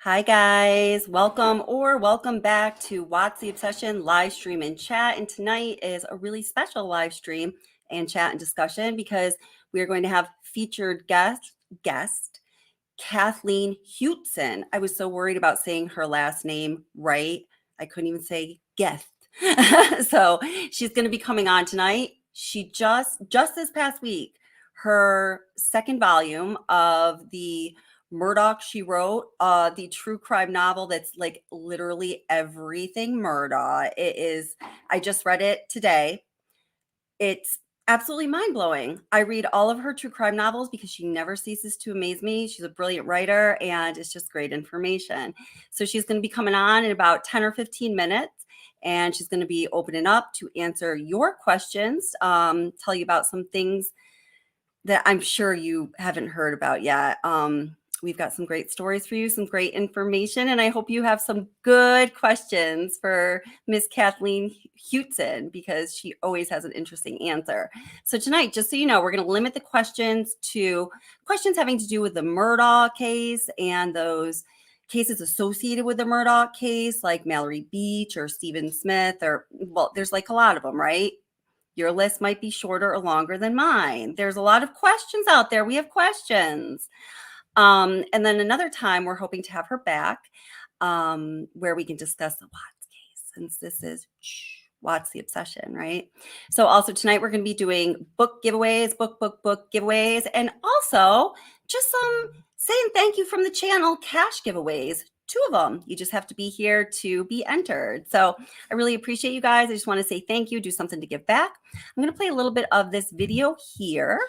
Hi guys, welcome back to Watts the Obsession live stream and chat. And tonight is a really special live stream and chat and discussion because we are going to have featured guest Kathleen Hewtson. I was so worried about saying her last name right. I couldn't even say guest. So she's going to be coming on tonight. She just this past week, her second volume of the Murdaugh She Wrote, the true crime novel that's like literally everything Murdaugh. I just read it today. It's absolutely mind-blowing. I read all of her true crime novels because she never ceases to amaze me. She's a brilliant writer and it's just great information. So she's going to be coming on in about 10 or 15 minutes and she's going to be opening up to answer your questions, tell you about some things that I'm sure you haven't heard about yet. We've got some great stories for you, some great information, and I hope you have some good questions for Miss Kathleen Hewtson because she always has an interesting answer. So tonight, just so you know, we're going to limit the questions to questions having to do with the Murdaugh case and those cases associated with the Murdaugh case, like Mallory Beach or Stephen Smith, or, well, there's like a lot of them, right? Your list might be shorter or longer than mine. There's a lot of questions out there. We have questions. And then another time we're hoping to have her back where we can discuss the Watts case, since this is Watts the Obsession, right? So also tonight we're going to be doing book giveaways, book giveaways, and also just some saying thank you from the channel cash giveaways. 2 of them. You just have to be here to be entered. So I really appreciate you guys. I just want to say thank you, do something to give back. I'm going to play a little bit of this video here.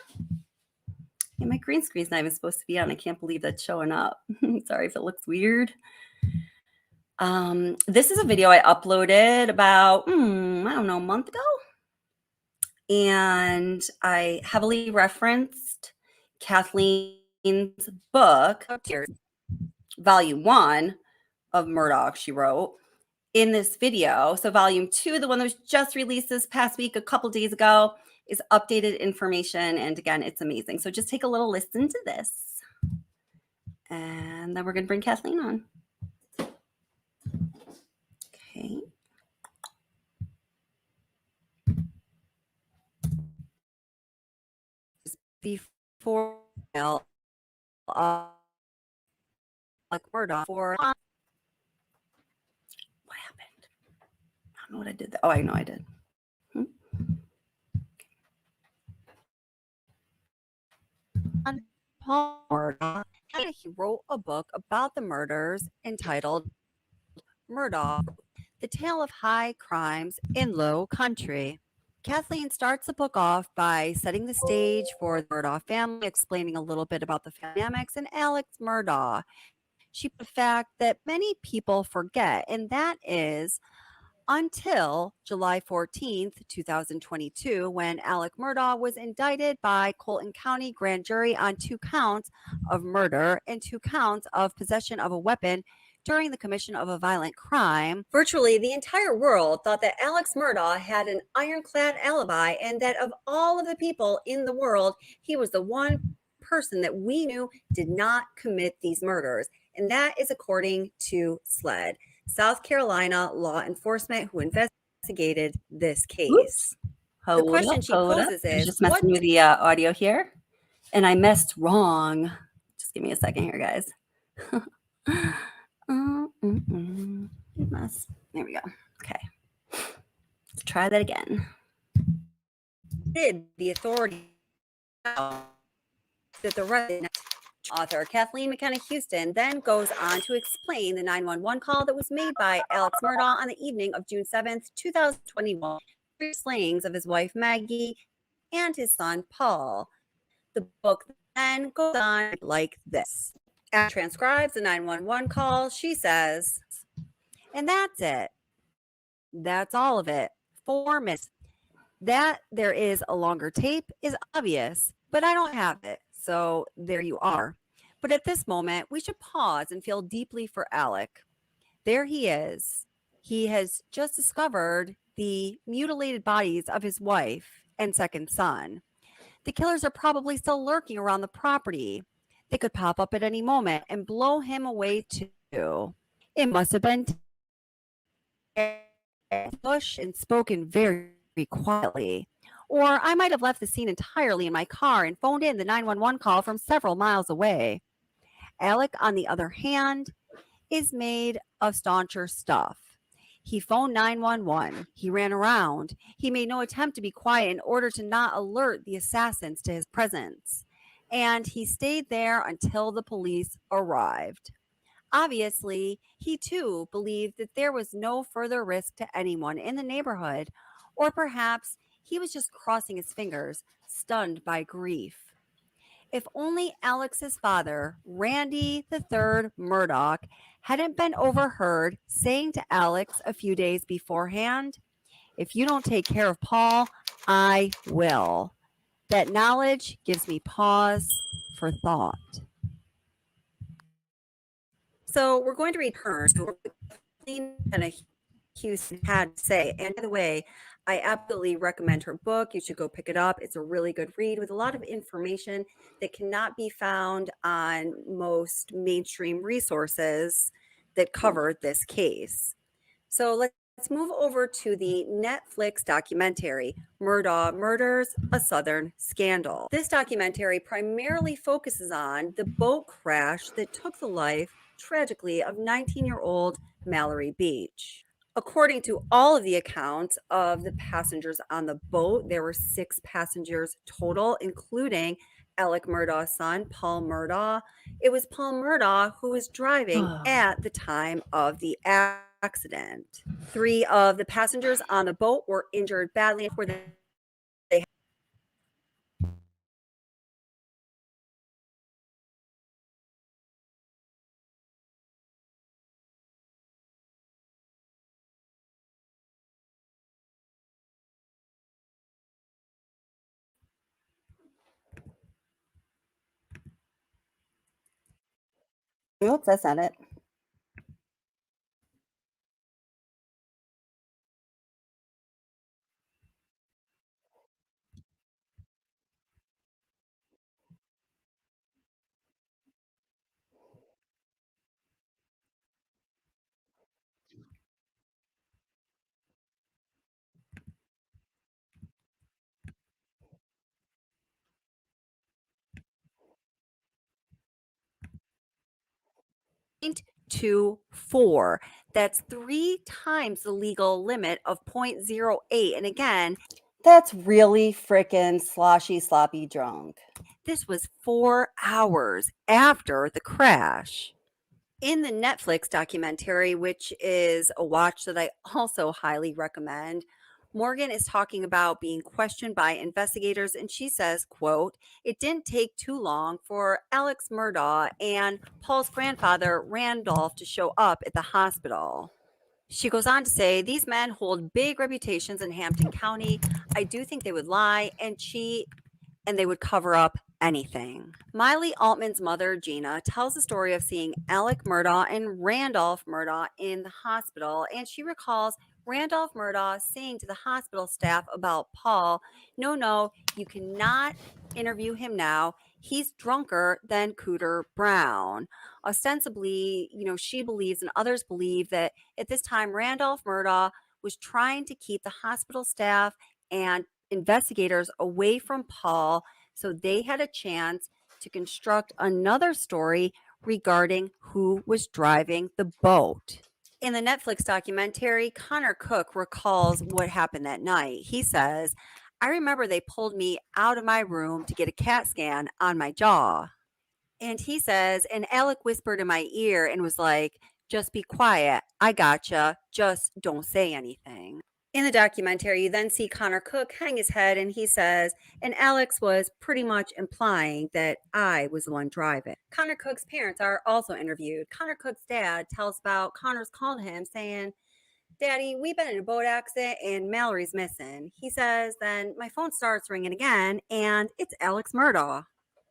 And my green screen's not even supposed to be on. I can't believe that's showing up. Sorry if it looks weird. This is a video I uploaded about, I don't know, a month ago. And I heavily referenced Kathleen's book, Volume 1 of Murdaugh She Wrote, in this video. So Volume 2, the one that was just released this past week, a couple days ago, is updated information. And again, it's amazing. So just take a little listen to this. And then we're going to bring Kathleen on. Okay. Before like Murdaugh for what happened? I don't know what I did. Oh, I know I did. Paul Murdaugh, he wrote a book about the murders entitled Murdaugh, The Tale of High Crimes in Low Country. Kathleen starts the book off by setting the stage for the Murdaugh family, explaining a little bit about the dynamics and Alex Murdaugh. She put a fact that many people forget, and that is until July 14th, 2022, when Alec Murdaugh was indicted by Colton County grand jury on 2 counts of murder and 2 counts of possession of a weapon during the commission of a violent crime. Virtually the entire world thought that Alex Murdaugh had an ironclad alibi and that of all of the people in the world, he was the one person that we knew did not commit these murders. And that is according to SLED, South Carolina law enforcement, who investigated this case. The question she poses is, just messing with the audio here, and I messed wrong. Just give me a second here, guys. There we go. Okay, let's try that again. Did the authority know that the resident author Kathleen McKenna Hewtson then goes on to explain the 911 call that was made by Alex Murdaugh on the evening of June 7th, 2021, for slayings of his wife Maggie and his son Paul. The book then goes on like this. As transcribes the 911 call, she says, and that's it. That's all of it. 4 minutes. That there is a longer tape is obvious, but I don't have it. So there you are. But at this moment, we should pause and feel deeply for Alec. There he is. He has just discovered the mutilated bodies of his wife and second son. The killers are probably still lurking around the property. They could pop up at any moment and blow him away too. It must have been bush and spoken very quietly. Or I might have left the scene entirely in my car and phoned in the 911 call from several miles away. Alec, on the other hand, is made of stauncher stuff. He phoned 911. He ran around. He made no attempt to be quiet in order to not alert the assassins to his presence. And he stayed there until the police arrived. Obviously, he too believed that there was no further risk to anyone in the neighborhood, or perhaps he was just crossing his fingers, stunned by grief. If only Alex's father, Randy III Murdock, hadn't been overheard saying to Alex a few days beforehand, "If you don't take care of Paul, I will." That knowledge gives me pause for thought. So we're going to return to what Kathleen Hewtson had to say. And by the way, I absolutely recommend her book. You should go pick it up. It's a really good read with a lot of information that cannot be found on most mainstream resources that cover this case. So let's move over to the Netflix documentary, Murdaugh Murders, A Southern Scandal. This documentary primarily focuses on the boat crash that took the life, tragically, of 19-year-old Mallory Beach. According to all of the accounts of the passengers on the boat, there were 6 passengers total, including Alec Murdaugh's son, Paul Murdaugh. It was Paul Murdaugh who was driving at the time of the accident. 3 of the passengers on the boat were injured badly before they Oops, that's not it. To 4. That's 3 times the legal limit of 0.08. And again, that's really freaking sloshy, sloppy drunk. This was 4 hours after the crash. In the Netflix documentary, which is a watch that I also highly recommend, Morgan is talking about being questioned by investigators, and she says, quote, "It didn't take too long for Alex Murdaugh and Paul's grandfather, Randolph, to show up at the hospital." She goes on to say, "These men hold big reputations in Hampton County. I do think they would lie and cheat, and they would cover up anything." Miley Altman's mother, Gina, tells the story of seeing Alec Murdaugh and Randolph Murdaugh in the hospital, and she recalls Randolph Murdaugh saying to the hospital staff about Paul, no, you cannot interview him now. He's drunker than Cooter Brown." Ostensibly, she believes and others believe that at this time, Randolph Murdaugh was trying to keep the hospital staff and investigators away from Paul so they had a chance to construct another story regarding who was driving the boat. In the Netflix documentary, Connor Cook recalls what happened that night. He says, "I remember they pulled me out of my room to get a CAT scan on my jaw." And he says, "And Alec whispered in my ear and was like, 'Just be quiet. I gotcha. Just don't say anything.'" In the documentary, you then see Connor Cook hang his head and he says, "And Alex was pretty much implying that I was the one driving." Connor Cook's parents are also interviewed. Connor Cook's dad tells about Connor's call to him saying, "Daddy, we've been in a boat accident and Mallory's missing." He says, "Then my phone starts ringing again and it's Alex Murdaugh."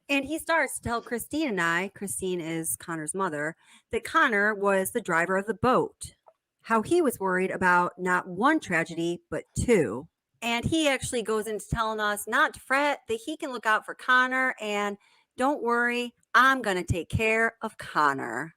And he starts to tell Christine and I, Christine is Connor's mother, that Connor was the driver of the boat. How he was worried about not one tragedy, but 2. And he actually goes into telling us not to fret, that he can look out for Connor, and don't worry, I'm going to take care of Connor.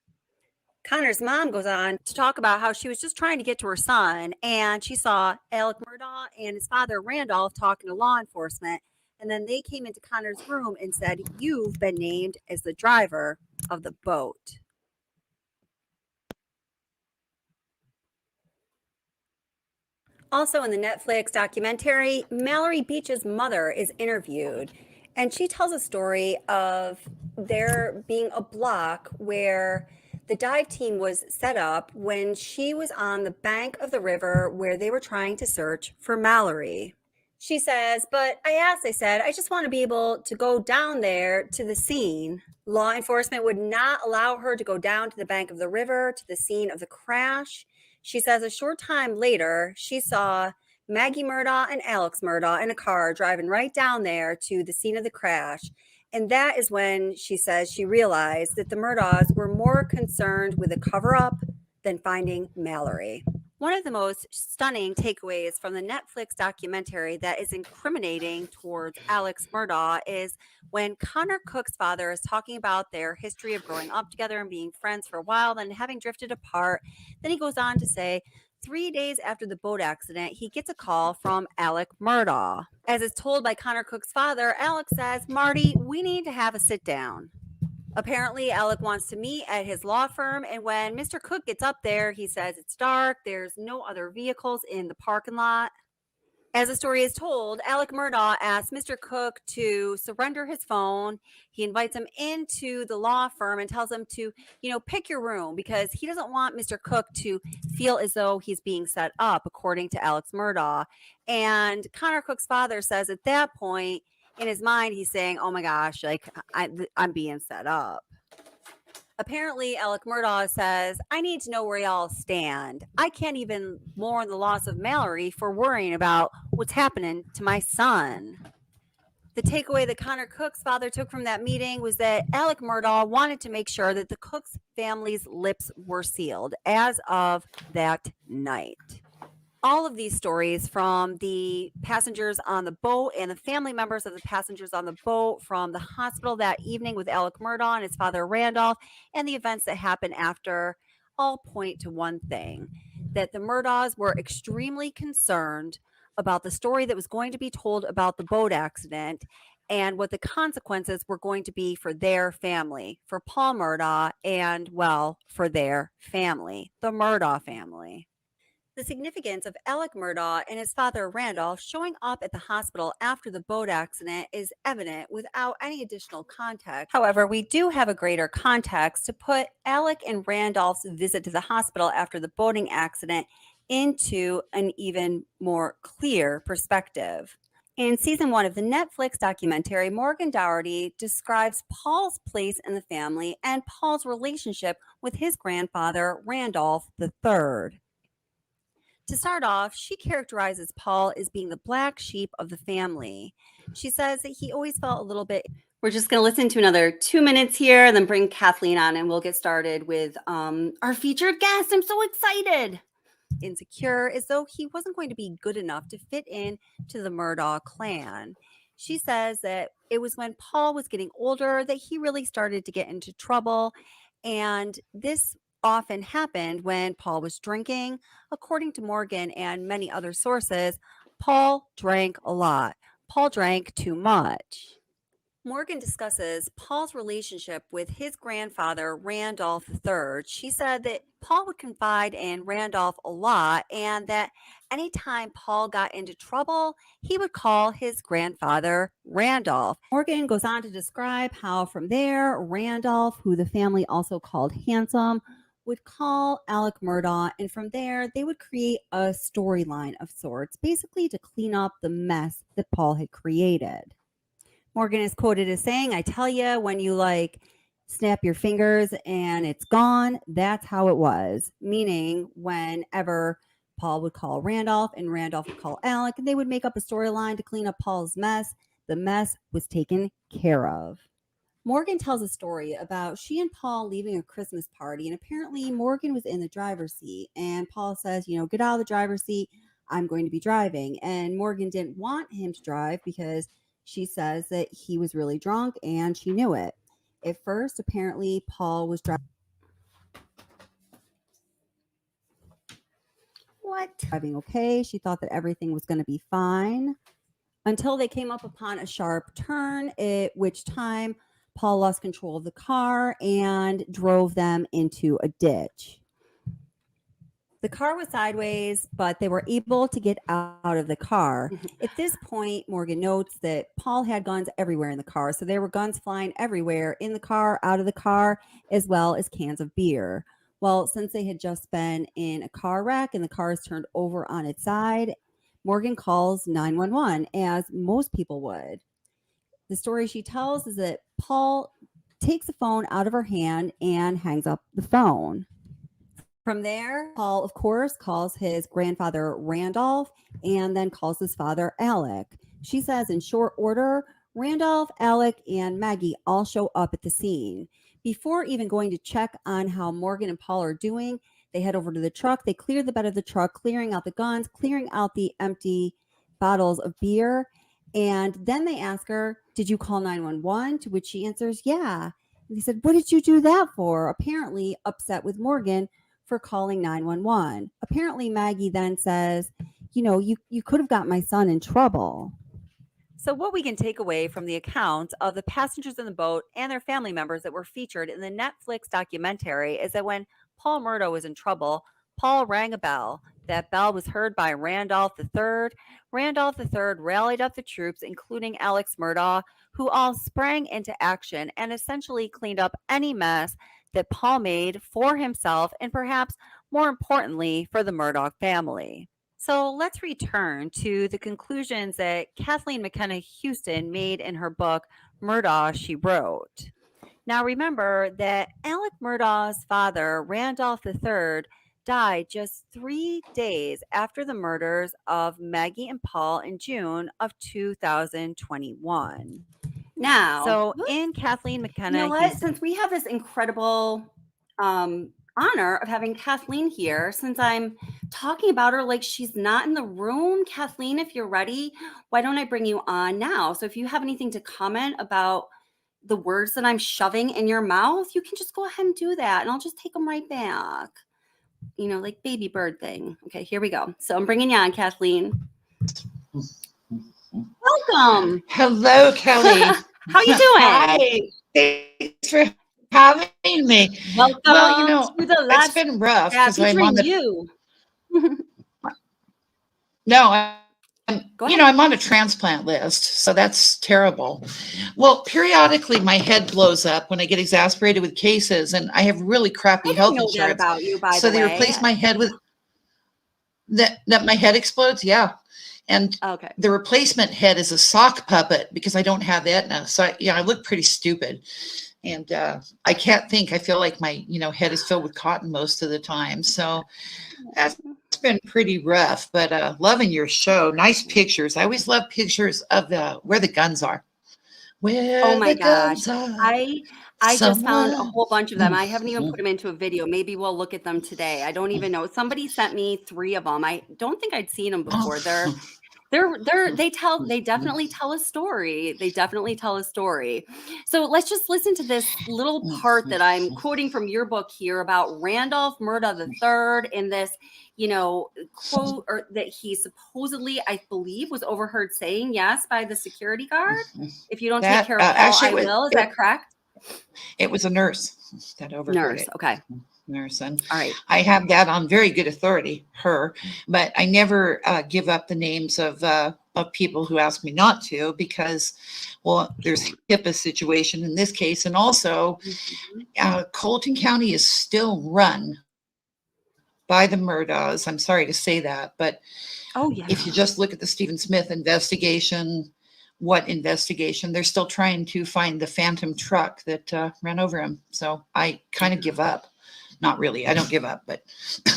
Connor's mom goes on to talk about how she was just trying to get to her son, and she saw Alec Murdaugh and his father Randolph talking to law enforcement. And then they came into Connor's room and said, "You've been named as the driver of the boat." Also in the Netflix documentary, Mallory Beach's mother is interviewed, and she tells a story of there being a block where the dive team was set up when she was on the bank of the river where they were trying to search for Mallory. She says, "But I said, I just want to be able to go down there to the scene." Law enforcement would not allow her to go down to the bank of the river to the scene of the crash. She says a short time later, she saw Maggie Murdaugh and Alex Murdaugh in a car driving right down there to the scene of the crash. And that is when she says she realized that the Murdaughs were more concerned with a cover up than finding Mallory. One of the most stunning takeaways from the Netflix documentary that is incriminating towards Alex Murdaugh is when Connor Cook's father is talking about their history of growing up together and being friends for a while, then having drifted apart. Then he goes on to say, 3 days after the boat accident, he gets a call from Alec Murdaugh. As is told by Connor Cook's father, Alec says, "Marty, we need to have a sit down." Apparently, Alec wants to meet at his law firm, and when Mr. Cook gets up there, he says it's dark, there's no other vehicles in the parking lot. As the story is told, Alec Murdaugh asks Mr. Cook to surrender his phone. He invites him into the law firm and tells him to, pick your room because he doesn't want Mr. Cook to feel as though he's being set up, according to Alex Murdaugh. And Connor Cook's father says at that point, in his mind, he's saying, "Oh my gosh, like I'm being set up." Apparently, Alec Murdaugh says, "I need to know where y'all stand. I can't even mourn the loss of Mallory for worrying about what's happening to my son." The takeaway that Connor Cook's father took from that meeting was that Alec Murdaugh wanted to make sure that the Cook's family's lips were sealed as of that night. All of these stories from the passengers on the boat and the family members of the passengers on the boat, from the hospital that evening with Alec Murdaugh and his father Randolph, and the events that happened after, all point to one thing: that the Murdaughs were extremely concerned about the story that was going to be told about the boat accident and what the consequences were going to be for their family, for Paul Murdaugh, and, well, for their family, the Murdaugh family. The significance of Alec Murdaugh and his father Randolph showing up at the hospital after the boat accident is evident without any additional context. However, we do have a greater context to put Alec and Randolph's visit to the hospital after the boating accident into an even more clear perspective. In season 1 of the Netflix documentary, Morgan Dougherty describes Paul's place in the family and Paul's relationship with his grandfather, Randolph III. To start off, she characterizes Paul as being the black sheep of the family. She says that he always felt a little bit. We're just going to listen to another 2 minutes here and then bring Kathleen on, and we'll get started with our featured guest. I'm so excited. Insecure, as though he wasn't going to be good enough to fit in to the Murdaugh clan. She says that it was when Paul was getting older that he really started to get into trouble, and this often happened when Paul was drinking. According to Morgan and many other sources, Paul drank a lot. Paul drank too much. Morgan discusses Paul's relationship with his grandfather, Randolph III. She said that Paul would confide in Randolph a lot, and that anytime Paul got into trouble, he would call his grandfather Randolph. Morgan goes on to describe how from there, Randolph, who the family also called Handsome, would call Alec Murdaugh, and from there, they would create a storyline of sorts, basically to clean up the mess that Paul had created. Morgan is quoted as saying, "I tell you, when you snap your fingers and it's gone, that's how it was." Meaning, whenever Paul would call Randolph and Randolph would call Alec, and they would make up a storyline to clean up Paul's mess, the mess was taken care of. Morgan tells a story about she and Paul leaving a Christmas party, and apparently Morgan was in the driver's seat, and Paul says, "Get out of the driver's seat. I'm going to be driving." And Morgan didn't want him to drive because she says that he was really drunk, and she knew it. At first, apparently, Paul was driving. what? Driving okay. She thought that everything was going to be fine until they came up upon a sharp turn, at which time Paul lost control of the car and drove them into a ditch. The car was sideways, but they were able to get out of the car. At this point, Morgan notes that Paul had guns everywhere in the car. So there were guns flying everywhere in the car, out of the car, as well as cans of beer. Well, since they had just been in a car wreck and the car is turned over on its side, Morgan calls 911, as most people would. The story she tells is that Paul takes the phone out of her hand and hangs up the phone. From there, Paul, of course, calls his grandfather Randolph and then calls his father Alec. She says in short order, Randolph, Alec, and Maggie all show up at the scene. Before even going to check on how Morgan and Paul are doing, they head over to the truck. They clear the bed of the truck, clearing out the guns, clearing out the empty bottles of beer. And then they ask her, "Did you call 911?" To which she answers, "Yeah." And they said, "What did you do that for?" Apparently upset with Morgan for calling 911. Apparently, Maggie then says, you could have got my son in trouble. So what we can take away from the accounts of the passengers in the boat and their family members that were featured in the Netflix documentary is that when Paul Murdaugh was in trouble, Paul rang a bell. That bell was heard by Randolph III. Randolph III rallied up the troops, including Alex Murdaugh, who all sprang into action and essentially cleaned up any mess that Paul made for himself and perhaps more importantly for the Murdock family. So let's return to the conclusions that Kathleen Hewtson made in her book, Murdaugh She Wrote. Now remember that Alec Murdaugh's father, Randolph III, died just 3 days after the murders of Maggie and Paul in June of 2021. Now, so in Kathleen McKenna, since we have this incredible honor of having Kathleen here, since I'm talking about her like she's not in the room, Kathleen, if you're ready, why don't I bring you on now? So if you have anything to comment about the words that I'm shoving in your mouth, you can just go ahead and do that, and I'll just take them right back. Like baby bird thing. Okay, here we go. So I'm bringing you on, Kathleen. Welcome. Hello, Kelly. How you doing? Hi. Thanks for having me. Welcome well, to the live. It's been rough because I'm on the. You. No, I'm on a transplant list, so that's terrible. Well, periodically my head blows up when I get exasperated with cases, and I have really crappy health insurance. That about you, by so the they way. replace my head with that my head explodes. Yeah. And the replacement head is a sock puppet because I don't have Aetna. So I look pretty stupid. And I can't think. I feel like my, head is filled with cotton most of the time. So that's been pretty rough, but loving your show. Nice pictures. I always love pictures of where the guns are. Oh my gosh. I just found a whole bunch of them. I haven't even put them into a video. Maybe we'll look at them today. I don't even know. Somebody sent me 3 of them. I don't think I'd seen them before. They definitely tell a story. They definitely tell a story. So let's just listen to this little part that I'm quoting from your book here about Randolph Murdaugh III in this, quote or that he supposedly, I believe, was overheard saying yes by the security guard. If you don't take care of Paul, I will. Is that correct? It was a nurse that overheard it. Okay. Nurse, and all right. I have that on very good authority, but I never give up the names of people who ask me not to because, well, there's HIPAA situation in this case, and also Colton County is still run by the Murdaughs. I'm sorry to say that, but if you just look at the Stephen Smith investigation, they're still trying to find the phantom truck that ran over him. So I kind of give up. Not really. I don't give up, but. Do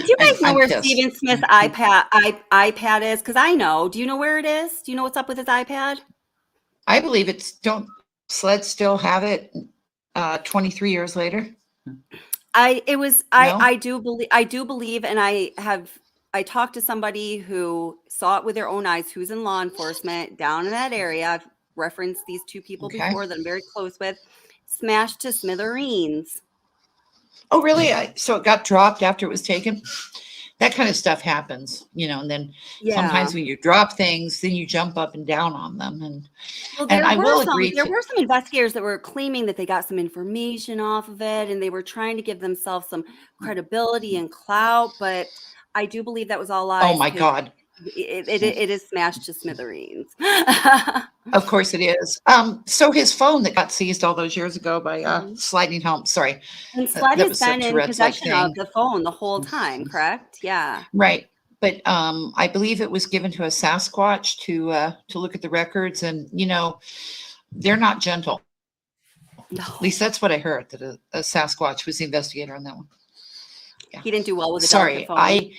you guys know where Stephen Smith's iPad is? Because I know. Do you know where it is? Do you know what's up with his iPad? I believe don't sleds still have it 23 years later? I do believe, and I talked to somebody who saw it with their own eyes, who's in law enforcement down in that area. I've referenced these 2 people before that I'm very close with. Smashed to smithereens. Oh, really? So it got dropped after it was taken? that kind of stuff happens, and then Yeah. sometimes when you drop things, then you jump up and down on them. Well, And I will agree there to, were some investigators that were claiming that they got some information off of it, and they were trying to give themselves some credibility and clout. But I do believe that was all oh lies my because God, it is smashed to smithereens. of course it is. So his phone that got seized all those years ago by Mhm. sliding helm, sorry, And Sled that has was a been in Tourette's-like possession of thing. the phone the whole time, correct? Yeah. Right. But I believe it was given to a Sasquatch to look at the records, and they're not gentle. At No, least that's what I heard, that a Sasquatch was the investigator on that one. Yeah. he didn't do well with a delicate Sorry, phone.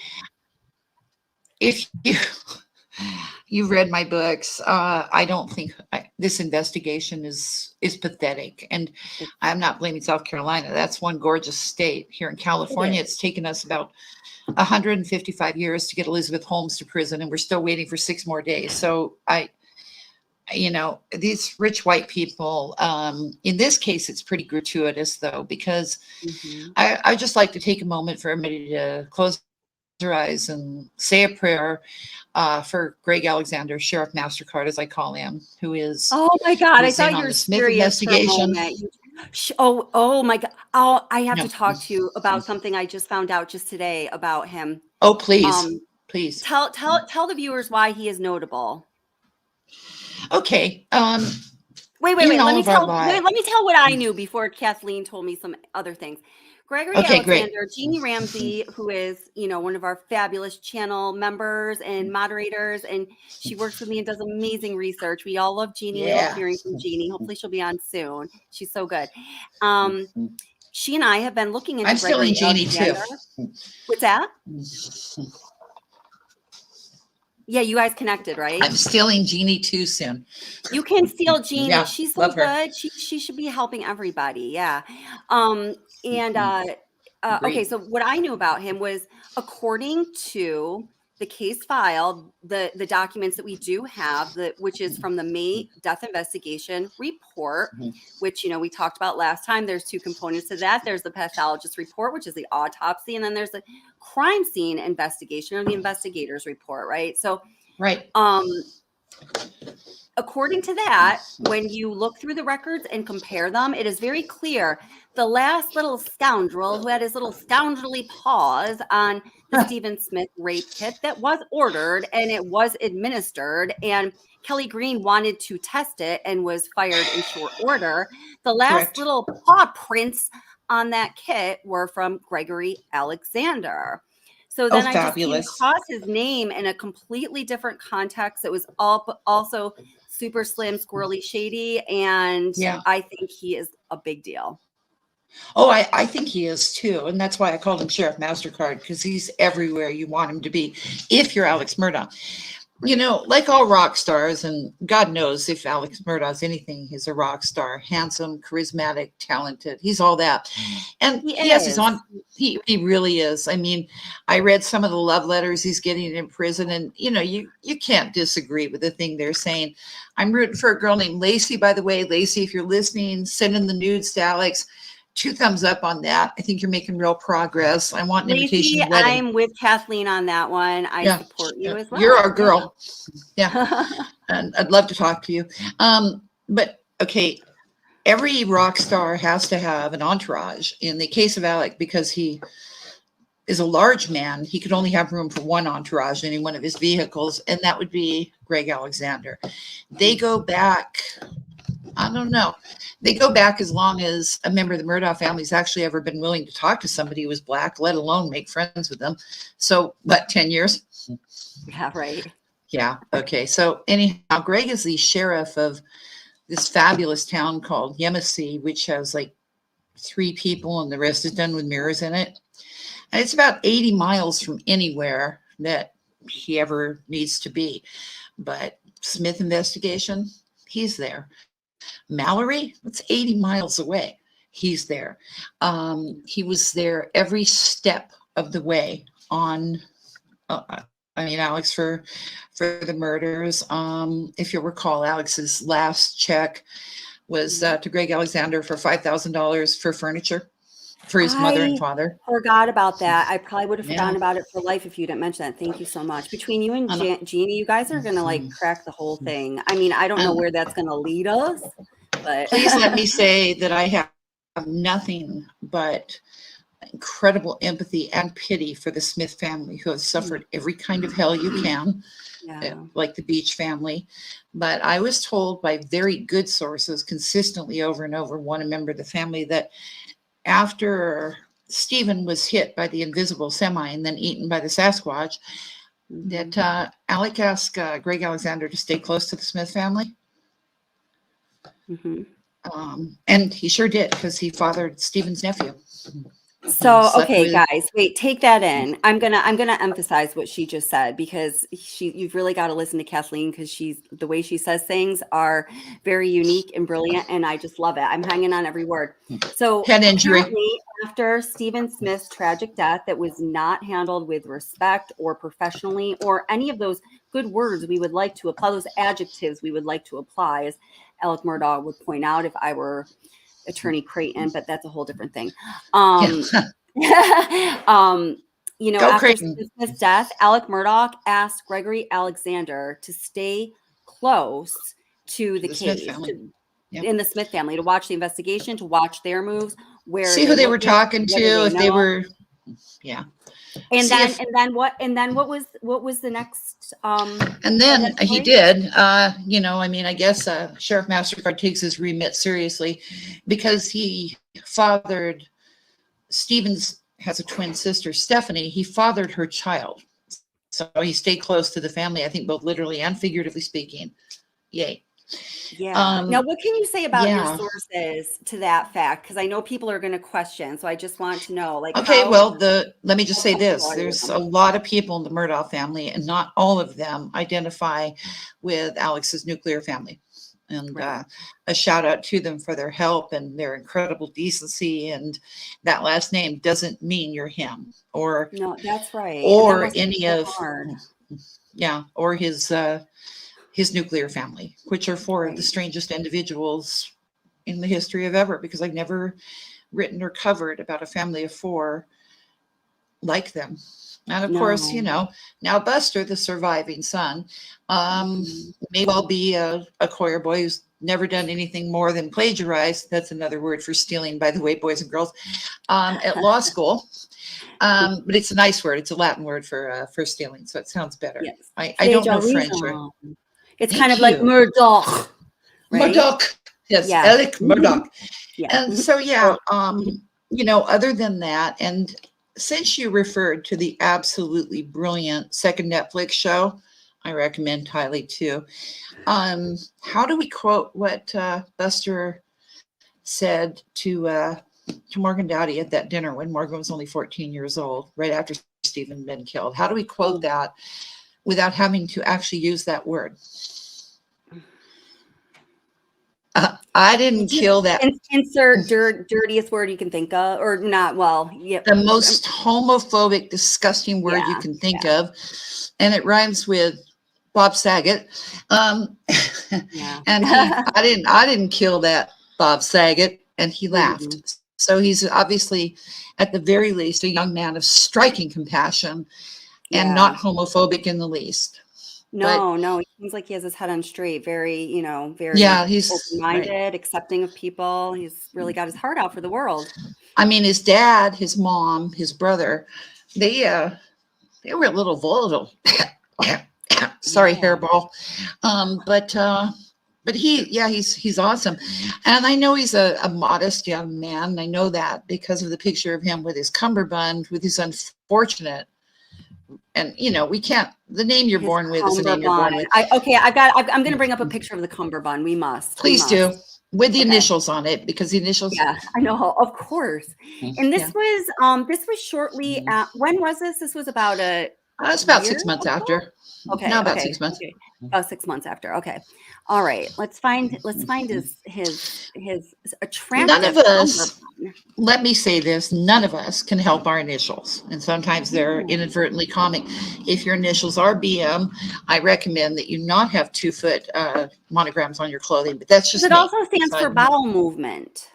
if you read my books, I don't think this investigation is pathetic, and It, I'm not blaming South Carolina. That's one gorgeous state. Here in it California, it's is. taken us about 155 years to get Elizabeth Holmes to prison, and we're still waiting for 6 more days. So these rich white people, in this case, it's pretty gratuitous though, because Mhm. I just like to take a moment for everybody to close their eyes and say a prayer for Greg Alexander, Sheriff Mastercard, as I call him, Oh my God, I who's in thought you on were the Smith serious for a investigation. moment. Oh my God. Oh, I have to No. talk to you about something I just found out just today about him. Oh, please, Um, please. tell the viewers why he is notable. Okay. Wait. In all of our lives. Let me tell what I knew before Kathleen told me some other things. Gregory Okay, great. Alexander, Jeannie Ramsey, who is, one of our fabulous channel members and moderators, and she works with me and does amazing research. We all love Jeannie. We love Yeah. hearing from Jeannie. Hopefully she'll be on soon. She's so good. Um, she and I have been looking into I'm still in Gregory Genie too. Alexander. What's that? Yeah, you guys connected, right? I'm stealing Jeannie too soon. You can steal Jeannie. Yeah, She's so love her. good. She should be helping everybody. Yeah. Um, and okay, Agreed. so what I knew about him was according to the case file, the documents that we do have, which is from the May death investigation report, which we talked about last time. There's two components to that. There's the pathologist report, which is the autopsy, and then there's the crime scene investigation, or the investigator's report, right? So Right. according to that, when you look through the records and compare them, it is very clear the last little scoundrel who had his little scoundrelly paws on the Stephen Smith rape kit that was ordered and it was administered, and Kelly Green wanted to test it and was fired in short order. The last Correct. little paw prints on that kit were from Gregory Alexander. So then I just came Fabulous. across his name in a completely different context. It was also super slim, squirrely, shady, and Yeah. I think he is a big deal. Oh, I think he is too. And that's why I called him Sheriff Mastercard, because he's everywhere you want him to be if you're Alex Murdaugh. Like all rock stars, and God knows if Alex Murdaugh's anything, he's a rock star, handsome, charismatic, talented. He's all that. And he has his own, he really is. I mean, I read some of the love letters he's getting in prison, and you can't disagree with the thing they're saying. I'm rooting for a girl named Lacey, by the way. Lacey, if you're listening, send in the nudes to Alex. 2 thumbs up on that. I think you're making real progress. I want an invitation wedding. I'm with Kathleen on that one. I support you as well. You're our girl. Yeah. And I'd love to talk to you. But okay, every rock star has to have an entourage. In the case of Alec, because he is a large man, he could only have room for one entourage in any one of his vehicles, and that would be Greg Alexander. They go back, I don't know. They go back as long as a member of the Murdaugh family's actually ever been willing to talk to somebody who was Black, let alone make friends with them. So, 10 years? Yeah, right. Yeah. Okay. So anyhow, Greg is the sheriff of this fabulous town called Yemassee, which has like 3 people and the rest is done with mirrors in it. And it's about 80 miles from anywhere that he ever needs to be. But Smith investigation, he's there. Mallory, it's 80 miles away. He's there. He was there every step of the way on, Alex, for the murders. If you recall, Alex's last check was to Greg Alexander for $5,000 for furniture. for his mother and I father. forgot about that. I probably would have Yeah. forgotten about it for life if you didn't mention that. Thank you so much. Between you and And, Jeannie, you guys are gonna like crack the whole thing. I mean, I don't know and where that's gonna lead us, but please let me say that I have nothing but incredible empathy and pity for the Smith family, who have suffered every kind of hell you can, yeah. like the Beach family. But I was told by very good sources consistently over and over, one member of the family, that after Stephen was hit by the invisible semi and then eaten by the Sasquatch, that Alec asked Greg Alexander to stay close to the Smith family. Mm-hmm. And he sure did, because he fathered Stephen's nephew. So, okay, guys, wait, take that in. I'm gonna emphasize what she just said, because you've really got to listen to Kathleen, because the way she says things are very unique and brilliant, and I just love it. I'm hanging on every word. So Head injury. apparently, after Stephen Smith's tragic death that was not handled with respect or professionally or any of those good words we would like to apply, those adjectives we would like to apply, as Alec Murdaugh would point out if I were Attorney Creighton, but that's a whole different thing. You know, after Smith's death, Alec Murdaugh asked Gregory Alexander to stay close to the case, in the Smith family, to watch the investigation, to watch their moves, see who they were talking to, if they were, And then what was the next? And then he did, you know, I mean, I guess Sheriff Mastercard takes his remit seriously, because he fathered, Stevens has a twin sister, Stephanie. He fathered her child. So he stayed close to the family, I think both literally and figuratively speaking. Yay. Yeah. Now, what can you say about your sources to that fact? Because I know people are going to question. So I just want to know, like, okay, well, let me just say this. There's a lot of people in the Murdaugh family, and not all of them identify with Alex's nuclear family. And a shout out to them for their help and their incredible decency. And that last name doesn't mean you're him, or no, that's right, or any of or his nuclear family, which are four of the strangest individuals in the history of ever, because I've never written or covered about a family of four like them. And of course, you know, now Buster, the surviving son, may well be a choir boy who's never done anything more than plagiarize. That's another word for stealing, by the way, boys and girls, at law school. But it's a nice word. It's a Latin word for stealing, so it sounds better. Yes. I don't know French. It's kind of like Murdock. Right? Murdock. Yes, Alec Murdaugh. And so, you know, other than that, and since you referred to the absolutely brilliant second Netflix show, I recommend highly too. How do we quote what Buster said to Morgan Dowdy at that dinner when Morgan was only 14 years old, right after Stephen had been killed? How do we quote that without having to actually use that word? I didn't kill that. Insert dirtiest word you can think of, or not. Well, the most homophobic, disgusting word you can think of, and it rhymes with Bob Saget. And I didn't kill that Bob Saget, and he laughed. So he's obviously, at the very least, a young man of striking compassion, and not homophobic in the least. No, he seems like he has his head on straight. Very, you know, he's open-minded, accepting of people. He's really got his heart out for the world. I mean, his dad, his mom, his brother, they were a little volatile. Sorry, hairball. But he's awesome. And I know he's a modest young man. I know that because of the picture of him with his cummerbund, with his unfortunate, and you know, we can't, the name you're born with is the name you're born with. I'm going to bring up a picture of the cummerbund. We must. Please do. With the initials on it, because the initials. Yeah, I know, of course. And this was shortly, when was this? This was about it's about 6 months after. Okay. No, about 6 months. Okay. About 6 months after. Okay. All right. Let's find his attractive. None of us, let me say this, none of us can help our initials. And sometimes they're inadvertently comic. If your initials are BM, I recommend that you not have 2-foot monograms on your clothing, but that's just it also stands for bowel movement.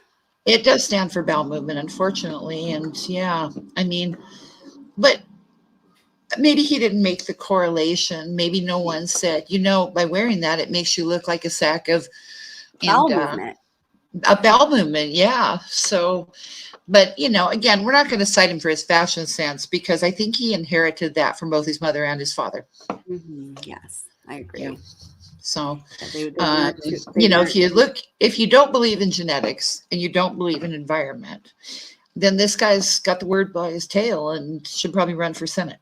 It does stand for bowel movement, unfortunately. And yeah, I mean, but maybe he didn't make the correlation. Maybe no one said, by wearing that, it makes you look like a sack of, Bowel and movement. a bowel movement. Yeah. So, but again, we're not going to cite him for his fashion sense because I think he inherited that from both his mother and his father. Yes, I agree. Yeah. So, They weren't if you don't believe in genetics and you don't believe in environment, then this guy's got the word by his tail and should probably run for Senate.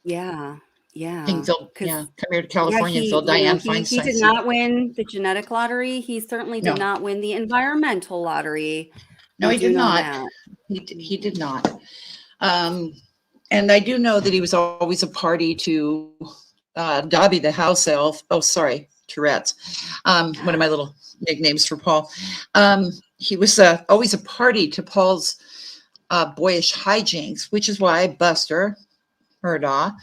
Yeah. Come here to California and fill Diane Feinstein's he did not win the genetic lottery. He certainly did not win the environmental lottery. No, he did not. He did not. And I do know that he was always a party to Dobby the house elf. Oh, sorry, Tourette's. One of my little nicknames for Paul. He was always a party to Paul's boyish hijinks, which is why Buster Murdaugh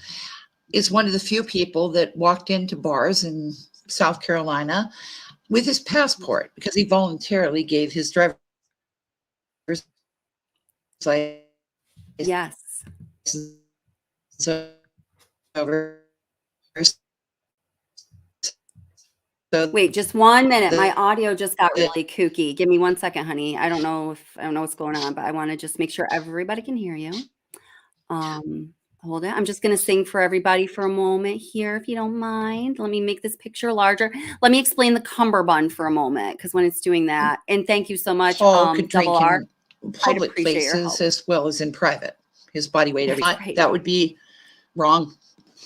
is one of the few people that walked into bars in South Carolina with his passport because he voluntarily gave his driver's license. Yes. Over. So wait, just 1 minute. My audio just got really kooky. Give me 1 second, honey. I don't know what's going on, but I want to just make sure everybody can hear you. Hold it. I'm just going to sing for everybody for a moment here, if you don't mind. Let me make this picture larger. Let me explain the cummerbund for a moment, because when it's doing that, and thank you so much. Paul could drink R. in public places as well as in private. His body weight, that would be wrong.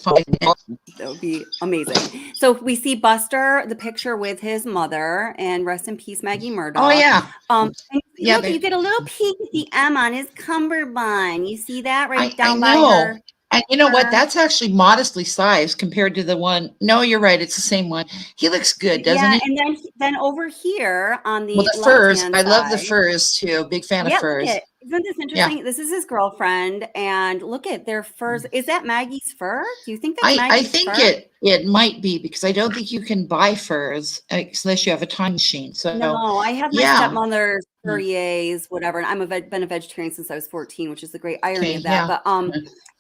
That would be amazing. So we see Buster, the picture with his mother, and rest in peace, Maggie Murdaugh. Oh yeah. Look, you get a little peek at the M on his cummerbund. You see that down by her. And you know what? That's actually modestly sized compared to the one. No, you're right. It's the same one. He looks good, doesn't he? And then over here on the furs. I love the furs too. Big fan of furs. Isn't this interesting? Yeah. This is his girlfriend, and look at their furs. Is that Maggie's fur? Do you think that's Maggie's fur? I think it might be, because I don't think you can buy furs unless you have a time machine. So no, I have my stepmother's Furrier's, whatever, and I've been a vegetarian since I was 14, which is the great irony of that. But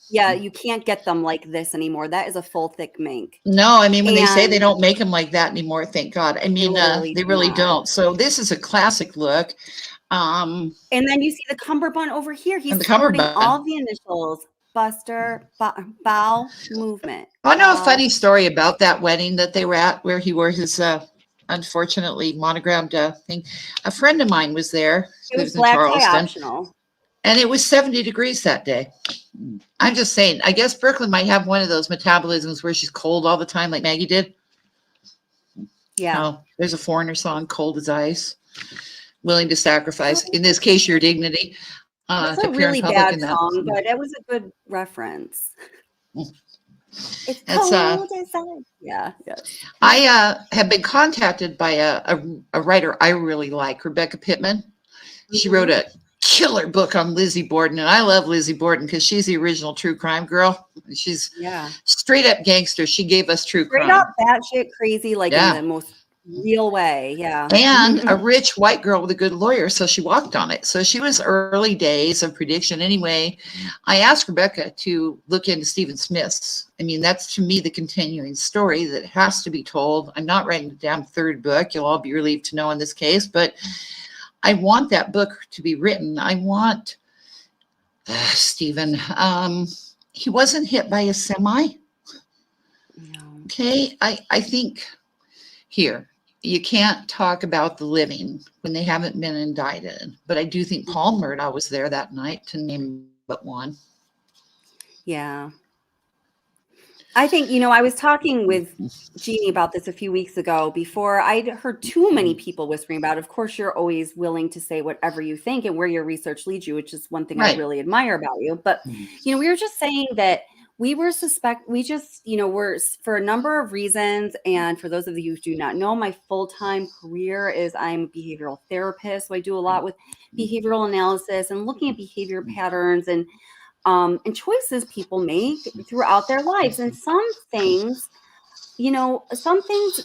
yeah, you can't get them like this anymore. That is a full thick mink. No, I mean, when they say they don't make them like that anymore, thank God. I mean, they really don't. So this is a classic look. And then you see the cummerbund over here. He's sporting all the initials. Buster, bowel movement. I know a funny story about that wedding that they were at, where he wore his unfortunately monogrammed thing. A friend of mine was there. It was black tie optional. And it was 70 degrees that day. I'm just saying, I guess Brooklyn might have one of those metabolisms where she's cold all the time, like Maggie did. Yeah. Oh, there's a Foreigner song, Cold as Ice. Willing to sacrifice, in this case, your dignity. It's a really bad song, but it was a good reference. It's cold as ice. Yeah. I have been contacted by a writer I really like, Rebecca Pittman. She wrote a killer book on Lizzie Borden, and I love Lizzie Borden because she's the original true crime girl. She's straight up gangster. She gave us true crime. Straight up batshit crazy, like in the most real way. Yeah. And a rich white girl with a good lawyer, so she walked on it. So she was early days of prediction. Anyway, I asked Rebecca to look into Stephen Smith's. I mean, that's to me the continuing story that has to be told. I'm not writing the damn third book. You'll all be relieved to know in this case, but I want that book to be written. I want Stephen. He wasn't hit by a semi. No. Okay. I think here, you can't talk about the living when they haven't been indicted. But I do think Paul Murdaugh was there that night, to name but one. Yeah. I think, I was talking with Jeannie about this a few weeks ago before I'd heard too many people whispering about it. Of course, you're always willing to say whatever you think and where your research leads you, which is one thing I really admire about you. But, we were just saying that we were we're for a number of reasons. And for those of you who do not know, my full-time career is I'm a behavioral therapist. So I do a lot with behavioral analysis and looking at behavior patterns and choices people make throughout their lives. And some things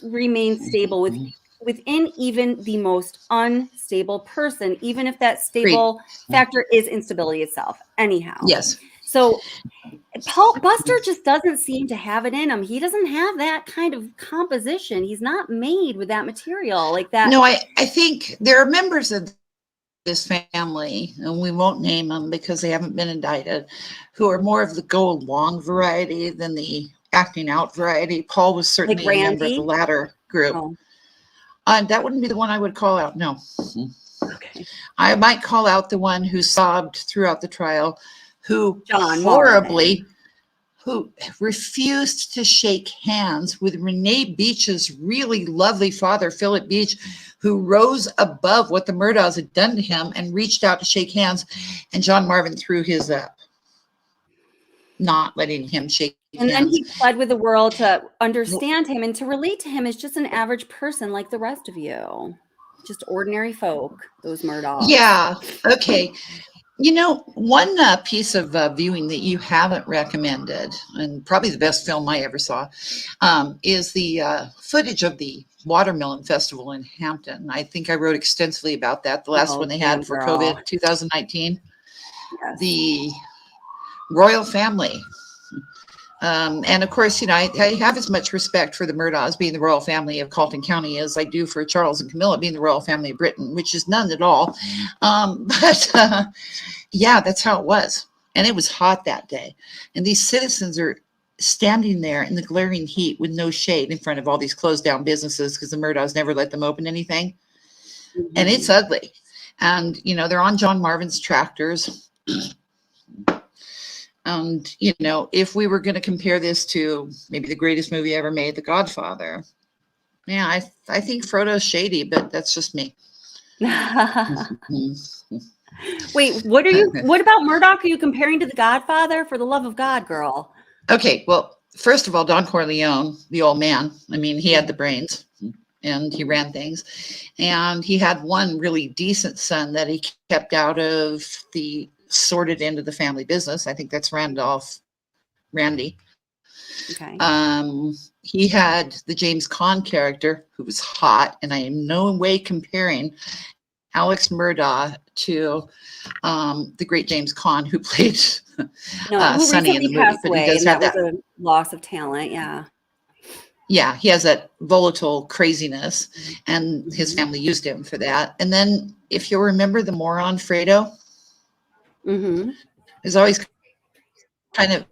remain stable with within even the most unstable person, even if that Agreed. stable factor is instability itself. Anyhow. Yes. So Buster just doesn't seem to have it in him. He doesn't have that kind of composition. He's not made with that material like that. No, I think there are members of this family, and we won't name them because they haven't been indicted, who are more of the go along variety than the acting out variety. Paul was certainly Like a member of the Randy? latter group. Oh, That wouldn't be the one I would call out. No. okay. I might call out the one who sobbed throughout the trial, who John horribly, Marvin. who refused to shake hands with Renee Beach's really lovely father, Philip Beach, who rose above what the Murdaughs had done to him and reached out to shake hands. And John Marvin threw his up, not letting him shake And hands. then he pled with the world to understand him and to relate to him as just an average person like the rest of you. Just ordinary folk, those Murdaughs. Yeah. Okay. You know, one piece of viewing that you haven't recommended, and probably the best film I ever saw, is the footage of the Watermelon Festival in Hampton. I think I wrote extensively about that, the last one they had for COVID 2019. Yes. The royal family. And of course, you know, I have as much respect for the Murdaughs being the royal family of Carleton County as I do for Charles and Camilla being the royal family of Britain, which is none at all. But yeah, that's how it was. And it was hot that day. And these citizens are standing there in the glaring heat with no shade in front of all these closed down businesses because the Murdaughs never let them open anything. Mm-hmm. And it's ugly. And, you know, they're on John Marvin's tractors. And, you know, if we were going to compare this to maybe the greatest movie ever made, The Godfather, yeah, I think Frodo's shady, but that's just me. Wait, what about Murdock? Are you comparing to The Godfather? For the love of God, girl. Okay, well, first of all, Don Corleone, the old man, I mean, he had the brains and he ran things. And he had one really decent son that he kept out of the sordid end of the family business. I think that's Randy. Okay. He had the James Caan character who was hot, and I am in no way comparing Alex Murdaugh to the great James Caan who played Sonny in the movie. But he does have that was a loss of talent. Yeah. Yeah, he has that volatile craziness, and his family used him for that. And then, if you remember the moron Fredo, is always kind of,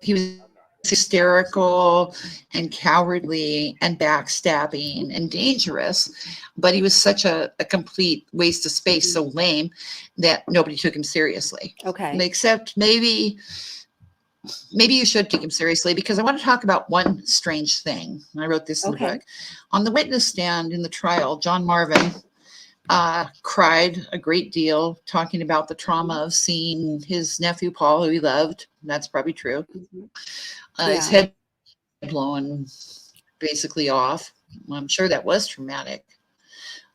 he was hysterical and cowardly and backstabbing and dangerous, but he was such a complete waste of space, so lame that nobody took him seriously. Okay. Except maybe you should take him seriously, because I want to talk about one strange thing. I wrote this in the book. On the witness stand in the trial, John Marvin cried a great deal, talking about the trauma of seeing his nephew Paul, who he loved. That's probably true. His head blown basically off. I'm sure that was traumatic.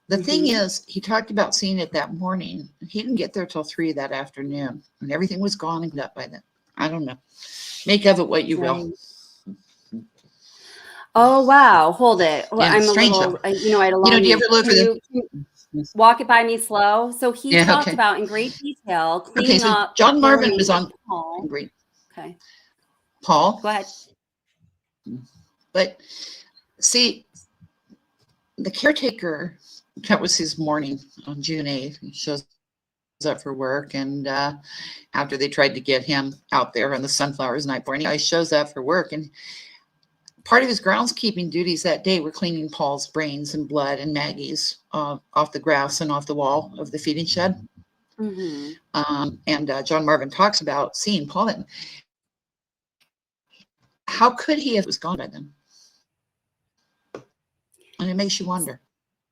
The thing is, he talked about seeing it that morning. He didn't get there till 3 that afternoon, and everything was gone and up by then. I don't know. Make of it what you will. Oh, wow. Hold it. Well, yeah, I'm strange, a little, you know, I had a long, do you ever look for the walk it by me slow? So he talked about in great detail cleaning up. John Marvin was on Paul. Great. Okay. Paul. Go ahead. But see, the caretaker, that was his morning on June 8th. He shows up for work, and after they tried to get him out there on the sunflowers night before, he shows up for work, and part of his groundskeeping duties that day were cleaning Paul's brains and blood and Maggie's off the grass and off the wall of the feeding shed. And John Marvin talks about seeing Paul. And how could he have was gone by then? And it makes you wonder.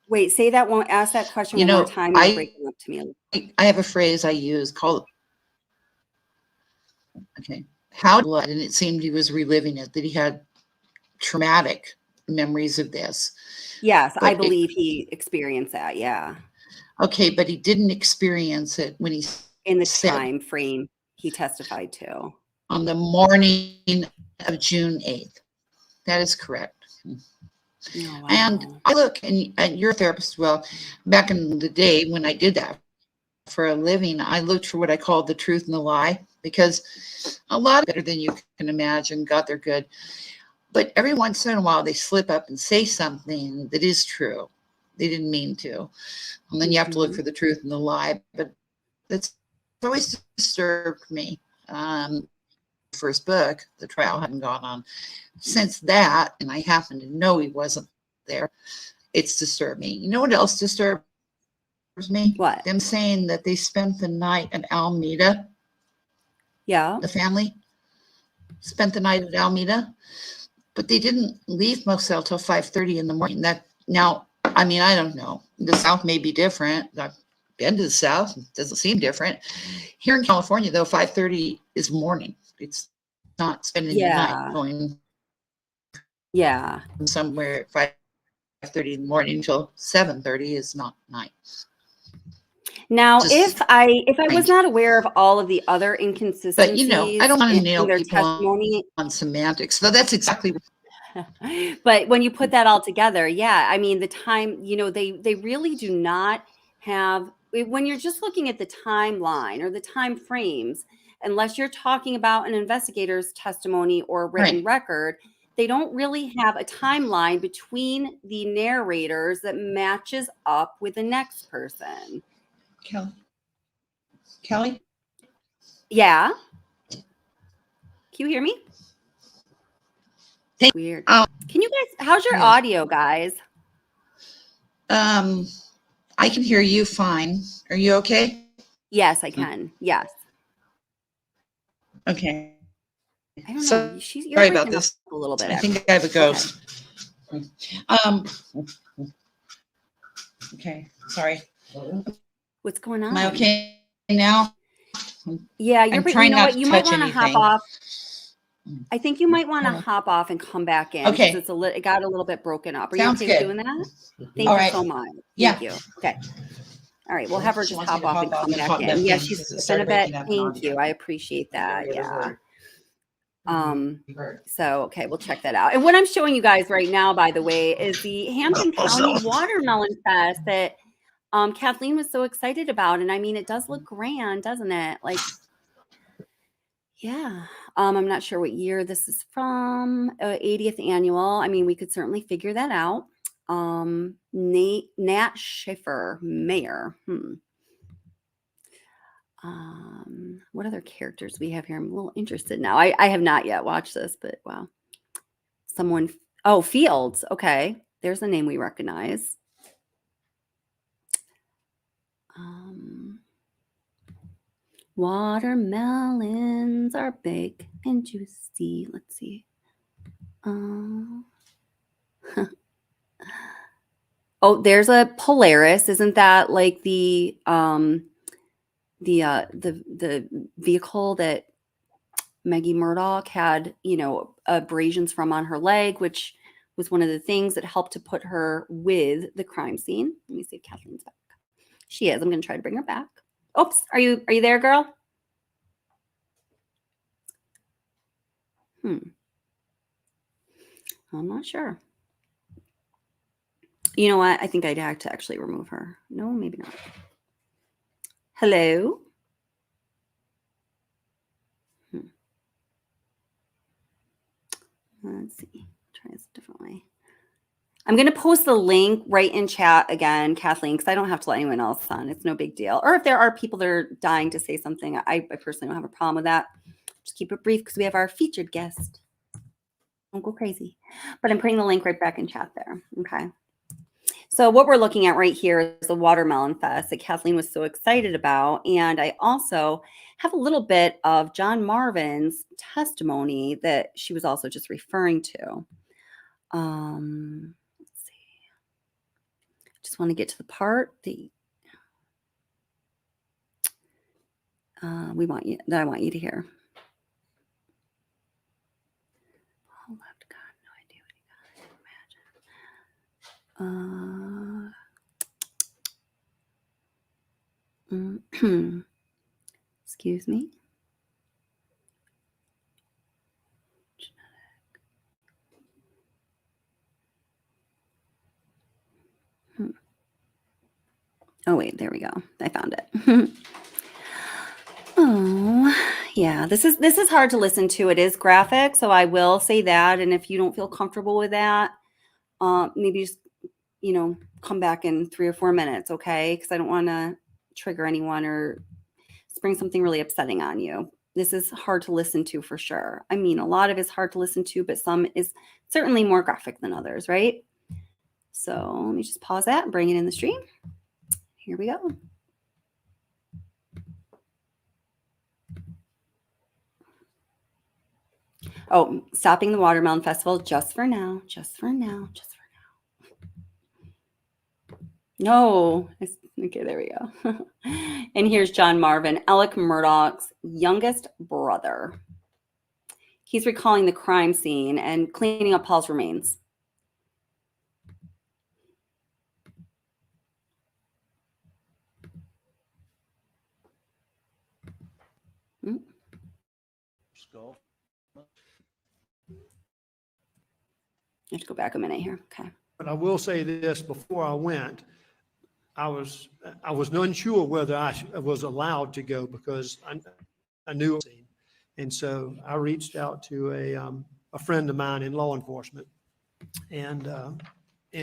Wait, say that one. Ask that question one more time. You're breaking up to me. I have a phrase I use called, how blood, and it seemed he was reliving it, that he had traumatic memories of this. Yes, but I believe he experienced that. Yeah. Okay, but he didn't experience it when he in the time frame he testified to on the morning of June 8th. That is correct. Oh, wow. And I look, and you're a therapist. Well, back in the day when I did that for a living, I looked for what I called the truth and the lie, because a lot better than you can imagine. God, they're good. But every once in a while, they slip up and say something that is true. They didn't mean to. And then you have to look for the truth and the lie. But it's always disturbed me. First book, the trial hadn't gone on. Since that, and I happen to know he wasn't there, it's disturbed me. You know what else disturbs me? What? Them saying that they spent the night at Alameda. Yeah. The family spent the night at Alameda, but they didn't leave Moselle till 5:30 in the morning. That now, I mean, I don't know. The South may be different. I've been to the South. It doesn't seem different. Here in California, though, 5:30 is morning. It's not spending the night going somewhere at 5:30 in the morning until 7:30 is not night. Now, if I was not aware of all of the other inconsistencies, but you know, I don't want to nail their people testimony on semantics. So that's exactly. But when you put that all together, yeah, I mean, the time, you know, they really do not have, when you're just looking at the timeline or the time frames, unless you're talking about an investigator's testimony or a written record, they don't really have a timeline between the narrators that matches up with the next person. Kelly? Yeah. Can you hear me? Weird. Can you guys, how's your audio, guys? I can hear you fine. Are you okay? Yes, I can. Yes. Okay. I don't know. So, You're sorry about this. A little bit. I think I have a ghost. Okay. Sorry. What's going on? Am I okay now? Yeah, you're trying not to you might touch want to hop anything. off. I think you might want to hop off and come back in. Okay. Because it got a little bit broken up. Are Sounds you okay good. with doing that? Thank All you right. so much. Yeah. Thank you. Okay. All right. We'll have her She just wants me hop to off hop and off come and back pop in. back Yeah, in she's because it been a started bit. breaking up Thank on you. you. I appreciate that. Yeah. Hurt. So, okay, we'll check that out. And what I'm showing you guys right now, by the way, is the Hampton County Watermelon Fest that Kathleen was so excited about. And I mean, it does look grand, doesn't it? Like, yeah. I'm not sure what year this is from. 80th annual. I mean, we could certainly figure that out. Nat Schiffer, mayor. What other characters we have here? I'm a little interested now. I have not yet watched this, but wow. Someone, Fields. Okay. There's a name we recognize. Watermelons are big and juicy. Let's see. Oh, there's a Polaris. Isn't that like the vehicle that Maggie Murdock had, abrasions from on her leg, which was one of the things that helped to put her with the crime scene. Let me see if Kathleen's back. She is. I'm going to try to bring her back. Oops. Are you there, girl? I'm not sure. You know what? I think I'd have to actually remove her. No, maybe not. Hello? Let's see. Try this differently. I'm going to post the link right in chat again, Kathleen, because I don't have to let anyone else on. It's no big deal. Or if there are people that are dying to say something, I personally don't have a problem with that. Just keep it brief because we have our featured guest. Don't go crazy. But I'm putting the link right back in chat there. Okay. So what we're looking at right here is the Watermelon Fest that Kathleen was so excited about. And I also have a little bit of John Marvin's testimony that she was also just referring to. Let's see. Just want to get to the part that I want you to hear. Oh, left God, no idea what he got. Imagine. Excuse me. Oh, wait, there we go. I found it. Oh, yeah, this is hard to listen to. It is graphic, so I will say that. And if you don't feel comfortable with that, maybe just, come back in 3 or 4 minutes, okay? Because I don't want to trigger anyone or spring something really upsetting on you. This is hard to listen to for sure. I mean, a lot of it's hard to listen to, but some is certainly more graphic than others, right? So let me just pause that and bring it in the stream. Here we go. Oh, stopping the Watermelon Festival just for now, just for now, just for now. No, okay, there we go. And here's John Marvin, Alec Murdaugh's youngest brother. He's recalling the crime scene and cleaning up Paul's remains. Skull. I have to go back a minute here. Okay. But I will say this, before I went, I was unsure whether I was allowed to go because I knew. And so I reached out to a friend of mine in law enforcement and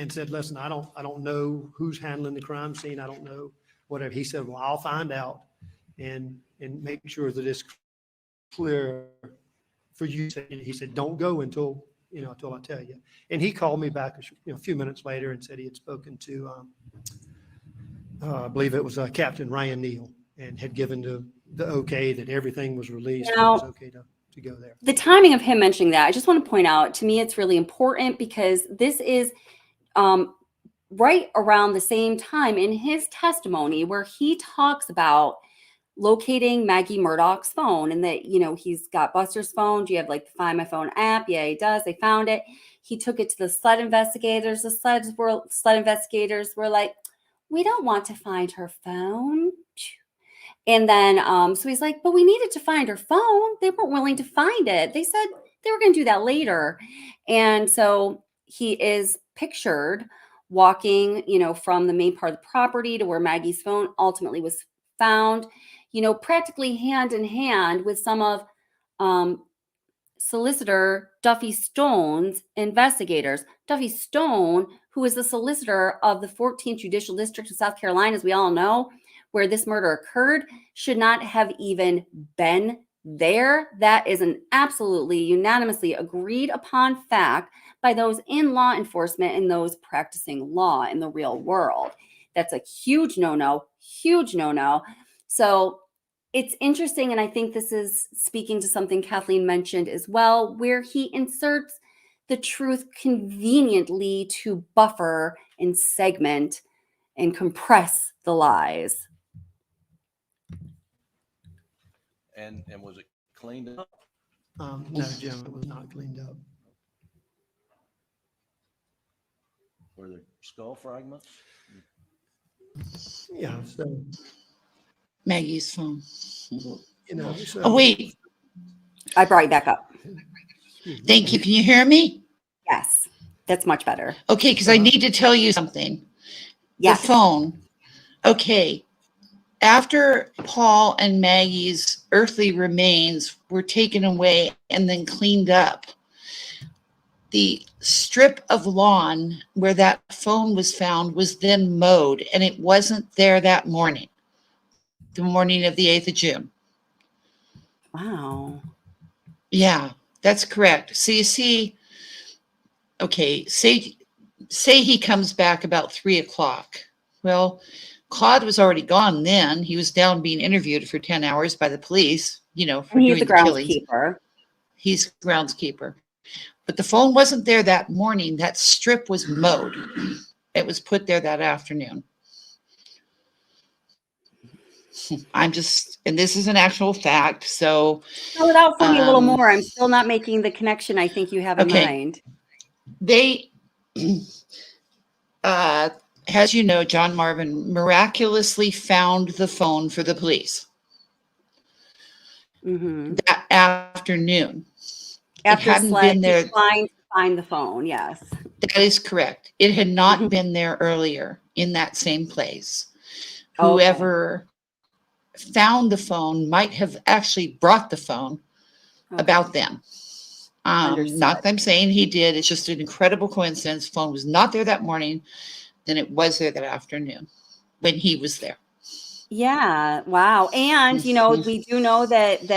said, listen, I don't know who's handling the crime scene. I don't know whatever. He said, well, I'll find out and make sure that it's clear for you. He said, don't go until I tell you. And he called me back a few minutes later and said he had spoken to, I believe it was Captain Ryan Neal, and had given the okay that everything was released. Now, and it was okay to go there. The timing of him mentioning that, I just want to point out, to me, it's really important because this is right around the same time in his testimony where he talks about locating Maggie Murdock's phone and that, he's got Buster's phone. Do you have like the Find My Phone app? Yeah, he does. They found it. He took it to the sled investigators. The sled investigators were like, we don't want to find her phone. And then, so he's like, but we needed to find her phone. They weren't willing to find it. They said they were going to do that later. And so he is pictured walking, from the main part of the property to where Maggie's phone ultimately was found, practically hand in hand with some of solicitor Duffy Stone's investigators. Duffy Stone, who is the solicitor of the 14th Judicial District of South Carolina, as we all know, where this murder occurred, should not have even been there. That is an absolutely unanimously agreed upon fact by those in law enforcement and those practicing law in the real world. That's a huge no-no, huge no-no. So it's interesting, and I think this is speaking to something Kathleen mentioned as well, where he inserts the truth conveniently to buffer and segment and compress the lies. And was it cleaned up? No, Jim, it was not cleaned up. Were there skull fragments? Yeah, so, Maggie's phone. so, Oh, wait. I brought you back up. Thank you. Can you hear me? Yes, that's much better. Okay, because I need to tell you something. Yes. The phone. Okay. After Paul and Maggie's earthly remains were taken away and then cleaned up, the strip of lawn where that phone was found was then mowed, and it wasn't there that morning, the morning of the 8th of June. Wow. Yeah, that's correct. So you see, okay, say he comes back about 3 o'clock. Well, Claude was already gone then. He was down being interviewed for 10 hours by the police, for He's doing the the killings. groundskeeper. He's groundskeeper. But the phone wasn't there that morning. That strip was mowed. It was put there that afternoon. And this is an actual fact. So Spell it out for me a little more. I'm still not making the connection I think you have in mind. They, as you know, John Marvin miraculously found the phone for the police that afternoon. After it hadn't Sled been there. declined to find the phone, yes. That is correct. It had not been there earlier in that same place. Okay. whoever found the phone might have actually brought the phone Okay. about them. Understood. Not that I'm saying he did. It's just an incredible coincidence. Phone was not there that morning, then it was there that afternoon when he was there. Yeah, wow. And Mhm. we do know that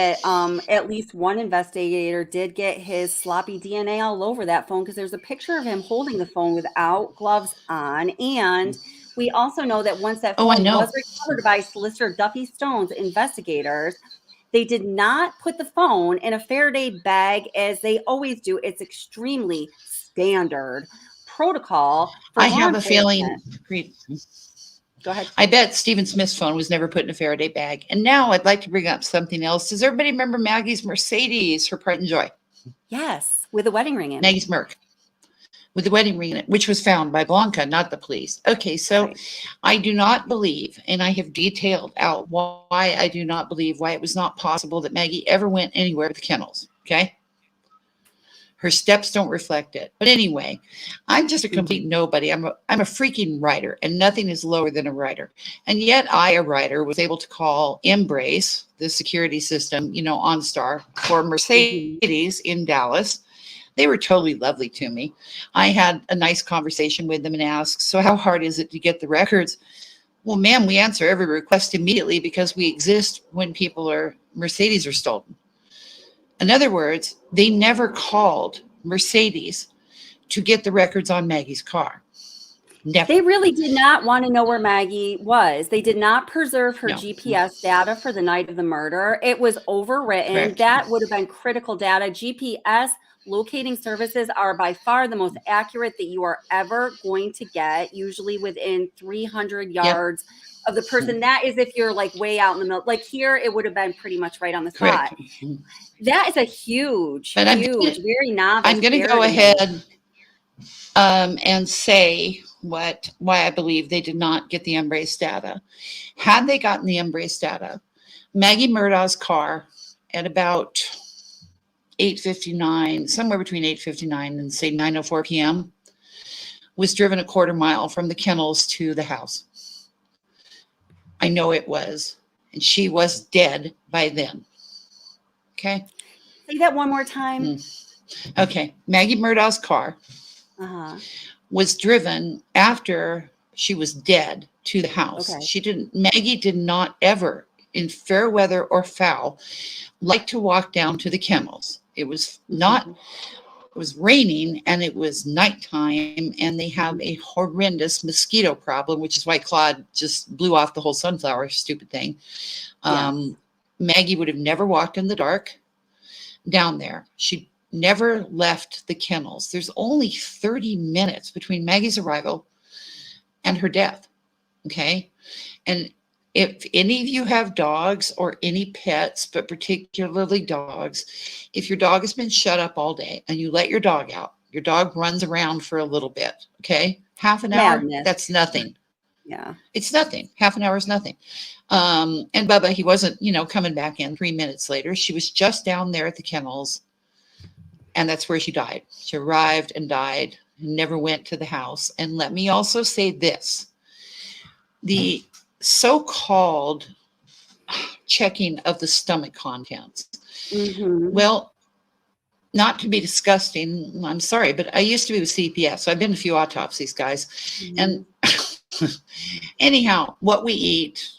at least one investigator did get his sloppy DNA all over that phone because there's a picture of him holding the phone without gloves on. And we also know that once that Oh, I phone was know. recovered by solicitor Duffy Stone's investigators, they did not put the phone in a Faraday bag as they always do. It's extremely standard protocol for I law have a enforcement. feeling. Go ahead. I bet Stephen Smith's phone was never put in a Faraday bag. And now I'd like to bring up something else. Does everybody remember Maggie's Mercedes, her pride and joy? Yes, with a wedding ring in it. Maggie's Merc with the wedding ring in it, which was found by Blanca, not the police. Okay, so Right. I do not believe, and I have detailed out why I do not believe why it was not possible that Maggie ever went anywhere with the kennels. Okay. Her steps don't reflect it. But anyway, I'm just a complete nobody. I'm a freaking writer, and nothing is lower than a writer. And yet I, a writer, was able to call Embrace, the security system, OnStar, for Mercedes in Dallas. They were totally lovely to me. I had a nice conversation with them and asked, so how hard is it to get the records? Well, ma'am, we answer every request immediately because we exist when Mercedes are stolen. In other words, they never called Mercedes to get the records on Maggie's car. Never. They really did not want to know where Maggie was. They did not preserve her No. GPS data for the night of the murder. It was overwritten. Correct. That would have been critical data. GPS locating services are by far the most accurate that you are ever going to get, usually within 300 yards of the person. That is if you're like way out in the middle. Like here, it would have been pretty much right on the spot. Correct. That is a huge, But very novice. I'm going to go ahead and say why I believe they did not get the Embrace data. Had they gotten the Embrace data, Maggie Murdaugh's car at about 8:59, somewhere between 8:59 and say 9:04 p.m., was driven a quarter mile from the kennels to the house. I know it was, and she was dead by then. Okay. Say that one more time. Okay. Maggie Murdaugh's car was driven after she was dead to the house. Okay. Maggie did not ever, in fair weather or foul, like to walk down to the kennels. It was not, it was raining and it was nighttime and they have a horrendous mosquito problem, which is why Claude just blew off the whole sunflower stupid thing. Maggie would have never walked in the dark down there. She never left the kennels. There's only 30 minutes between Maggie's arrival and her death. Okay. And if any of you have dogs or any pets, but particularly dogs, if your dog has been shut up all day and you let your dog out, your dog runs around for a little bit. Okay. Half an hour, that's nothing. Yeah. It's nothing. Half an hour is nothing. And Bubba, he wasn't, coming back in 3 minutes later. She was just down there at the kennels. And that's where she died. She arrived and died and never went to the house. And let me also say this. The so-called checking of the stomach contents. Well, not to be disgusting, I'm sorry, but I used to be with CPS. So I've been to a few autopsies, guys. And anyhow, what we eat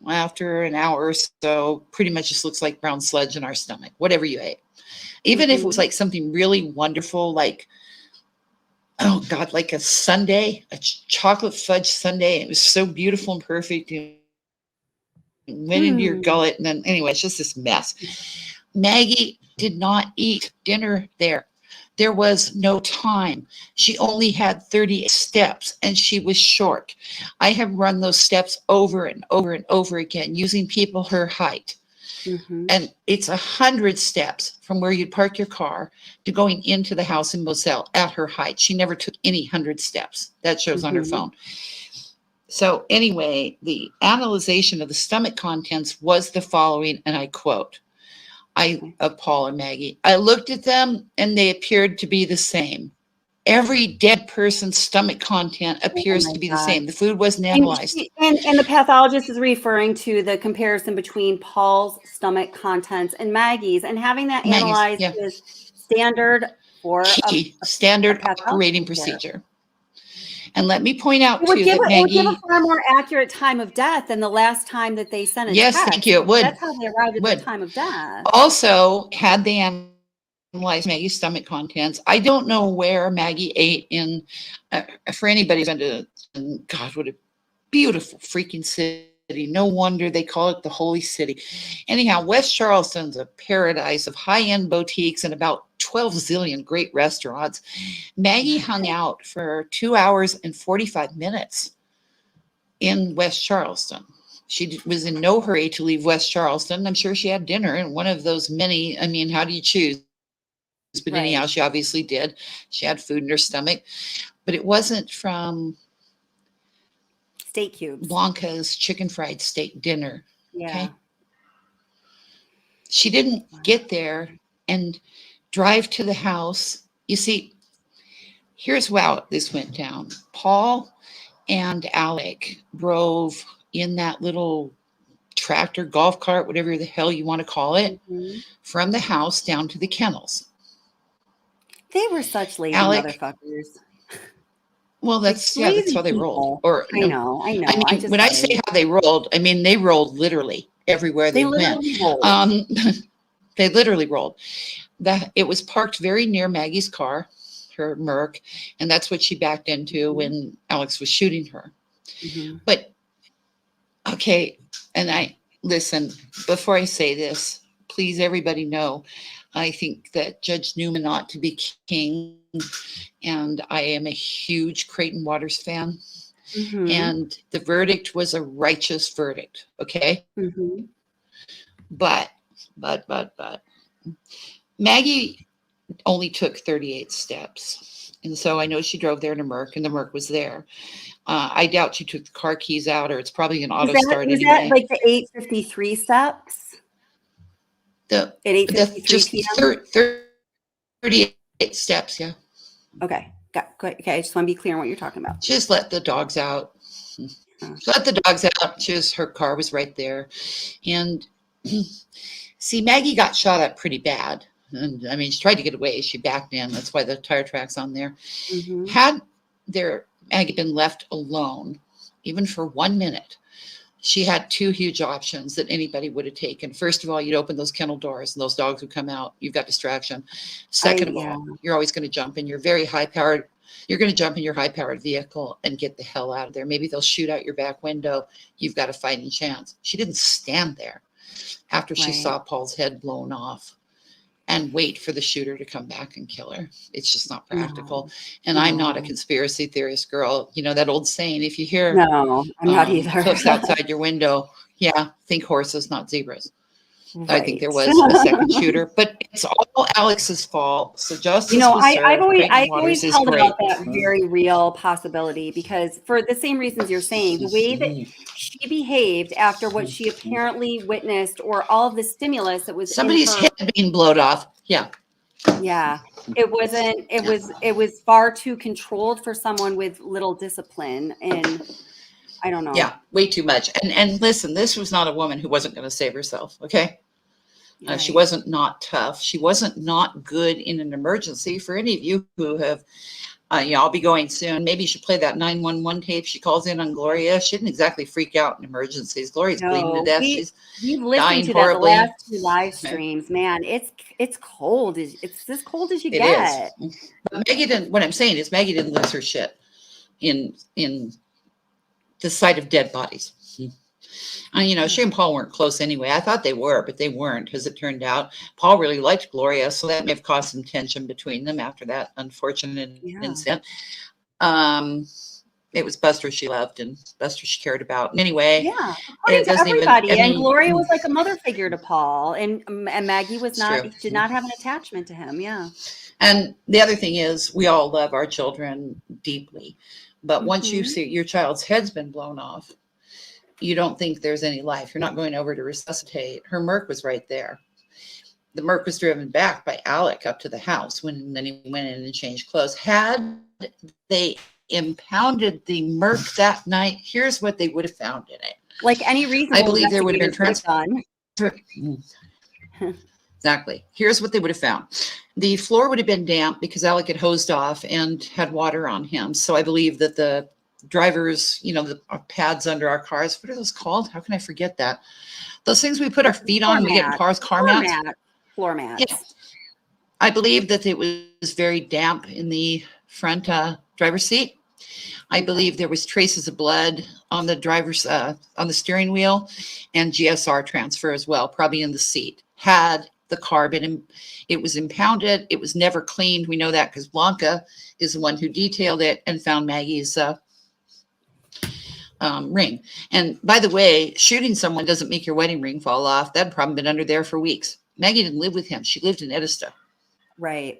after an hour or so pretty much just looks like brown sludge in our stomach, whatever you ate. Even if it was like something really wonderful, like, oh God, like a sundae, a chocolate fudge sundae. It was so beautiful and perfect. It went into your gullet. And then anyway, it's just this mess. Maggie did not eat dinner there. There was no time. She only had 30 steps and she was short. I have run those steps over and over and over again using people her height. And it's 100 steps from where you'd park your car to going into the house in Moselle at her height. She never took any 100 steps. That shows on her phone. So anyway, the analyzation of the stomach contents was the following, and I quote, of Paul and Maggie. I looked at them and they appeared to be the same. every dead person's stomach content appears my to be the God. same. The food wasn't And, analyzed. and the pathologist is referring to the comparison between Paul's stomach contents and Maggie's, and having that Maggie's, analyzed yeah. is standard for Key standard pathologist operating there. procedure. And let me point out It would too give that it would give a Maggie, far more accurate time of death than the last time that they sent a yes, text. thank you, it would. That's how they arrived at Would. the time of death. Also, had they analyzed Maggie's stomach contents, I don't know where Maggie ate in, for anybody who's been to, God, what a beautiful freaking city. No wonder they call it the Holy City. Anyhow, West Charleston's a paradise of high-end boutiques and about 12 zillion great restaurants. Maggie hung out for 2 hours and 45 minutes in West Charleston. She was in no hurry to leave West Charleston. I'm sure she had dinner in one of those many, I mean, how do you choose? But anyhow, Right. she obviously did. She had food in her stomach, but it wasn't from Steak cubes. Blanca's chicken fried steak dinner. Yeah. Okay. She didn't get there and drive to the house. You see, here's how this went down. Paul and Alec drove in that little tractor, golf cart, whatever the hell you want to call it, Mhm. from the house down to the kennels. They were such lazy Alec, motherfuckers. well, that's yeah, that's Lazy how they people. rolled. Or I know. I mean, when I say how they rolled, I mean they rolled literally everywhere they went. literally rolled. They literally rolled. It was parked very near Maggie's car, her Merc, and that's what she backed into when Alex was shooting her. Mhm. But okay, and I listen, before I say this, please everybody know, I think that Judge Newman ought to be king, and I am a huge Creighton Waters fan, Mhm. and the verdict was a righteous verdict, okay? Mhm. But Maggie only took 38 steps. And so I know she drove there in a Merc, and the Merc was there. I doubt she took the car keys out, or it's probably an auto start Was anyway. that like the 8:53 steps? At At 8:53 just p.m.? 38 steps, yeah. Okay. Okay. I just want to be clear on what you're talking about. Just let the dogs out. Oh. Let the dogs out. Just her car was right there. And see, Maggie got shot up pretty bad. And I mean, she tried to get away. She backed in. That's why the tire track's on there. Mhm. Had Maggie been left alone, even for 1 minute, she had two huge options that anybody would have taken. First of all, you'd open those kennel doors and those dogs would come out. You've got distraction. Second of all, you're always going to jump in your very high powered. You're going to jump in your high powered vehicle and get the hell out of there. Maybe they'll shoot out your back window. You've got a fighting chance. She didn't stand there after she saw Paul's head blown off and wait for the shooter to come back and kill her. It's just not practical. And I'm not a conspiracy theorist girl. You know that old saying, if you hear No, I'm not either. hoofs outside your window, yeah, think horses, not zebras. I think there Right. was a second shooter, but it's all Alex's fault. So justice was served. I've Creighton always Waters is held great. about that very real possibility, because for the same reasons you're saying, the way that she behaved after what she apparently witnessed, or all of the stimulus that was Somebody's in her, head being blown off. Yeah. yeah, it was far too controlled for someone with little discipline, and I don't know. Yeah, way too much. And listen, this was not a woman who wasn't going to save herself. Okay. She wasn't not tough. She wasn't not good in an emergency. For any of you who have, I'll be going soon. Maybe you should play that 911 tape. She calls in on Gloria. She didn't exactly freak out in emergencies. Gloria's bleeding to death. She's we've dying listened to horribly. that the last two live streams. Man, it's cold. It's as cold as you It get. is. But Maggie didn't. What I'm saying is Maggie didn't lose her shit in the sight of dead bodies. She and Paul weren't close anyway. I thought they were, but they weren't, as it turned out. Paul really liked Gloria, so that may have caused some tension between them after that unfortunate incident. It was Buster she loved and Buster she cared about. And anyway, according to everybody. And Gloria was like a mother figure to Paul, and Maggie did not have an attachment to him. Yeah. And the other thing is, we all love our children deeply, but once you see your child's head's been blown off, you don't think there's any life. You're not going over to resuscitate. Her Merc was right there. the Merc was driven back by Alec up to the house then he went in and changed clothes. Had they impounded the Merc that night, here's what they would have found in it. Like any reasonable I believe there would have been investigator would have done. Exactly. Here's what they would have found. The floor would have been damp because Alec had hosed off and had water on him. So I believe that the drivers, the pads under our cars, what are those called? How can I forget that? Those things we put our feet on, we get in cars, car mats. Floor mats. Yes. I believe that it was very damp in the front driver's seat. I believe there was traces of blood on the driver's, on the steering wheel, and GSR transfer as well, probably in the seat. Had the car been, it was impounded. It was never cleaned. We know that because Blanca is the one who detailed it and found Maggie's ring. And by the way, shooting someone doesn't make your wedding ring fall off. That'd probably been under there for weeks. Maggie didn't live with him. She lived in Edista. Right.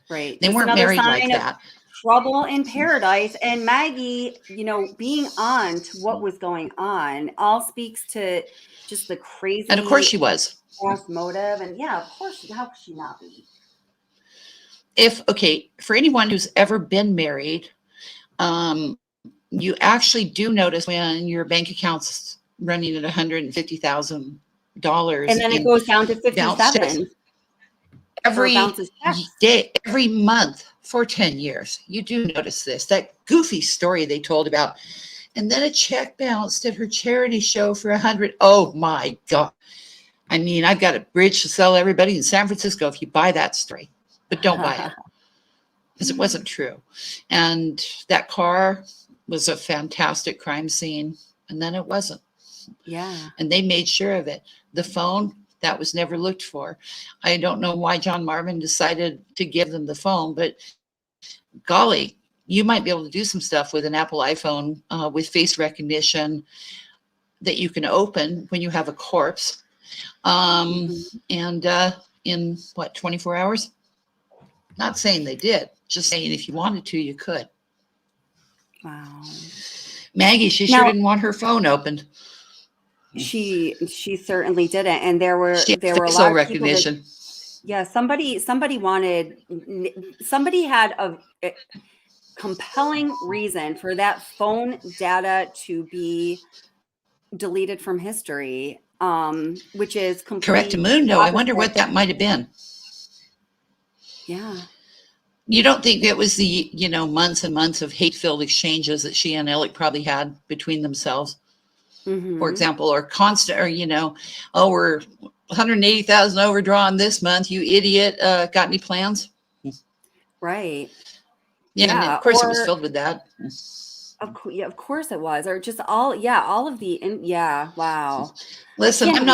Right. They Just weren't another married like sign of that. trouble in paradise. And Maggie, being on to what was going on all speaks to just the crazy. And of course she was. Motive. And yeah, of course. How could she not be? For anyone who's ever been married, you actually do notice when your bank account's running at $150,000. And then it goes down to 57. Every day, every month for 10 years. You do notice this. That goofy story they told about. And then a check bounced at her charity show for $100. Oh my God. I mean, I've got a bridge to sell everybody in San Francisco if you buy that story, but don't buy it because it wasn't true. And that car was a fantastic crime scene. And then it wasn't. Yeah. And they made sure of it. The phone, that was never looked for. I don't know why John Marvin decided to give them the phone, but golly, you might be able to do some stuff with an Apple iPhone with face recognition that you can open when you have a corpse. And in 24 hours? Not saying they did, just saying if you wanted to, you could. Wow. Maggie, she sure didn't want her phone opened. She certainly didn't. And there were a lot of recognition. Somebody had a compelling reason for that phone data to be deleted from history, which is Correct, Mundo. I wonder what that might have been. Yeah. You don't think it was the, months and months of hate-filled exchanges that she and Alec probably had between themselves, for example, or constant, or, we're 180,000 overdrawn this month. You idiot. Got any plans? Right. Yeah. Of course it was filled with that. Of course it was. Or just all of the, wow. Listen, I'm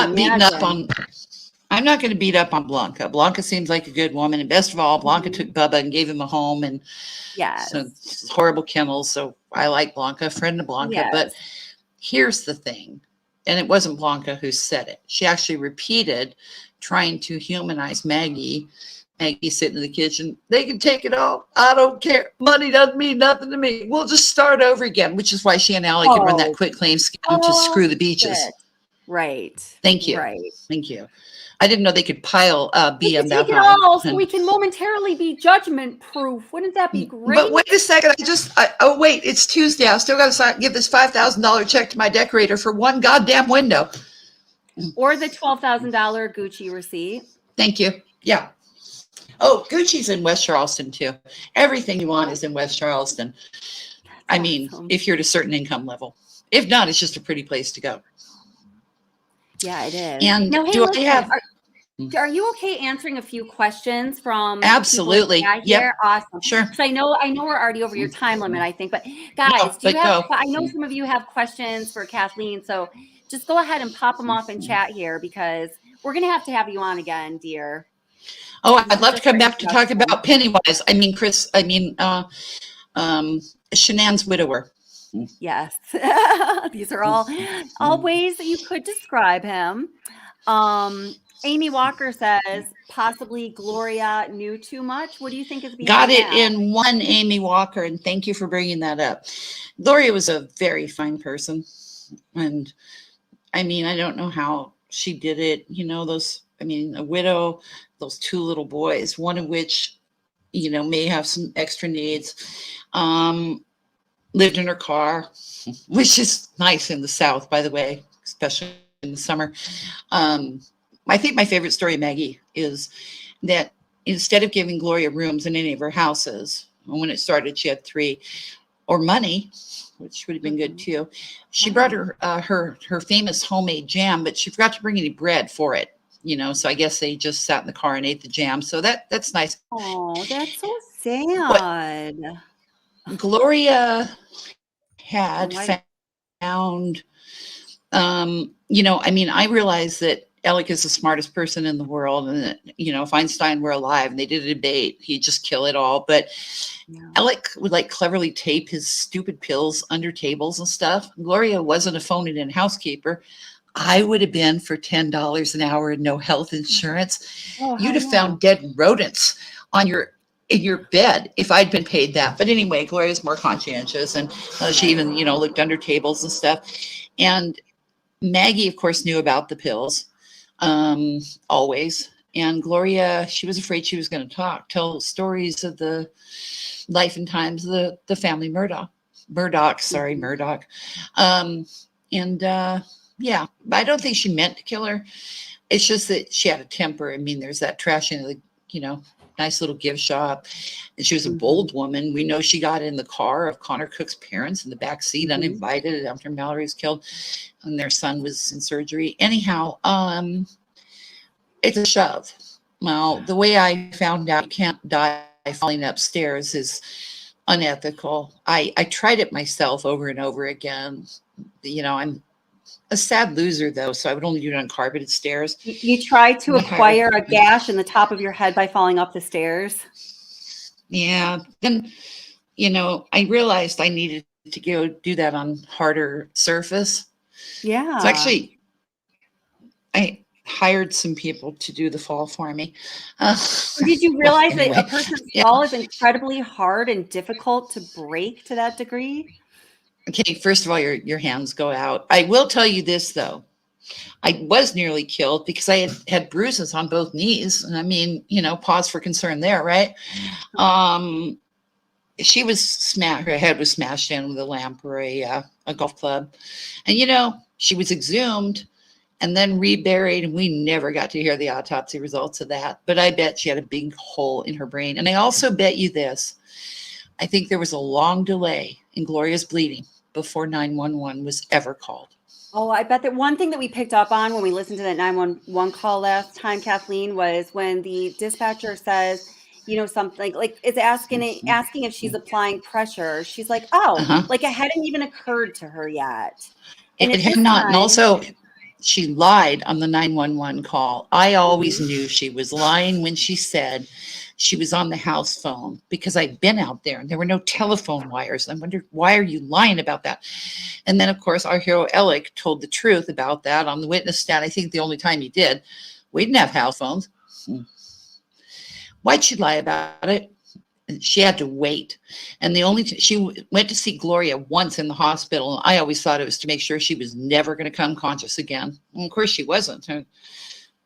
not going to beat up on Blanca. Blanca seems like a good woman. And best of all, Blanca took Bubba and gave him a home. And so horrible kennels. So I like Blanca, friend of Blanca. Yes. But here's the thing. And it wasn't Blanca who said it. She actually repeated trying to humanize Maggie. Maggie sitting in the kitchen. They can take it all. I don't care. Money doesn't mean nothing to me. We'll just start over again, which is why she and Alec could run that quick claim scam to screw the beaches. Shit. Right. Thank you. Right. Thank you. I didn't know they could pile BM that high. All so we can momentarily be judgment proof. Wouldn't that be great? But wait a second. Wait, it's Tuesday. I still got to give this $5,000 check to my decorator for one goddamn window. Or the $12,000 Gucci receipt. Thank you. Yeah. Oh, Gucci's in West Charleston too. Everything you want is in West Charleston. I mean, if you're at a certain income level. If not, it's just a pretty place to go. Yeah, it is. And now, hey, I have... Are you okay answering a few questions from Absolutely? Yeah, awesome. Sure. So I know we're already over your time limit, I think, but guys, I know some of you have questions for Kathleen, so just go ahead and pop them off in chat here because we're going to have you on again, dear. Oh, I'd love to come back to talk about Pennywise. Shanann's widower. Yes. These are all ways that you could describe him. Amy Walker says possibly Gloria knew too much. What do you think is being got it in one, Amy Walker, and thank you for bringing that up. Gloria was a very fine person, and I mean, I don't know how she did it. I mean, a widow, those 2 little boys, one of which, may have some extra needs. Lived in her car, which is nice in the South, by the way, especially in the summer. I think my favorite story of Maggie is that instead of giving Gloria rooms in any of her houses, when it started, she had 3, or money, which would have been good too. She brought her her famous homemade jam, but she forgot to bring any bread for it. So I guess they just sat in the car and ate the jam. So that's nice. Oh, that's so What sad. Gloria had Why- found, I mean, I realize that Alec is the smartest person in the world, and that, if Einstein were alive and they did a debate, he'd just kill it all. But Yeah. Alec would like cleverly tape his stupid pills under tables and stuff. Gloria wasn't a phone-it-in housekeeper. I would have been for $10 an hour and no health insurance. Oh, You'd have yeah. found dead rodents in your bed if I'd been paid that. But anyway, Gloria's more conscientious, and she even, looked under tables and stuff. And Maggie, of course, knew about the pills, always. And Gloria, she was afraid she was going to tell stories of the life and times of the family Murdock. Yeah, I don't think she meant to kill her. It's just that she had a temper. I mean, there's that trashing of the, nice little gift shop. And she was a bold woman. We know she got in the car of Connor Cook's parents in the back seat, uninvited, after Mallory was killed and their son was in surgery. Anyhow, it's a shove. Well, the way I found out you can't die falling upstairs is unethical. I tried it myself over and over again. I'm a sad loser, though, so I would only do it on carpeted stairs. You tried to acquire a gash in the top of your head by falling up the stairs? Yeah. Then, I realized I needed to go do that on harder surface. Yeah. So actually, I hired some people to do the fall for me. Did you realize anyway, that a person's fall is incredibly hard and difficult to break to that degree? Okay, first of all, your hands go out. I will tell you this, though. I was nearly killed because I had bruises on both knees. And I mean, pause for concern there, right? She was smashed. Her head was smashed in with a lamp or a golf club. And, she was exhumed and then reburied. And we never got to hear the autopsy results of that. But I bet she had a big hole in her brain. And I also bet you this. I think there was a long delay in Gloria's bleeding before 911 was ever called. Oh, I bet that one thing that we picked up on when we listened to that 911 call last time, Kathleen, was when the dispatcher says, something like it's asking if she's applying pressure. She's like, oh, like it hadn't even occurred to her yet. And it had not. And also, she lied on the 911 call. I always knew she was lying when she said she was on the house phone, because I'd been out there and there were no telephone wires. I wondered, why are you lying about that? And then, of course, our hero Alec told the truth about that on the witness stand. I think the only time he did. We didn't have house phones. Why'd she lie about it? She had to wait. And she went to see Gloria once in the hospital. And I always thought it was to make sure she was never going to come conscious again. And of course she wasn't.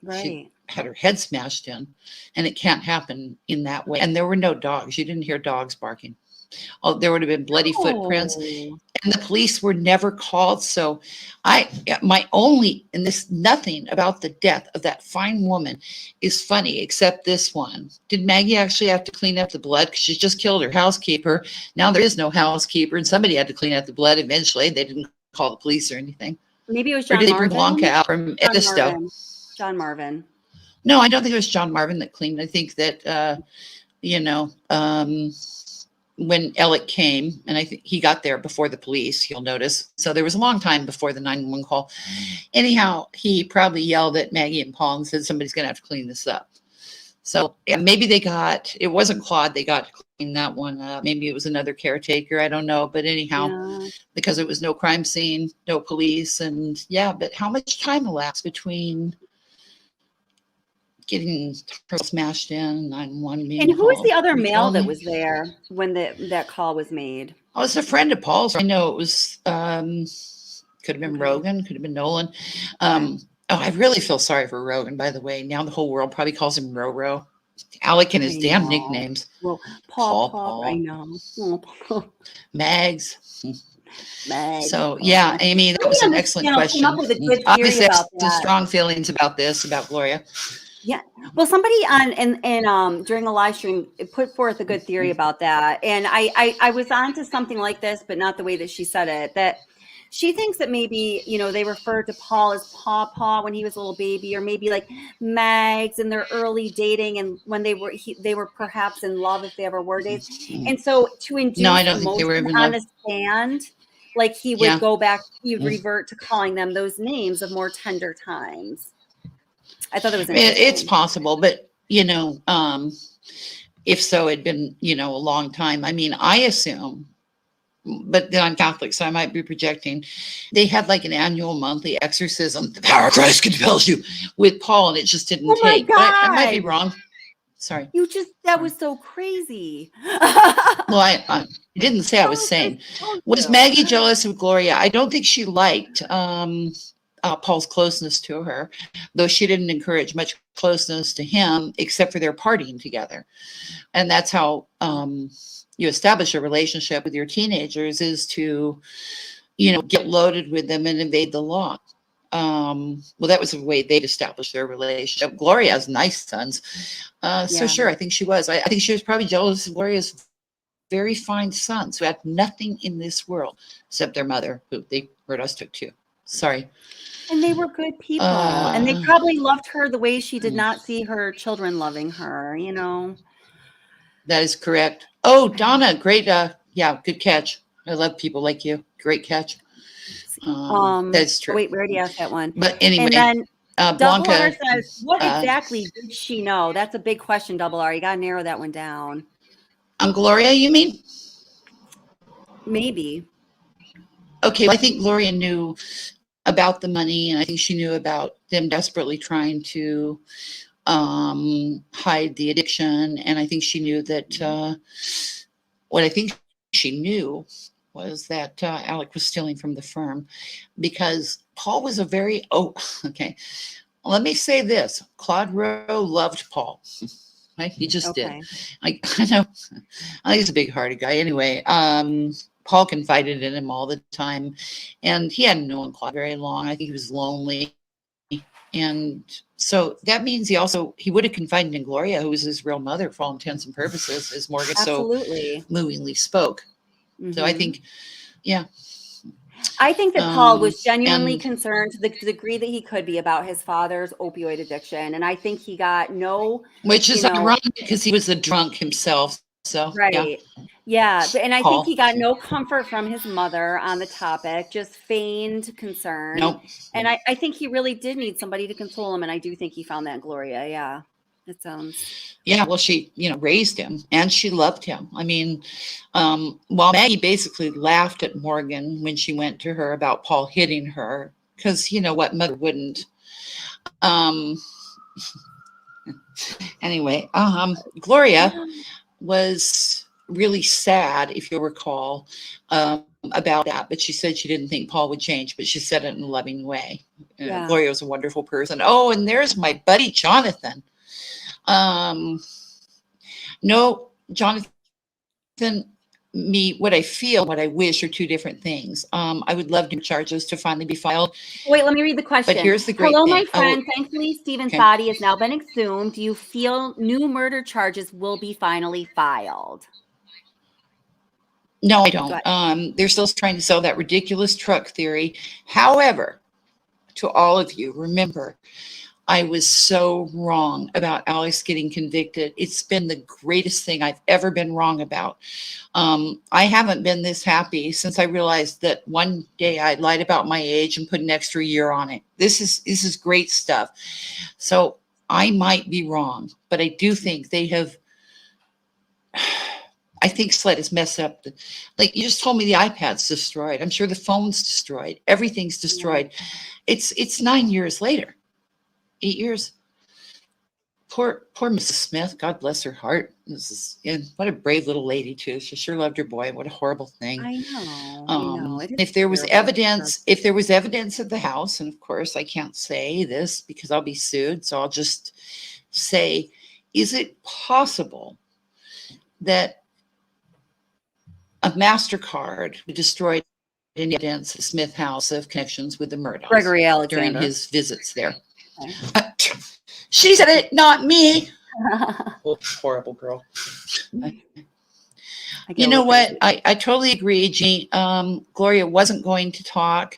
Right. She had her head smashed in, and it can't happen in that way. And there were no dogs. You didn't hear dogs barking. Oh, there would have been bloody footprints, and the police were never called. So nothing about the death of that fine woman is funny, except this one. Did Maggie actually have to clean up the blood? Because she just killed her housekeeper. Now there is no housekeeper, and somebody had to clean up the blood eventually. They didn't call the police or anything. Maybe it was John Or did they Marvin. bring Blanca out from Edisto? John Marvin. No, I don't think it was John Marvin that cleaned. I think that, when Alec came, and I think he got there before the police, you'll notice. So there was a long time before the 911 call. Anyhow, he probably yelled at Maggie and Paul and said, somebody's going to have to clean this up. So maybe it wasn't Claude, they got to clean that one up. Maybe it was another caretaker. I don't know. But anyhow, because it was no crime scene, no police. And but how much time elapsed between getting her smashed in, 911 being And who was called? the other male that was there when that call was made? Oh, it's a friend of Paul's. I know it was, could have been Rogan, could have been Nolan. Oh, I really feel sorry for Rogan, by the way. Now the whole world probably calls him Roro. Alec and his I damn know. nicknames. Well, Paul, I Paul, know. Oh, Paul. Mags. Meg, So Paul. yeah, Amy, that was Somebody on an this excellent channel came up question. with a good theory Obviously, I have about some that. strong feelings about this, about Gloria. Yeah. Well, somebody on and during a live stream put forth a good theory about that. And I was onto something like this, but not the way that she said it. That she thinks that maybe, they referred to Paul as Paw Paw when he was a little baby, or maybe like Mags in their early dating and when they were perhaps in love if they ever were dating. And so to induce No, I don't think they were emotion even on love. the stand, like he would Yeah. go back, he would revert to calling them those names of more tender times. I thought it was interesting. It's possible, but if so, it'd been a long time. I mean, I assume, but then I'm Catholic, so I might be projecting. They had like an annual monthly exorcism. The power of Christ compels you with Paul, and it just didn't Oh my take. But I might be God. wrong. Sorry. That was so crazy. Well, I didn't say I was saying. Was Maggie jealous of Gloria? I don't think she liked Paul's closeness to her, though she didn't encourage much closeness to him, except for their partying together. And that's how you establish a relationship with your teenagers, is to, get loaded with them and evade the law. Well, that was the way they'd established their relationship. Gloria has nice sons. So sure, I think she was. I think she was probably jealous of Gloria's very fine sons who had nothing in this world except their mother, who they Murdaugh took too. Sorry. And they were good people. And they probably loved her the way she did not see her children loving her, That is correct. Oh, Donna, great. Yeah, good catch. I love people like you. Great catch. That's true. Wait, we already asked that one. But anyway, and then Double R Blanca says, what exactly did she know? That's a big question, Double R. You got to narrow that one down. Gloria, you mean? Maybe. Okay, well, I think Gloria knew about the money, and I think she knew about them desperately trying to hide the addiction. And I think she knew that what I think she knew was that Alec was stealing from the firm, because Paul was okay. Let me say this. Claude Rowe loved Paul. Right? He just did. I know. I think he's a big-hearted guy. Anyway, Paul confided in him all the time, and he hadn't known Claude very long. I think he was lonely. And so that means he would have confided in Gloria, who was his real mother for all intents and purposes, as Morgan so movingly spoke. Mm-hmm. So I think, I think that Paul was genuinely concerned to the degree that he could be about his father's opioid addiction. And I think he got which is ironic because he was a drunk himself. So, right. Yeah. And I think he got no comfort from his mother on the topic, just feigned concern. Nope. And I think he really did need somebody to console him. And I do think he found that in Gloria. Yeah. It sounds. Yeah. Well, she, raised him and she loved him. I mean, while Maggie basically laughed at Morgan when she went to her about Paul hitting her, because what mother wouldn't. Anyway, Gloria was really sad, if you'll recall, about that, but she said she didn't think Paul would change, but she said it in a loving way. Gloria was a wonderful person. Oh, and there's my buddy Jonathan. No, Jonathan, what I feel, what I wish are two different things. I would love new charges to finally be filed. Wait, let me read the question. But here's the great Hello, thing. my friend. Thankfully, Stephen's body has now been exhumed. Do you feel new murder charges will be finally filed? No, I don't. They're still trying to sell that ridiculous truck theory. However, to all of you, remember, I was so wrong about Alex getting convicted. It's been the greatest thing I've ever been wrong about. I haven't been this happy since I realized that one day I lied about my age and put an extra year on it. This is great stuff. So I might be wrong, but I do think they have. I think SLED has messed up. Like you just told me, the iPad's destroyed. I'm sure the phone's destroyed. Everything's destroyed. It's 9 years later. 8 years. poor Mrs. Smith. God bless her heart. And what a brave little lady too. She sure loved her boy. What a horrible thing. I know. It is If there was terrible. evidence at the house, and of course I can't say this because I'll be sued, so I'll just say, is it possible that a MasterCard destroyed any evidence at the Smith house of connections with the Murdaughs Gregory during Alexander. his visits there? Okay. She said it, not me. Oh, horrible girl. You know what? I totally agree, Jean. Gloria wasn't going to talk,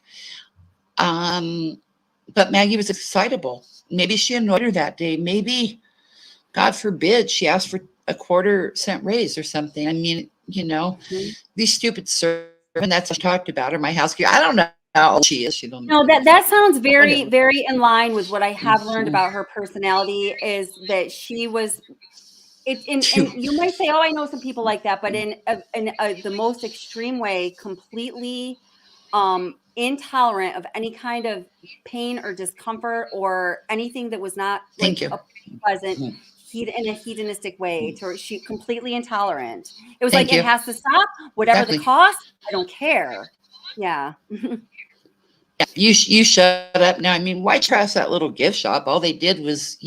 but Maggie was excitable. Maybe she annoyed her that day. Maybe, God forbid, she asked for a 1/4 cent raise or something. I mean, these stupid servants, that's what she talked about her, my housekeeper. I don't know how old she is. She don't know. No, that sounds very, very in line with what I have learned about her personality, is that she was, and you might say, oh, I know some people like that, but in the most extreme way, completely intolerant of any kind of pain or discomfort or anything that was not like a pleasant in a hedonistic way. She completely intolerant. It was like, it has to stop, whatever the cost. I don't care. Yeah. You shut up now. I mean, why trash that little gift shop? All they did was,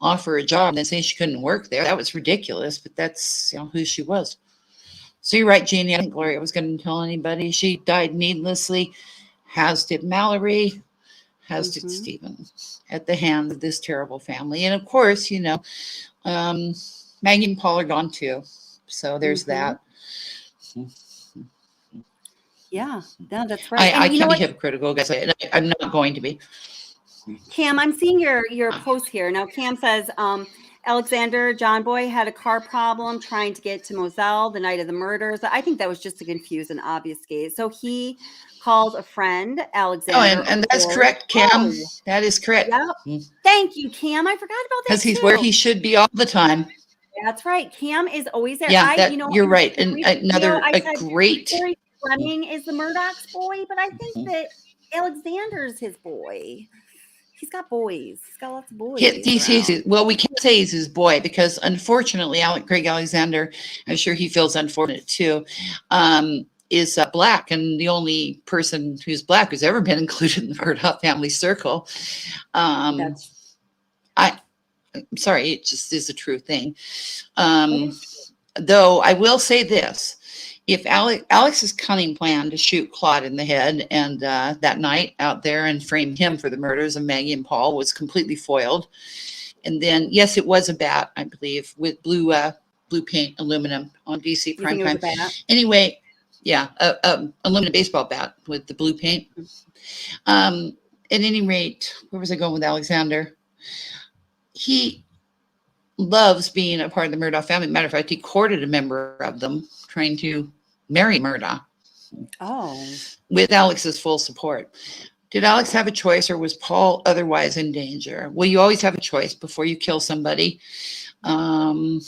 offer a job and then say she couldn't work there. That was ridiculous, but that's who she was. So you're right, Jeannie. I think Gloria was going to tell anybody. She died needlessly, as did Mallory, as did Stephen, at the hand of this terrible family. And of course, Maggie and Paul are gone too. So there's that. Yeah, no, that's right. I can't be hypocritical, guys. I'm not going to be. Cam, I'm seeing your post here. Now, Cam says, Alexander John Boy had a car problem trying to get to Moselle the night of the murders. I think that was just to confuse and obfuscate. So he called a friend, Alexander. Oh, and that's correct, Cam. Oh. That is correct. Yep. Thank you, Cam. I forgot about that. Because he's where he should be all the time. That's right. Cam is always there. Yeah, you're right. And great. Fleming is the Murdock's boy, but I think that Alexander's his boy. He's got boys. He's got lots of boys. Well, we can't say he's his boy because, unfortunately, Craig Alexander, I'm sure he feels unfortunate too, is black, and the only person who's black who's ever been included in the Murdaugh family circle. I'm sorry, it just is a true thing. Though I will say this. If Alex's cunning plan to shoot Claude in the head and that night out there and frame him for the murders of Maggie and Paul was completely foiled, and then yes, it was a bat, I believe, with blue paint aluminum on DC primetime. Anyway, yeah, aluminum baseball bat with the blue paint. At any rate, where was I going with Alexander? He loves being a part of the Murdaugh family. Matter of fact, he courted a member of them, trying to marry Murdaugh. Oh. With Alex's full support. Did Alex have a choice, or was Paul otherwise in danger? Well, you always have a choice before you kill somebody. And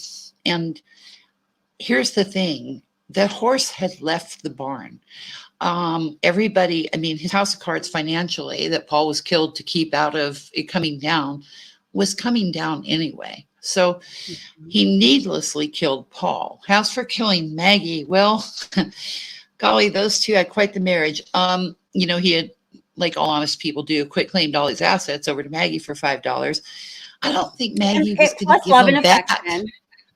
here's the thing. That horse had left the barn. Everybody, I mean, his house of cards financially that Paul was killed to keep out of it coming down was coming down anyway. So he needlessly killed Paul. As for killing Maggie, well, golly, those two had quite the marriage. He had, like all honest people do, quit claimed all his assets over to Maggie for $5. I don't think Maggie was going to give him back.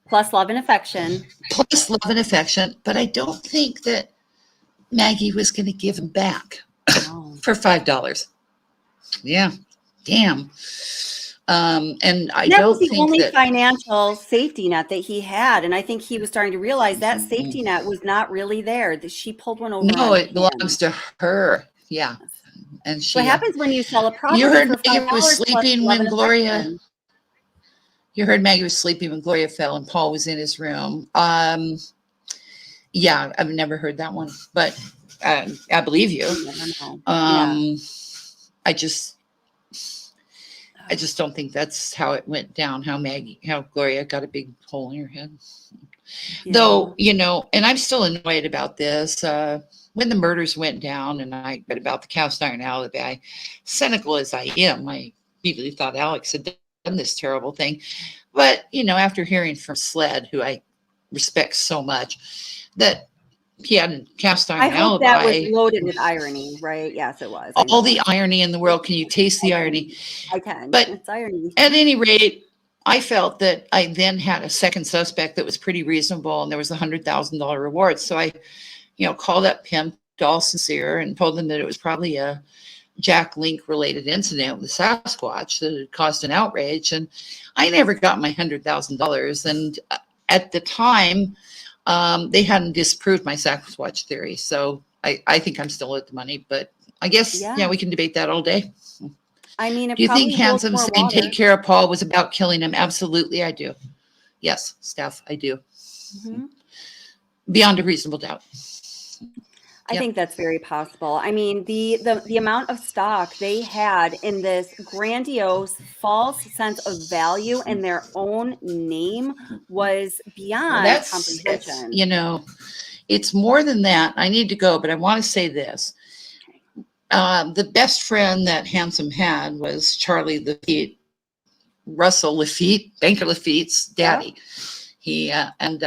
Plus love and affection. Plus love and affection. But I don't think that Maggie was going to give him back for $5. Yeah, damn. And I don't think that was the only financial safety net that he had. And I think he was starting to realize that safety net was not really there. That she pulled one over. No, it belongs to her. Yeah. And she. What happens when you sell a property? You heard Maggie was sleeping when Gloria. You heard Maggie was sleeping when Gloria fell and Paul was in his room. Yeah, I've never heard that one, but I believe you. I just don't think that's how it went down, how Gloria got a big hole in her head. Yeah. Though, and I'm still annoyed about this. When the murders went down and I read about the cast iron alibi, cynical as I am, I immediately thought Alex had done this terrible thing. But, after hearing from Sled, who I respect so much, that he had a cast iron I hope that was alibi. loaded with irony, right? Yes, it was. I All know the it. irony in the world. Can you taste the irony? I can. But It's irony. at any rate, I felt that I then had a second suspect that was pretty reasonable, and there was a $100,000 reward. So I, called up Pimp, all sincere, and told them that it was probably a Jack Link related incident with Sasquatch that had caused an outrage. And I never got my $100,000. And at the time, they hadn't disproved my Sasquatch theory. So I think I'm still at the money, but I guess, Yeah. we can debate that all day. I mean, it Do you think probably holds Handsome more saying water. take care of Paul was about killing him? Absolutely, I do. Yes, Steph, I do. Mhm. Beyond a reasonable doubt. I Yep. think that's very possible. I mean, the amount of stock they had in this grandiose false sense of value in their own name was beyond That's, comprehension. it's more than that. I need to go, but I want to say this. The best friend that Handsome had was Charlie Lafitte, Russell Lafitte, Banker Lafitte's daddy. He and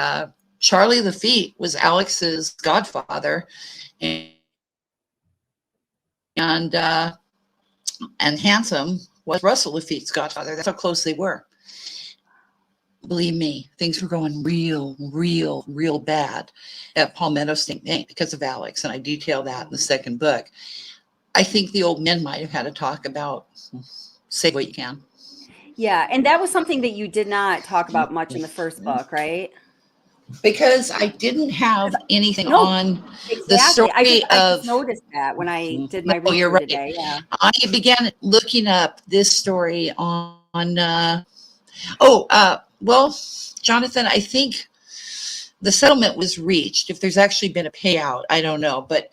Charlie Lafitte was Alex's godfather, and Handsome was Russell Lafitte's godfather. That's how close they were. Believe me, things were going real bad at Palmetto State Bank because of Alex, and I detail that in the second book. I think the old men might have had a talk about say what you can. Yeah, and that was something that you did not talk about much in the first book, right? Because I didn't have anything No, on Exactly. the story I just of. noticed that when I did my No, you're read-through right. today. Yeah. I began looking up this story on. Well, Jonathan, I think the settlement was reached. If there's actually been a payout, I don't know. But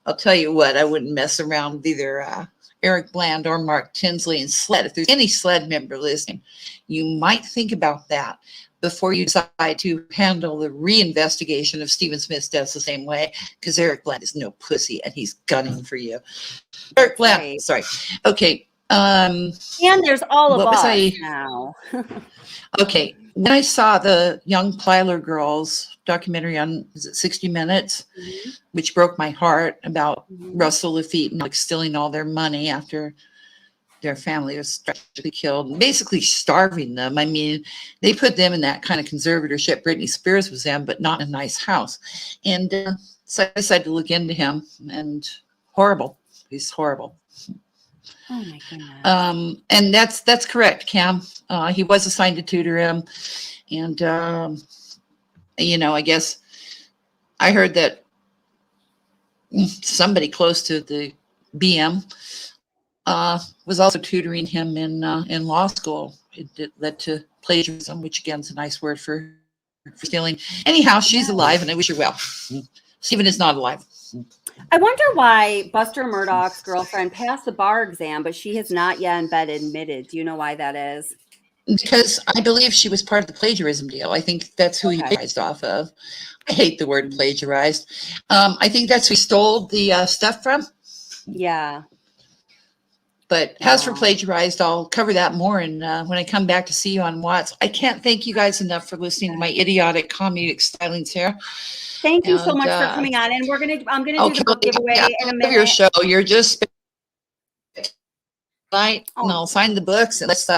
I'll tell you what, I wouldn't mess around with either Eric Bland or Mark Tinsley and Sled. If there's any Sled member listening, you might think about that before you decide to handle the reinvestigation of Stephen Smith's death the same way, because Eric Bland is no pussy and he's gunning for you. Eric Bland, Right. sorry. Okay. And there's all of What was us I- now. Okay. When I saw the Young Plyler Girls documentary on, is it 60 Minutes, which broke my heart about Russell Lafitte and like stealing all their money after their family was tragically killed and basically starving them. I mean, they put them in that kind of conservatorship Britney Spears was in, but not in a nice house. And so I decided to look into him, and horrible. He's horrible. Oh my goodness. And that's correct, Cam. He was assigned to tutor him. And, I guess I heard that somebody close to the BM was also tutoring him in law school. It led to plagiarism, which again is a nice word for stealing. Anyhow, she's alive, and I wish her well. Stephen is not alive. I wonder why Buster Murdock's girlfriend passed the bar exam, but she has not yet been admitted. Do you know why that is? Because I believe she was part of the plagiarism deal. I think that's who he plagiarized off of. I hate the word plagiarized. I think that's who he stole the stuff from. Yeah. But as for plagiarized, I'll cover that more. And when I come back to see you on Watts, I can't thank you guys enough for listening to my idiotic comedic stylings here. Thank you so much for coming on. And I'm gonna do the book giveaway in a minute. Your show, you're just night, and I'll sign the books. And it's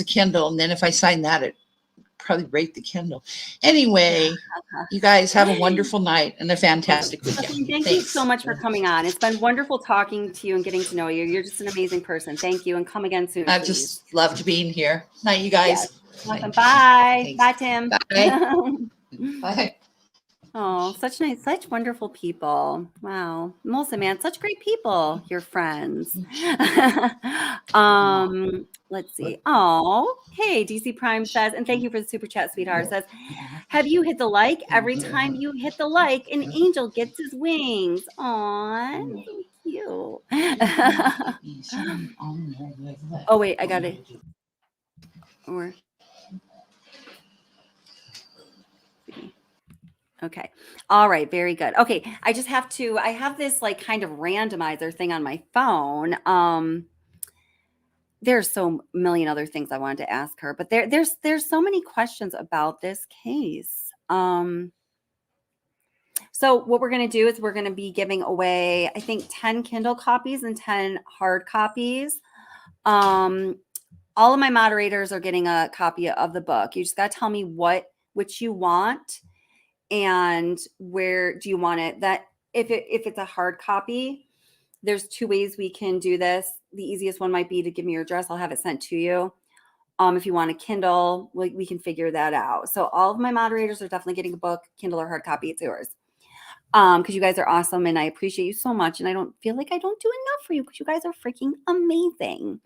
a Kindle, and then if I sign that, it probably break the Kindle. Anyway, you guys have a wonderful night and a fantastic weekend. Thank you so much for coming on. It's been wonderful talking to you and getting to know you. You're just an amazing person. Thank you, and come again soon. I've just loved being here. Night, you guys. Yes. Welcome. Bye. Thanks. Bye, Tim. Bye. Bye. Oh, such wonderful people. Wow. Melissa, man, such great people, your friends. Let's see. Oh, hey, DC Prime says, and thank you for the super chat, sweetheart, says, have you hit the like? Every time you hit the like, an angel gets his wings. Aw, so cute. Oh, wait, I got it. Or okay. All right. Very good. Okay. I have this like kind of randomizer thing on my phone. there's so million other things I wanted to ask her, but there's so many questions about this case. So what we're going to do is we're going to be giving away, I think, 10 Kindle copies and 10 hard copies. All of my moderators are getting a copy of the book. You just got to tell me which you want and where do you want it. That if it's a hard copy, there's two ways we can do this. The easiest one might be to give me your address. I'll have it sent to you. If you want a Kindle, we can figure that out. So all of my moderators are definitely getting a book, Kindle or hard copy. It's yours. Because you guys are awesome and I appreciate you so much. And I don't feel like I don't do enough for you because you guys are freaking amazing.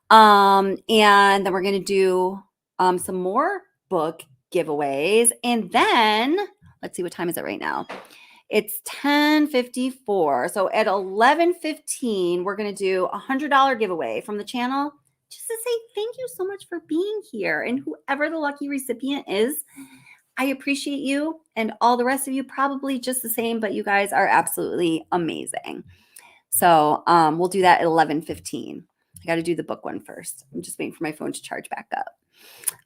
And then we're going to do some more book giveaways. And then let's see, what time is it right now? It's 10:54. So at 11:15, we're going to do a $100 giveaway from the channel just to say thank you so much for being here. And whoever the lucky recipient is, I appreciate you, and all the rest of you probably just the same, but you guys are absolutely amazing. So we'll do that at 11:15. I got to do the book one first. I'm just waiting for my phone to charge back up.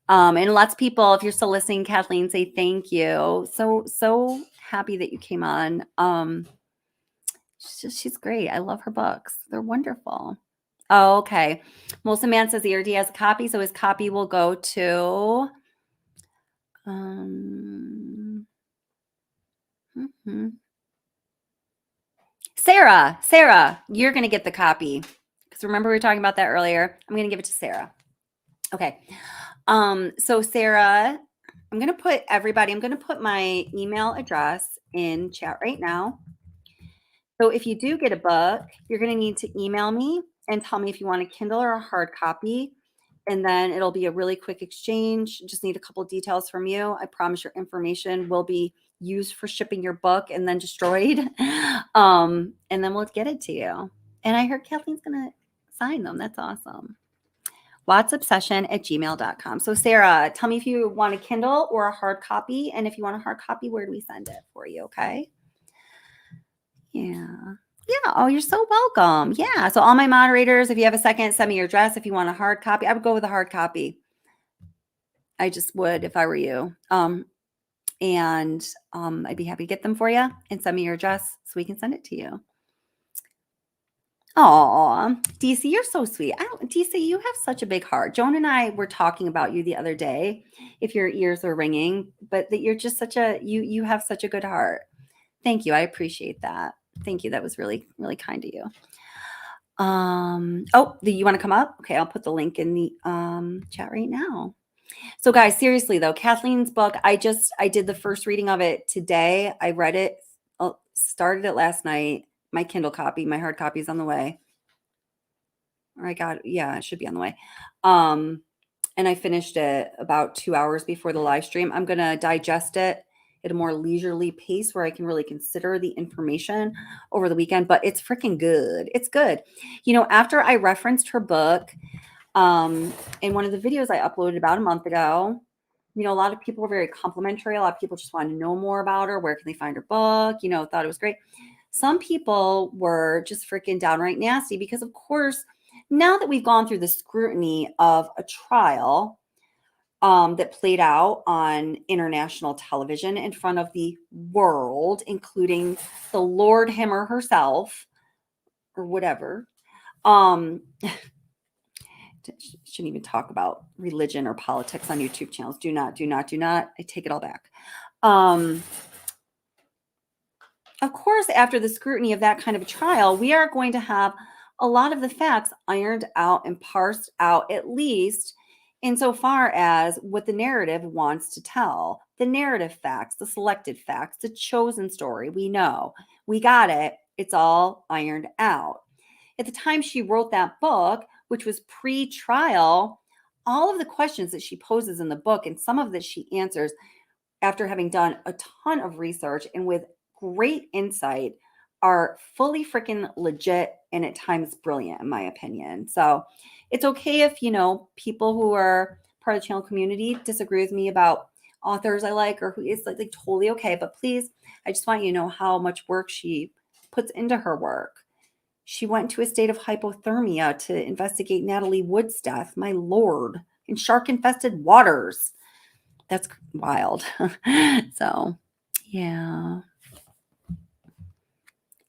And lots of people, if you're still listening, Kathleen, say thank you. So happy that you came on. She's great. I love her books. They're wonderful. Oh, okay. Melissa Mann says he already has a copy, so his copy will go to Sarah, you're going to get the copy. Because remember we were talking about that earlier. I'm going to give it to Sarah. Okay. So Sarah, I'm going to put my email address in chat right now. So if you do get a book, you're going to need to email me and tell me if you want a Kindle or a hard copy. And then it'll be a really quick exchange. Just need a couple of details from you. I promise your information will be used for shipping your book and then destroyed. And then we'll get it to you. And I heard Kathleen's going to sign them. That's awesome. WattsObsession@gmail.com. So Sarah, tell me if you want a Kindle or a hard copy. And if you want a hard copy, where do we send it for you? Okay. Yeah. Yeah. Oh, you're so welcome. Yeah. So all my moderators, if you have a second, send me your address. If you want a hard copy, I would go with a hard copy. I just would if I were you. I'd be happy to get them for you and send me your address so we can send it to you. Oh, DC, you're so sweet. DC, you have such a big heart. Joan and I were talking about you the other day, if your ears are ringing, but that you're just you have such a good heart. Thank you. I appreciate that. Thank you. That was really, really kind of you. You want to come up? Okay, I'll put the link in the chat right now. So guys, seriously though, Kathleen's book, I did the first reading of it today. I read it, started it last night. My Kindle copy, my hard copy is on the way. It should be on the way. And I finished it about 2 hours before the live stream. I'm going to digest it at a more leisurely pace where I can really consider the information over the weekend, but it's freaking good. It's good. After I referenced her book in one of the videos I uploaded about a month ago, a lot of people were very complimentary. A lot of people just wanted to know more about her. Where can they find her book? Thought it was great. Some people were just freaking downright nasty because, of course, now that we've gone through the scrutiny of a trial that played out on international television in front of the world, including the Lord Hammer herself or whatever. Shouldn't even talk about religion or politics on YouTube channels. Do not. I take it all back. Of course, after the scrutiny of that kind of a trial, we are going to have a lot of the facts ironed out and parsed out, at least insofar as what the narrative wants to tell. The narrative facts, the selected facts, the chosen story. We know. We got it. It's all ironed out. At the time she wrote that book, which was pre-trial, all of the questions that she poses in the book and some of that she answers after having done a ton of research and with great insight are fully freaking legit and at times brilliant, in my opinion. So it's okay if, people who are part of the channel community disagree with me about authors I like or who is like totally okay. But please, I just want you to know how much work she puts into her work. She went into a state of hypothermia to investigate Natalie Wood's death. My Lord. In shark-infested waters. That's wild. So, yeah.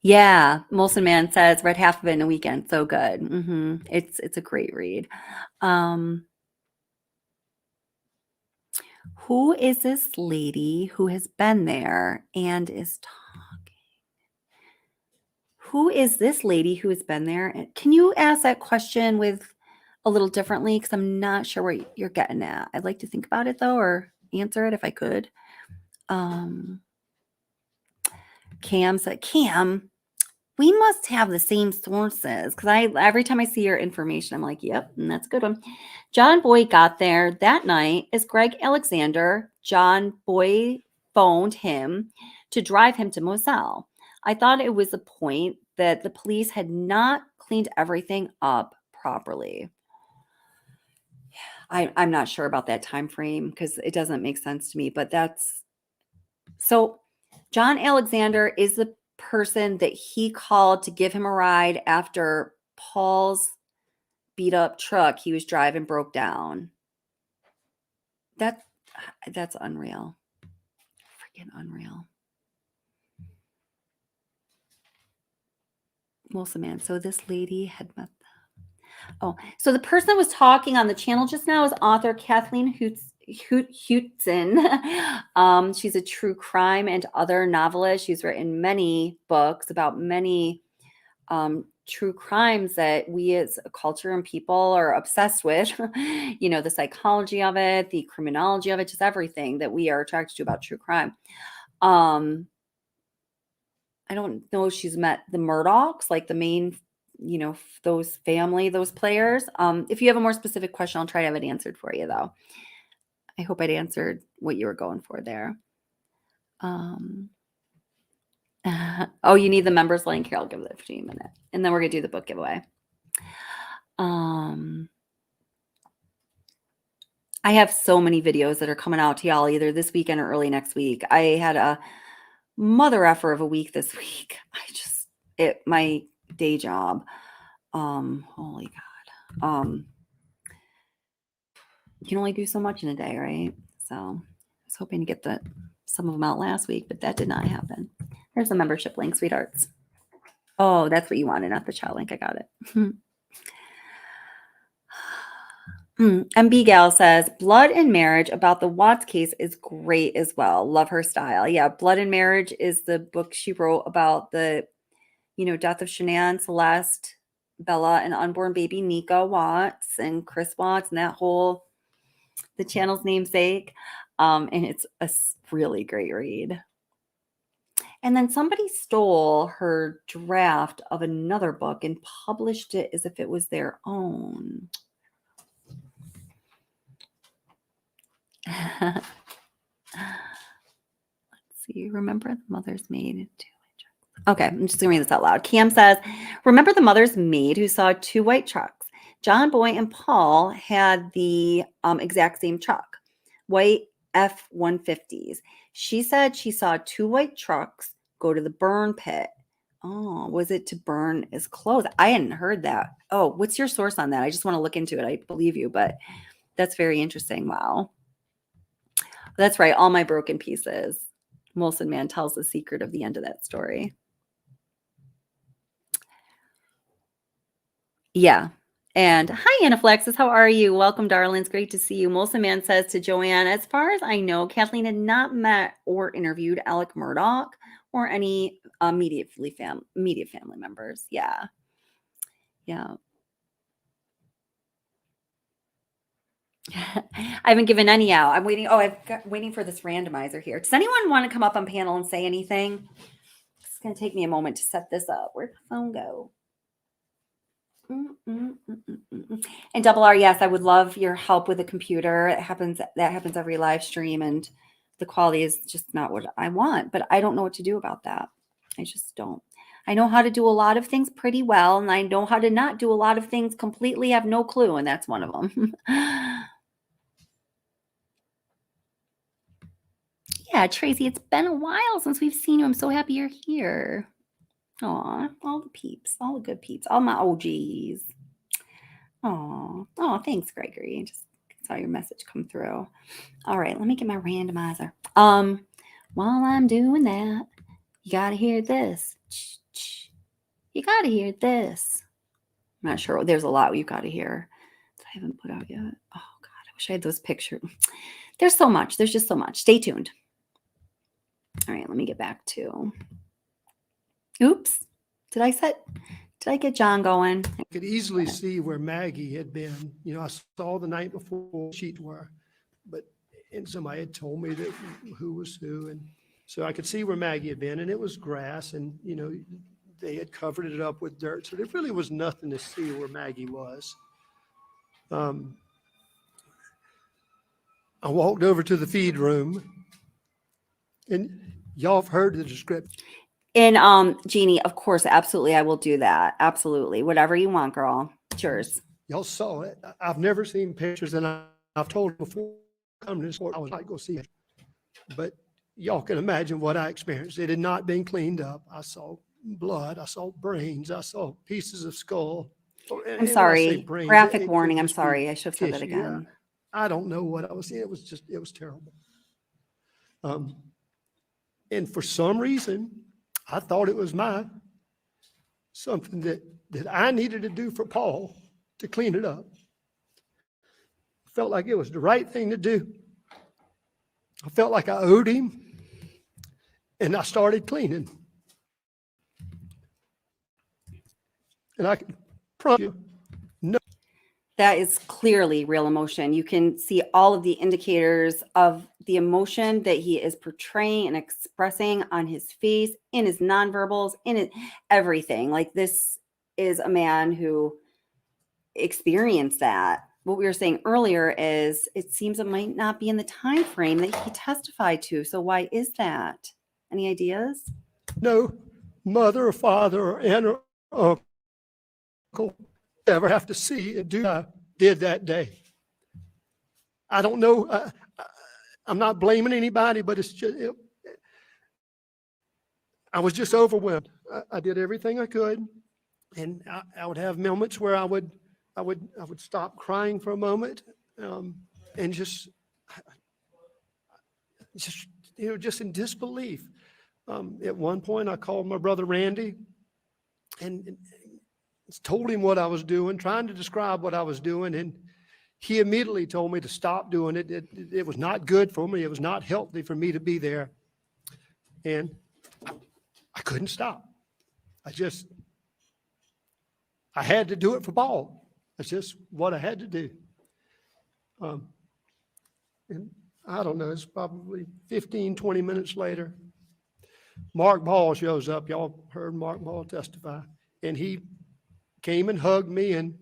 Yeah, Molson Man says read half of it in a weekend. So good. It's a great read. Who is this lady who has been there and is talking? Who is this lady who has been there? Can you ask that question with a little differently? Because I'm not sure what you're getting at. I'd like to think about it though, or answer it if I could. Cam said, Cam, we must have the same sources because every time I see your information, I'm like, yep, and that's a good one. John Boyd got there that night as Greg Alexander. John Boyd phoned him to drive him to Moselle. I thought it was a point that the police had not cleaned everything up properly. I'm not sure about that time frame because it doesn't make sense to me, but that's so. John Alexander is the person that he called to give him a ride after Paul's beat up truck he was driving broke down. That's unreal. Freaking unreal. Wilson man. So this lady had met them. Oh, so the person that was talking on the channel just now is author Kathleen Hewtson. She's a true crime and other novelist. She's written many books about many true crimes that we as a culture and people are obsessed with. You know, the psychology of it, the criminology of it, just everything that we are attracted to about true crime. I don't know if she's met the Murdocks, like the main, you know, those family, those players. If you have a more specific question, I'll try to have it answered for you, though. I hope I'd answered what you were going for there. Oh, you need the members link. Here, I'll give it 15 minutes. And then we're going to do the book giveaway. I have so many videos that are coming out to y'all either this weekend or early next week. I had a mother effer of a week this week. My day job. Holy God. You can only do so much in a day, right? So I was hoping to get some of them out last week, but that did not happen. There's the membership link, sweethearts. Oh, that's what you wanted, not the chat link. I got it. MB Gal says, Blood and Marriage about the Watts case is great as well. Love her style. Yeah, Blood and Marriage is the book she wrote about the, death of Shanann, Celeste, Bella, and unborn baby Nika Watts and Chris Watts and the channel's namesake. And it's a really great read. And then somebody stole her draft of another book and published it as if it was their own. Let's see. Remember the Mother's Maid? Okay, I'm just going to read this out loud. Cam says, remember the Mother's Maid who saw 2 white trucks? John Boy and Paul had the exact same truck, white F-150s. She said she saw 2 white trucks go to the burn pit. Oh, was it to burn his clothes? I hadn't heard that. Oh, what's your source on that? I just want to look into it. I believe you, but that's very interesting. Wow. That's right. All my broken pieces. Molson Man tells the secret of the end of that story. Yeah. And hi, Anaphlexis. How are you? Welcome, darlings. Great to see you. Molson Man says to Joanne, as far as I know, Kathleen had not met or interviewed Alec Murdock or any media family members. Yeah. Yeah. I haven't given any out. I'm waiting. Oh, waiting for this randomizer here. Does anyone want to come up on panel and say anything? It's going to take me a moment to set this up. Where'd the phone go? And Double R, yes, I would love your help with a computer. That happens every live stream, and the quality is just not what I want. But I don't know what to do about that. I just don't. I know how to do a lot of things pretty well, and I know how to not do a lot of things completely. Have no clue, and that's one of them. Yeah, Tracy, it's been a while since we've seen you. I'm so happy you're here. Aw, all the peeps, all the good peeps, all my OGs. Oh, thanks, Gregory. Just saw your message come through. All right, let me get my randomizer. While I'm doing that, you gotta hear this. You gotta hear this. I'm not sure. There's a lot you gotta hear that I haven't put out yet. Oh God, I wish I had those pictures. There's so much. There's just so much. Stay tuned. All right, let me get back to. Oops. Did I get John going? I could easily see where Maggie had been. You know, I saw the night before sheet were, and somebody had told me that who was who. And so I could see where Maggie had been, and it was grass, and, you know, they had covered it up with dirt. So there really was nothing to see where Maggie was. I walked over to the feed room, and y'all have heard the description. And Jeannie, of course, absolutely, I will do that. Absolutely. Whatever you want, girl. It's yours. Y'all saw it. I've never seen pictures, and I've told before coming to this court, I was like, go see it. But y'all can imagine what I experienced. It had not been cleaned up. I saw blood. I saw brains. I saw pieces of skull. I'm sorry. Graphic warning. I'm sorry. I should have said that again. Yeah. I don't know what I was seeing. It was terrible. And for some reason, I thought it was something that I needed to do for Paul to clean it up. I felt like it was the right thing to do. I felt like I owed him, and I started cleaning. And I can promise you, That is clearly real emotion. You can see all of the indicators of the emotion that he is portraying and expressing on his face, in his nonverbals, everything. Like, this is a man who experienced that. What we were saying earlier is it seems it might not be in the time frame that he testified to. So why is that? Any ideas? no mother or father or aunt or uncle ever have to see and do what I did that day. I don't know. I'm not blaming anybody, but it's just, I was just overwhelmed. I did everything I could, and I would have moments where I would stop crying for a moment, and just just in disbelief. At one point, I called my brother Randy, and told him what I was doing, trying to describe what I was doing, and he immediately told me to stop doing it. It was not good for me. It was not healthy for me to be there, and I couldn't stop. I had to do it for Paul. That's just what I had to do. And I don't know, it's probably 15, 20 minutes later, Mark Ball shows up. Y'all heard Mark Ball testify, and he came and hugged me and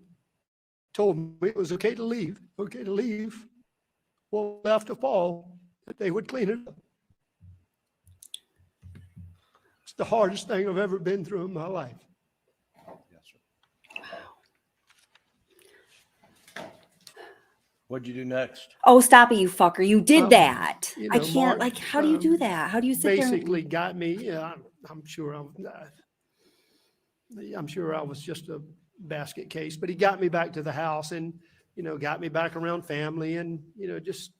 told me it was okay to leave. Well, after Paul, that they would clean it up. It's the hardest thing I've ever been through in my life. Yes, sir. What'd you do next? Oh, stop it, you fucker. You did that. you I know, can't, Mark, how do you do that? How do you sit there? Basically got me, I'm sure I was just a basket case, but he got me back to the house and, got me back around family and, just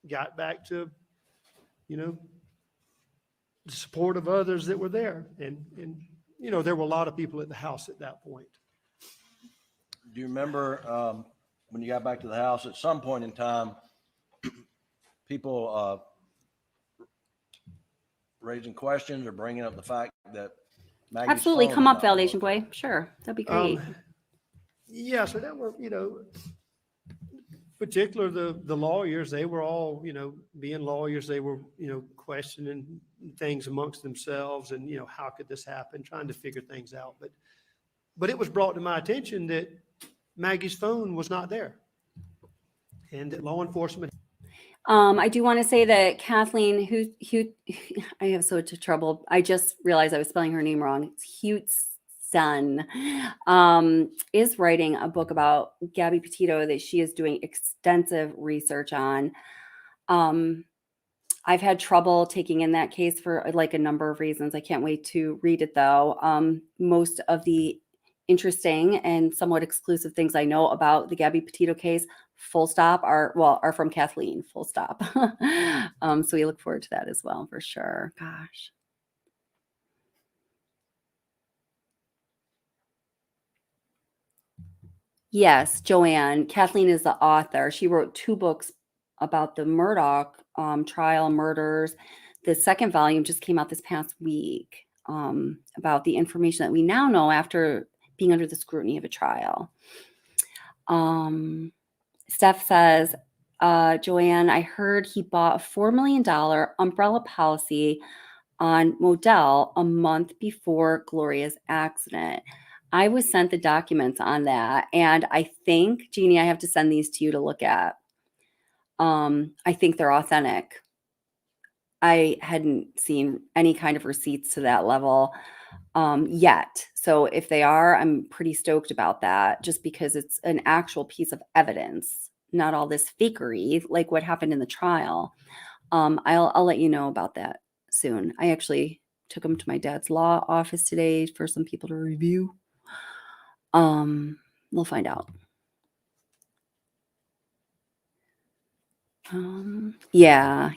got back to, the support of others that were there. And there were a lot of people at the house at that point. Do you remember when you got back to the house, at some point in time, people raising questions or bringing up the fact that Maggie's Absolutely. phone Come was up, not validation working? boy. Sure. That'd be great. Yeah, so that were, particular the lawyers, they were all, being lawyers, they were, questioning things amongst themselves and, how could this happen, trying to figure things out. But it was brought to my attention that Maggie's phone was not there and that law enforcement. I do want to say that Kathleen, I have so much trouble. I just realized I was spelling her name wrong. It's Hewtson, is writing a book about Gabby Petito that she is doing extensive research on. I've had trouble taking in that case for like a number of reasons. I can't wait to read it though. Most of the interesting and somewhat exclusive things I know about the Gabby Petito case, full stop, are from Kathleen, full stop. So we look forward to that as well for sure. Gosh. Yes, Joanne. Kathleen is the author. She wrote 2 books about the Murdock trial murders. The second volume just came out this past week about the information that we now know after being under the scrutiny of a trial. Steph says, Joanne, I heard he bought a $4 million umbrella policy on Modell a month before Gloria's accident. I was sent the documents on that. And I think, Jeannie, I have to send these to you to look at. I think they're authentic. I hadn't seen any kind of receipts to that level yet. So if they are, I'm pretty stoked about that just because it's an actual piece of evidence, not all this fakery like what happened in the trial. I'll let you know about that soon. I actually took them to my dad's law office today for some people to review. We'll find out. Yeah,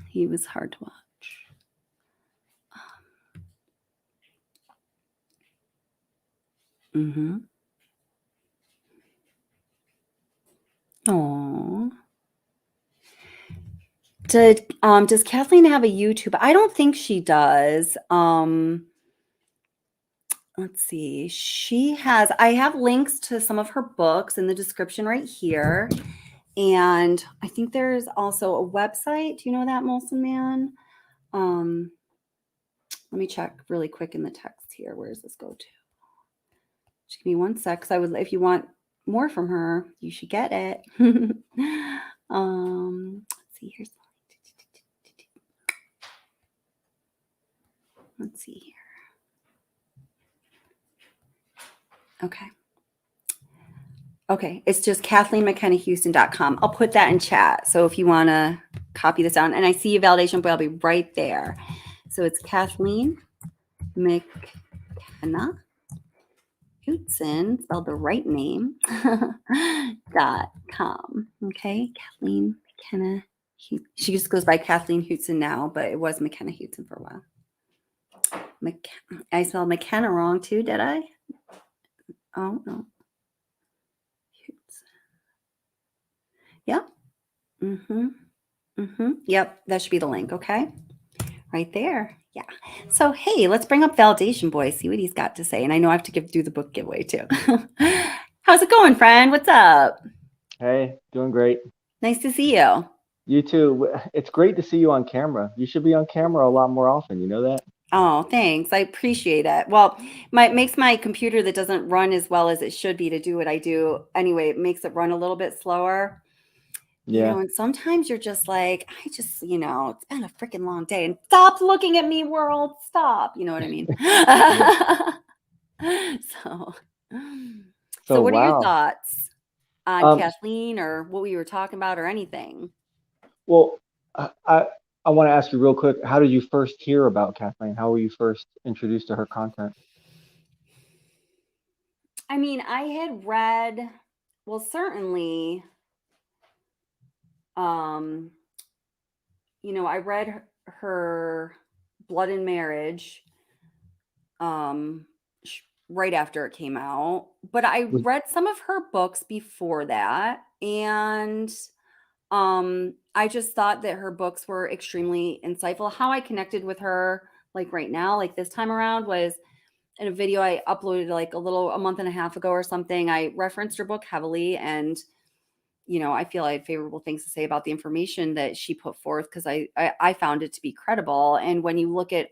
he was hard to watch. Oh. Does Kathleen have a YouTube? I don't think she does. Let's see. I have links to some of her books in the description right here. And I think there's also a website. Do you know that, Molson Man? Let me check really quick in the text here. Where does this go to? Just give me one sec. If you want more from her, you should get it. Let's see. Let's see here. Okay. It's just KathleenMcKennaHewson.com. I'll put that in chat. So if you want to copy this down, and I see a validation, but I'll be right there. So it's Kathleen McKenna Hewtson, spelled the right name, .com. Okay. Kathleen McKenna. She just goes by Kathleen Hewtson now, but it was McKenna Hewtson for a while. I spelled McKenna wrong too, did I? Oh, no. Yep. Yep. That should be the link. Okay. Right there. Yeah. So, hey, let's bring up Validation Boy, see what he's got to say. And I know I have to do the book giveaway too. How's it going, friend? What's up? Hey, doing great. Nice to see you. You too. It's great to see you on camera. You should be on camera a lot more often. You know that? Oh, thanks. I appreciate it. Well, it makes my computer that doesn't run as well as it should be to do what I do. Anyway, it makes it run a little bit slower. Yeah. And sometimes you're just like, it's been a freaking long day and stop looking at me, world. Stop. You know what I mean? So what are your thoughts on Kathleen or what we were talking about or anything? Well, I want to ask you real quick, how did you first hear about Kathleen? How were you first introduced to her content? I mean, I had read, well, certainly, I read her Blood and Marriage right after it came out, but I read some of her books before that, and I just thought that her books were extremely insightful. How I connected with her, like right now, like this time around, was in a video I uploaded like a month and a half ago or something. I referenced her book heavily, and I feel I had favorable things to say about the information that she put forth because I found it to be credible. And when you look at,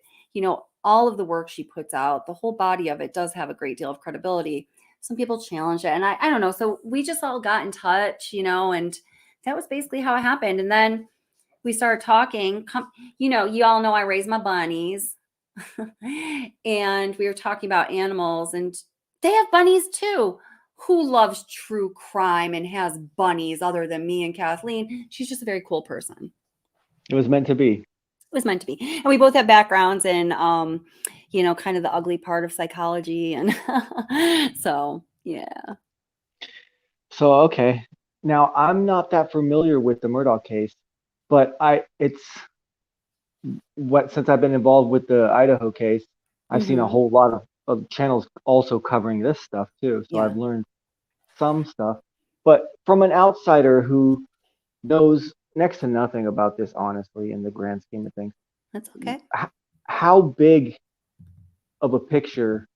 all of the work she puts out, the whole body of it does have a great deal of credibility. Some people challenge it, and I don't know. So we just all got in touch, and that was basically how it happened. And then we started talking. You all know I raise my bunnies. And we were talking about animals, and they have bunnies too. Who loves true crime and has bunnies other than me and Kathleen? She's just a very cool person. It was meant to be. It was meant to be. And we both have backgrounds in, you know, kind of the ugly part of psychology. And so, yeah. So, okay. Now, I'm not that familiar with the Murdaugh case, but since I've been involved with the Idaho case, I've seen a Mhm. whole lot of channels also covering this stuff too. So Yeah. I've learned some stuff. But from an outsider who knows next to nothing about this, honestly, in the grand scheme of things, That's okay. how big of a picture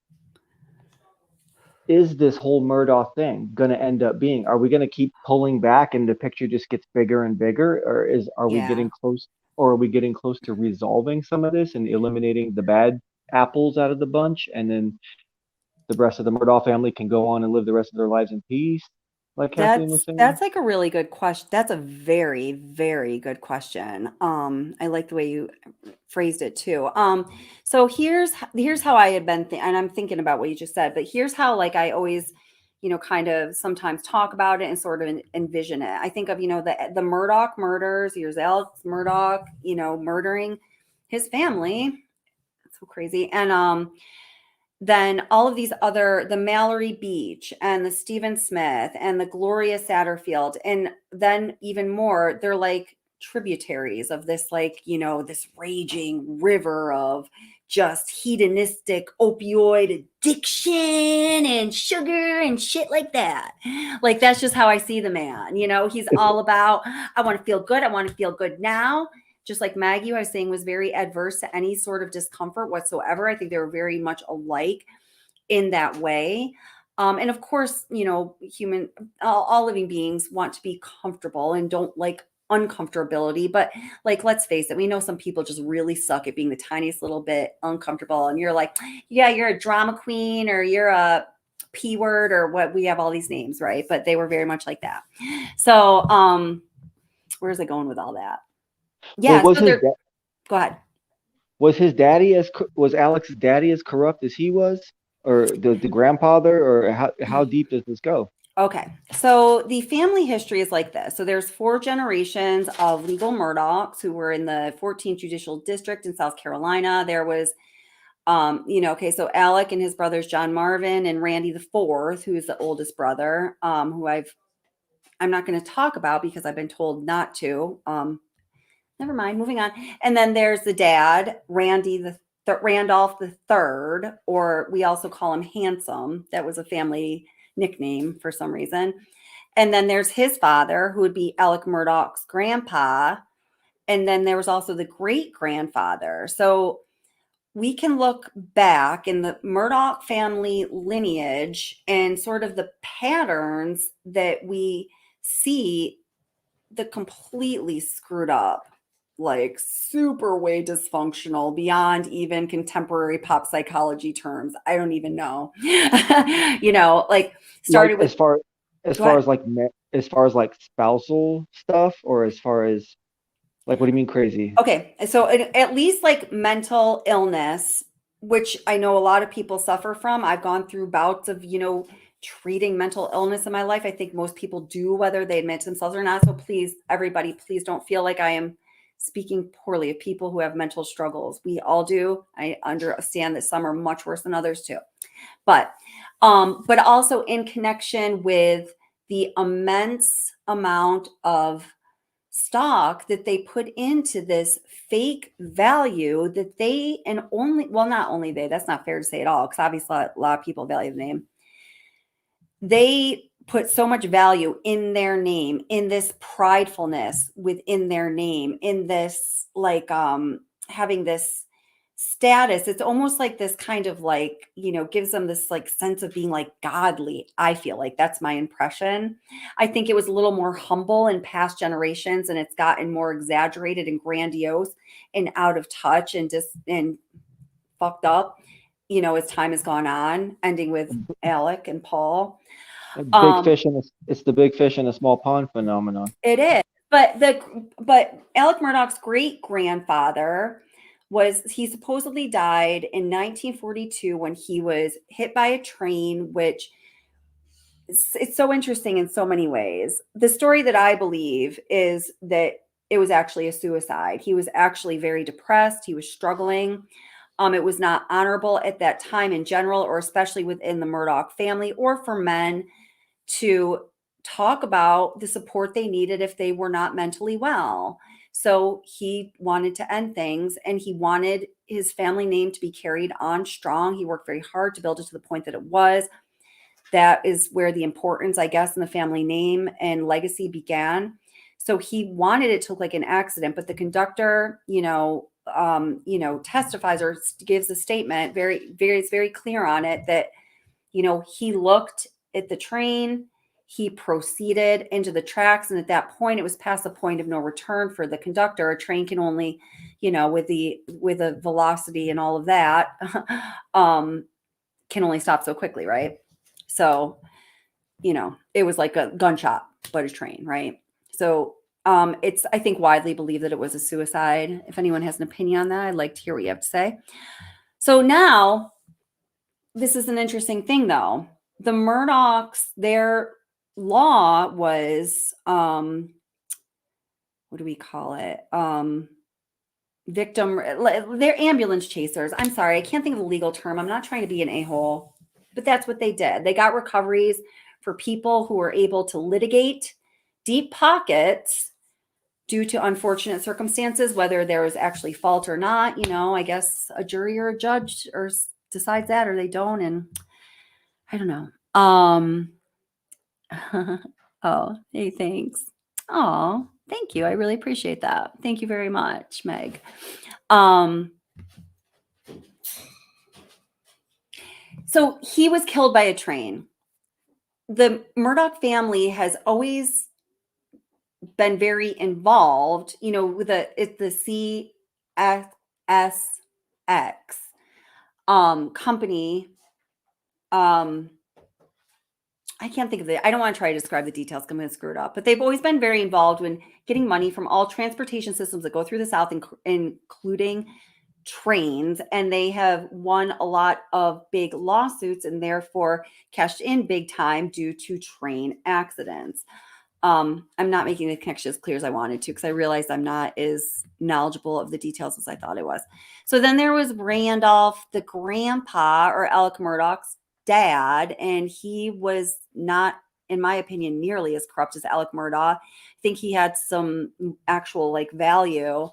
is this whole Murdaugh thing going to end up being? Are we going to keep pulling back and the picture just gets bigger and bigger, or are we Yeah. getting close, or are we getting close to resolving some of this and eliminating the bad apples out of the bunch, and then the rest of the Murdaugh family can go on and live the rest of their lives in peace, like Kathleen was saying? That's like a really good question. That's a very, very good question. I like the way you phrased it too. So here's how I had been and I'm thinking about what you just said, but here's how like I always, you know, kind of sometimes talk about it and sort of envision it. I think of, you know, the Murdock murders, here's Alex Murdock, you know, murdering his family. That's so crazy. And then all of these other, the Mallory Beach and the Stephen Smith and the Gloria Satterfield, and then even more, they're like tributaries of this, like, you know, this raging river of just hedonistic opioid addiction and sugar and shit like that. Like, that's just how I see the man. You know, he's all about, I want to feel good. I want to feel good now. Just like Maggie, I was saying, was very adverse to any sort of discomfort whatsoever. I think they were very much alike in that way. And of course, you know, all living beings want to be comfortable and don't like uncomfortability. But like, let's face it, we know some people just really suck at being the tiniest little bit uncomfortable. And you're like, yeah, you're a drama queen or you're a P word or what, we have all these names, right? But they were very much like that. So, where's it going with all that? Well, Yeah, so they're, go ahead. was Alex's daddy as corrupt as he was, or the grandfather, or how deep does this go? Okay, so the family history is like this. So there's 4 generations of legal Murdaughs who were in the 14th Judicial District in South Carolina. There was, you know, okay, so Alec and his brothers John Marvin and Randy the Fourth, who is the oldest brother, who I'm not going to talk about because I've been told not to. Never mind, moving on. And then there's the dad, Randolph the Third, or we also call him Handsome. That was a family nickname for some reason. And then there's his father, who would be Alec Murdaugh's grandpa. And then there was also the great grandfather. So we can look back in the Murdaugh family lineage and sort of the patterns that we see, the completely screwed up, like super way dysfunctional beyond even contemporary pop psychology terms. I don't even know. You know, like started Like with, as go far ahead. as like as far as like spousal stuff, or as far as like, what do you mean crazy? Okay, so at least like mental illness, which I know a lot of people suffer from. I've gone through bouts of, you know, treating mental illness in my life. I think most people do, whether they admit to themselves or not. So please, everybody, please don't feel like I am speaking poorly of people who have mental struggles. We all do. I understand that some are much worse than others too. But also in connection with the immense amount of stock that they put into this fake value that they, and only, well, not only they, that's not fair to say at all, because obviously a lot of people value the name. They put so much value in their name, in this pridefulness within their name, in this like having this status. It's almost like this kind of like, you know, gives them this like sense of being like godly. I feel like that's my impression. I think it was a little more humble in past generations, and it's gotten more exaggerated and grandiose and out of touch and just and fucked up, you know, as time has gone on, ending with Alec and Paul. It's the big fish in a small pond phenomenon. It is. But Alec Murdaugh's great grandfather he supposedly died in 1942 when he was hit by a train, which it's so interesting in so many ways. The story that I believe is that it was actually a suicide. He was actually very depressed. He was struggling. It was not honorable at that time in general, or especially within the Murdock family, or for men to talk about the support they needed if they were not mentally well. So he wanted to end things, and he wanted his family name to be carried on strong. He worked very hard to build it to the point that it was. That is where the importance, I guess, in the family name and legacy began. So he wanted it to look like an accident, but the conductor, testifies or gives a statement, it's very clear on it that, he looked at the train, he proceeded into the tracks, and at that point, it was past the point of no return for the conductor. A train can only, with a velocity and all of that, can only stop so quickly, right? So, it was like a gunshot, but a train, right? So it's, I think, widely believed that it was a suicide. If anyone has an opinion on that, I'd like to hear what you have to say. So now, this is an interesting thing, though. The Murdaughs, their law was, what do we call it? Victim, they're ambulance chasers. I'm sorry, I can't think of the legal term. I'm not trying to be an a-hole, but that's what they did. They got recoveries for people who were able to litigate deep pockets due to unfortunate circumstances, whether there was actually fault or not. I guess a jury or a judge decides that, or they don't, and I don't know. Oh, hey, thanks. Oh, thank you. I really appreciate that. Thank you very much, Meg. So he was killed by a train. The Murdock family has always been very involved, with the CSX company. I can't think of it. I don't want to try to describe the details because I'm going to screw it up. But they've always been very involved when getting money from all transportation systems that go through the South, including trains. And they have won a lot of big lawsuits and therefore cashed in big time due to train accidents. I'm not making the connection as clear as I wanted to because I realized I'm not as knowledgeable of the details as I thought I was. So then there was Randolph, the grandpa, or Alec Murdoch's dad, and he was not, in my opinion, nearly as corrupt as Alec Murdaugh. I think he had some actual value.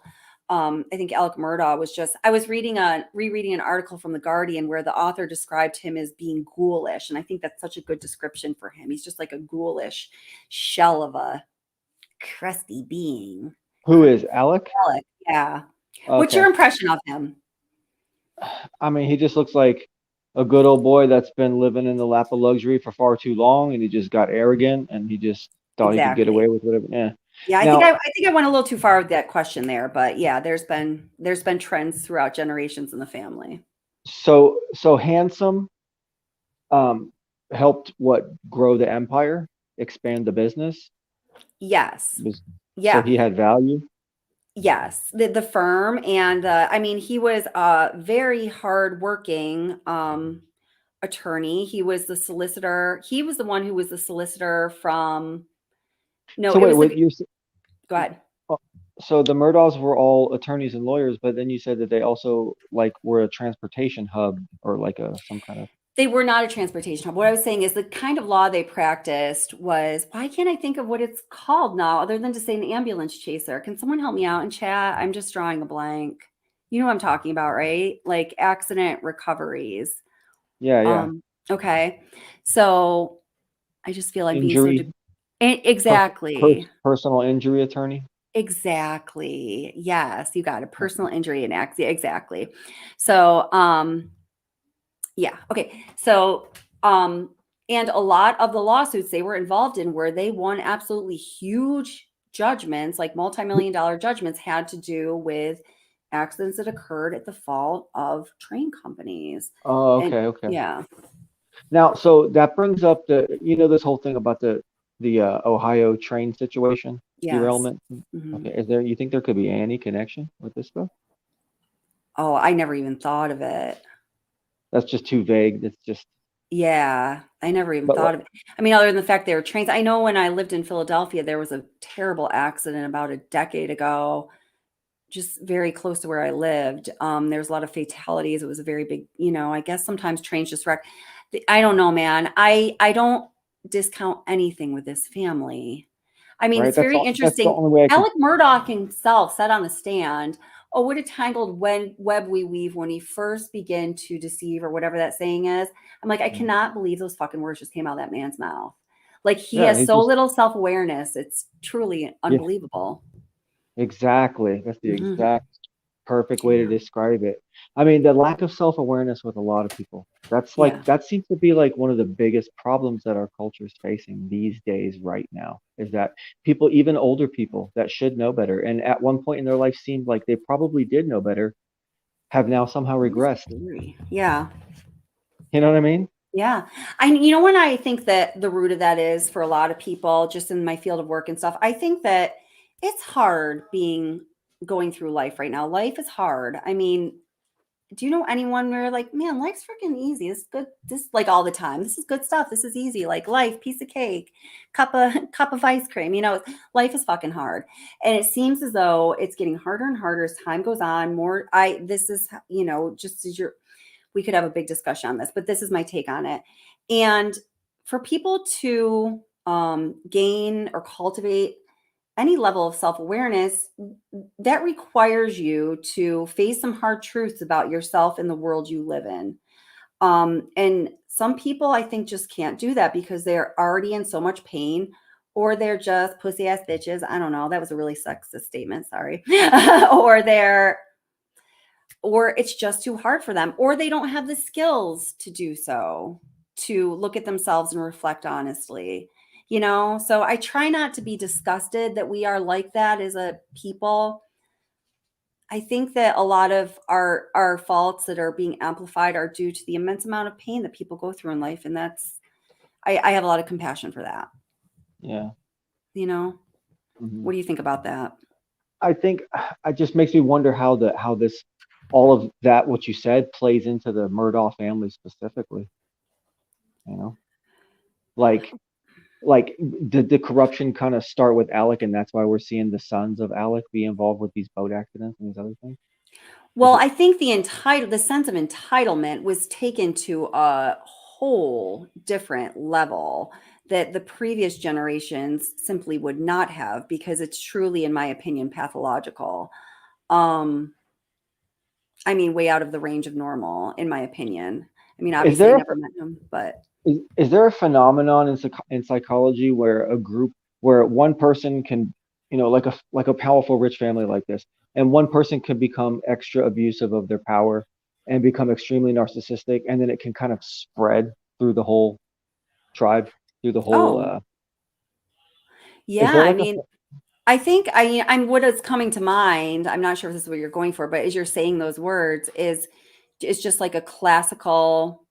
I think Alec Murdaugh was just, I was rereading an article from The Guardian where the author described him as being ghoulish. And I think that's such a good description for him. He's just like a ghoulish shell of a crusty being. Who is Alec? Alec, yeah. Okay. What's your impression of him? I mean, he just looks like a good old boy that's been living in the lap of luxury for far too long, and he just got arrogant, and he just thought he could get away with whatever. Yeah. Yeah, Now, I think I went a little too far with that question there, but yeah, there's been trends throughout generations in the family. So Handsome helped grow the empire, expand the business. Yes. Yeah. So he had value. Yes, the firm, and I mean, he was a very hardworking attorney. He was the solicitor. He was the one who was the solicitor from. No, so it wait, was go ahead. So the Murdaughs were all attorneys and lawyers, but then you said that they also were a transportation hub or some kind of. They were not a transportation hub. What I was saying is the kind of law they practiced was, why can't I think of what it's called now other than to say an ambulance chaser? Can someone help me out in chat? I'm just drawing a blank. You know what I'm talking about, right? Like accident recoveries. Yeah. Okay. So I just feel like injury. Exactly. Personal injury attorney. Exactly. Yes, you got a personal injury and exactly. So, yeah. Okay. So, and a lot of the lawsuits they were involved in where they won absolutely huge judgments, like multi-million-dollar judgments, had to do with accidents that occurred at the fault of train companies. Oh, okay. Okay. Yeah. Now, so that brings up this whole thing about the Ohio train situation, derailment. Mm-hmm. Okay. You think there could be any connection with this stuff? Oh, I never even thought of it. That's just too vague. It's just. Yeah, I never even But thought of it. I mean, other than the fact they were trains. I know when I lived in Philadelphia, there was a terrible accident about a decade ago, just very close to where I lived. There was a lot of fatalities. It was a very big, I guess sometimes trains just wreck. I don't know, man. I don't discount anything with this family. I mean, right, it's very that's the interesting. only way I can. Alec Murdock himself said on the stand, "Oh, what a tangled web we weave when he first began to deceive," or whatever that saying is. I'm like, I cannot believe those fucking words just came out of that man's mouth. Like he Yeah, has he so just little self-awareness. It's truly yeah, unbelievable. exactly. That's the Mhm. exact perfect way to Yeah. describe it. I mean, the lack of self-awareness with a lot of people. Yeah. That seems to be like one of the biggest problems that our culture is facing these days right now, is that people, even older people that should know better, and at one point in their life seemed like they probably did know better, have now somehow Really regressed. scary. Yeah. You know what I mean? Yeah. When I think that the root of that is for a lot of people, just in my field of work and stuff, I think that it's hard going through life right now. Life is hard. I mean, do you know anyone where you're like, man, life's freaking easy. This is good. This like all the time. This is good stuff. This is easy. Like life, piece of cake, cup of ice cream. Life is fucking hard. And it seems as though it's getting harder and harder as time goes on. This is, just as we could have a big discussion on this, but this is my take on it. And for people to gain or cultivate any level of self-awareness, that requires you to face some hard truths about yourself and the world you live in. And some people, I think, just can't do that because they're already in so much pain, or they're just pussy ass bitches. I don't know. That was a really sexist statement. Sorry. or it's just too hard for them, or they don't have the skills to do so, to look at themselves and reflect honestly. So I try not to be disgusted that we are like that as a people. I think that a lot of our faults that are being amplified are due to the immense amount of pain that people go through in life, and I have a lot of compassion for that. Yeah. What do you think about that? I think it just makes me wonder how this all of that what you said plays into the Murdaugh family specifically. You know, like did the corruption kind of start with Alec, and that's why we're seeing the sons of Alec be involved with these boat accidents and these other things? Is Well, it I think the sense of entitlement was taken to a whole different level that the previous generations simply would not have, because it's truly, in my opinion, pathological. Um, way out of the range of normal, in my opinion. is Obviously, I there a never met him, but is there a phenomenon in psychology where a group where one person can, like a powerful rich family like this, and one person can become extra abusive of their power and become extremely narcissistic, and then it can kind of spread through the whole tribe, through the whole oh, is yeah. there like a I think I'm what is coming to mind. I'm not sure if this is what you're going for, but as you're saying those words, it's just like a classical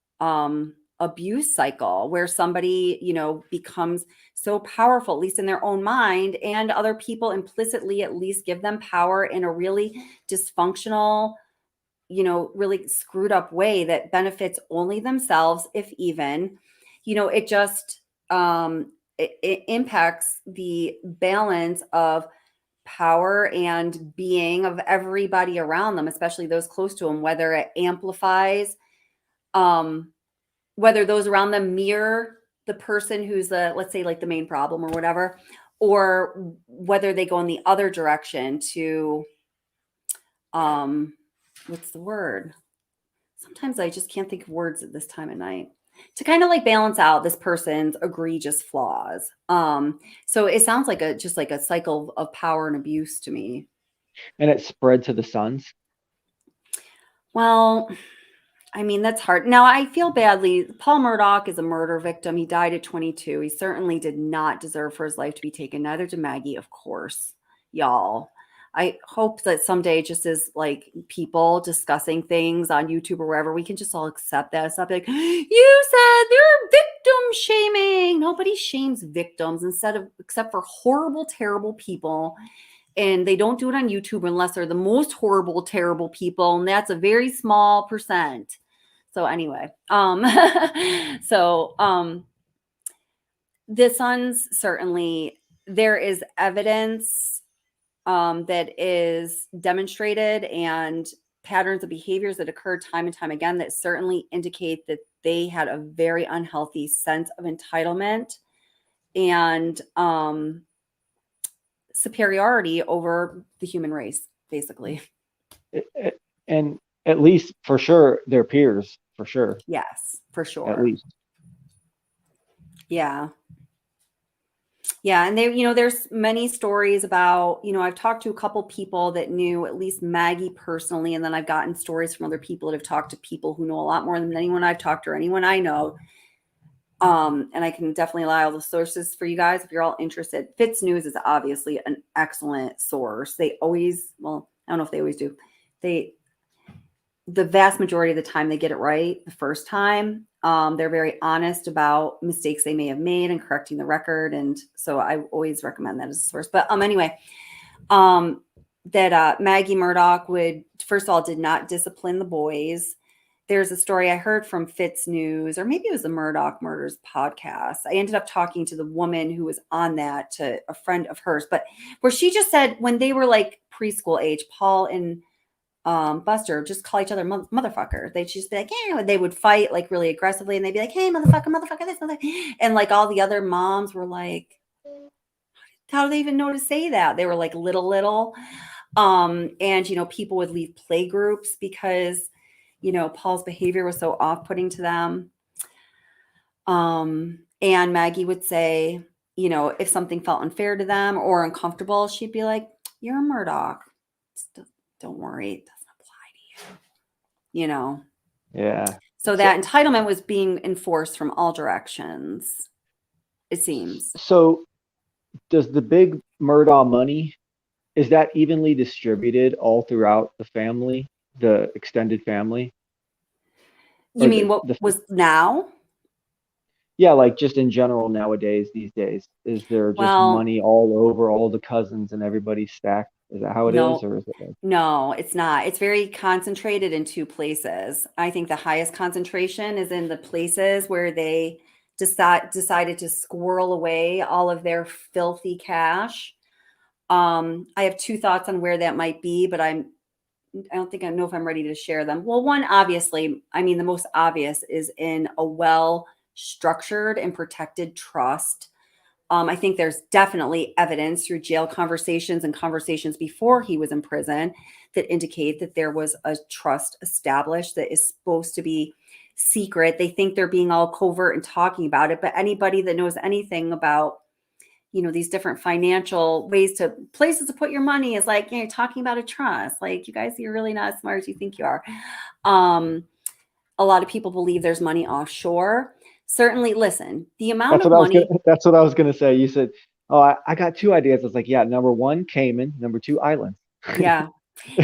abuse cycle where somebody, becomes so powerful, at least in their own mind, and other people implicitly at least give them power in a really dysfunctional, really screwed up way that benefits only themselves, if even. It just it impacts the balance of power and being of everybody around them, especially those close to them, whether it amplifies, whether those around them mirror the person who's let's say like the main problem or whatever, or whether they go in the other direction to, what's the word? Sometimes I just can't think of words at this time of night, to kind of like balance out this person's egregious flaws. So it sounds like just like a cycle of power and abuse to me. and it spread to the sons? Well, that's hard. Now, I feel badly. Paul Murdock is a murder victim. He died at 22. He certainly did not deserve for his life to be taken. Neither did Maggie, of course, y'all. I hope that someday, just as like people discussing things on YouTube or wherever, we can just all accept that. It's not like, you said they're victim shaming. Nobody shames victims except for horrible, terrible people. And they don't do it on YouTube unless they're the most horrible, terrible people. And that's a very small percent. So anyway, the sons, certainly there is evidence that is demonstrated and patterns of behaviors that occur time and time again that certainly indicate that they had a very unhealthy sense of entitlement and superiority over the human race, basically. And at least for sure, their peers, for sure, Yes, for at sure. least. Yeah. Yeah. And there's many stories about, I've talked to a couple people that knew at least Maggie personally. And then I've gotten stories from other people that have talked to people who know a lot more than anyone I've talked to or anyone I know. And I can definitely allow all the sources for you guys if you're all interested. Fitz News is obviously an excellent source. They always, well, I don't know if they always do. The vast majority of the time they get it right the first time. They're very honest about mistakes they may have made and correcting the record. And so I always recommend that as a source. But anyway, that Maggie Murdock would, first of all, did not discipline the boys. There's a story I heard from Fitz News, or maybe it was the Murdock Murders podcast. I ended up talking to the woman who was on that, to a friend of hers, but where she just said when they were like preschool age, Paul and Buster just call each other motherfucker. They'd just be like, yeah, they would fight like really aggressively, and they'd be like, hey, motherfucker, this, motherfucker. And like all the other moms were like, how do they even know to say that? They were like little. And people would leave play groups because Paul's behavior was so off-putting to them. And Maggie would say, if something felt unfair to them or uncomfortable, she'd be like, you're a Murdock. Don't worry. It doesn't apply to you. Yeah. So that entitlement was being enforced from all directions, it seems. So does the big Murdaugh money, is that evenly distributed all throughout the family, the extended family? You mean what was now? Yeah, like just in general nowadays, these days, is there just money all over all the cousins and everybody stacked? Is that how it is, or is it like? No, it's not. It's very concentrated in two places. I think the highest concentration is in the places where they decided to squirrel away all of their filthy cash. I have two thoughts on where that might be, but I don't think I know if I'm ready to share them. Well, one, obviously, the most obvious is in a well-structured and protected trust. I think there's definitely evidence through jail conversations and conversations before he was in prison that indicate that there was a trust established that is supposed to be secret. They think they're being all covert and talking about it, but anybody that knows anything about these different financial places to put your money is like, you're talking about a trust. Like, you guys, you're really not as smart as you think you are. A lot of people believe there's money offshore. Certainly, listen, the amount of money. That's what I was going to say. You said, oh, I got two ideas. I was like, yeah, number one, Cayman, number two, islands. Yeah.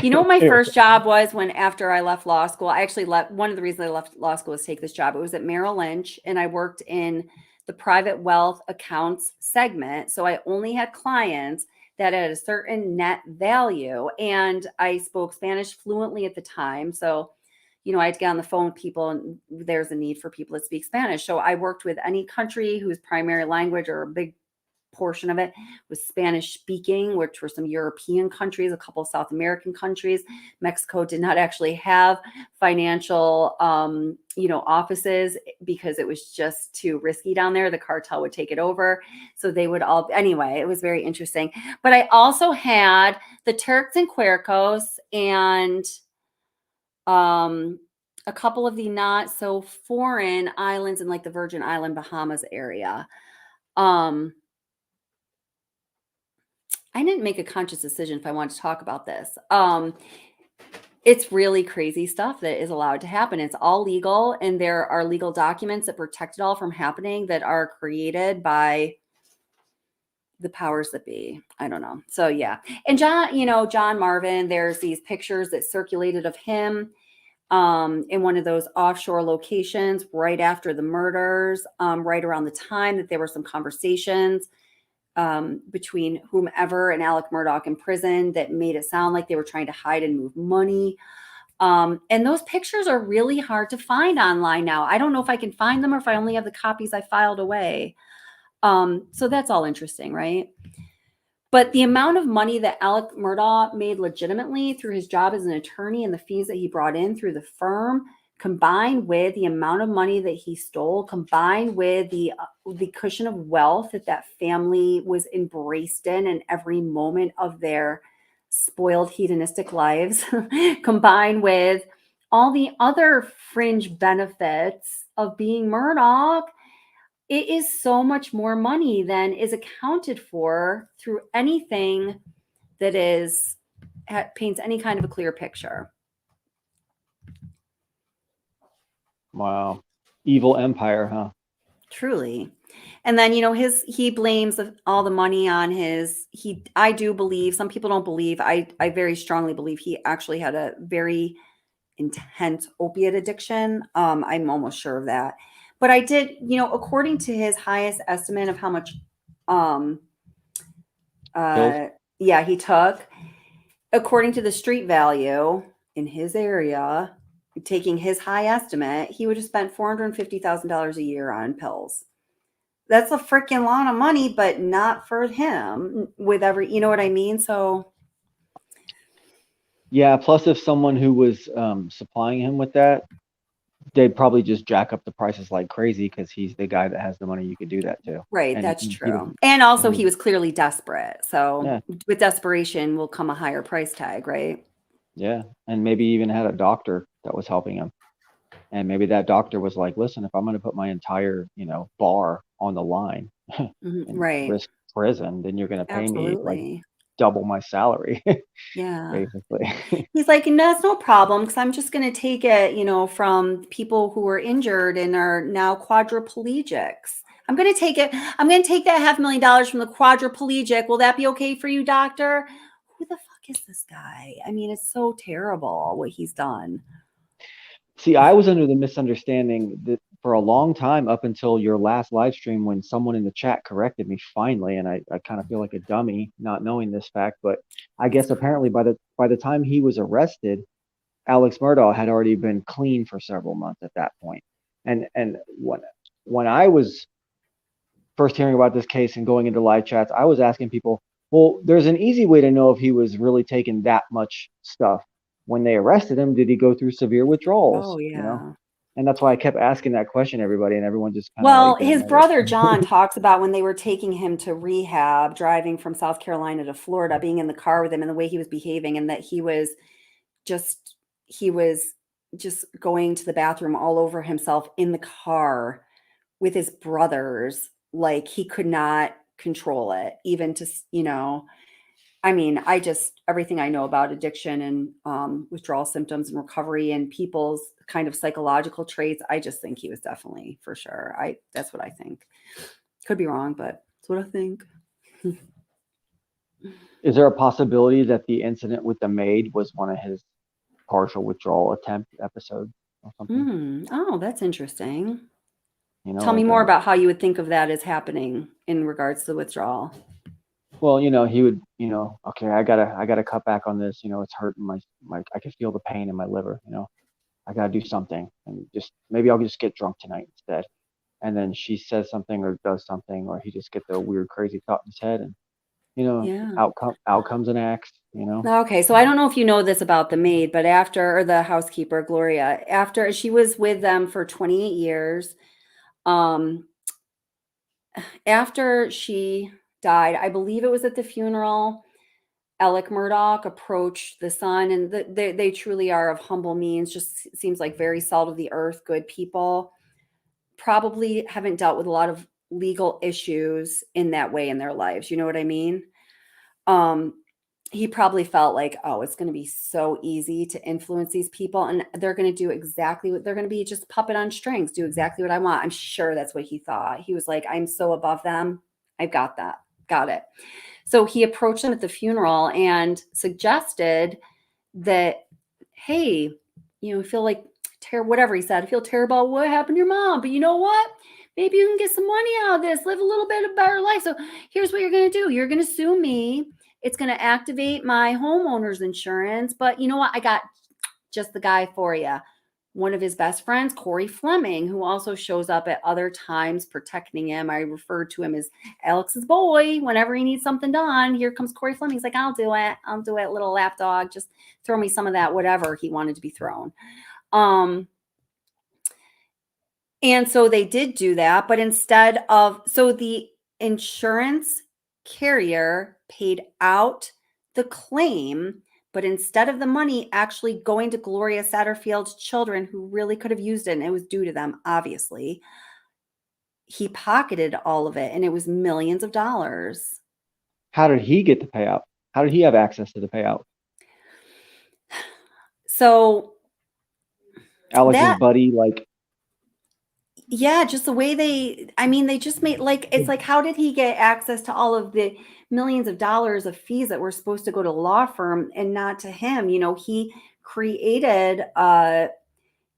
You know what my first job was after I left law school? I actually left. One of the reasons I left law school was to take this job. It was at Merrill Lynch, and I worked in the private wealth accounts segment. So I only had clients that had a certain net value, and I spoke Spanish fluently at the time. So, I had to get on the phone with people, and there's a need for people that speak Spanish. So I worked with any country whose primary language, or a big portion of it, was Spanish speaking, which were some European countries, a couple of South American countries. Mexico did not actually have financial, offices because it was just too risky down there. The cartel would take it over. So they would all, anyway, it was very interesting. But I also had the Turks and Caicos and a couple of the not so foreign islands in like the Virgin Island, Bahamas area. I didn't make a conscious decision if I wanted to talk about this. It's really crazy stuff that is allowed to happen. It's all legal, and there are legal documents that protect it all from happening that are created by the powers that be. I don't know. So yeah. And John Marvin, there's these pictures that circulated of him in one of those offshore locations right after the murders, right around the time that there were some conversations between whomever and Alec Murdock in prison that made it sound like they were trying to hide and move money. And those pictures are really hard to find online now. I don't know if I can find them or if I only have the copies I filed away. So that's all interesting, right? But the amount of money that Alec Murdaugh made legitimately through his job as an attorney and the fees that he brought in through the firm, combined with the amount of money that he stole, combined with the cushion of wealth that family was embraced in every moment of their spoiled hedonistic lives, combined with all the other fringe benefits of being Murdock, it is so much more money than is accounted for through anything that paints any kind of a clear picture. Wow. Evil empire, huh? Truly. And then, he blames all the money on I do believe, some people don't believe, I very strongly believe he actually had a very intense opiate addiction. I'm almost sure of that. But I did, according to his highest estimate of how much, Pills? he took, according to the street value in his area, taking his high estimate, he would have spent $450,000 a year on pills. That's a freaking lot of money, but not for him you know what I mean? So Yeah, plus if someone who was supplying him with that, they'd probably just jack up the prices like crazy because he's the guy that has the money you could do that to. right, And that's he true. was- And also and he was clearly desperate. So yeah, with desperation will come a higher price tag, right? yeah. And maybe even had a doctor that was helping him. And maybe that doctor was like, listen, if I'm going to put my entire, bar on the line and Right. risk prison, then you're going to pay me like Absolutely. double my salary, Yeah. basically. He's like, no, that's no problem because I'm just going to take it, from people who are injured and are now quadriplegics. I'm going to take it. I'm going to take that $500,000 from the quadriplegic. Will that be okay for you, doctor? Who the fuck is this guy? I mean, it's so terrible what he's done. See, I was under the misunderstanding that for a long time, up until your last live stream, when someone in the chat corrected me finally, and I kind of feel like a dummy not knowing this fact, but I guess apparently by the time he was arrested, Alex Murdaugh had already been clean for several months at that point. And when I was first hearing about this case and going into live chats, I was asking people, well, there's an easy way to know if he was really taking that much stuff. When they arrested him, did he go through severe withdrawals? Oh, yeah. And that's why I kept asking that question, everybody, and everyone just kind of Well, like didn't his know brother it. John talks about when they were taking him to rehab, driving from South Carolina to Florida, being in the car with him and the way he was behaving, and that he was just going to the bathroom all over himself in the car with his brothers. Like he could not control it, even to, I mean, everything I know about addiction and withdrawal symptoms and recovery and people's kind of psychological traits, I just think he was definitely, for sure. That's what I think. Could be wrong, but that's what I think. Is there a possibility that the incident with the maid was one of his partial withdrawal attempt episodes or something? Oh, that's interesting. Tell Like me more about how you would think of that as happening in regards to the withdrawal. Well, he would, okay, I gotta cut back on this. It's hurting my I can feel the pain in my liver. I gotta do something, and maybe I'll just get drunk tonight instead. And then she says something or does something, or he just gets a weird, crazy thought in his head, and Yeah. out comes an axe. Okay, so I don't know if you know this about the maid, but or the housekeeper, Gloria, after she was with them for 28 years, after she died, I believe it was at the funeral, Alec Murdock approached the son, and they truly are of humble means, just seems like very salt of the earth, good people. Probably haven't dealt with a lot of legal issues in that way in their lives. You know what I mean? He probably felt like, oh, it's going to be so easy to influence these people, and they're going to do exactly what they're going to be, just puppet on strings, do exactly what I want. I'm sure that's what he thought. He was like, I'm so above them. I've got that. Got it. So he approached them at the funeral and suggested that, hey, I feel like whatever he said, I feel terrible about what happened to your mom, but you know what? Maybe you can get some money out of this, live a little bit of a better life. So here's what you're going to do. You're going to sue me. It's going to activate my homeowner's insurance, but you know what? I got just the guy for you. One of his best friends, Corey Fleming, who also shows up at other times protecting him. I refer to him as Alex's boy. Whenever he needs something done, here comes Corey Fleming. He's like, I'll do it. I'll do it, little lapdog. Just throw me some of that, whatever he wanted to be thrown. And so they did do that, but instead of, so the insurance carrier paid out the claim, but instead of the money actually going to Gloria Satterfield's children who really could have used it, and it was due to them, obviously, he pocketed all of it, and it was millions of dollars. How did he get the payout? How did he have access to the payout? So Alex's buddy, like, yeah, just the way they just made, like, it's like, how did he get access to all of the millions of dollars of fees that were supposed to go to the law firm and not to him? He created,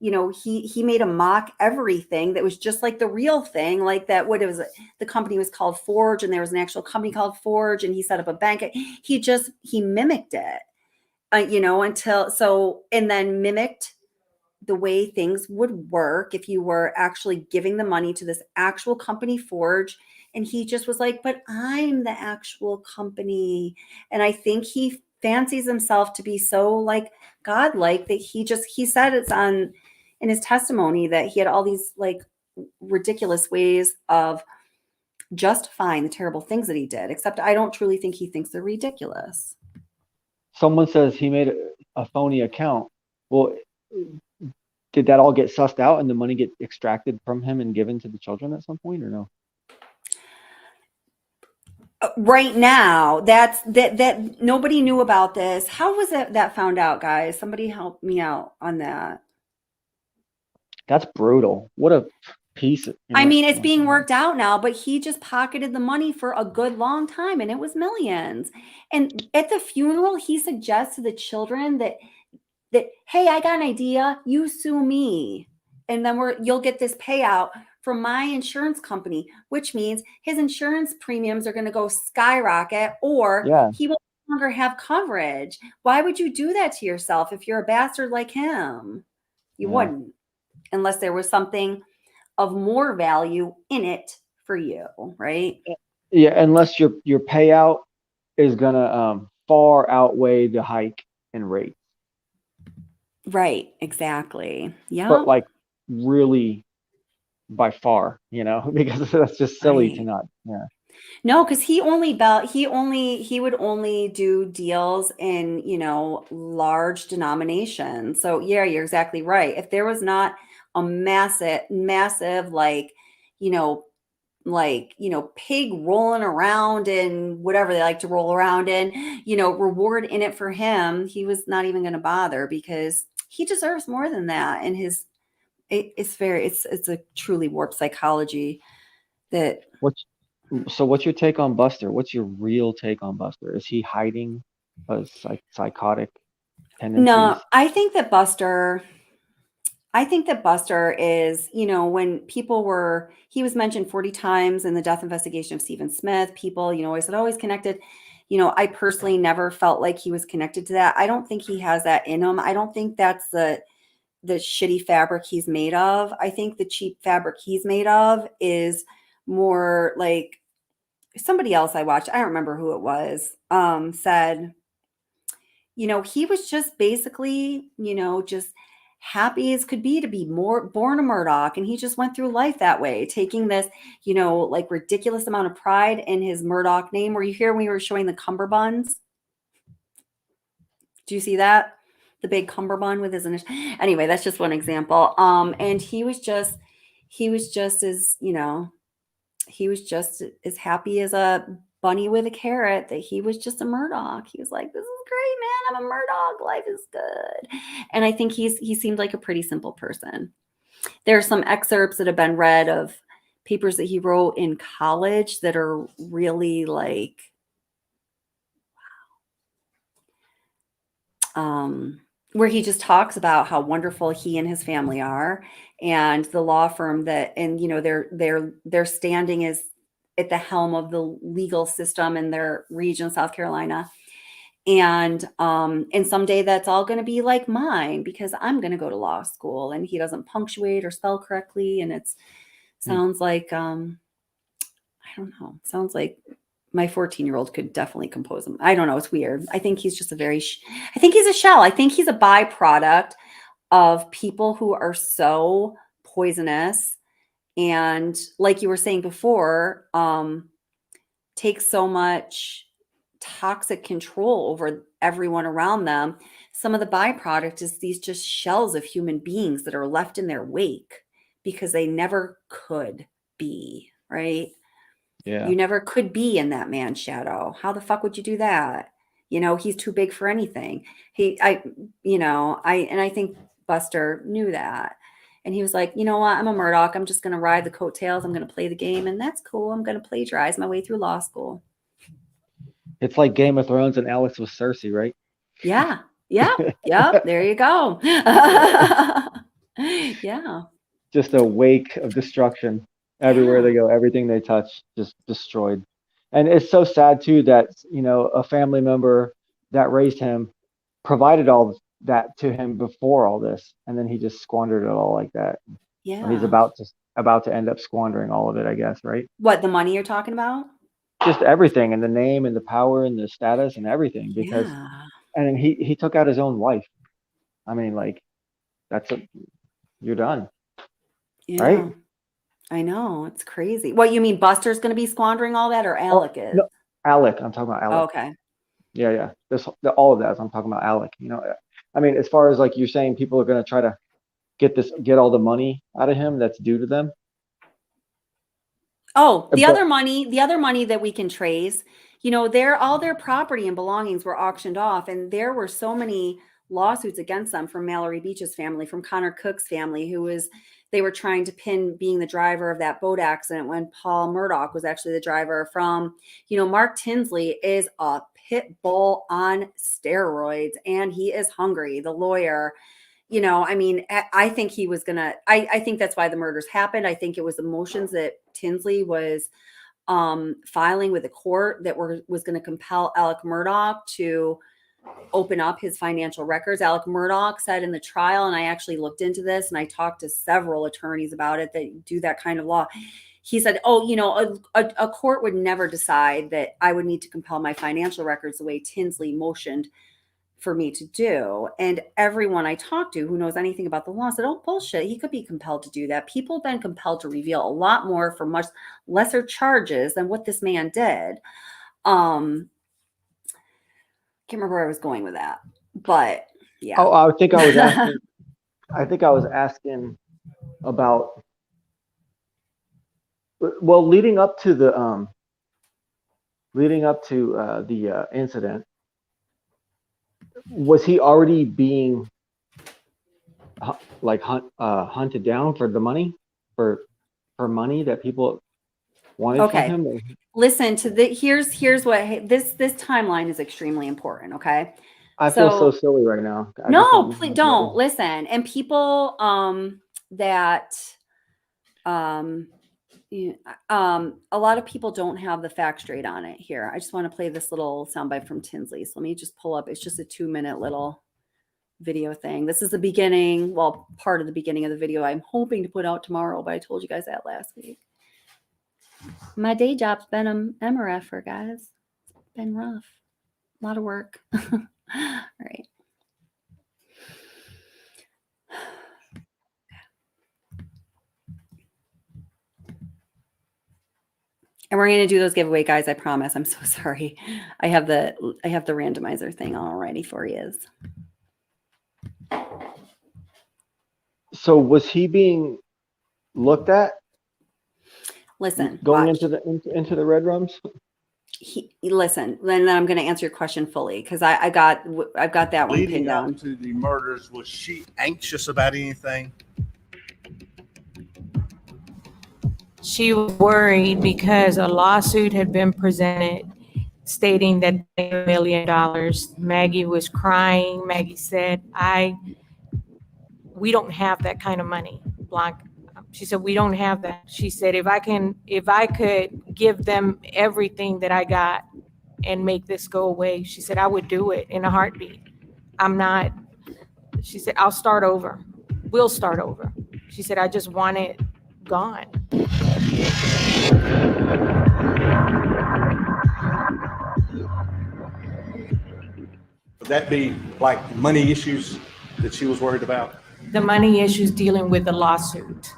he made a mock everything that was just like the real thing, like that, what it was, the company was called Forge, and there was an actual company called Forge, and he set up a bank. He mimicked it, and then mimicked the way things would work if you were actually giving the money to this actual company, Forge. And he just was like, but I'm the actual company. And I think he fancies himself to be so like godlike that he said in his testimony that he had all these like ridiculous ways of justifying the terrible things that he did, except I don't truly think he thinks they're ridiculous. someone says he made a phony account. Well, did that all get sussed out and the money get extracted from him and given to the children at some point, or no? Right now, that nobody knew about this. How was it that found out, guys? Somebody help me out on that. That's brutal. What a piece. I mean, it's being worked out now, but he just pocketed the money for a good long time, and it was millions. And at the funeral, he suggests to the children that hey, I got an idea. You sue me, and then you'll get this payout from my insurance company, which means his insurance premiums are going to go skyrocket, or he will no longer have coverage. Why would you do that to yourself if you're a bastard like him? You wouldn't, unless there was something of more value in it for you, right? Yeah, unless your payout is gonna far outweigh the hike in rate. Right, exactly. Yeah. But like really by far, because that's just silly to not. Yeah. No, because he would only do deals in, large denominations. So yeah, you're exactly right. If there was not a massive, pig rolling around in whatever they like to roll around in, reward in it for him, he was not even going to bother, because he deserves more than that. And it's a truly warped psychology that. What's your take on Buster? What's your real take on Buster? Was he hiding a psychotic tendencies? No, I think that Buster is, when he was mentioned 40 times in the death investigation of Stephen Smith, people, always said, oh, he's connected. I personally never felt like he was connected to that. I don't think he has that in him. I don't think that's the shitty fabric he's made of. I think the cheap fabric he's made of is more like somebody else I watched, I don't remember who it was, said, he was just basically, just happy as could be to be born a Murdock. And he just went through life that way, taking this, ridiculous amount of pride in his Murdock name. Were you here when we were showing the cummerbunds? Do you see that? The big cummerbund with his initial. Anyway, that's just one example. And he was just as, he was just as happy as a bunny with a carrot that he was just a Murdock. He was like, this is great, man. I'm a Murdock. Life is good. And I think he seemed like a pretty simple person. There are some excerpts that have been read of papers that he wrote in college that are really like, where he just talks about how wonderful he and his family are, and the law firm their standing is at the helm of the legal system in their region, South Carolina. And someday that's all going to be like mine because I'm going to go to law school, and he doesn't punctuate or spell correctly. And it sounds like, I don't know, sounds like my 14-year-old could definitely compose them. I don't know. It's weird. I think he's just I think he's a shell. I think he's a byproduct of people who are so poisonous. And like you were saying before, take so much toxic control over everyone around them. Some of the byproduct is these just shells of human beings that are left in their wake because they never could be, right? Yeah. You never could be in that man's shadow. How the fuck would you do that? You know, he's too big for anything. I think Buster knew that. And he was like, you know what? I'm a Murdock. I'm just going to ride the coattails. I'm going to play the game. And that's cool. I'm going to plagiarize my way through law school. It's like Game of Thrones and Alex with Cersei, right? Yeah. Yeah. Yep. There you go. Yeah. Just a wake of destruction everywhere they go. Everything they touch just destroyed. And it's so sad too that, you know, a family member that raised him provided all that to him before all this, and then he just squandered it all like that. Yeah. And he's about to end up squandering all of it, I guess, right? What, the money you're talking about? Just everything, and the name and the power and the status and everything, because and then he took out his own wife. I mean, like, you're done. Yeah. Right? I know, it's crazy. What, you mean Buster's going to be squandering all that, or Alec is? No, Alec, I'm talking about Alec. Oh, okay. Yeah. All of that. I'm talking about Alec. You know, I mean, as far as like you're saying, people are going to try to get all the money out of him that's due to them. Oh, the other money that we can trace, you know, all their property and belongings were auctioned off, and there were so many lawsuits against them from Mallory Beach's family, from Connor Cook's family, they were trying to pin being the driver of that boat accident when Paul Murdock was actually the driver. From, you know, Mark Tinsley is a pit bull on steroids, and he is hungry, the lawyer. You know, I mean, I think he was going to, I think that's why the murders happened. I think it was emotions that Tinsley was filing with the court that was going to compel Alec Murdock to open up his financial records. Alec Murdock said in the trial, and I actually looked into this and I talked to several attorneys about it that do that kind of law. He said, oh, you know, a court would never decide that I would need to compel my financial records the way Tinsley motioned for me to do. And everyone I talked to who knows anything about the law said, oh, bullshit, he could be compelled to do that. People have been compelled to reveal a lot more for much lesser charges than what this man did. Can't remember where I was going with that, but yeah. Oh, I think I was asking about, well, leading up to the incident, was he already being hunted down for the money, for money that people wanted from him? Listen to here's what this timeline is extremely important. Okay. I feel so silly right now. No, please don't listen. And people a lot of people don't have the facts straight on it here. I just want to play this little soundbite from Tinsley. So let me just pull up. It's just a 2-minute little video thing. This is the beginning. Well, part of the beginning of the video I'm hoping to put out tomorrow, but I told you guys that last week. My day job's been an MRFer, guys. It's been rough. A lot of work. All right. And we're going to do those giveaway, guys. I promise. I'm so sorry. I have the randomizer thing all ready for you. So was he being looked at? Listen, going watch. into the red rooms. Listen, and then I'm going to answer your question fully because I've got that one pinned down. Leading up to the murders, was she anxious about anything? She was worried because a lawsuit had been presented stating that $1 million. Maggie was crying. Maggie said, we don't have that kind of money. She said, we don't have that. She said, if I could give them everything that I got, and make this go away. She said, I would do it in a heartbeat. She said, I'll start over. We'll start over. She said, I just want it gone. Would that be like money issues that she was worried about? The money issues dealing with the lawsuit.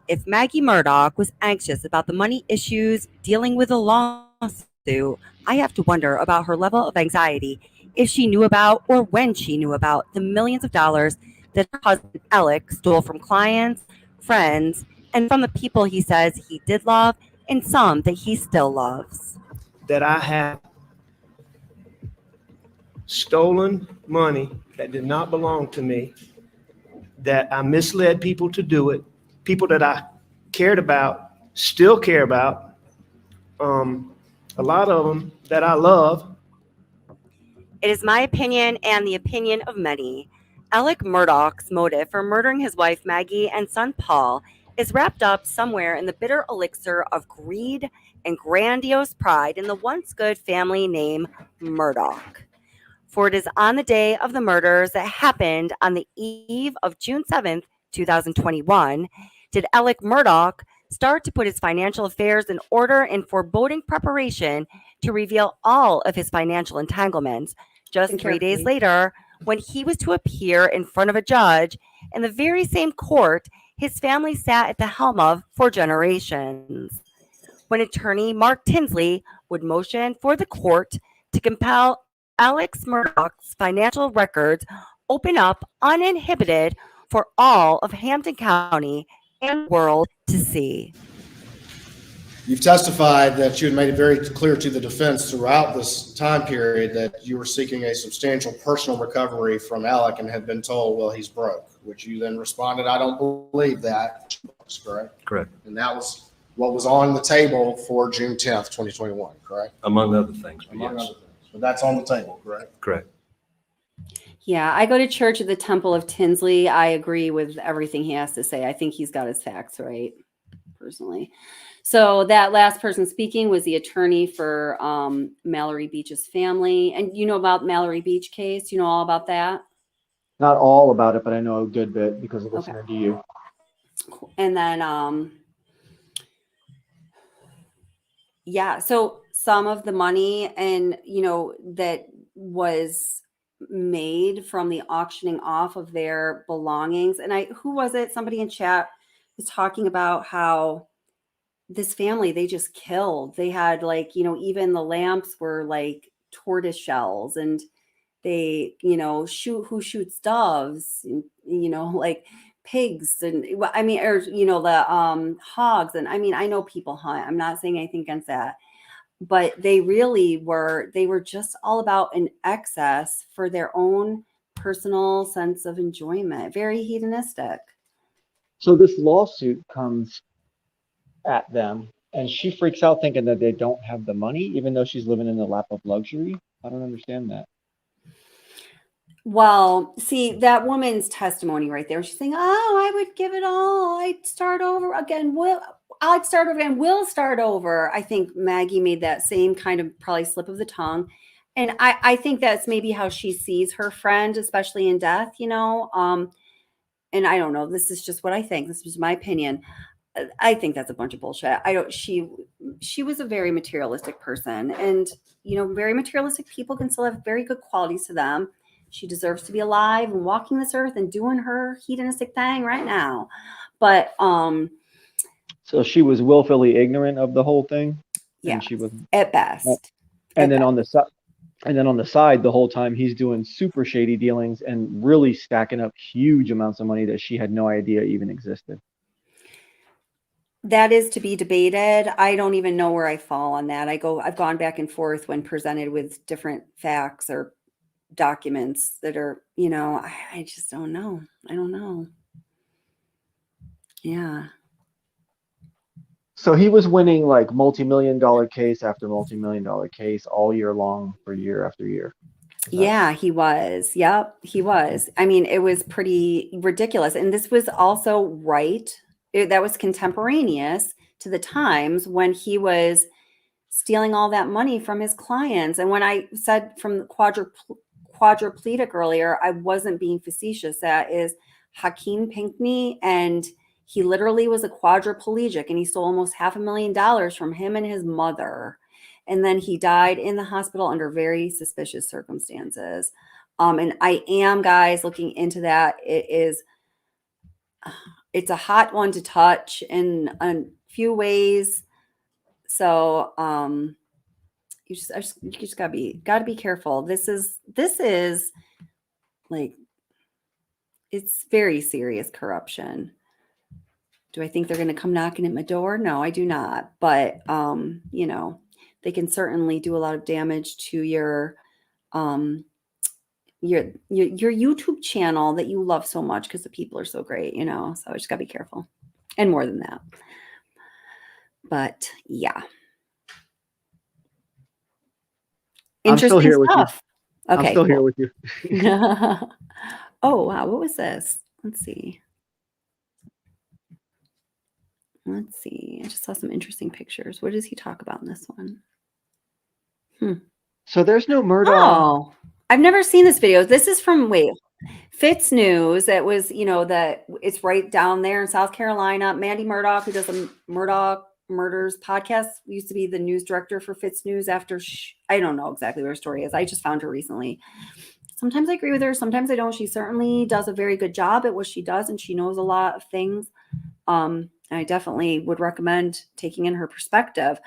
If Maggie Murdock was anxious about the money issues dealing with a lawsuit, I have to wonder about her level of anxiety if she knew about or when she knew about the millions of dollars that her husband Alec stole from clients, friends, and from the people he says he did love and some that he still loves. That I have stolen money that did not belong to me, that I misled people to do it, people that I cared about, still care about, a lot of them that I love. It is my opinion and the opinion of many. Alec Murdock's motive for murdering his wife Maggie and son Paul is wrapped up somewhere in the bitter elixir of greed and grandiose pride in the once good family name Murdock. For it is on the day of the murders that happened on the eve of June 7th, 2021, did Alec Murdock start to put his financial affairs in order in foreboding preparation to reveal all of his financial entanglements. Just 3 days later, when he was to appear in front of a judge in the very same court his family sat at the helm of for generations. When attorney Mark Tinsley would motion for the court to compel Alex Murdock's financial records open up uninhibited for all of Hampton County and world to see. You've testified that you had made it very clear to the defense throughout this time period that you were seeking a substantial personal recovery from Alec and had been told, well, he's broke, which you then responded, I don't believe that. Correct? Correct. And that was what was on the table for June 10th, 2021, correct? Among other things, but Among yes, other things. But that's on the table, correct? correct. Yeah, I go to church at the Temple of Tinsley. I agree with everything he has to say. I think he's got his facts right, personally. So that last person speaking was the attorney for Mallory Beach's family. And you know about Mallory Beach case? You know all about that? Not all about it, but I know a good bit because of listening to you. And then, yeah, so some of the money and, that was made from the auctioning off of their belongings. And who was it? Somebody in chat was talking about how this family, they just killed. They had even the lamps were like tortoise shells, and they, who shoots doves, like pigs, and the hogs. And I know people hunt. I'm not saying anything against that, but they were just all about an excess for their own personal sense of enjoyment. Very hedonistic. So this lawsuit comes at them and she freaks out thinking that they don't have the money, even though she's living in the lap of luxury. I don't understand that. Well, see, that woman's testimony right there. She's saying, oh, I would give it all. I'd start over again. I'd start over and we'll start over. I think Maggie made that same kind of probably slip of the tongue. And I think that's maybe how she sees her friend, especially in death, and I don't know. This is just what I think. This is my opinion. I think that's a bunch of bullshit. She was a very materialistic person, and, very materialistic people can still have very good qualities to them. She deserves to be alive and walking this earth and doing her hedonistic thing right now. But, so she was willfully ignorant of the whole thing. Yeah, and she was at best. And then on the side, the whole time he's doing super shady dealings and really stacking up huge amounts of money that she had no idea even existed. That is to be debated. I don't even know where I fall on that. I've gone back and forth when presented with different facts or documents that are, I just don't know. I don't know. Yeah. So he was winning like multi-million-dollar case after multi-million-dollar case all year long for year after year. Yeah, he was. Yep, he was. It was pretty ridiculous. And this was also that was contemporaneous to the times when he was stealing all that money from his clients. And when I said from the quadriplegic earlier, I wasn't being facetious. That is Hakeem Pinkney, and he literally was a quadriplegic, and he stole almost $500,000 from him and his mother. And then he died in the hospital under very suspicious circumstances. And I am, guys, looking into that. It's a hot one to touch in a few ways. So you just gotta be careful. This is like, it's very serious corruption. Do I think they're going to come knocking at my door? No, I do not. But you know, they can certainly do a lot of damage to your YouTube channel that you love so much because the people are so great, you know. So I just gotta be careful, and more than that. But yeah, I'm still interesting here with you. stuff. Okay, I'm still here cool. with you. Oh wow, what was this? Let's see. I just saw some interesting pictures. What does he talk about in this one? So there's no Murdaugh. Oh, I've never seen this video. This is from Fitz News. It was, you know, that it's right down there in South Carolina. Mandy Murdock, who does the Murdaugh Murders podcast, used to be the news director for Fitz News after I don't know exactly what her story is. I just found her recently. Sometimes I agree with her, sometimes I don't. She certainly does a very good job at what she does, and she knows a lot of things. I definitely would recommend taking in her perspective.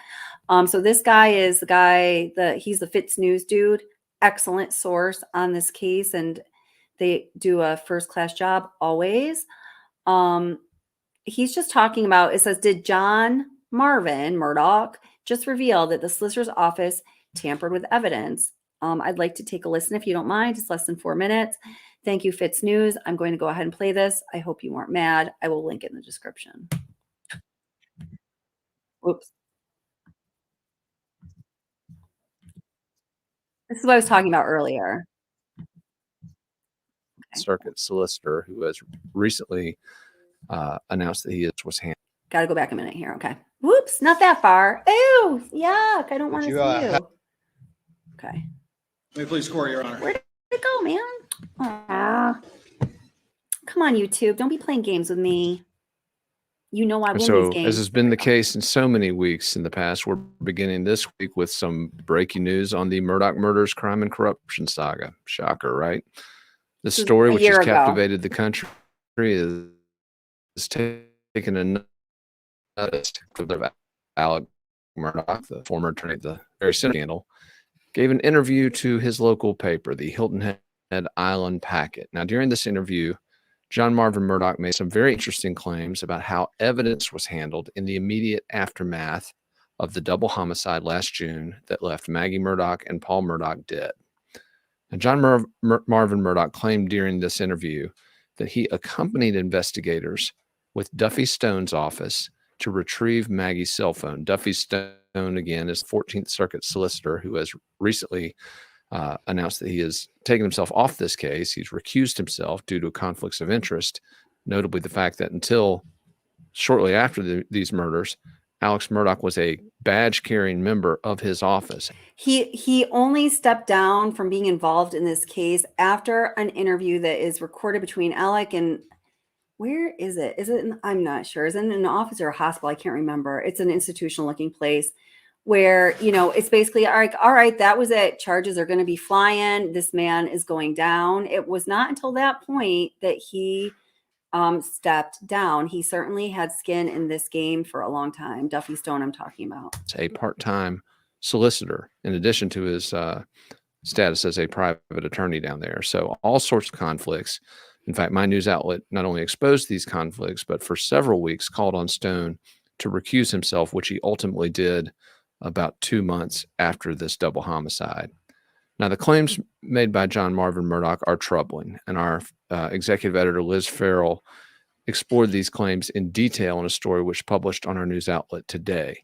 So this guy is the guy he's the Fitz News dude. Excellent source on this case, and they do a first-class job always. He's just talking about, it says, did John Marvin Murdock just reveal that the solicitor's office tampered with evidence? I'd like to take a listen if you don't mind. It's less than 4 minutes. Thank you, Fitz News. I'm going to go ahead and play this. I hope you weren't mad. I will link it in the description. Oops. This is what I was talking about earlier. Circuit solicitor who has recently announced that he was handed. Got to go back a minute here. Okay. Whoops, not that far. Ew, yuck. I don't want to see you. Okay. May please score, Your Honor. Where did it go, man? Aw. Come on, YouTube. Don't be playing games with me. You know I win So, these games. as has been the case in so many weeks in the past, we're beginning this week with some breaking news on the Murdock murders, crime, and corruption saga. Shocker, right? The story, which has captivated the country, is taking a notice of Alec Murdock, the former attorney of the very scandal, gave an interview to his local paper, the Hilton Head Island Packet. Now, during this interview, John Marvin Murdock made some very interesting claims about how evidence was handled in the immediate aftermath of the double homicide last June that left Maggie Murdock and Paul Murdock dead. And John Marvin Murdock claimed during this interview that he accompanied investigators with Duffy Stone's office to retrieve Maggie's cell phone. Duffy Stone, again, is the 14th Circuit solicitor who has recently announced that he has taken himself off this case. He's recused himself due to conflicts of interest, notably the fact that until shortly after these murders, Alex Murdock was a badge-carrying member of his office. He only stepped down from being involved in this case after an interview that is recorded between Alec and, where is it? Is it I'm not sure. Is it in an office or a hospital? I can't remember. It's an institutional-looking place where, you know, it's basically, all right, that was it. Charges are going to be flying. This man is going down. It was not until that point that he stepped down. He certainly had skin in this game for a long time. Duffy Stone, I'm talking about. It's a part-time solicitor, in addition to his status as a private attorney down there. So all sorts of conflicts. In fact, my news outlet not only exposed these conflicts, but for several weeks called on Stone to recuse himself, which he ultimately did about 2 months after this double homicide. Now, the claims made by John Marvin Murdock are troubling, and our executive editor, Liz Farrell, explored these claims in detail in a story which published on our news outlet today.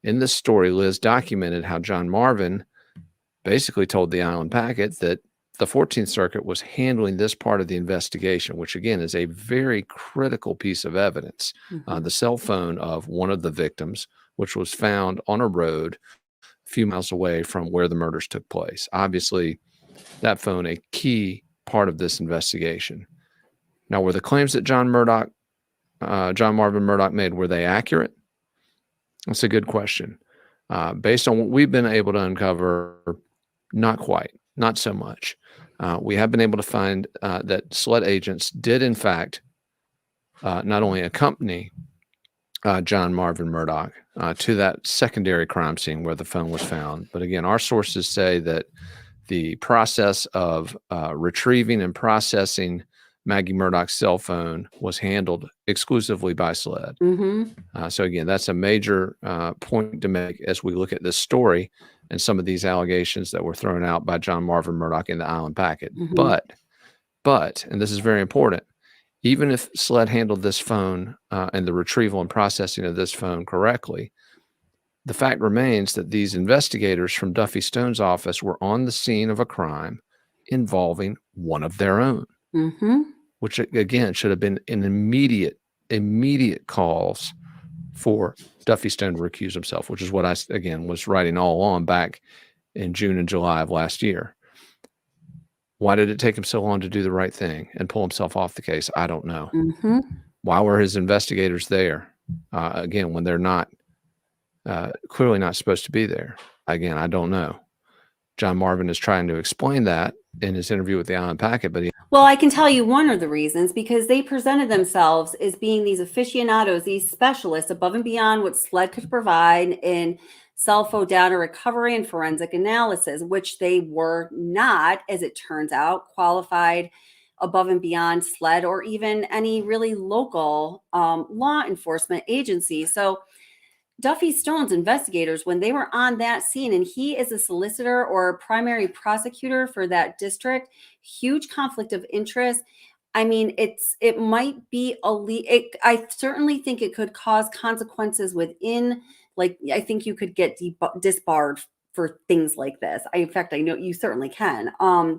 In this story, Liz documented how John Marvin basically told the Island Packet that the 14th Circuit was handling this part of the investigation, which again is a very critical piece of evidence. The cell phone of one of the victims, which was found on a road few miles away from where the murders took place. Obviously, that phone a key part of this investigation. Now, were the claims that John Marvin Murdock made, were they accurate? That's a good question. Based on what we've been able to uncover, not quite, not so much. We have been able to find that SLED agents did, in fact, not only accompany John Marvin Murdock to that secondary crime scene where the phone was found. But again, our sources say that the process of retrieving and processing Maggie Murdock's cell phone was handled exclusively by SLED. So again, that's a major point to make as we look at this story and some of these allegations that were thrown out by John Marvin Murdock in the Island packet. But, and this is very important, even if SLED handled this phone and the retrieval and processing of this phone correctly, the fact remains that these investigators from Duffy Stone's office were on the scene of a crime involving one of their own, which again should have been an immediate calls for Duffy Stone to recuse himself, which is what I, again, was writing all along back in June and July of last year. Why did it take him so long to do the right thing and pull himself off the case? I don't know. Why were his investigators there? Again, when they're not clearly not supposed to be there. Again, I don't know. John Marvin is trying to explain that in his interview with the Island Packet, but well, I can tell you one of the reasons, because they presented themselves as being these aficionados, these specialists above and beyond what SLED could provide in cell phone data recovery and forensic analysis, which they were not, as it turns out, qualified above and beyond SLED or even any really local law enforcement agency. So Duffy Stone's investigators, when they were on that scene, and he is a solicitor or a primary prosecutor for that district, huge conflict of interest. I mean, it might be I certainly think it could cause consequences within, like, I think you could get disbarred for things like this. In fact, I know you certainly can.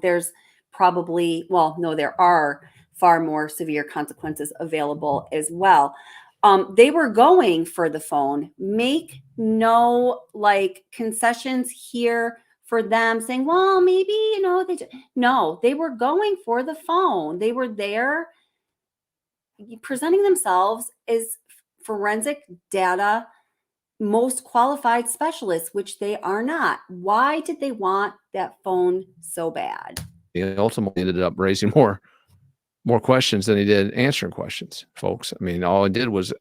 There's probably, well, no, there are far more severe consequences available as well. They were going for the phone. Make no concessions here for them saying, well, maybe, no, they were going for the phone. They were there presenting themselves as forensic data most qualified specialists, which they are not. Why did they want that phone so bad? he ultimately ended up raising more questions than he did answering questions, folks. I mean, all it did was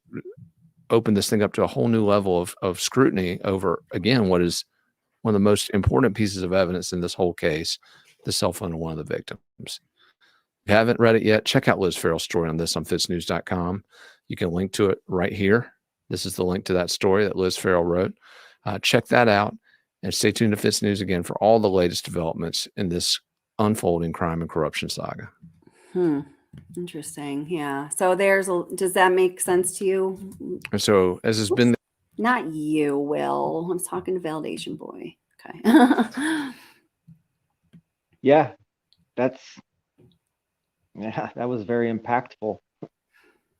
open this thing up to a whole new level of scrutiny over, again, what is one of the most important pieces of evidence in this whole case, the cell phone of one of the victims. If you haven't read it yet, check out Liz Farrell's story on this on fitsnews.com. You can link to it right here. This is the link to that story that Liz Farrell wrote. Check that out and stay tuned to Fitz News again for all the latest developments in this unfolding crime and corruption saga. Interesting. Yeah. So does that make sense to you? And so as has been, not you, Will. I'm talking to Validation Boy. Okay. Yeah, that was very impactful.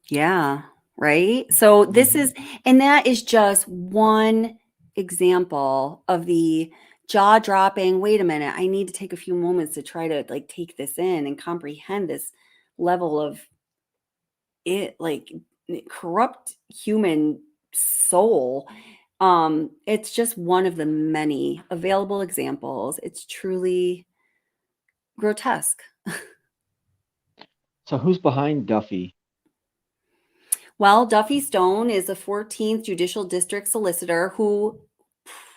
Yeah. Right. So that is just one example of the jaw-dropping, wait a minute, I need to take a few moments to try to take this in and comprehend this level of it, corrupt human soul. It's just one of the many available examples. It's truly grotesque. So who's behind Duffy? Well, Duffy Stone is a 14th Judicial District solicitor who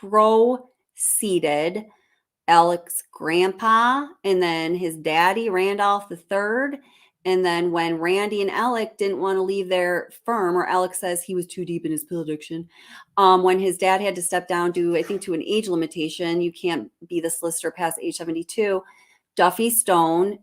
preceded Alec's grandpa and then his daddy, Randolph III. And then when Randy and Alec didn't want to leave their firm, or Alec says he was too deep in his pill addiction, when his dad had to step down due, I think, to an age limitation, you can't be the solicitor past age 72, Duffy Stone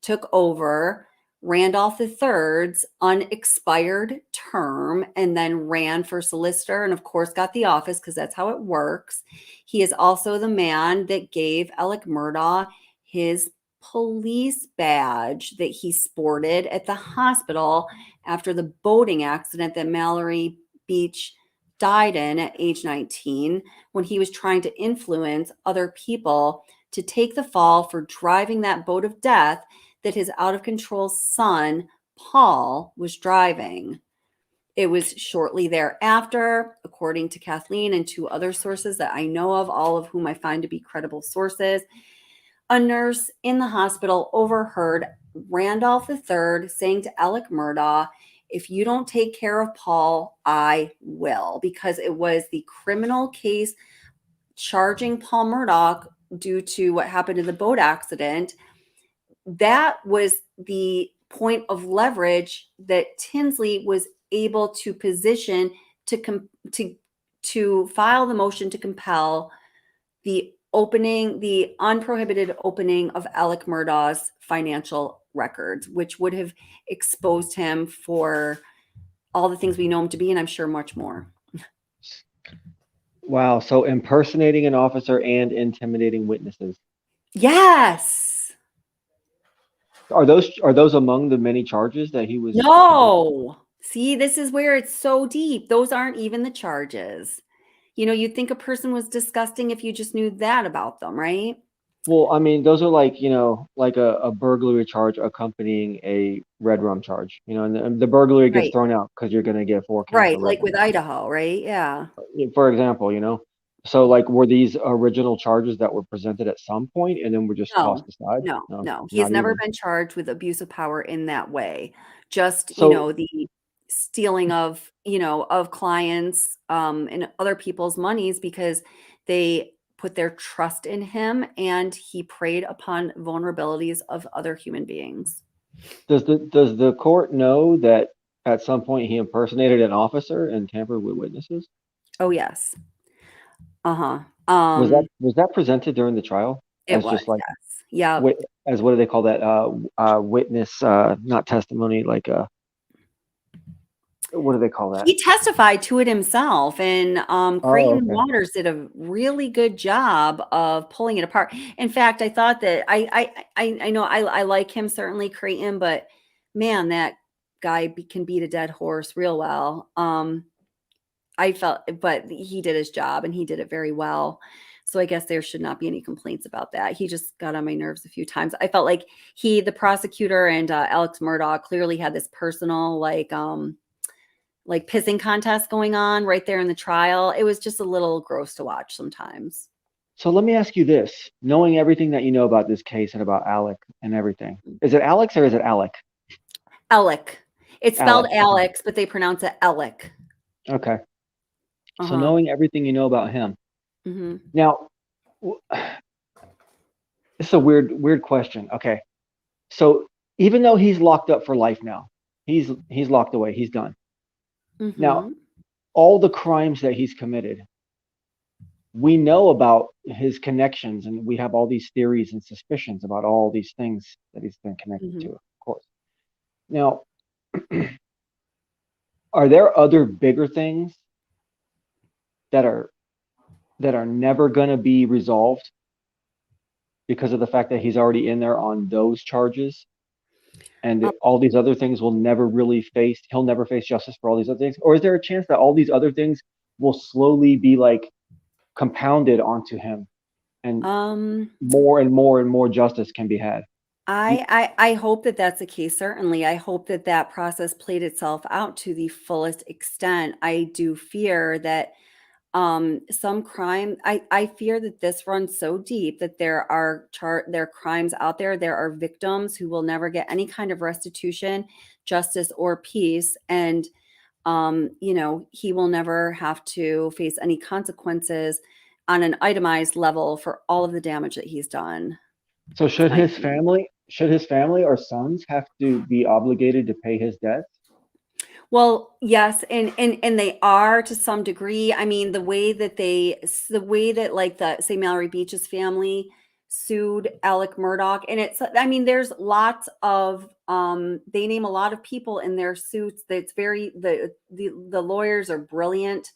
took over Randolph III's unexpired term and then ran for solicitor and, of course, got the office because that's how it works. He is also the man that gave Alec Murdaugh his police badge that he sported at the hospital after the boating accident that Mallory Beach died in at age 19 when he was trying to influence other people to take the fall for driving that boat of death that his out of control son, Paul, was driving. It was shortly thereafter, according to Kathleen and two other sources that I know of, all of whom I find to be credible sources, a nurse in the hospital overheard Randolph III saying to Alec Murdaugh, "If you don't take care of Paul, I will," because it was the criminal case charging Paul Murdock due to what happened in the boat accident. That was the point of leverage that Tinsley was able to position to file the motion to compel the unprohibited opening of Alec Murdaugh's financial records, which would have exposed him for all the things we know him to be, and I'm sure much more. Wow. So impersonating an officer and intimidating witnesses. Yes. Are those among the many charges that he was? No. See, this is where it's so deep. Those aren't even the charges. You'd think a person was disgusting if you just knew that about them, right? Well, I mean, those are like, like a burglary charge accompanying a red rum charge, and the burglary gets Right. thrown out because you're going to get 4 counts. Right, of red like rum. with Idaho, right? Yeah. For example, so like were these original charges that were presented at some point and then were just tossed aside? No. He has not never even. been charged with abuse of power in that way. Just, So the stealing of, of clients and other people's monies because they put their trust in him and he preyed upon vulnerabilities of other human beings. does the court know that at some point he impersonated an officer and tampered with witnesses? Oh, yes. Uh-huh. Was that presented during the trial? It As was, just like yes. Yeah. as what do they call that? Witness, not testimony, like what do they call that? He testified to it himself, and Creighton okay. Waters did a really good job of pulling it apart. In fact, I thought that I know I like him, certainly Creighton, but man, that guy can beat a dead horse real well. I felt, but he did his job and he did it very well. So I guess there should not be any complaints about that. He just got on my nerves a few times. I felt like the prosecutor and Alex Murdaugh clearly had this personal like pissing contest going on right there in the trial. It was just a little gross to watch sometimes. So let me ask you this, knowing everything that you know about this case and about Alec and everything, is it Alex or is it Alec? Alec. It's spelled Alec. Alex, but they pronounce it Alec. Okay. Uh-huh. So knowing everything you know about him. Mm-hmm. Now, this is a weird question. Okay. So even though he's locked up for life now, he's locked away, he's done. Mm-hmm. Now, all the crimes that he's committed, we know about his connections, and we have all these theories and suspicions about all these things that he's been connected to, of course. Now, are there other bigger things that are never going to be resolved because of the fact that he's already in there on those charges? And all these other things he'll never face justice for all these other things? Or is there a chance that all these other things will slowly be like compounded onto him and more and more and more justice can be had? I hope that that's the case. Certainly. I hope that process played itself out to the fullest extent. I do fear that some crime, I fear that this runs so deep that there are crimes out there. There are victims who will never get any kind of restitution, justice, or peace. And, he will never have to face any consequences on an itemized level for all of the damage that he's done. So should his family or sons have to be obligated to pay his debts? Well, yes, and they are to some degree. I mean, the way that like say Mallory Beach's family sued Alec Murdaugh, and there's lots of they name a lot of people in their suits. That's the lawyers are brilliant.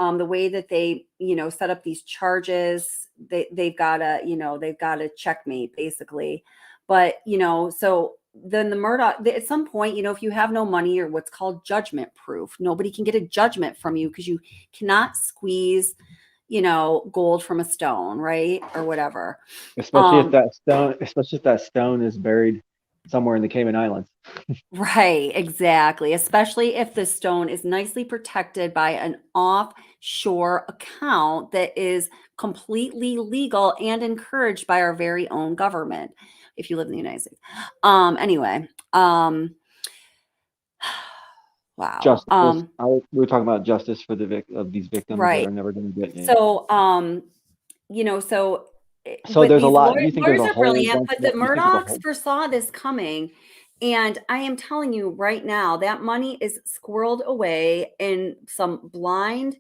The way that they set up these charges, they've got a checkmate basically. But so then the Murdock, at some point, you know, if you have no money, or what's called judgment proof, nobody can get a judgment from you because you cannot squeeze, you know, gold from a stone, right? Or whatever. Especially if that stone is buried somewhere in the Cayman Islands. Right, exactly. Especially if the stone is nicely protected by an offshore account that is completely legal and encouraged by our very own government, if you live in the United States. Anyway, wow. Justice. We were talking about justice for of these victims that Right. are never going to get. So, you know, So but there's a these lot. Do you think there's lawyers a are whole brilliant, bunch? but the You think there's a Murdocks whole? foresaw this coming. And I am telling you right now, that money is squirreled away in some blind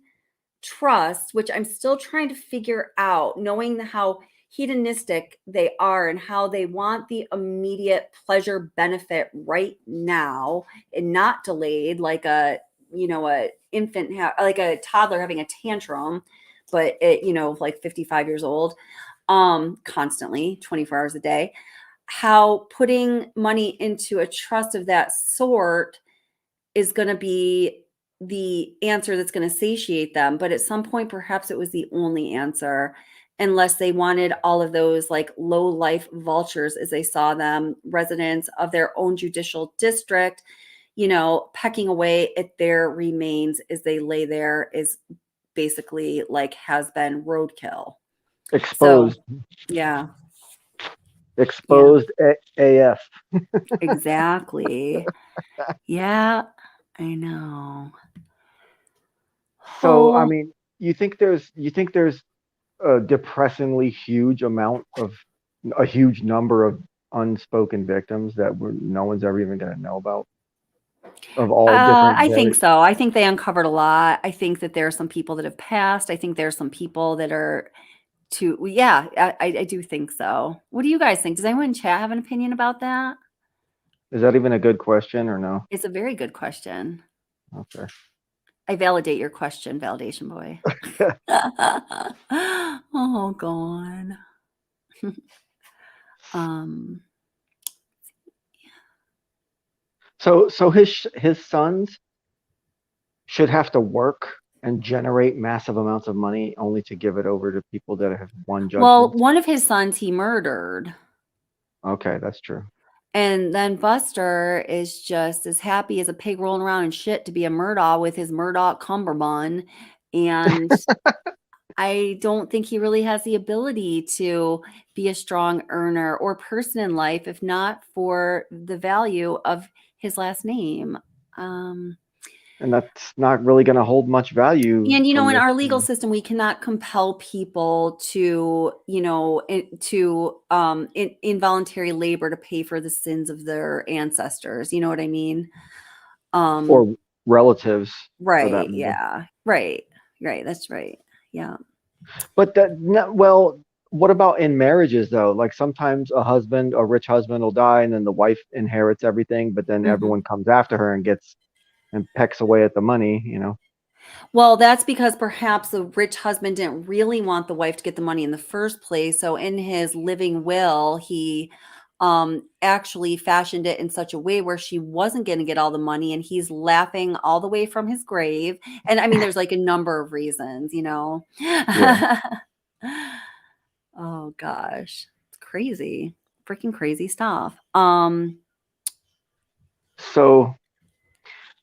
trust, which I'm still trying to figure out, knowing how hedonistic they are and how they want the immediate pleasure benefit right now and not delayed, like a, you know, a infant, like a toddler having a tantrum, but it, you know, like 55 years old, constantly 24 hours a day. How putting money into a trust of that sort is going to be the answer that's going to satiate them. But at some point, perhaps it was the only answer, unless they wanted all of those like low life vultures, as they saw them, residents of their own judicial district, you know, pecking away at their remains as they lay there, is basically like has been roadkill. Exposed. So, yeah. Exposed AF. Exactly. Yeah, I know. So, I Oh, mean, you think there's a depressingly huge a huge number of unspoken victims that no one's ever even going to know about, of all different. I think so. I think they uncovered a lot. I think that there are some people that have passed. I think there are some people that are yeah, I do think so. What do you guys think? Does anyone in chat have an opinion about that? Is that even a good question or no? It's a very good question. Okay. I validate your question, validation boy. Oh, God. So his sons should have to work and generate massive amounts of money only to give it over to people that have won judgments. Well, one of his sons he murdered. Okay, that's true. And then Buster is just as happy as a pig rolling around in shit to be a Murdaugh with his Murdock cummerbund. And I don't think he really has the ability to be a strong earner or person in life, if not for the value of his last name. And that's not really going to hold much value. And, you know, in our legal system, we cannot compel people to, you know, involuntary labor to pay for the sins of their ancestors. You know what I mean? Or relatives. Right. Yeah. Right. Right. That's right. Yeah. But what about in marriages though? Like sometimes a rich husband will die and then the wife inherits everything, but then everyone comes after her and pecks away at the money, you know? Well, that's because perhaps the rich husband didn't really want the wife to get the money in the first place. So in his living will, he actually fashioned it in such a way where she wasn't going to get all the money, and he's laughing all the way from his grave. And I mean, there's like a number of reasons, you know? Yeah. Oh gosh. It's crazy. Freaking crazy stuff. So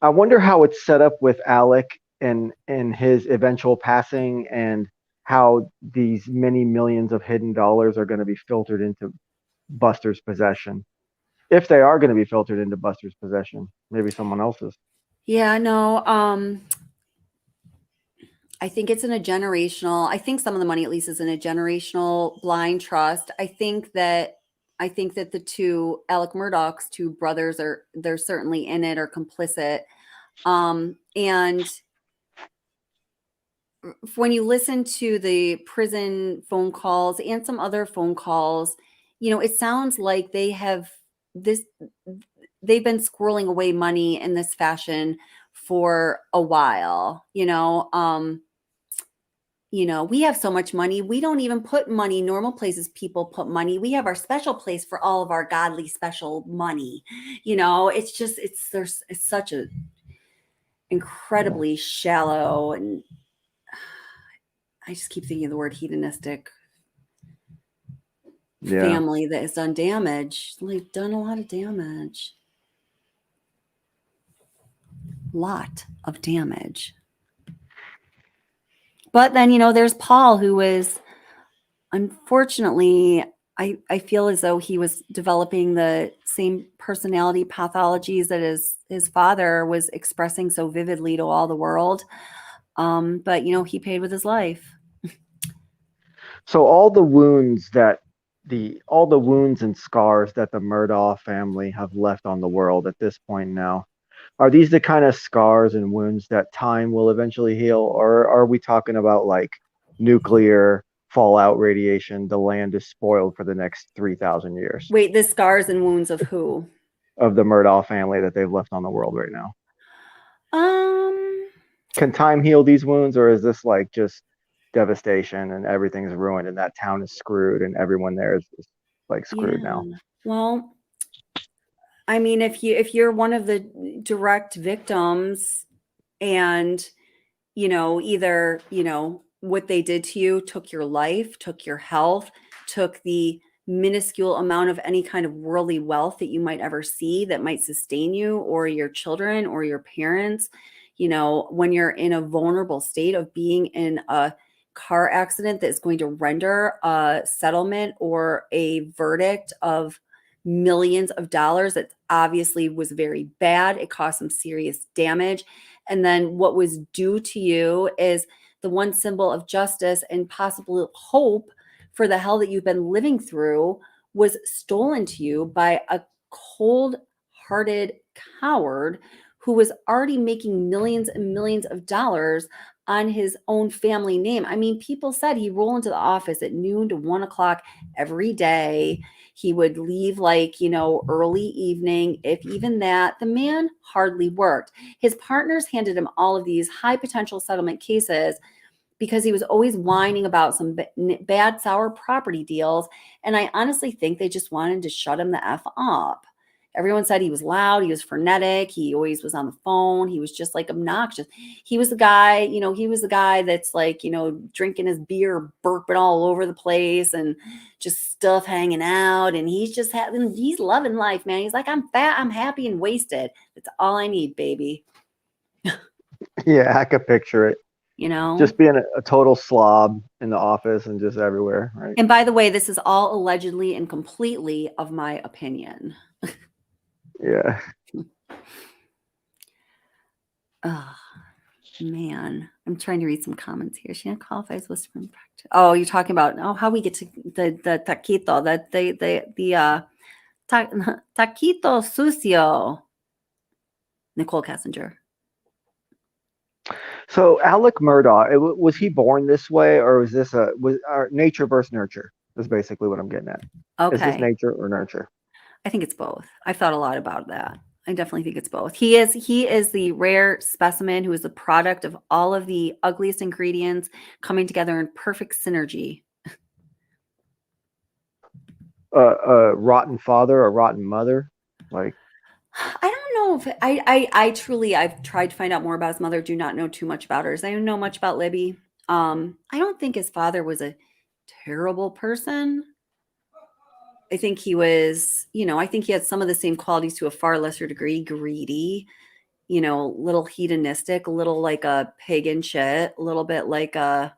I wonder how it's set up with Alec and his eventual passing, and how these many millions of hidden dollars are going to be filtered into Buster's possession. If they are going to be filtered into Buster's possession, maybe someone else's. Yeah, no. I think it's in a generational, I think some of the money at least is in a generational blind trust. I think that the two Alec Murdaugh's two brothers they're certainly in it or complicit. And when you listen to the prison phone calls and some other phone calls, you know, it sounds like they've been squirreling away money in this fashion for a while, you know. you know, we have so much money. We don't even put money normal places people put money. We have our special place for all of our godly special money. You know, it's just, it's such a incredibly shallow, and I just keep thinking of the word hedonistic family that has done damage. Like, done a lot of damage. Lot of damage. But then, you know, there's Paul, who was, unfortunately, I feel as though he was developing the same personality pathologies that his father was expressing so vividly to all the world. But, you know, he paid with his life. So all the wounds and scars that the Murdaugh family have left on the world at this point now, are these the kind of scars and wounds that time will eventually heal, or are we talking about like nuclear fallout radiation? The land is spoiled for the next 3,000 years. Wait, the scars and wounds of who? Of the Murdaugh family that they've left on the world right now. Can time heal these wounds, or is this like just devastation and everything's ruined and that town is screwed and everyone there is like screwed now? Well, I mean, if you're one of the direct victims, and, you know, either, you know, what they did to you took your life, took your health, took the minuscule amount of any kind of worldly wealth that you might ever see that might sustain you or your children or your parents, you know, when you're in a vulnerable state of being in a car accident that's going to render a settlement or a verdict of millions of dollars, that obviously was very bad. It caused some serious damage. And then what was due to you is the one symbol of justice and possible hope for the hell that you've been living through was stolen to you by a cold-hearted coward who was already making millions and millions of dollars on his own family name. I mean, people said he rolled into the office at noon to 1 o'clock every day. He would leave like, you know, early evening, if even that. The man hardly worked. His partners handed him all of these high potential settlement cases because he was always whining about some bad, sour property deals. And I honestly think they just wanted to shut him the F up. Everyone said he was loud. He was frenetic. He always was on the phone. He was just like obnoxious. He was the guy, you know, he was the guy that's like, you know, drinking his beer, burping all over the place and just stuff hanging out. And he's just he's loving life, man. He's like, I'm fat, I'm happy and wasted. That's all I need, baby. Yeah, I could picture it. You know, just being a total slob in the office and just everywhere, right? And by the way, this is all allegedly and completely of my opinion. Yeah. Oh, man. I'm trying to read some comments here. She qualifies whispering practice. Oh, you're talking about how we get to the taquito, the taquito sucio. Nicole Kessinger. So Alec Murdaugh, was he born this way, or was this nature versus nurture? Is basically what I'm getting at. Okay. Is this nature or nurture? I think it's both. I've thought a lot about that. I definitely think it's both. He is the rare specimen who is the product of all of the ugliest ingredients coming together in perfect synergy. A rotten father, a rotten mother, like. I don't know if I've tried to find out more about his mother. Do not know too much about her. I don't know much about Libby. I don't think his father was a terrible person. I think he was, I think he had some of the same qualities to a far lesser degree, greedy, little hedonistic, a little like a pagan shit, a little bit like a,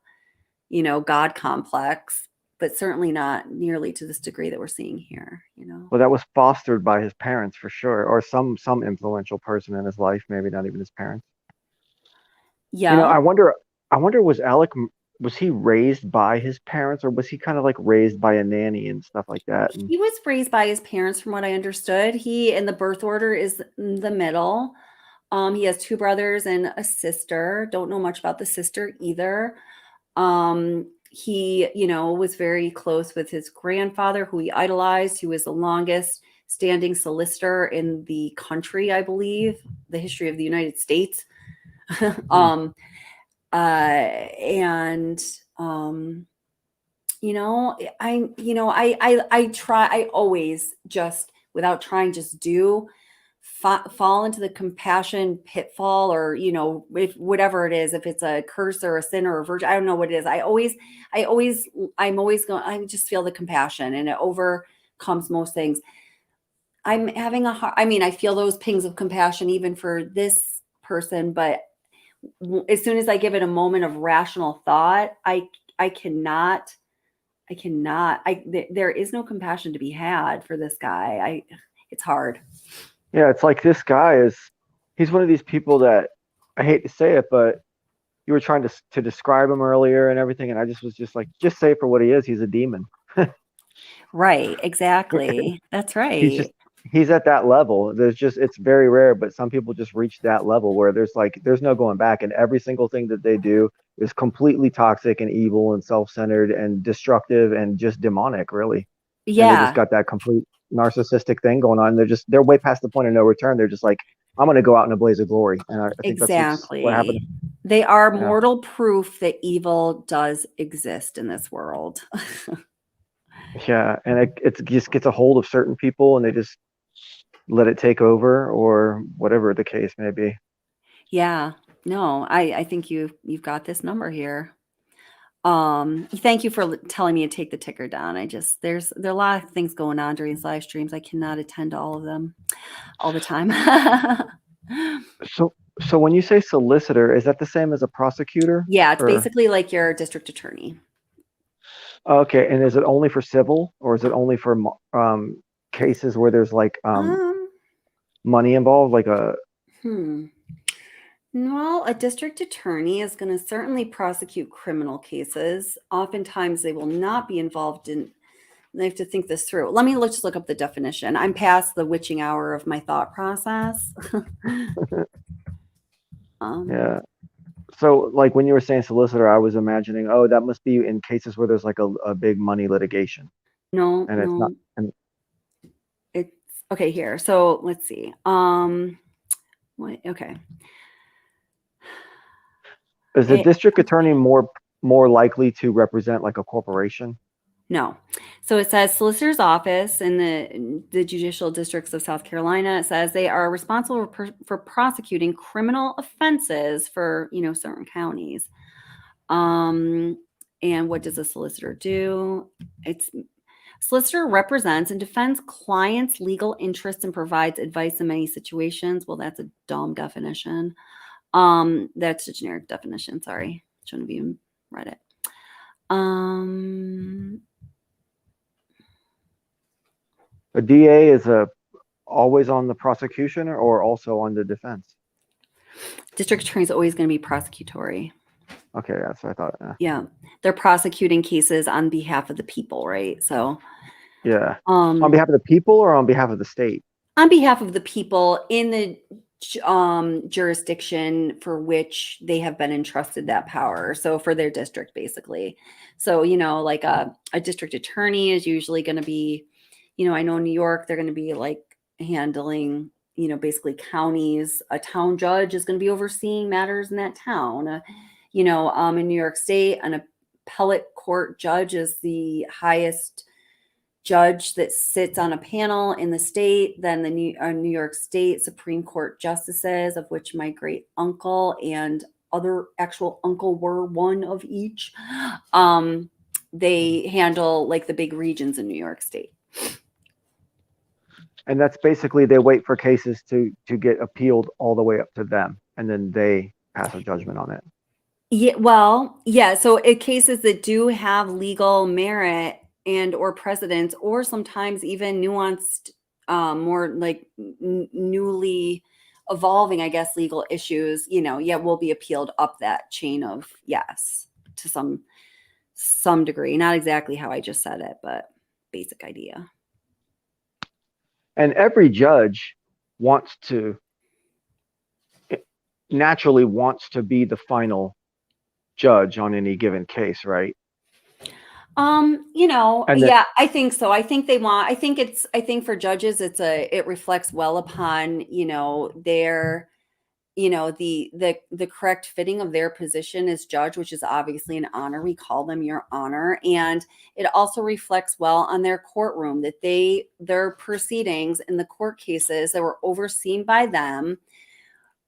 God complex, but certainly not nearly to this degree that we're seeing here, Well, that was fostered by his parents for sure, or some influential person in his life, maybe not even his parents. Yeah. I wonder, was he raised by his parents, or was he kind of like raised by a nanny and stuff like that? He was raised by his parents, from what I understood. He, in the birth order, is in the middle. He has 2 brothers and a sister. Don't know much about the sister either. He, was very close with his grandfather, who he idolized, who was the longest standing solicitor in the country, I believe, the history of the United States. You know, I always just, without trying, just do fall into the compassion pitfall, or, you know, if whatever it is, if it's a curse or a sin or a virtue, I don't know what it is. I'm always going, I just feel the compassion, and it overcomes most things. I'm having a hard, I mean, I feel those pings of compassion even for this person, but as soon as I give it a moment of rational thought, I cannot, there is no compassion to be had for this guy. It's hard. Yeah, it's like this guy he's one of these people that, I hate to say it, but you were trying to describe him earlier and everything, and I was just like, just say for what he is. He's a demon. Right, exactly. That's right. He's at that level. It's very rare, but some people just reach that level where there's no going back, and every single thing that they do is completely toxic and evil and self-centered and destructive and just demonic, really. And they just got that complete narcissistic thing going on. They're way past the point of no return. They're just like, I'm going to go out in a blaze of glory. And I think that's what happened. They are mortal proof that evil does exist in this world. Yeah, and it just gets a hold of certain people, and they just let it take over, or whatever the case may be. Yeah, no, I think you've got this number here. Thank you for telling me to take the ticker down. There are a lot of things going on during these live streams. I cannot attend to all of them all the time. So when you say solicitor, is that the same as a prosecutor? Yeah, it's basically like your district attorney. Okay, and is it only for civil, or is it only for cases where there's like money involved, like a? Well, a district attorney is going to certainly prosecute criminal cases. Oftentimes, they will not be involved in. I have to think this through. Let's look up the definition. I'm past the witching hour of my thought process. Yeah. So, like when you were saying solicitor, I was imagining, oh, that must be in cases where there's like a big money litigation. No, and it's not. And it's okay here. So let's see. Okay. Is the district attorney more likely to represent like a corporation? No. So it says solicitor's office in the judicial districts of South Carolina. It says they are responsible for prosecuting criminal offenses for, certain counties. And what does a solicitor do? Solicitor represents and defends clients' legal interests and provides advice in many situations. Well, that's a dumb definition. That's a generic definition. Sorry. Shouldn't have even read it. A DA is always on the prosecution or also on the defense? District attorney is always going to be prosecutory. Okay, that's what I thought. Yeah, they're prosecuting cases on behalf of the people, right? So, yeah, on behalf of the people or on behalf of the state? On behalf of the people in the jurisdiction for which they have been entrusted that power. So for their district, basically. So, like a district attorney is usually going to be, I know in New York, they're going to be like handling, basically counties. A town judge is going to be overseeing matters in that town. In New York State, an appellate court judge is the highest judge that sits on a panel in the state. Then the New York State Supreme Court justices, of which my great uncle and other actual uncle were one of each. They handle like the big regions in New York State. And that's basically they wait for cases to get appealed all the way up to them, and then they pass a judgment on it. Yeah, well, yeah. So in cases that do have legal merit and or precedents, or sometimes even nuanced, more like newly evolving, I guess, legal issues, will be appealed up that chain of to some degree. Not exactly how I just said it, but basic idea. And every judge naturally wants to be the final judge on any given case, right? I think so. I think for judges, it reflects well upon, their, the correct fitting of their position as judge, which is obviously an honor. We call them your honor. And it also reflects well on their courtroom that their proceedings in the court cases that were overseen by them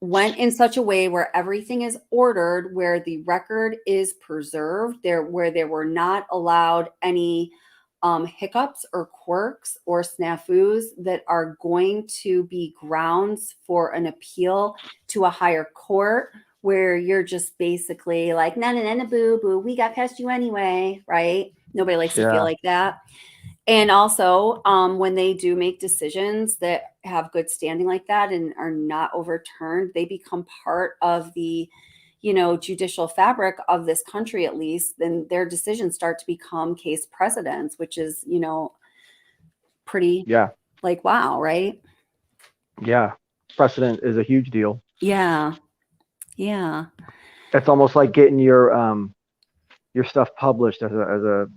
went in such a way where everything is ordered, where the record is preserved, where there were not allowed any hiccups or quirks or snafus that are going to be grounds for an appeal to a higher court, where you're just basically like, no, no, no, no, boo, boo, we got past you anyway, right? Nobody likes to feel like that. And also, when they do make decisions that have good standing like that and are not overturned, they become part of the, judicial fabric of this country, at least. Then their decisions start to become case precedents, which is, pretty, like, wow, right? Yeah. Precedent is a huge deal. Yeah. Yeah. It's almost like getting your stuff published as a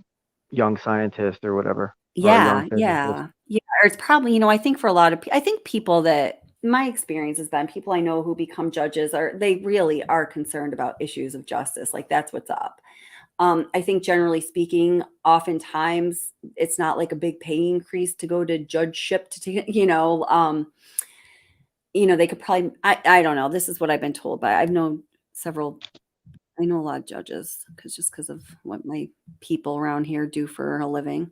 young scientist or whatever. Yeah, yeah, yeah. Or it's probably, I think for a lot of I think people that my experience has been people I know who become judges they really are concerned about issues of justice. Like that's what's up. I think generally speaking, oftentimes it's not like a big pay increase to go to judgeship to take, they could probably, I don't know. This is what I've been told by, I know a lot of judges because of what my people around here do for a living.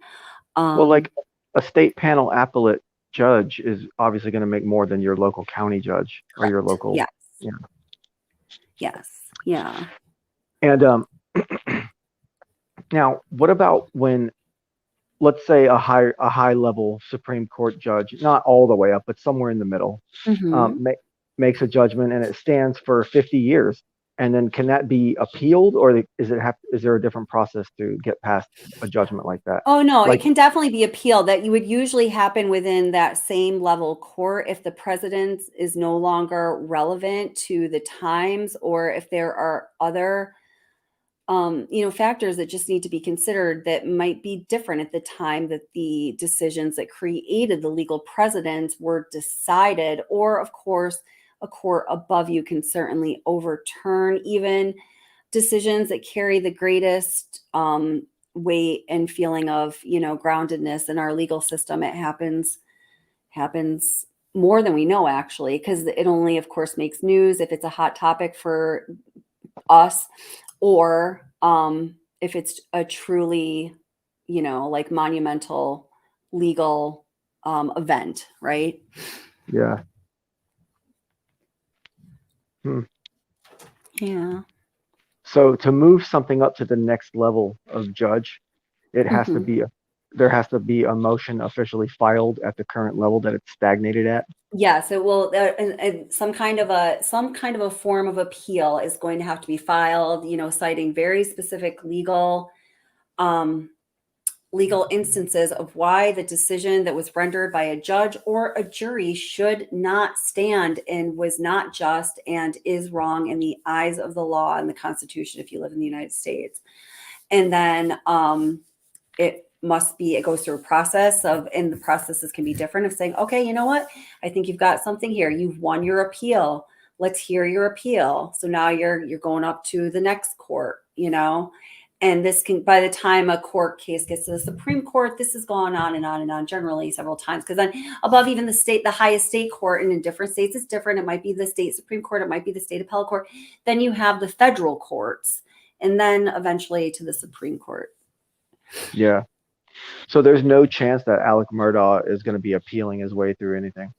Well, like a state panel appellate judge is obviously going to make more than your local county judge or your local. Yes. Yes. Yeah. And now, what about when, let's say, a high level Supreme Court judge, not all the way up, but somewhere in the middle, makes a judgment and it stands for 50 years? And then can that be appealed, or is there a different process to get past a judgment like that? Oh, no, it can definitely be appealed. That you would usually happen within that same level court if the precedent is no longer relevant to the times, or if there are other, factors that just need to be considered that might be different at the time that the decisions that created the legal precedents were decided. Or, of course, a court above you can certainly overturn even decisions that carry the greatest weight and feeling of, groundedness in our legal system. It happens more than we know, actually, because it only, of course, makes news if it's a hot topic for us, or if it's a truly, like monumental legal event, right? Yeah. Yeah. So to move something up to the next level of judge, there has to be a motion officially filed at the current level that it's stagnated at. Yes, it will. And some kind of a form of appeal is going to have to be filed, citing very specific legal instances of why the decision that was rendered by a judge or a jury should not stand and was not just and is wrong in the eyes of the law and the Constitution if you live in the United States. And then it goes through a process and the processes can be different of saying, okay, you know what? I think you've got something here. You've won your appeal. Let's hear your appeal. So now you're going up to the next court, and this can, by the time a court case gets to the Supreme Court, this has gone on and on and on, generally several times. Because then above even the highest state court, and in different states it's different. It might be the state Supreme Court. It might be the state appellate court. Then you have the federal courts, and then eventually to the Supreme Court. Yeah. So there's no chance that Alec Murdaugh is going to be appealing his way through anything.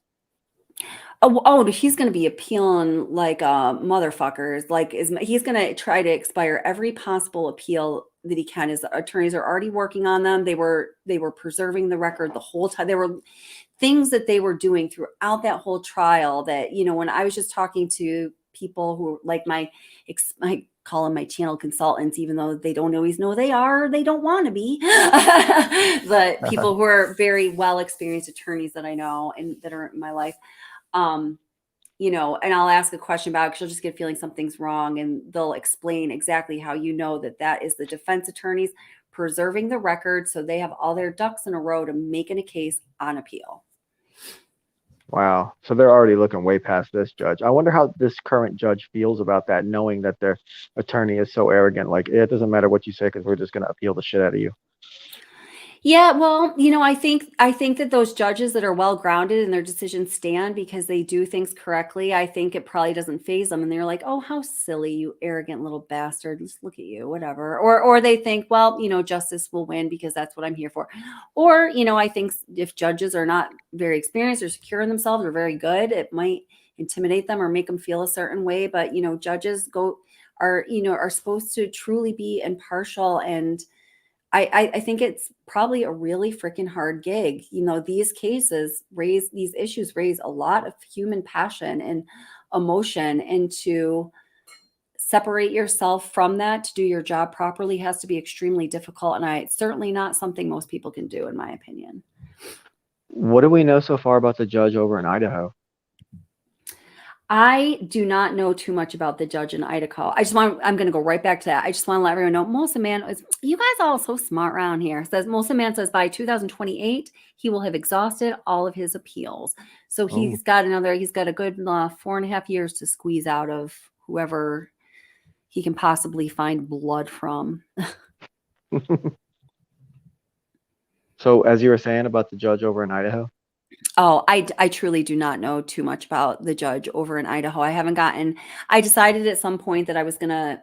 Oh, he's going to be appealing like motherfuckers. Like he's going to try to expire every possible appeal that he can. His attorneys are already working on them. They were preserving the record the whole time. There were things that they were doing throughout that whole trial that, when I was just talking to people who like I call them my channel consultants, even though they don't always know they are, or they don't want to be, but people who are very well experienced attorneys that I know and that are in my life. And I'll ask a question about it because you'll just get a feeling something's wrong, and they'll explain exactly how that is the defense attorneys preserving the record so they have all their ducks in a row to making a case on appeal. Wow. So they're already looking way past this judge. I wonder how this current judge feels about that, knowing that their attorney is so arrogant. Like, it doesn't matter what you say because we're just going to appeal the shit out of you. Yeah, well, I think that those judges that are well grounded in their decisions stand because they do things correctly. I think it probably doesn't phase them, and they're like, "Oh, how silly, you arrogant little bastard! Just look at you, whatever." Or they think, "Well, justice will win because that's what I'm here for." Or, I think if judges are not very experienced or secure in themselves or very good, it might intimidate them or make them feel a certain way. But judges are supposed to truly be impartial, and I think it's probably a really freaking hard gig. These issues raise a lot of human passion and emotion, and to separate yourself from that to do your job properly has to be extremely difficult. And it's certainly not something most people can do, in my opinion. What do we know so far about the judge over in Idaho? I do not know too much about the judge in Idaho. I'm going to go right back to that. I just want to let everyone know, Melissa Mann you guys all so smart around here. Melissa Mann says by 2028, he will have exhausted all of his appeals. So he's got a good 4.5 years to squeeze out of whoever he can possibly find blood from. So as you were saying about the judge over in Idaho? Oh, I truly do not know too much about the judge over in Idaho. I decided at some point that I was going to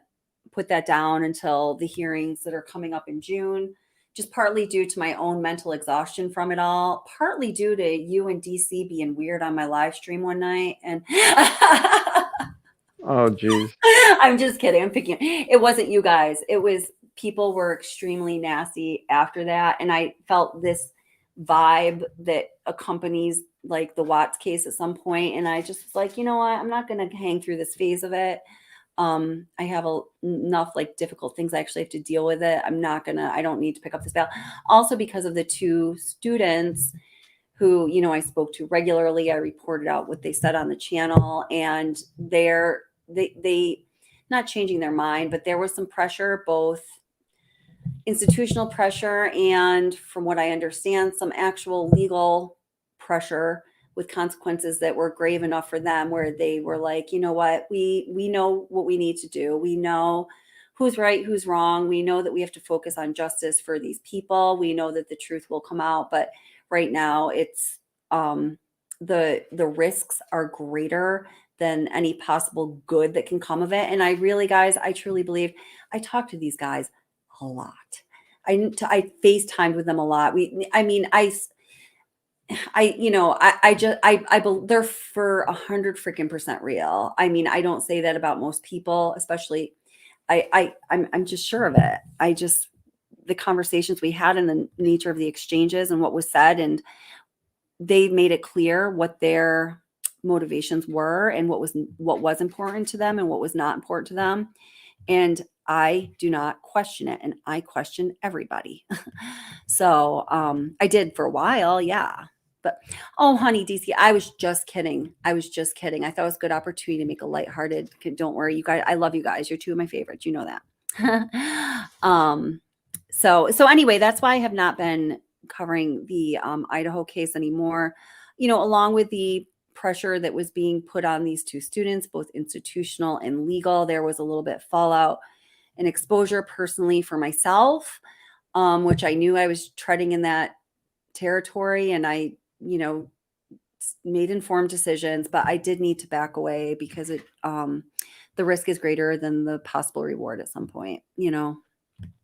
put that down until the hearings that are coming up in June, just partly due to my own mental exhaustion from it all, partly due to you and DC being weird on my live stream one night. And Oh, geez. I'm just kidding. I'm picking. It wasn't you guys. People were extremely nasty after that. And I felt this vibe that accompanies like the Watts case at some point, and I just was like, you know what, I'm not going to hang through this phase of it. I have enough like difficult things I actually have to deal with it. I don't need to pick up this battle. Also, because of the two students who I spoke to regularly, I reported out what they said on the channel, and they not changing their mind, but there was some pressure, both institutional pressure and, from what I understand, some actual legal pressure with consequences that were grave enough for them, where they were like, you know what, we know what we need to do. We know who's right, who's wrong. We know that we have to focus on justice for these people. We know that the truth will come out, but right now it's the risks are greater than any possible good that can come of it. And I truly believe, I talk to these guys a lot. I FaceTimed with them a lot. They're for 100% real. I don't say that about most people, especially I'm just sure of it. The conversations we had and the nature of the exchanges and what was said, and they made it clear what their motivations were and what was important to them and what was not important to them. And I do not question it, and I question everybody. So I did for a while, yeah. But honey, DC, I was just kidding. I thought it was a good opportunity to make a lighthearted. Don't worry, you guys. I love you guys. You're two of my favorites. You know that. So anyway, that's why I have not been covering the Idaho case anymore. Along with the pressure that was being put on these two students, both institutional and legal, there was a little bit fallout and exposure personally for myself, which I knew I was treading in that territory, and I made informed decisions, but I did need to back away because the risk is greater than the possible reward at some point.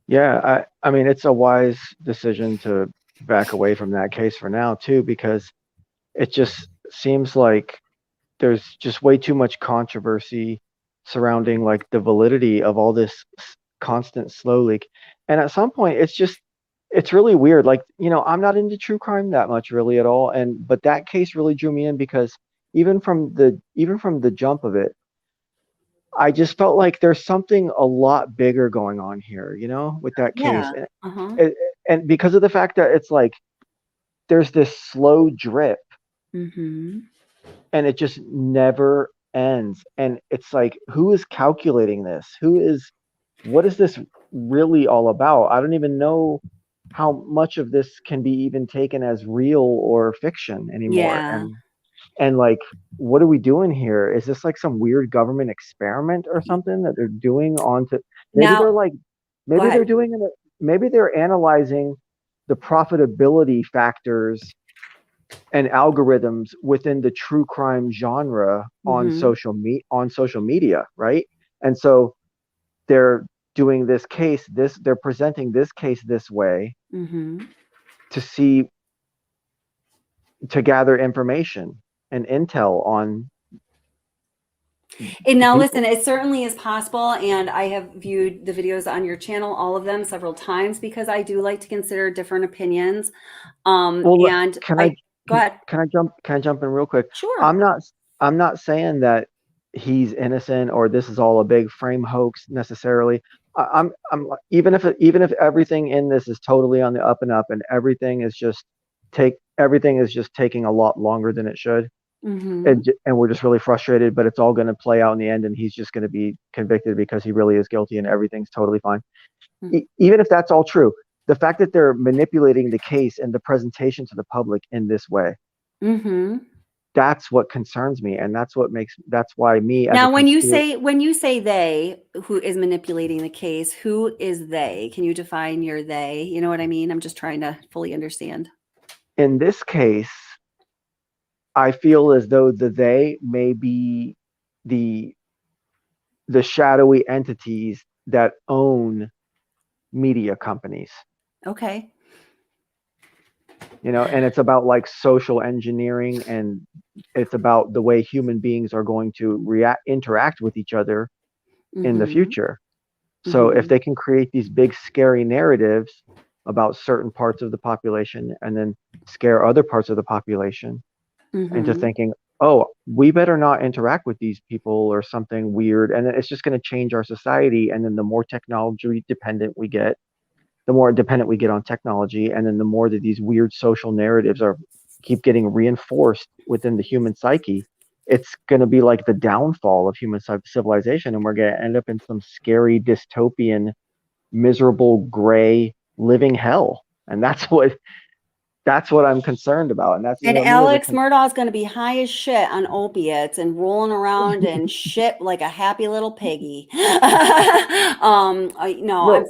Yeah, I mean, it's a wise decision to back away from that case for now too, because it just seems like there's just way too much controversy surrounding like the validity of all this constant slow leak. And at some point it's really weird. Like, I'm not into true crime that much really at all. But that case really drew me in because even from the jump of it, I just felt like there's something a lot bigger going on here, with that case. Yeah. And because of the fact that it's like, there's this slow drip. Mm-hmm. And it just never ends. And it's like, who is calculating this? What is this really all about? I don't even know how much of this can be even taken as real or fiction anymore. Yeah. And like, what are we doing here? Is this like some weird government experiment or something that they're doing onto, maybe Now, they're like, go maybe they're ahead. doing it, maybe they're analyzing the profitability factors and algorithms within the true crime genre on social media, right? And so they're doing this case, they're presenting this case this way to see, to gather information and intel on. And now listen, it certainly is possible, and I have viewed the videos on your channel, all of them, several times, because I do like to consider different opinions. Well, And can I go ahead. Can I jump in real quick? Sure. I'm not saying that he's innocent or this is all a big frame hoax necessarily. I'm even if everything in this is totally on the up and up and everything is just taking a lot longer than it should. And we're just really frustrated, but it's all going to play out in the end and he's just going to be convicted because he really is guilty and everything's totally fine. Even if that's all true, the fact that they're manipulating the case and the presentation to the public in this way, that's what concerns me, and that's why me. Now, when you say they, who is manipulating the case, who is they? Can you define your they? You know what I mean? I'm just trying to fully understand. In this case, I feel as though they may be the shadowy entities that own media companies. Okay. You know, and it's about like social engineering, and it's about the way human beings are going to interact with each other in the future. So if they can create these big scary narratives about certain parts of the population and then scare other parts of the population into thinking, oh, we better not interact with these people or something weird, and then it's just going to change our society. And then the more technology dependent we get, the more dependent we get on technology, and then the more that these weird social narratives keep getting reinforced within the human psyche, it's going to be like the downfall of human civilization, and we're going to end up in some scary dystopian, miserable, gray living hell. And that's what I'm concerned about. And Alex Murdaugh is going to be high as shit on opiates and rolling around and shit like a happy little piggy. I'm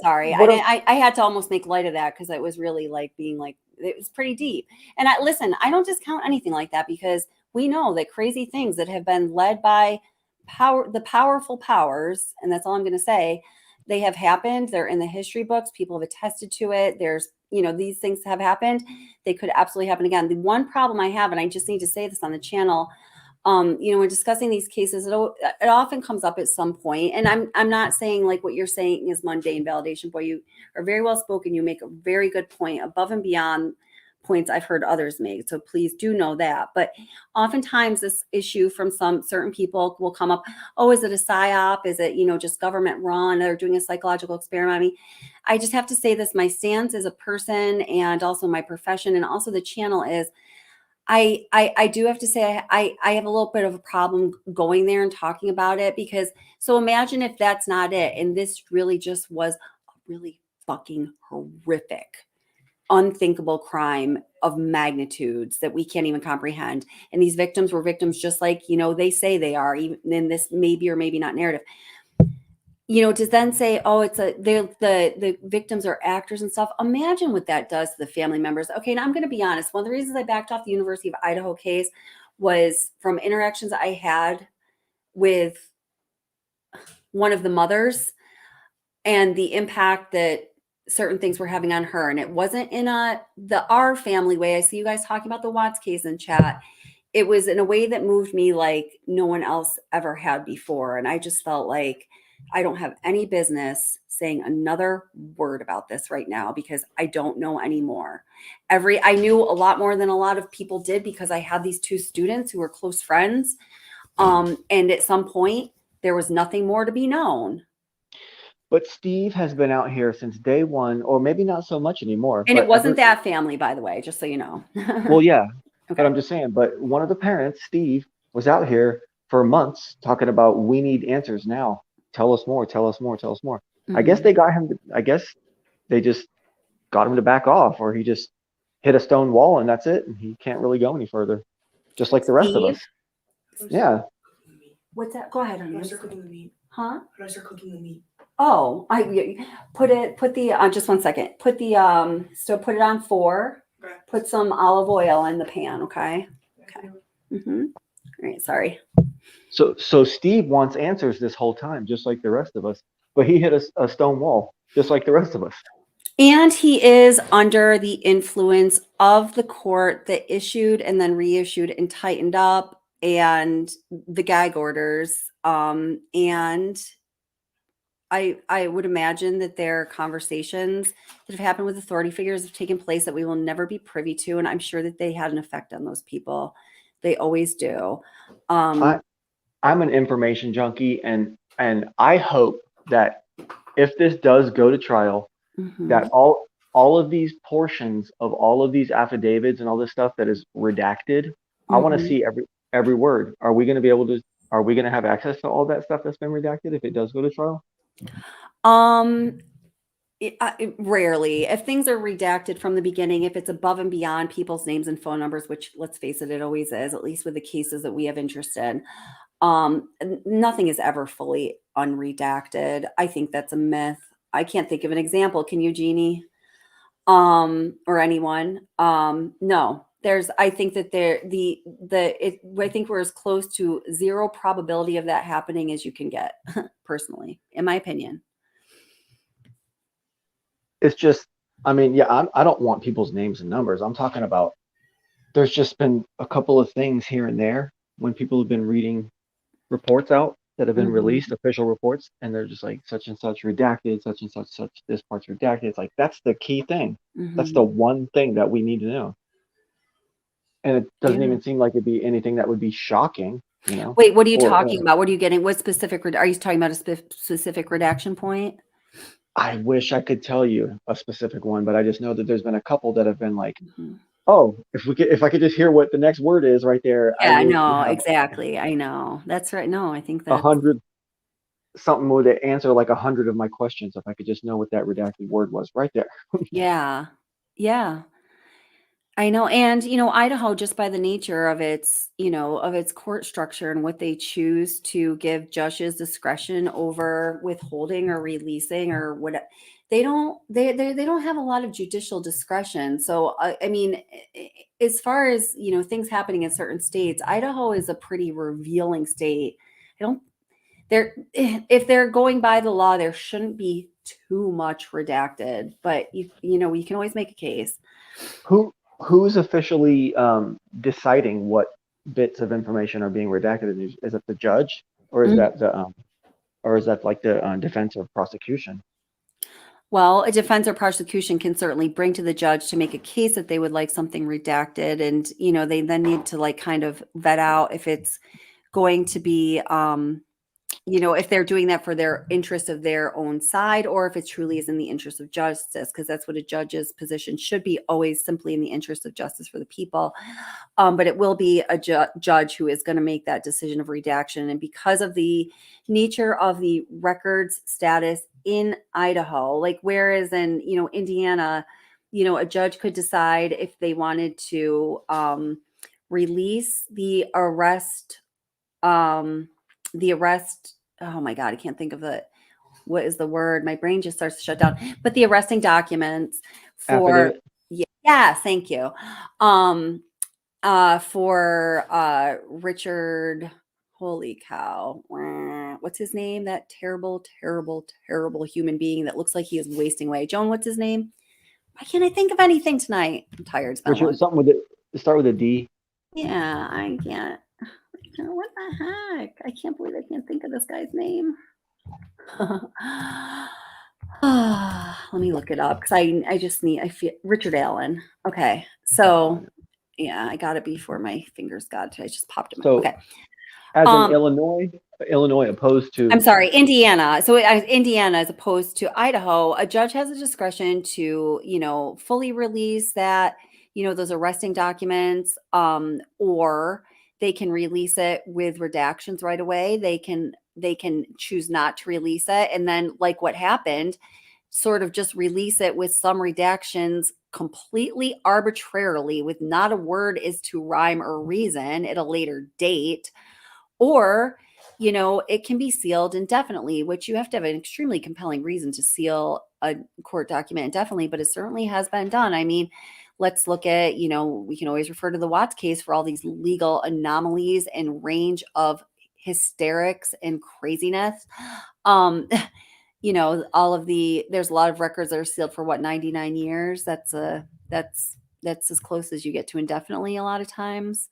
sorry. I had to almost make light of that because it was really like being like, it was pretty deep. And I don't discount anything like that, because we know that crazy things that have been led by the powerful powers, and that's all I'm going to say, they have happened. They're in the history books. People have attested to it. There's, these things have happened. They could absolutely happen again. The one problem I have, and I just need to say this on the channel, when discussing these cases, it often comes up at some point. And I'm not saying like what you're saying is mundane validation. Boy, you are very well spoken. You make a very good point above and beyond points I've heard others make. So please do know that. But oftentimes this issue from some certain people will come up. Oh, is it a PSYOP? Is it, just government run? They're doing a psychological experiment on me. I just have to say this, my stance as a person and also my profession and also the channel is I do have to say I have a little bit of a problem going there and talking about it, because so imagine if that's not it. And this really just was a really fucking horrific, unthinkable crime of magnitudes that we can't even comprehend. And these victims were victims just like, they say they are, even in this maybe or maybe not narrative. To then say, oh, the victims are actors and stuff. Imagine what that does to the family members. Okay, now I'm going to be honest. One of the reasons I backed off the University of Idaho case was from interactions I had with one of the mothers and the impact that certain things were having on her. And it wasn't in our family way. I see you guys talking about the Watts case in chat. It was in a way that moved me like no one else ever had before. And I just felt like I don't have any business saying another word about this right now, because I don't know anymore. I knew a lot more than a lot of people did, because I had these two students who were close friends. And at some point there was nothing more to be known. But Steve has been out here since day one, or maybe not so much anymore. And it wasn't that family, by the way, just so you know. Well, yeah. Okay. But I'm just saying, but one of the parents, Steve, was out here for months talking about, we need answers now. Tell us more, tell us more, tell us more. I guess they just got him to back off, or he just hit a stone wall and that's it. And he can't really go any further. just like the rest of us. Steve? Yeah. What's that? Go ahead, honey. How do I start cooking the meat? Huh? How do I start cooking the meat? Oh, put the just 1 second. Put it on 4. Okay. Put some olive oil in the pan, okay? Okay. All right, sorry. So Steve wants answers this whole time, just like the rest of us, but he hit a stone wall, just like the rest of us. And he is under the influence of the court that issued and then reissued and tightened up and the gag orders. And I would imagine that there are conversations that have happened with authority figures have taken place that we will never be privy to. And I'm sure that they had an effect on those people. They always do. I'm an information junkie, and I hope that if this does go to trial, that all of these portions of all of these affidavits and all this stuff that is redacted, I want to see every word. Are we going to have access to all that stuff that's been redacted if it does go to trial? Rarely. If things are redacted from the beginning, if it's above and beyond people's names and phone numbers, which let's face it, it always is, at least with the cases that we have interest in, nothing is ever fully unredacted. I think that's a myth. I can't think of an example. Can you, Jeannie? Or anyone? No. I think that I think we're as close to zero probability of that happening as you can get, personally, in my opinion. It's just, I mean, yeah, I don't want people's names and numbers. I'm talking about, there's just been a couple of things here and there when people have been reading reports out that have been released, official reports, and they're just like such and such redacted, such and such, this part's redacted. It's like, that's the key thing. That's the one thing that we need to know. And it doesn't even seem like it'd be anything that would be shocking, you know? Wait, what are you talking about? What are you getting? What specific, are you talking about a specific redaction point? I wish I could tell you a specific one, but I just know that there's been a couple that have been like, oh, if I could just hear what the next word is right there. Yeah, I know, exactly. I know. That's right. No, I think that's 100 something would answer like 100 of my questions if I could just know what that redacted word was right there. Yeah. Yeah. I know. And, Idaho, just by the nature of its, of its court structure and what they choose to give judges discretion over withholding or releasing or what, they don't have a lot of judicial discretion. So, I mean, as far as, things happening in certain states, Idaho is a pretty revealing state. If they're going by the law, there shouldn't be too much redacted, but you can always make a case. Who's officially deciding what bits of information are being redacted? Is it the judge, or is that like the defense or prosecution? Well, a defense or prosecution can certainly bring to the judge to make a case that they would like something redacted, and they then need to like kind of vet out if it's going to be if they're doing that for their interest of their own side, or if it truly is in the interest of justice, because that's what a judge's position should be, always simply in the interest of justice for the people. But it will be a judge who is going to make that decision of redaction. And because of the nature of the records status in Idaho, like whereas in, Indiana, a judge could decide if they wanted to release the arrest, oh my God, I can't think of what is the word? My brain just starts to shut down. But the arresting documents for, thank you. For Richard, holy cow, what's his name? That terrible, terrible, terrible human being that looks like he is wasting away. Joan, what's his name? Why can't I think of anything tonight? I'm tired. Richard, something with it. Start with a D. Yeah, I can't. What the heck? I can't believe I can't think of this guy's name. Let me look it up because I feel Richard Allen. Okay. So yeah, I got it before my fingers got I just popped it. Okay. As in Illinois opposed to, I'm sorry, Indiana. So Indiana as opposed to Idaho, a judge has a discretion to, fully release that, those arresting documents, or they can release it with redactions right away. They can choose not to release it. And then like what happened, sort of just release it with some redactions completely arbitrarily with not a word as to rhyme or reason at a later date, or it can be sealed indefinitely, which you have to have an extremely compelling reason to seal a court document indefinitely, but it certainly has been done. I mean, let's look at, we can always refer to the Watts case for all these legal anomalies and range of hysterics and craziness. There's a lot of records that are sealed for 99 years. That's as close as you get to indefinitely a lot of times.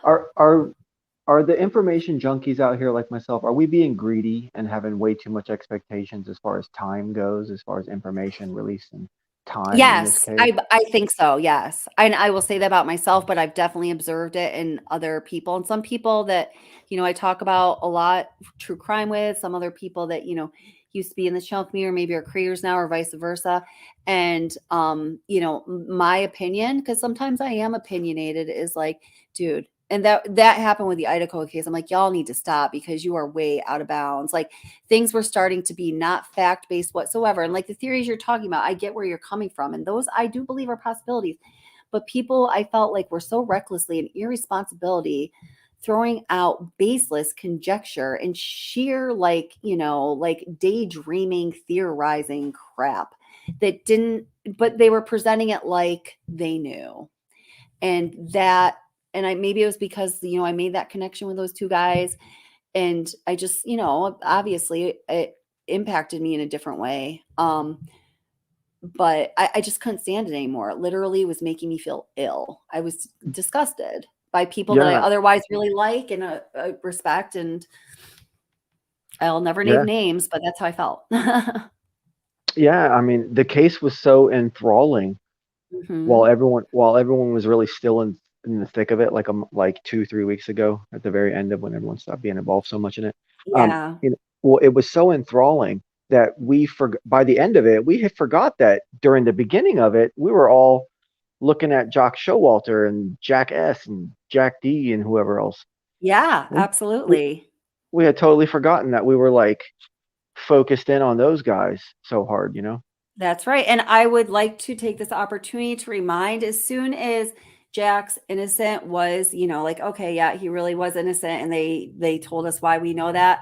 Are the information junkies out here like myself, are we being greedy and having way too much expectations as far as time goes, as far as information release and time in this Yes, case? I think so. Yes. And I will say that about myself, but I've definitely observed it in other people, and some people that, I talk about a lot true crime with, some other people that, used to be in the channel community or maybe are creators now or vice versa. And, my opinion, because sometimes I am opinionated, is like, dude, and that happened with the Idaho case. I'm like, y'all need to stop because you are way out of bounds. Like, things were starting to be not fact-based whatsoever. And like the theories you're talking about, I get where you're coming from. And those I do believe are possibilities. But people, I felt like, were so recklessly and irresponsibility throwing out baseless conjecture and sheer like daydreaming, theorizing crap that but they were presenting it like they knew. Maybe it was because, I made that connection with those two guys. And I just, obviously it impacted me in a different way. But I just couldn't stand it anymore. It literally was making me feel ill. I was disgusted by people that I otherwise really like and respect. And I'll never name names, but that's how I felt. Yeah, I mean, the case was so enthralling while everyone was really still in the thick of it, like 2-3 weeks ago at the very end of when everyone stopped being involved so much in it. Yeah. Well, it was so enthralling that by the end of it, we had forgot that during the beginning of it, we were all looking at Jock Showalter and Jack S and Jack D and whoever else. Yeah, absolutely. We had totally forgotten that we were like focused in on those guys so hard, That's right. And I would like to take this opportunity to remind, as soon as Jack's innocent was, like, okay, yeah, he really was innocent. And they told us why we know that.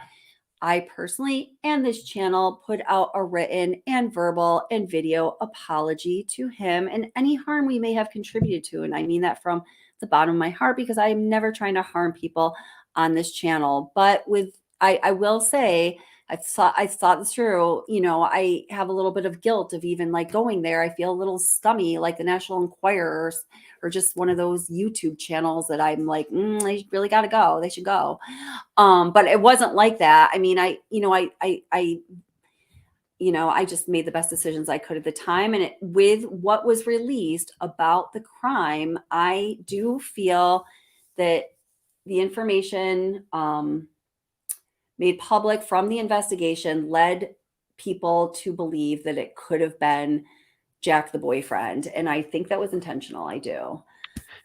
I personally and this channel put out a written and verbal and video apology to him and any harm we may have contributed to. And I mean that from the bottom of my heart, because I am never trying to harm people on this channel. But I will say, I thought this through. I have a little bit of guilt of even like going there. I feel a little scummy, like the National Enquirer or just one of those YouTube channels that I'm like, they really got to go. They should go. But it wasn't like that. I mean, I just made the best decisions I could at the time. And with what was released about the crime, I do feel that the information made public from the investigation led people to believe that it could have been Jack the boyfriend. And I think that was intentional. I do.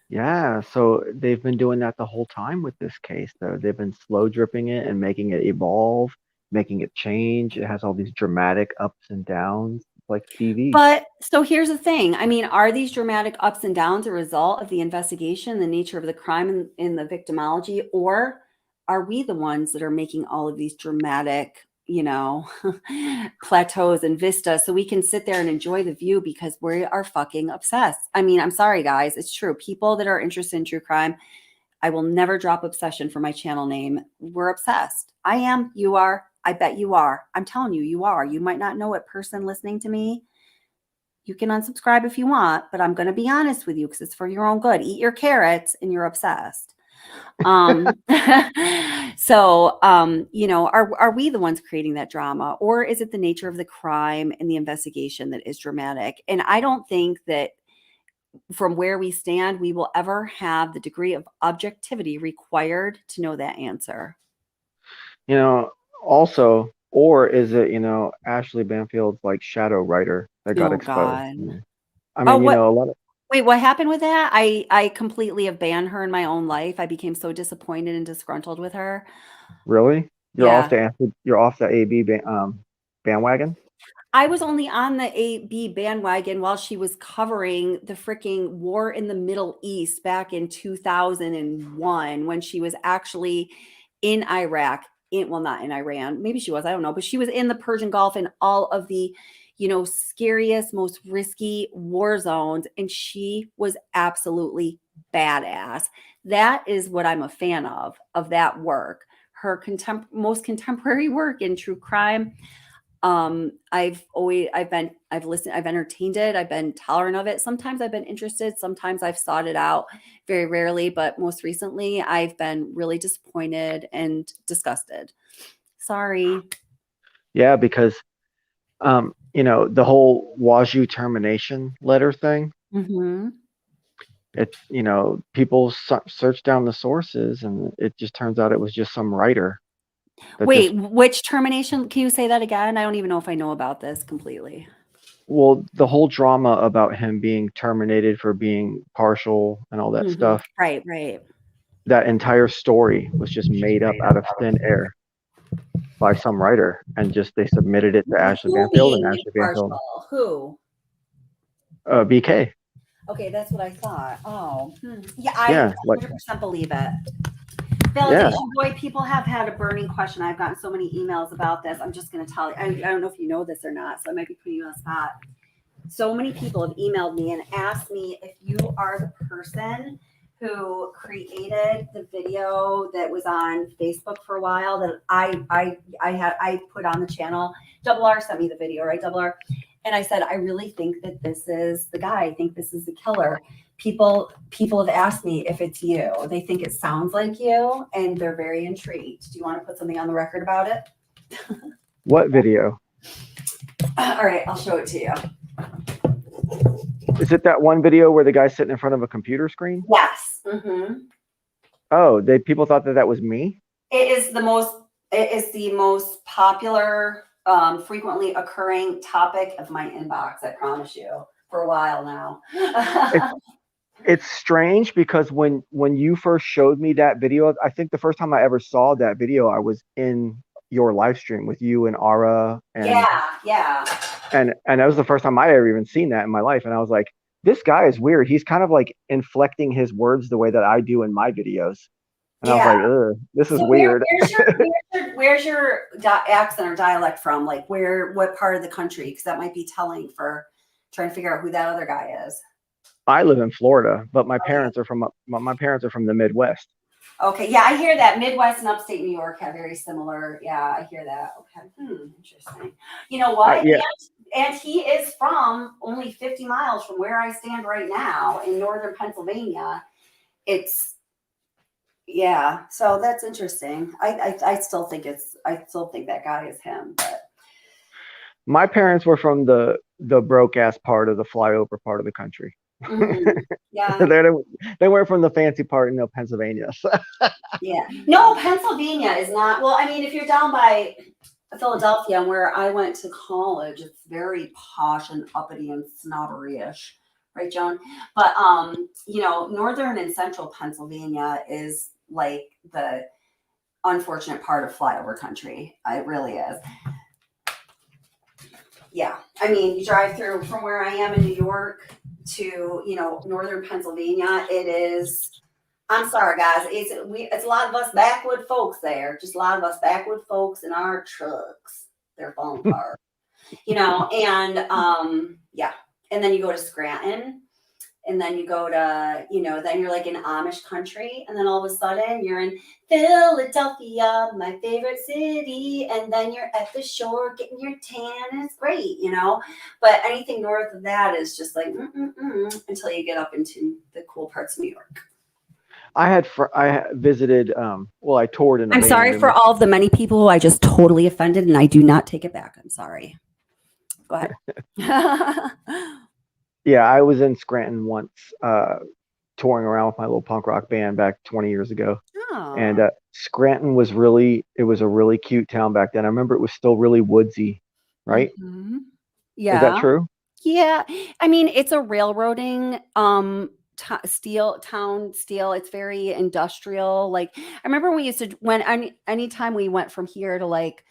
Yeah, so they've been doing that the whole time with this case, though. They've been slow dripping it and making it evolve, making it change. It has all these dramatic ups and downs, like TV. But so here's the thing. I mean, are these dramatic ups and downs a result of the investigation, the nature of the crime and the victimology, or are we the ones that are making all of these dramatic, plateaus and vistas so we can sit there and enjoy the view because we are fucking obsessed? I mean, I'm sorry, guys. It's true. People that are interested in true crime, I will never drop obsession for my channel name. We're obsessed. I am. You are. I bet you are. I'm telling you, you are. You might not know it, person listening to me. You can unsubscribe if you want, but I'm going to be honest with you because it's for your own good. Eat your carrots and you're obsessed. So, are we the ones creating that drama, or is it the nature of the crime and the investigation that is dramatic? And I don't think that from where we stand, we will ever have the degree of objectivity required to know that answer. Also, or is it, Ashley Banfield's like shadow writer that got exposed? God. I mean, a lot of. Wait, what happened with that? I completely have banned her in my own life. I became so disappointed and disgruntled with her. Really? You're Yeah. off the AB bandwagon? I was only on the AB bandwagon while she was covering the freaking war in the Middle East back in 2001 when she was actually in Iraq. Well, not in Iran. Maybe she was. I don't know. But she was in the Persian Gulf and all of the, scariest, most risky war zones. And she was absolutely badass. That is what I'm a fan of that work. Her most contemporary work in true crime. I've listened, I've entertained it. I've been tolerant of it. Sometimes I've been interested. Sometimes I've sought it out, very rarely, but most recently I've been really disappointed and disgusted. Sorry. Yeah, because, the whole Waju termination letter thing, Mm-hmm. it's, people search down the sources and it just turns out it was just some writer. Wait, which termination? Can you say that again? I don't even know if I know about this completely. Well, the whole drama about him being terminated for being partial and all that stuff. Right. That entire story was just made up out of thin air by some writer, and just they submitted it to Ashley Banfield, and Ashley Banfield. Who? BK. Okay, that's what I thought. Oh, yeah, I 100% believe it. Validation, boy, people have had a burning question. I've gotten so many emails about this. I'm just going to tell you. I don't know if you know this or not, so I might be putting you on the spot. So many people have emailed me and asked me if you are the person who created the video that was on Facebook for a while that I put on the channel. Double R sent me the video, right? Double R. And I said, I really think that this is the guy. I think this is the killer. People have asked me if it's you. They think it sounds like you, and they're very intrigued. Do you want to put something on the record about it? What video? All right, I'll show it to you. Is it that one video where the guy's sitting in front of a computer screen? Yes. Mm-hmm. Oh, people thought that was me? It is the most popular, frequently occurring topic of my inbox, I promise you, for a while now. It's strange because when you first showed me that video, I think the first time I ever saw that video, I was in your live stream with you and Ara. And, yeah. And that was the first time I ever even seen that in my life. And I was like, this guy is weird. He's kind of like inflecting his words the way that I do in my videos. And I was like, ugh, this is weird. Where's your accent or dialect from? Like what part of the country? Because that might be telling for trying to figure out who that other guy is. I live in Florida, but my parents are from the Midwest. Okay, yeah, I hear that. Midwest and upstate New York have very similar. Yeah, I hear that. Okay, interesting. You know what? And he is from only 50 miles from where I stand right now in northern Pennsylvania. So that's interesting. I still think that guy is him, but my parents were from the broke ass part of the flyover part of the country. Mm-hmm. Yeah. They weren't from the fancy part in Pennsylvania. So. Yeah. No, Pennsylvania is not. Well, I mean, if you're down by Philadelphia, where I went to college, it's very posh and uppity and snobbery-ish, right, Joan? But northern and central Pennsylvania is like the unfortunate part of flyover country. It really is. Yeah. I mean, you drive through from where I am in New York to, northern Pennsylvania. It is, I'm sorry, guys. It's a lot of us backwood folks there. Just a lot of us backwood folks in our trucks. They're falling apart, and yeah. And then you go to Scranton, and then you go to, then you're like in Amish country, and then all of a sudden you're in Philadelphia, my favorite city, and then you're at the shore getting your tan, and it's great, But anything north of that is just like until you get up into the cool parts of New York. I visited. I toured in. I'm sorry for all of the many people who I just totally offended, and I do not take it back. I'm sorry. Go ahead. Yeah, I was in Scranton once, touring around with my little punk rock band back 20 years ago. Oh. And Scranton was a really cute town back then. I remember it was still really woodsy, right? Mm-hmm. Yeah. Is that true? Yeah. I mean, it's a railroading steel. It's very industrial. Like I remember we used to anytime we went from here to like,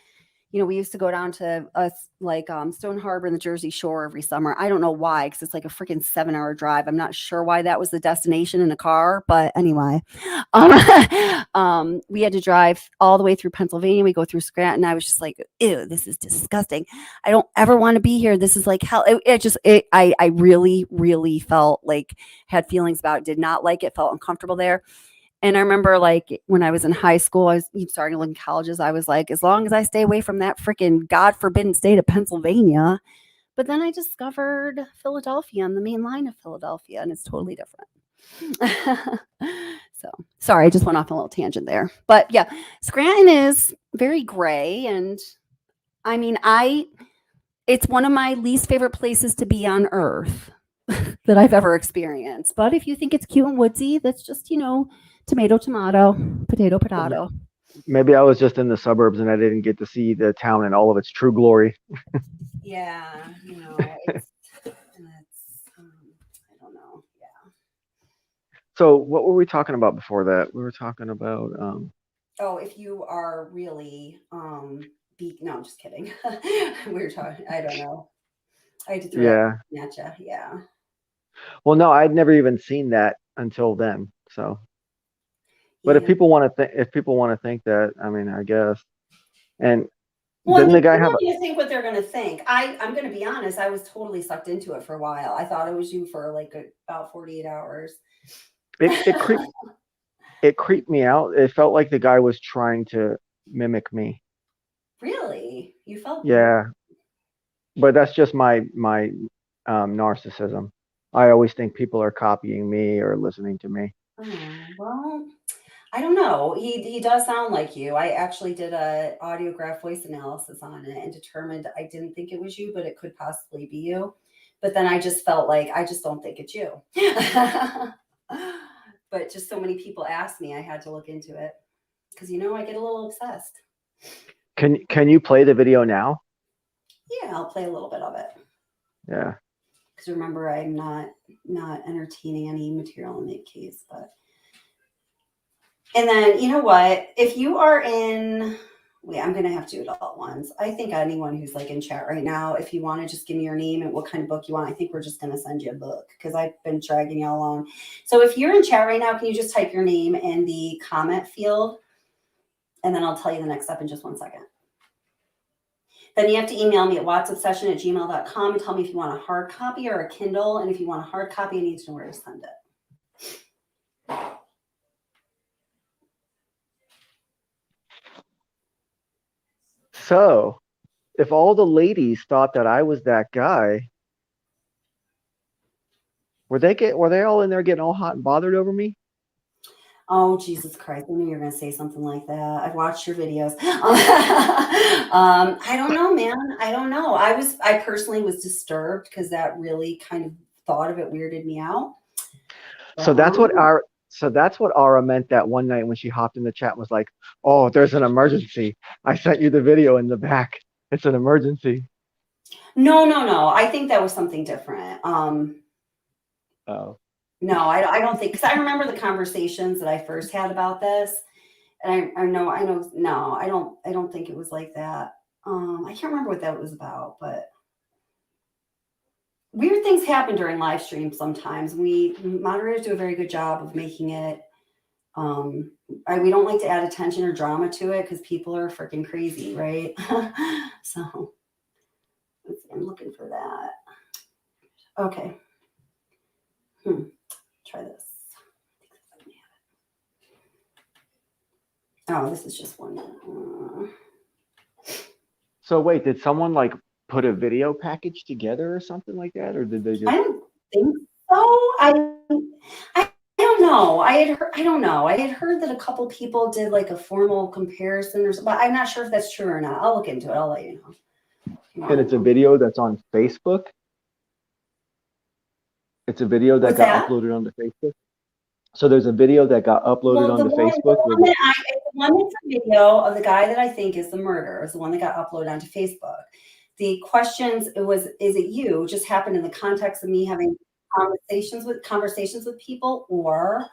we used to go down to Stone Harbor and the Jersey Shore every summer. I don't know why, because it's like a freaking 7-hour drive. I'm not sure why that was the destination in a car, but anyway, we had to drive all the way through Pennsylvania. We go through Scranton. I was just like, ew, this is disgusting. I don't ever want to be here. This is like hell. I really, really felt like, had feelings about it, did not like it, felt uncomfortable there. And I remember like when I was in high school, I was starting to look in colleges. I was like, as long as I stay away from that freaking God forbidden state of Pennsylvania. But then I discovered Philadelphia on the main line of Philadelphia, and it's totally different. So sorry, I just went off on a little tangent there. But yeah, Scranton is very gray. And I mean, it's one of my least favorite places to be on earth that I've ever experienced. But if you think it's cute and woodsy, that's just, tomato, tomato, potato, potato. Maybe I was just in the suburbs and I didn't get to see the town in all of its true glory. Yeah, it's I don't know. Yeah. So what were we talking about before that? We were talking about Oh, if you are really no, I'm just kidding. We were talking, I don't know. I had to throw that at you. Yeah. Well, no, I'd never even seen that until then. So, but if people want to think that, I mean, I guess. And didn't the guy have? You think what they're going to think? I'm going to be honest. I was totally sucked into it for a while. I thought it was you for like about 48 hours. It creeped me out. It felt like the guy was trying to mimic me. Really? You felt? Yeah. But that's just my narcissism. I always think people are copying me or listening to me. Oh, well, I don't know. He does sound like you. I actually did a audiograph voice analysis on it and determined I didn't think it was you, but it could possibly be you. But then I just felt like I just don't think it's you. But just so many people asked me, I had to look into it because I get a little obsessed. Can you play the video now? Yeah, I'll play a little bit of it. Yeah. Because remember, I'm not entertaining any material in that case, but. And then, you know what? If you are I'm going to have to do it all at once. I think anyone who's like in chat right now, if you want to just give me your name and what kind of book you want, I think we're just going to send you a book because I've been dragging you along. So if you're in chat right now, can you just type your name in the comment field? And then I'll tell you the next step in just 1 second. Then you have to email me at watsobsession@gmail.com and tell me if you want a hard copy or a Kindle. And if you want a hard copy, I need to know where to send it. So, if all the ladies thought that I was that guy, were they all in there getting all hot and bothered over me? Oh, Jesus Christ. I knew you were going to say something like that. I've watched your videos. I don't know, man. I don't know. I personally was disturbed because that really kind of thought of it weirded me out. So that's what Ara meant that one night when she hopped in the chat and was like, oh, there's an emergency. I sent you the video in the back. It's an emergency. No. I think that was something different. Oh. No, I don't think, because I remember the conversations that I first had about this. And I don't think it was like that. I can't remember what that was about, but weird things happen during live streams sometimes. We moderators do a very good job of making it. We don't like to add attention or drama to it because people are freaking crazy, right? So let's see, I'm looking for that. Okay. Try this. Oh, this is just one. So wait, did someone like put a video package together or something like that, or did they just? I don't think so. I don't know. I don't know. I had heard that a couple people did like a formal comparison or something, but I'm not sure if that's true or not. I'll look into it. I'll let you know. And it's a video that's on Facebook. It's a video that got uploaded onto Facebook. So there's a video that got uploaded onto Facebook. The one that's a video of the guy that I think is the murderer is the one that got uploaded onto Facebook. The questions, is it you? Just happened in the context of me having conversations with people, or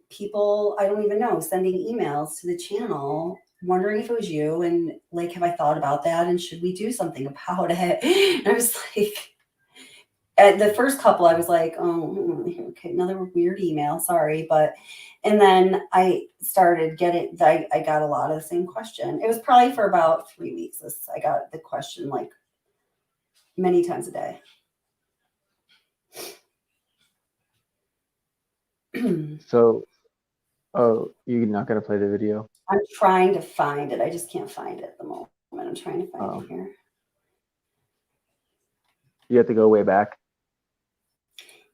people I don't even know sending emails to the channel wondering if it was you, and like, have I thought about that, and should we do something about it? And I was like, at the first couple, I was like, oh, okay, another weird email, sorry. And then I started getting, I got a lot of the same question. It was probably for about 3 weeks. I got the question like many times a day. So, oh, you're not gonna play the video? I'm trying to find it. I just can't find it at the moment. I'm trying to find it here. You have to go way back.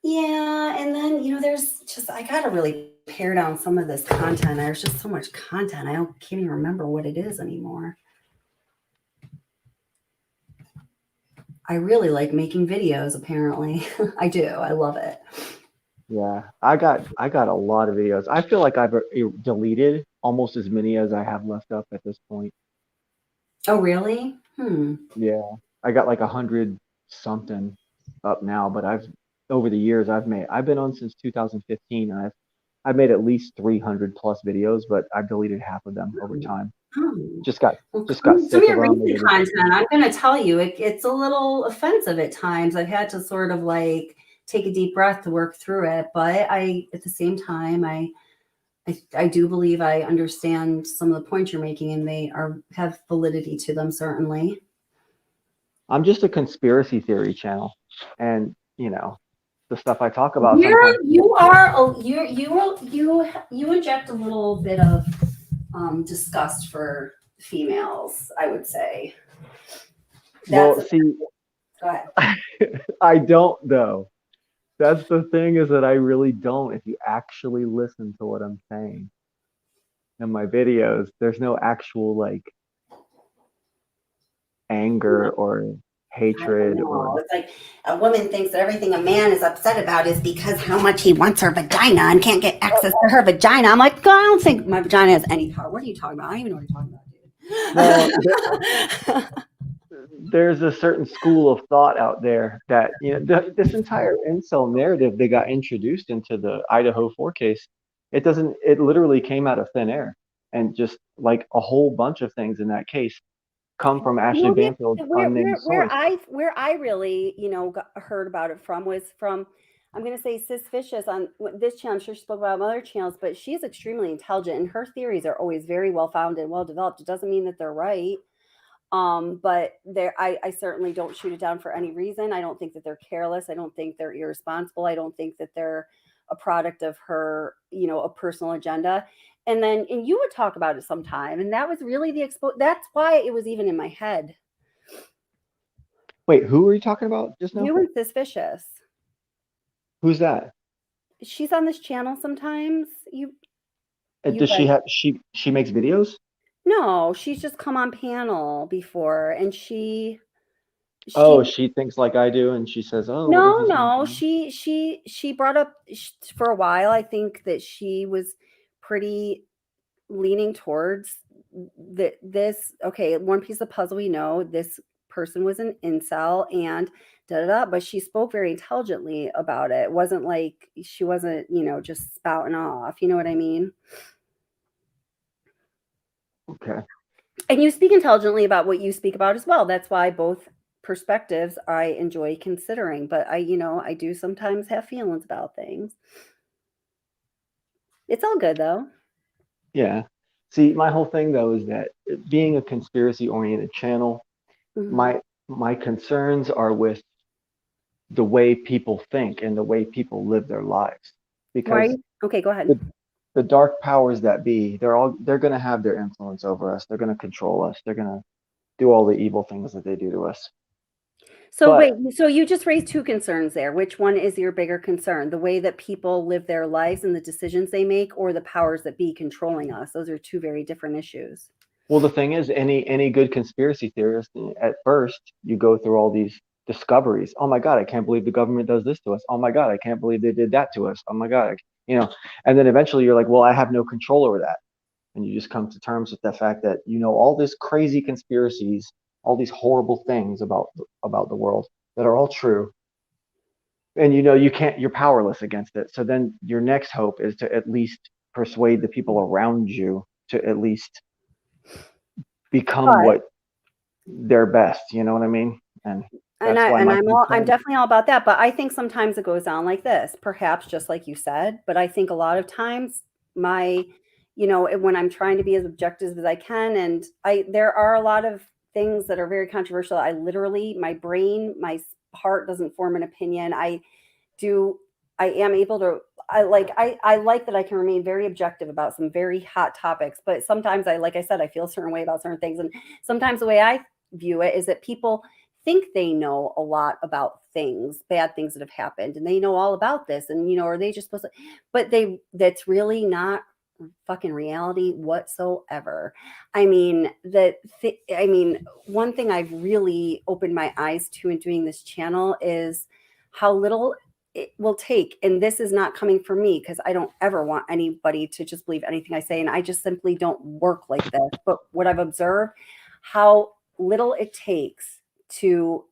Yeah, and then there's just I gotta really pare down some of this content. There's just so much content. Can't even remember what it is anymore. I really like making videos, apparently. I do. I love it. Yeah, I got a lot of videos. I feel like I've deleted almost as many as I have left up at this point. Oh, really? Yeah, I got like 100 something up now, but over the years I've been on since 2015, and I've made at least 300 plus videos, but I've deleted half of them over time. Just got sick Some of your of recent content, I'm going to tell you, it's a little offensive at times. I've had to sort of like take a deep breath to work through it, but at the same time, I do believe I understand some of the points you're making, and they have validity to them, certainly. I'm just a conspiracy theory channel, and the stuff I talk about. You inject a little bit of disgust for females, I would say. Go ahead. I don't though. That's the thing, is that I really don't. If you actually listen to what I'm saying in my videos, there's no actual like anger or hatred or. It's like a woman thinks that everything a man is upset about is because how much he wants her vagina and can't get access to her vagina. I'm like, God, I don't think my vagina has any power. What are you talking about? I don't even know what you're talking about, dude. There's a certain school of thought out there that this entire incel narrative they got introduced into the Idaho 4 case. It literally came out of thin air, and just like a whole bunch of things in that case come from Ashley Banfield's unnamed source. Where I really, heard about it from was from, I'm going to say Sis Vicious on this channel. I'm sure she spoke about other channels, but she's extremely intelligent, and her theories are always very well founded, well developed. It doesn't mean that they're right. But I certainly don't shoot it down for any reason. I don't think that they're careless. I don't think they're irresponsible. I don't think that they're a product of her, a personal agenda. And you would talk about it sometime, and that was really that's why it was even in my head. Wait, who are you talking about just now? You and Sis Vicious. Who's that? She's on this channel sometimes. Does she makes videos? No, she's just come on panel before, and she thinks like I do, and she says, "Oh, no." She brought up for a while. I think that she was pretty leaning towards this. Okay, one piece of puzzle, we know this person was an incel and but she spoke very intelligently about it. It wasn't like she wasn't, just spouting off. You know what I mean? Okay. And you speak intelligently about what you speak about as well. That's why both perspectives I enjoy considering. But I do sometimes have feelings about things. It's all good though. Yeah. See, my whole thing though is that being a conspiracy oriented channel, my concerns are with the way people think and the way people live their lives. Because okay, go ahead. The dark powers that be, they're going to have their influence over us. They're going to control us. They're going to do all the evil things that they do to us. So so you just raised two concerns there. Which one is your bigger concern? The way that people live their lives and the decisions they make, or the powers that be controlling us? Those are two very different issues. Well, the thing is, any good conspiracy theorist, at first, you go through all these discoveries. Oh my God, I can't believe the government does this to us. Oh my God, I can't believe they did that to us. Oh my God, and then eventually you're like, well, I have no control over that. And you just come to terms with the fact that, all this crazy conspiracies, all these horrible things about the world that are all true. And, you're powerless against it. So then your next hope is to at least persuade the people around you to at least become But- what they're best. You know what I mean? And And that's why I'm definitely all about that. But I think sometimes it goes down like this, perhaps just like you said. But I think a lot of times when I'm trying to be as objective as I can, and there are a lot of things that are very controversial. I literally, my brain, my heart doesn't form an opinion. I am able to, I like that I can remain very objective about some very hot topics, but sometimes like I said, I feel a certain way about certain things. And sometimes the way I view it is that people think they know a lot about things, bad things that have happened, and they know all about this, and are they just supposed to, but that's really not fucking reality whatsoever. I mean, one thing I've really opened my eyes to in doing this channel is how little it will take. And this is not coming from me, because I don't ever want anybody to just believe anything I say. And I just simply don't work like this. But what I've observed, how little it takes to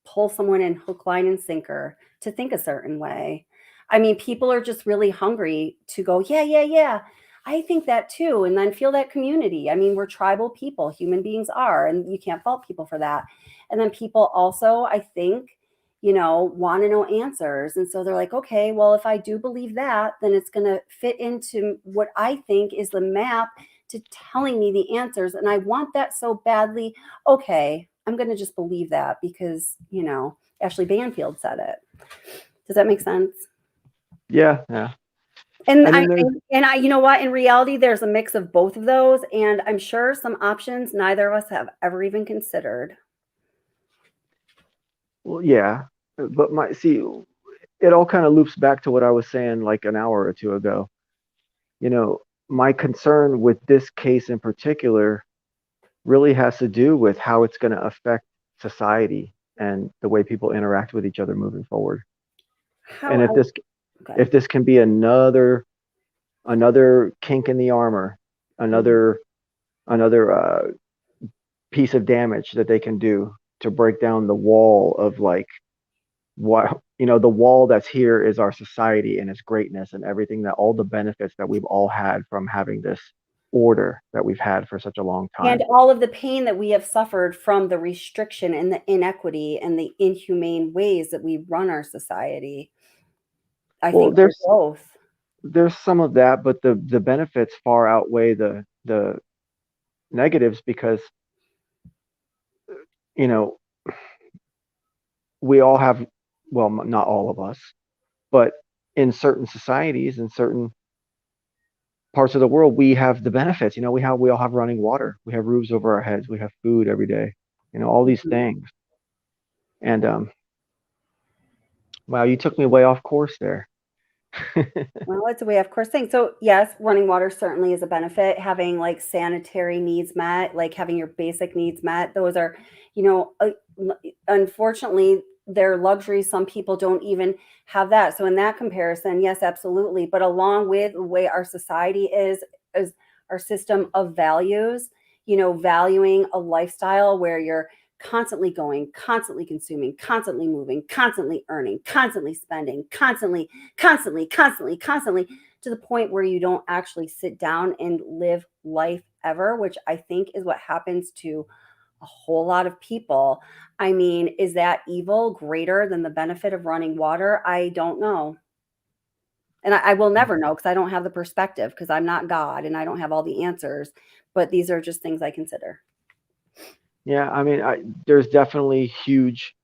pull someone in hook, line, and sinker to think a certain way. I mean, people are just really hungry to go, yeah, I think that too. And then feel that community. I mean, we're tribal people, human beings are, and you can't fault people for that. And then people also, I think, want to know answers. And so they're like, okay, well, if I do believe that, then it's going to fit into what I think is the map to telling me the answers. And I want that so badly. Okay, I'm going to just believe that because, Ashley Banfield said it. Does that make sense? Yeah. And I, you know what? In reality, there's a mix of both of those. And I'm sure some options neither of us have ever even considered. Well, yeah. But it all kind of loops back to what I was saying like an hour or two ago. My concern with this case in particular really has to do with how it's going to affect society and the way people interact with each other moving forward. And if this can be another kink in the armor, another piece of damage that they can do to break down the wall of the wall that's here is our society and its greatness and everything, that all the benefits that we've all had from having this order that we've had for such a long time. And all of the pain that we have suffered from the restriction and the inequity and the inhumane ways that we run our society. I think there's both. There's some of that, but the benefits far outweigh the negatives, because we all have, well, not all of us, but in certain societies and certain parts of the world, we have the benefits. We all have running water, we have roofs over our heads, we have food every day, all these things. And wow, you took me way off course there. Well, it's a way, of course, thing. So yes, running water certainly is a benefit. Having like sanitary needs met, like having your basic needs met, those are, unfortunately, they're luxuries. Some people don't even have that. So in that comparison, yes, absolutely. But along with the way our society is our system of values, valuing a lifestyle where you're constantly going, constantly consuming, constantly moving, constantly earning, constantly spending, constantly, to the point where you don't actually sit down and live life ever, which I think is what happens to a whole lot of people. I mean, is that evil greater than the benefit of running water? I don't know. And I will never know, because I don't have the perspective, because I'm not God and I don't have all the answers. But these are just things I consider. Yeah, I mean, there's definitely huge,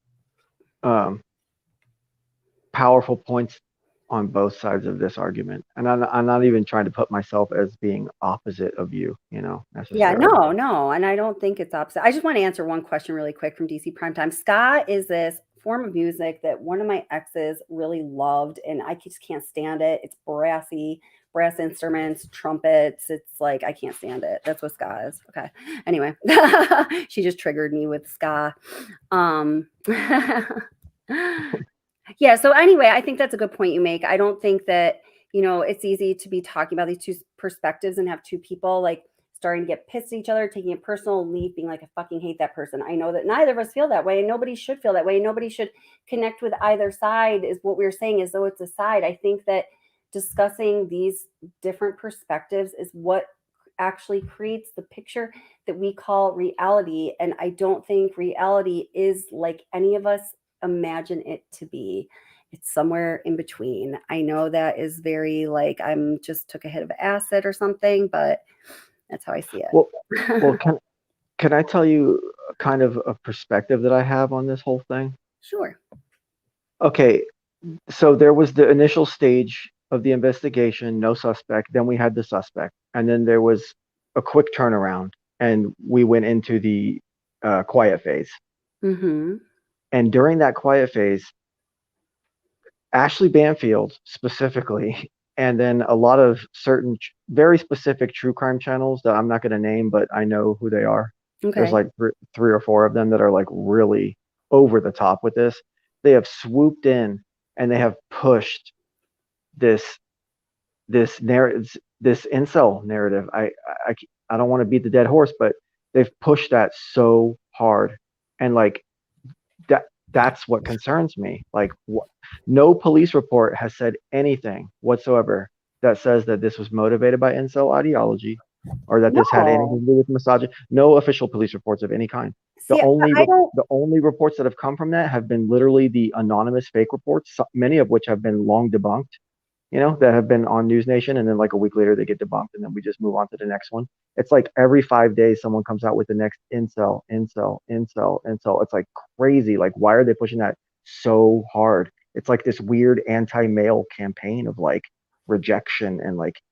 powerful points on both sides of this argument, and I'm not even trying to put myself as being opposite of you, necessarily. Yeah, no, and I don't think it's opposite. I just want to answer one question really quick from DC Primetime. Ska is this form of music that one of my exes really loved, and I just can't stand it. It's brass instruments, trumpets. It's like, I can't stand it. That's what ska is. Okay. Anyway, she just triggered me with ska. Yeah. So anyway, I think that's a good point you make. I don't think that, it's easy to be talking about these two perspectives and have two people like starting to get pissed at each other, taking it personal, leave, being like, I fucking hate that person. I know that neither of us feel that way, and nobody should feel that way. Nobody should connect with either side, is what we were saying, as though it's a side. I think that discussing these different perspectives is what actually creates the picture that we call reality. And I don't think reality is like any of us imagine it to be. It's somewhere in between. I know that is very like I'm just took a hit of acid or something, but that's how I see it. Well, can I tell you kind of a perspective that I have on this whole thing? Sure. Okay, so there was the initial stage of the investigation, no suspect. Then we had the suspect, and then there was a quick turnaround, and we went into the quiet phase. Mm-hmm. And during that quiet phase, Ashley Banfield specifically, and then a lot of certain very specific true crime channels that I'm not going to name, but I know who they are. There's Okay. like three or four of them that are like really over the top with this. They have swooped in and they have pushed this narrative, this incel narrative. I don't want to beat the dead horse, but they've pushed that so hard, and like that's what concerns me. Like, no police report has said anything whatsoever that says that this was motivated by incel ideology or that this had anything to do with misogyny. No official police reports of any kind. See, The only reports that have come from that have been literally the anonymous fake reports, many of which have been long debunked, that have been on News Nation, and then like a week later they get debunked, and then we just move on to the next one. It's like every 5 days someone comes out with the next incel. It's like crazy. Like, why are they pushing that so hard? It's like this weird anti-male campaign of like rejection and like,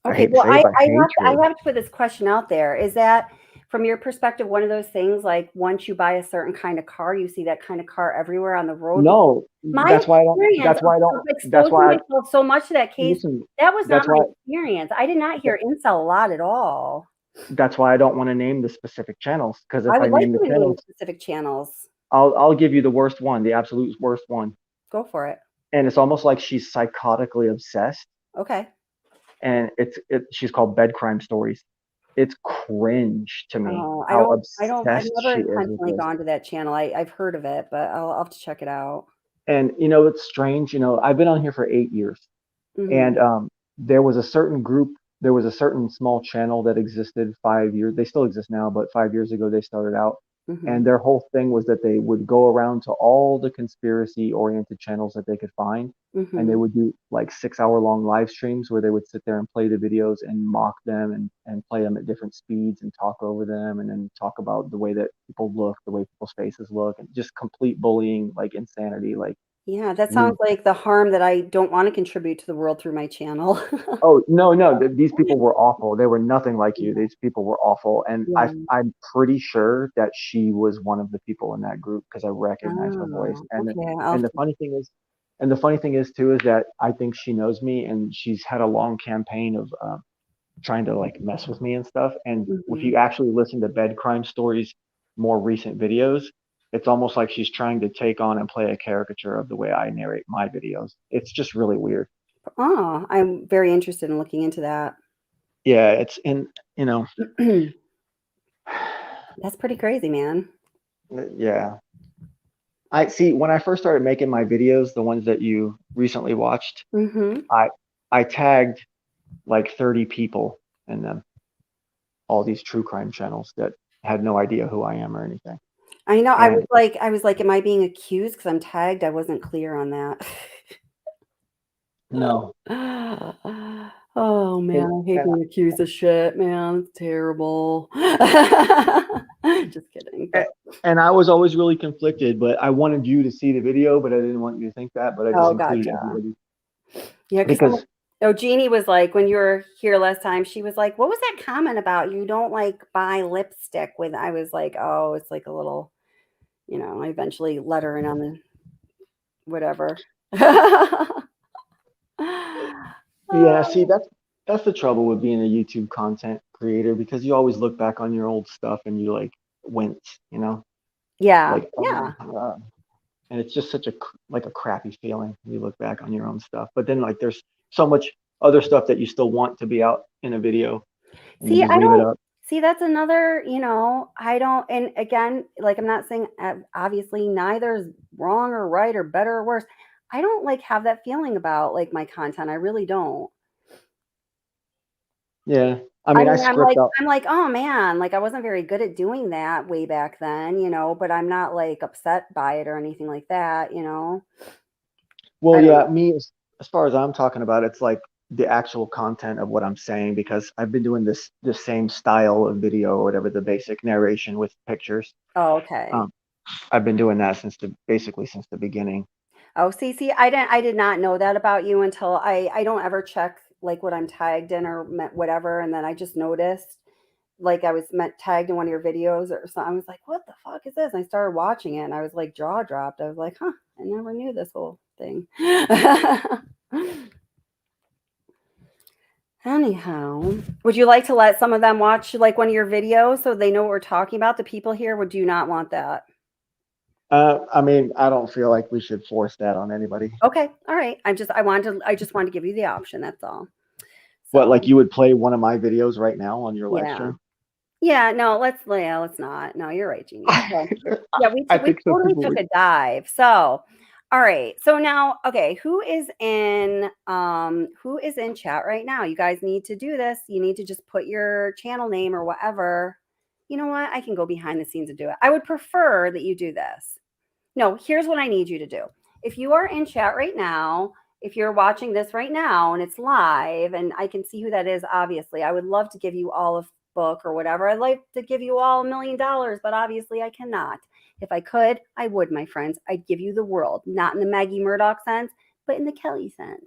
okay, well, I have to put this question out there. Is that from your perspective one of those things, like once you buy a certain kind of car, you see that kind of car everywhere on the road? No, that's why I don't. That's why I myself so much to that case. listen. That was not That's my why. experience. I did not hear incel a lot at all. That's why I don't want to name the specific channels, because if I I would like name to the name channels, specific channels. I'll give you the worst one, the absolute worst one. Go for it. And it's almost like she's psychotically obsessed. Okay. And she's called Bed Crime Stories. It's cringe to me how obsessed I've never she is with intentionally this. gone to that channel. I've heard of it, but I'll have to check it out. And it's strange. I've been on here for 8 years, Mm-hmm. and there was a certain group. There was a certain small channel that existed 5 years. They still exist now, but 5 years ago they started out. Mm-hmm. And their whole thing was that they would go around to all the conspiracy-oriented channels that they could find, Mm-hmm. and they would do like 6-hour-long live streams where they would sit there and play the videos and mock them and play them at different speeds and talk over them and then talk about the way that people look, the way people's faces look, and just complete bullying, like insanity. Like, Yeah, that sounds like the harm that I don't want to contribute to the world through my channel. oh no, these people were awful. They were nothing like you. These people were awful, and Yeah. I'm pretty sure that she was one of the people in that group because I recognize her voice. And Okay, the funny thing is too is that I think she knows me, and she's had a long campaign of trying to like mess with me and stuff. And if you actually listen to Bed Crime Stories' more recent videos, it's almost like she's trying to take on and play a caricature of the way I narrate my videos. It's just really weird. Oh, I'm very interested in looking into that. Yeah, it's That's pretty crazy, man. yeah. I see, when I first started making my videos, the ones that you recently watched, Mm-hmm. I tagged like 30 people in them, all these true crime channels that had no idea who I am or anything. I know. And I was like, am I being accused because I'm tagged? I wasn't clear on that. no. Oh man, I hate being accused of shit, man. It's terrible. Just kidding. But. And I was always really conflicted, but I wanted you to see the video, but I didn't want you to think that, but I just included everybody. Yeah, because Jeannie was like, when you were here last time, she was like, what was that comment about? You don't like buy lipstick with, I was like, oh, it's like a little, I eventually let her in on the whatever. Yeah, see, that's the trouble with being a YouTube content creator, because you always look back on your old stuff and you like wince, Yeah. like, yeah. And it's just such a crappy feeling when you look back on your own stuff. But then like there's so much other stuff that you still want to be out in a video. And See, you just leave it up. See, that's another, I don't, and again, like, I'm not saying obviously neither is wrong or right or better or worse. I don't like have that feeling about like my content. I really don't. Yeah. I mean, I I'm script out. I'm like, oh man, like I wasn't very good at doing that way back then, you know, but I'm not like upset by it or anything like that, you know. Well, I don't yeah, know. me, as far as I'm talking about, it's like the actual content of what I'm saying, because I've been doing this same style of video or whatever, the basic narration with pictures. Oh, okay. Um, I've been doing that basically since the beginning. Oh, see, I did not know that about you until I don't ever check like what I'm tagged in or whatever, and then I just noticed like I was tagged in one of your videos or something. I was like, what the fuck is this? And I started watching it and I was like jaw dropped. I was like, huh, I never knew this whole thing. Anyhow, would you like to let some of them watch like one of your videos so they know what we're talking about? The people here, would you not want that? I mean, I don't feel like we should force that on anybody. Okay, all right. I just wanted to give you the option. That's all. What, So like you would play one of my videos right now on your live yeah. stream? Yeah, no, let's not. No, you're right, Jeannie. So, yeah, we I we think some totally people took would. a dive. So, all right. So now, okay, who is in chat right now? You guys need to do this. You need to just put your channel name or whatever. You know what? I can go behind the scenes and do it. I would prefer that you do this. No, here's what I need you to do. If you are in chat right now, if you're watching this right now and it's live and I can see who that is, obviously, I would love to give you all a book or whatever. I'd like to give you all $1 million, but obviously I cannot. If I could, I would, my friends. I'd give you the world, not in the Maggie Murdock sense, but in the Kelly sense.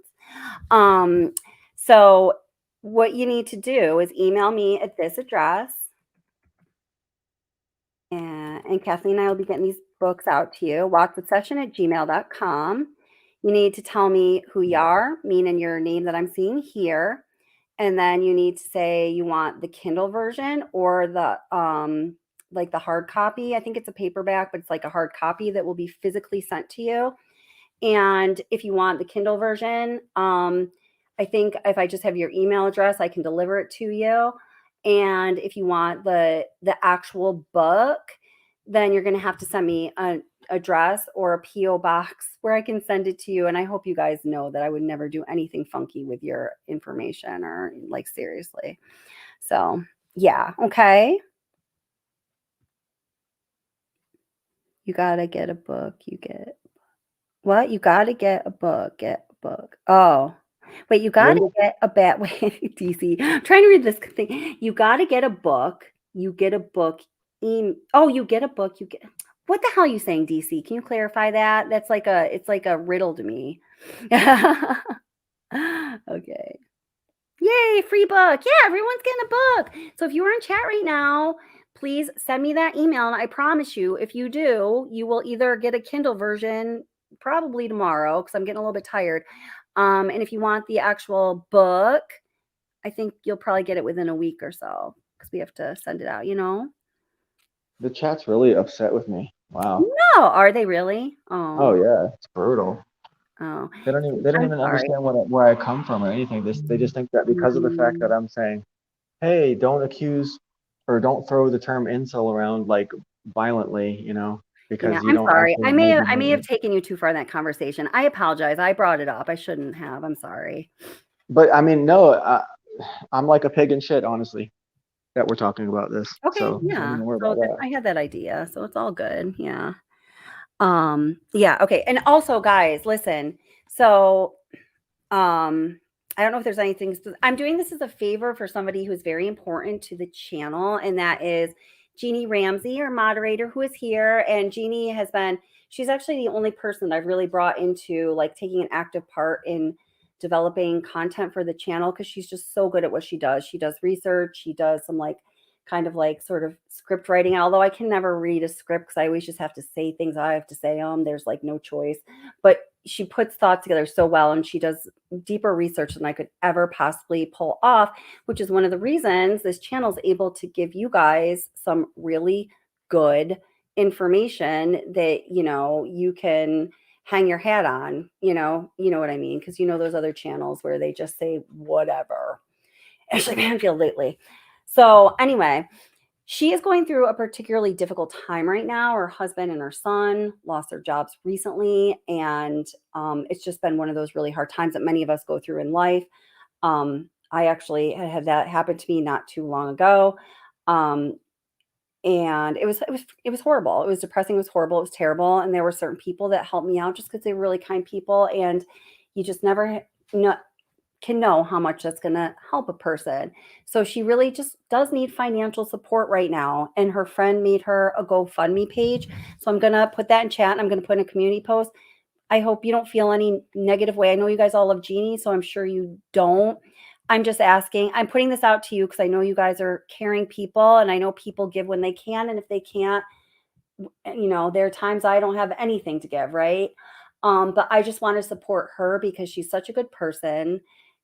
So what you need to do is email me at this address. And Kathleen and I will be getting these books out to you. watchwithsession@gmail.com. You need to tell me who you are, meaning your name that I'm seeing here. And then you need to say you want the Kindle version or the like the hard copy. I think it's a paperback, but it's like a hard copy that will be physically sent to you. And if you want the Kindle version, I think if I just have your email address, I can deliver it to you. And if you want the actual book, then you're going to have to send me an address or a PO box where I can send it to you. And I hope you guys know that I would never do anything funky with your information or like seriously. So yeah, okay. You gotta get a book. You get what? You gotta get a book. Get a book. Oh. Wait, you got to get a bat. Wait, DC. I'm trying to read this thing. You got to get a book. You get a book. Oh, you get a book. You get. What the hell are you saying, DC? Can you clarify that? That's like it's like a riddle to me. Okay. Yay, free book. Yeah, everyone's getting a book. So if you are in chat right now, please send me that email. And I promise you, if you do, you will either get a Kindle version probably tomorrow because I'm getting a little bit tired. And if you want the actual book, I think you'll probably get it within a week or so because we have to send it out, you know? The chat's really upset with me. Wow. No, are they really? Oh yeah, it's brutal. Oh, They don't even understand where I come from or anything. They just think that because of the fact that I'm saying, hey, don't accuse or don't throw the term incel around like violently, you know, because yeah, you I'm don't sorry. actually I may have taken you too far in that conversation. I apologize. I brought it up. I shouldn't have. I'm sorry. But I mean, no, I'm like a pig in shit, honestly, that we're talking about this. Okay, So yeah. don't even worry So about that. I had that idea, so it's all good. Yeah. Yeah, okay. And also, guys, listen. So, I don't know if there's anything. I'm doing this as a favor for somebody who's very important to the channel, and that is Jeannie Ramsey, our moderator, who is here. And Jeannie she's actually the only person that I've really brought into like taking an active part in developing content for the channel because she's just so good at what she does. She does research. She does some like kind of like sort of script writing, although I can never read a script because I always just have to say things I have to say. There's like no choice, but she puts thoughts together so well and she does deeper research than I could ever possibly pull off, which is one of the reasons this channel is able to give you guys some really good information that, you know, you can hang your hat on, you know what I mean? Because you know, those other channels where they just say whatever. Ashley Manfield lately. So anyway, she is going through a particularly difficult time right now. Her husband and her son lost their jobs recently. And it's just been one of those really hard times that many of us go through in life. I actually had that happen to me not too long ago. And it was horrible. It was depressing. It was horrible. It was terrible. And there were certain people that helped me out just because they were really kind people. And you just never can know how much that's going to help a person. So she really just does need financial support right now. And her friend made her a GoFundMe page. So I'm going to put that in chat and I'm going to put in a community post. I hope you don't feel any negative way. I know you guys all love Jeannie, so I'm sure you don't. I'm just asking. I'm putting this out to you because I know you guys are caring people, and I know people give when they can, and if they can't, there are times I don't have anything to give, right? But I just want to support her because she's such a good person,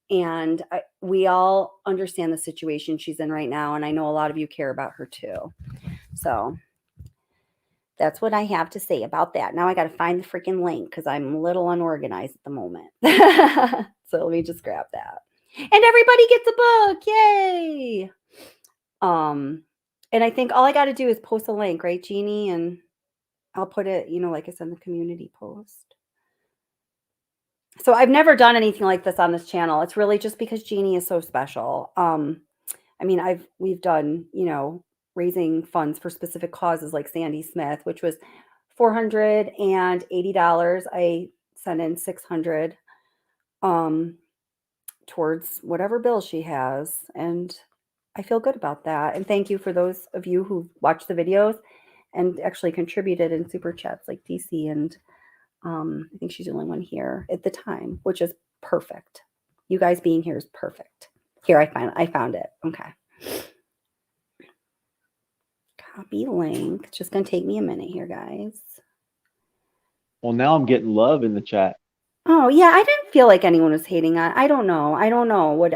and we all understand the situation she's in right now, and I know a lot of you care about her too. So that's what I have to say about that. Now I got to find the freaking link because I'm a little unorganized at the moment. So let me just grab that. And everybody gets a book. Yay. And I think all I got to do is post a link, right, Jeannie? And I'll put it, like I said, in the community post. So I've never done anything like this on this channel. It's really just because Jeannie is so special. We've done, raising funds for specific causes like Sandy Smith, which was $480. I sent in $600 towards whatever bill she has. And I feel good about that. And thank you for those of you who watched the videos and actually contributed in super chats like DC. And I think she's the only one here at the time, which is perfect. You guys being here is perfect. Here, I found it. Okay. Copy link. It's just going to take me a minute here, guys. Well, now I'm getting love in the chat. Oh, yeah. I didn't feel like anyone was hating on. I don't know. I don't know what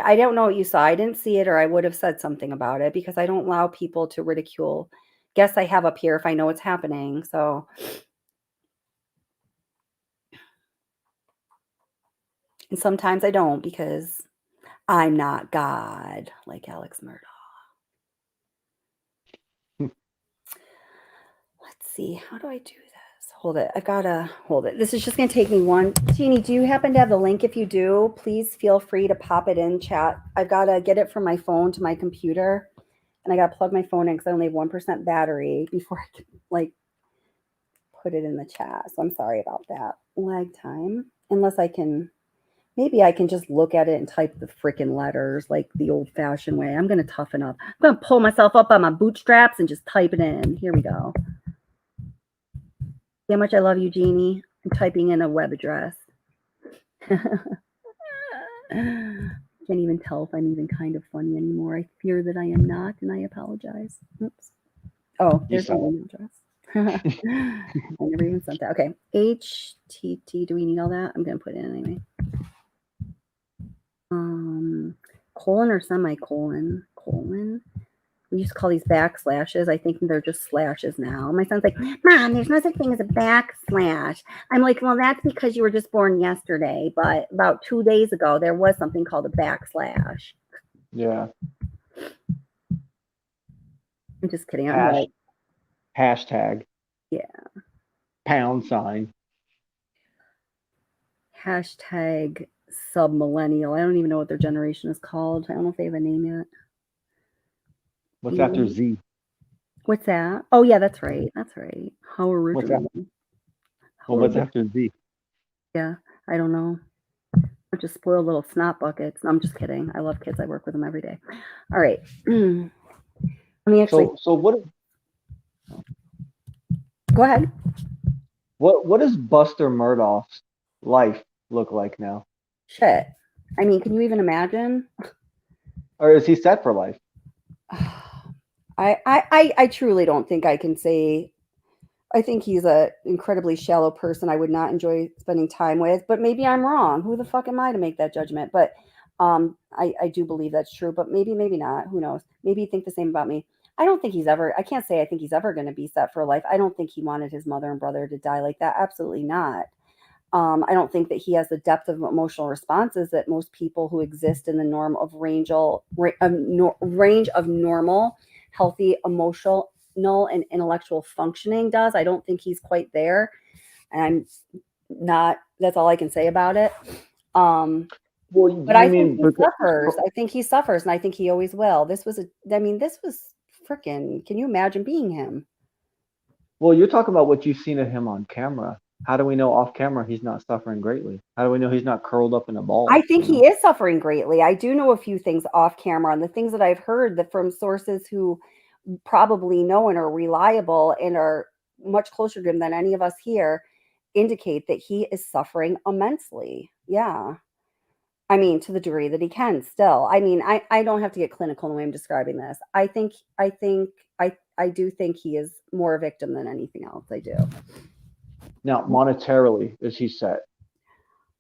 you saw. I didn't see it, or I would have said something about it because I don't allow people to ridicule guests I have up here if I know what's happening. So and sometimes I don't because I'm not God like Alex Murdaugh. Let's see. How do I do this? Hold it. I've got to hold it. This is just going to take me one. Jeannie, do you happen to have the link? If you do, please feel free to pop it in chat. I've got to get it from my phone to my computer. And I got to plug my phone in because I only have 1% battery before I can put it in the chat. So I'm sorry about that. Lag time. Unless maybe I can just look at it and type the freaking letters like the old fashioned way. I'm going to toughen up. I'm going to pull myself up on my bootstraps and just type it in. Here we go. See how much I love you, Jeannie. I'm typing in a web address. Can't even tell if I'm even kind of funny anymore. I fear that I am not, and I apologize. Oops. Oh, there's my email address. I never even sent that. Okay. HTT. Do we need all that? I'm going to put it in anyway. Colon or semicolon? Colon. We used to call these backslashes. I think they're just slashes now. My son's like, Mom, there's no such thing as a backslash. I'm like, well, that's because you were just born yesterday. But about 2 days ago, there was something called a backslash. Yeah. I'm just kidding. I'm like, hashtag. Yeah. #. Hashtag submillennial. I don't even know what their generation is called. I don't know if they have a name yet. What's after Z? What's that? Oh, yeah, that's right. That's right. How original. What's after Z? Yeah, I don't know. We're just spoiled little snot buckets. No, I'm just kidding. I love kids. I work with them every day. All right. Let me actually. So what? Go ahead. What does Buster Murdaugh's life look like now? Shit. I mean, can you even imagine? Or is he set for life? I truly don't think I can say. I think he's an incredibly shallow person I would not enjoy spending time with, but maybe I'm wrong. Who the fuck am I to make that judgment? But I do believe that's true, but maybe not. Who knows? Maybe you think the same about me. I don't think I can't say I think he's ever going to be set for life. I don't think he wanted his mother and brother to die like that. Absolutely not. I don't think that he has the depth of emotional responses that most people who exist in the range of normal, healthy, emotional and intellectual functioning does. I don't think he's quite there. And I'm not, that's all I can say about it. Well, But I think he suffers. I think he suffers, and I think he always will. This was freaking, can you imagine being him? Well, you're talking about what you've seen of him on camera. How do we know off camera he's not suffering greatly? How do we know he's not curled up in a ball? I think he is suffering greatly. I do know a few things off camera, and the things that I've heard that from sources who probably know and are reliable and are much closer to him than any of us here indicate that he is suffering immensely. Yeah. I mean, to the degree that he can still. I mean, I don't have to get clinical in the way I'm describing this. I do think he is more a victim than anything else. I do. Now, monetarily, is he set?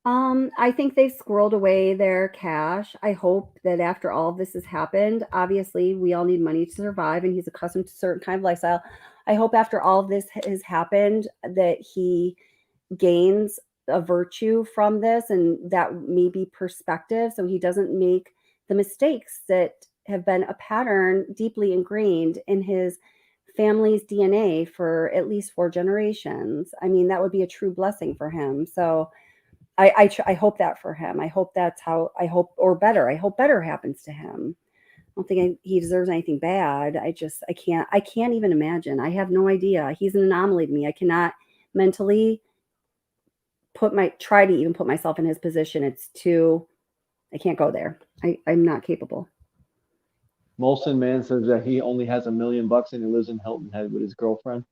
I think they've squirreled away their cash. I hope that after all of this has happened, obviously we all need money to survive, and he's accustomed to a certain kind of lifestyle. I hope after all of this has happened that he gains a virtue from this, and that maybe perspective, so he doesn't make the mistakes that have been a pattern deeply ingrained in his family's DNA for at least 4 generations. I mean, that would be a true blessing for him. So I hope that for him. I hope that's how I hope, or better. I hope better happens to him. I don't think he deserves anything bad. I can't even imagine. I have no idea. He's an anomaly to me. I cannot mentally try to even put myself in his position. I can't go there. I'm not capable. Molson Man says that he only has $1 million and he lives in Hilton Head with his girlfriend.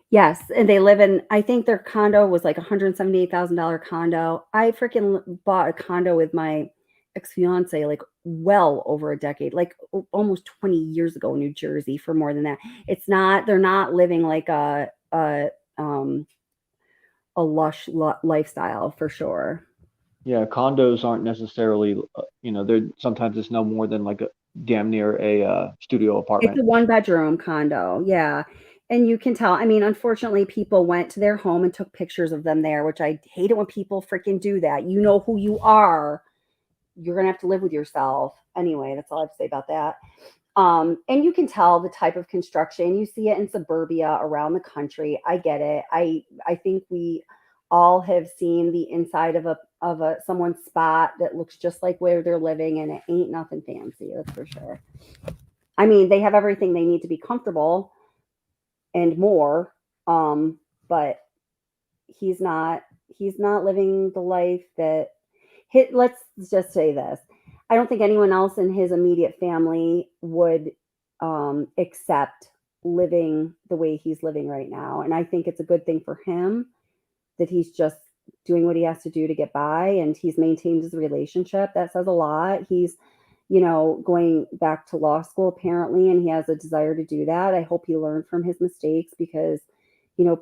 Yes, and they live in, I think their condo was like $178,000 condo. I freaking bought a condo with my ex-fiance like well over a decade, like almost 20 years ago in New Jersey for more than that. They're not living like a lush lifestyle for sure. Yeah, condos aren't necessarily, sometimes it's no more than like a damn near a studio apartment. It's a 1-bedroom condo. Yeah. And you can tell, I mean, unfortunately, people went to their home and took pictures of them there, which I hate it when people freaking do that. You know who you are. You're going to have to live with yourself. Anyway, that's all I have to say about that. And you can tell the type of construction. You see it in suburbia around the country. I get it. I think we all have seen the inside of someone's spot that looks just like where they're living, and it ain't nothing fancy, that's for sure. I mean, they have everything they need to be comfortable and more, but he's not living the life that let's just say this. I don't think anyone else in his immediate family would accept living the way he's living right now. And I think it's a good thing for him that he's just doing what he has to do to get by, and he's maintained his relationship. That says a lot. He's, going back to law school apparently, and he has a desire to do that. I hope he learned from his mistakes, because,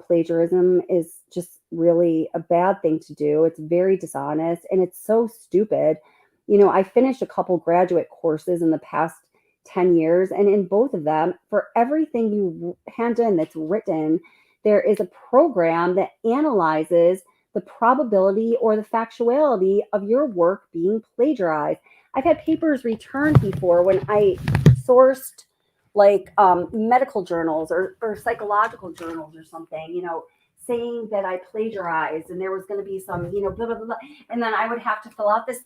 plagiarism is just really a bad thing to do. It's very dishonest, and it's so stupid. I finished a couple graduate courses in the past 10 years, and in both of them, for everything you hand in that's written, there is a program that analyzes the probability or the factuality of your work being plagiarized. I've had papers returned before when I sourced like medical journals or psychological journals or something, saying that I plagiarized, and there was going to be some, blah, blah, blah, blah. And then I would have to fill out this.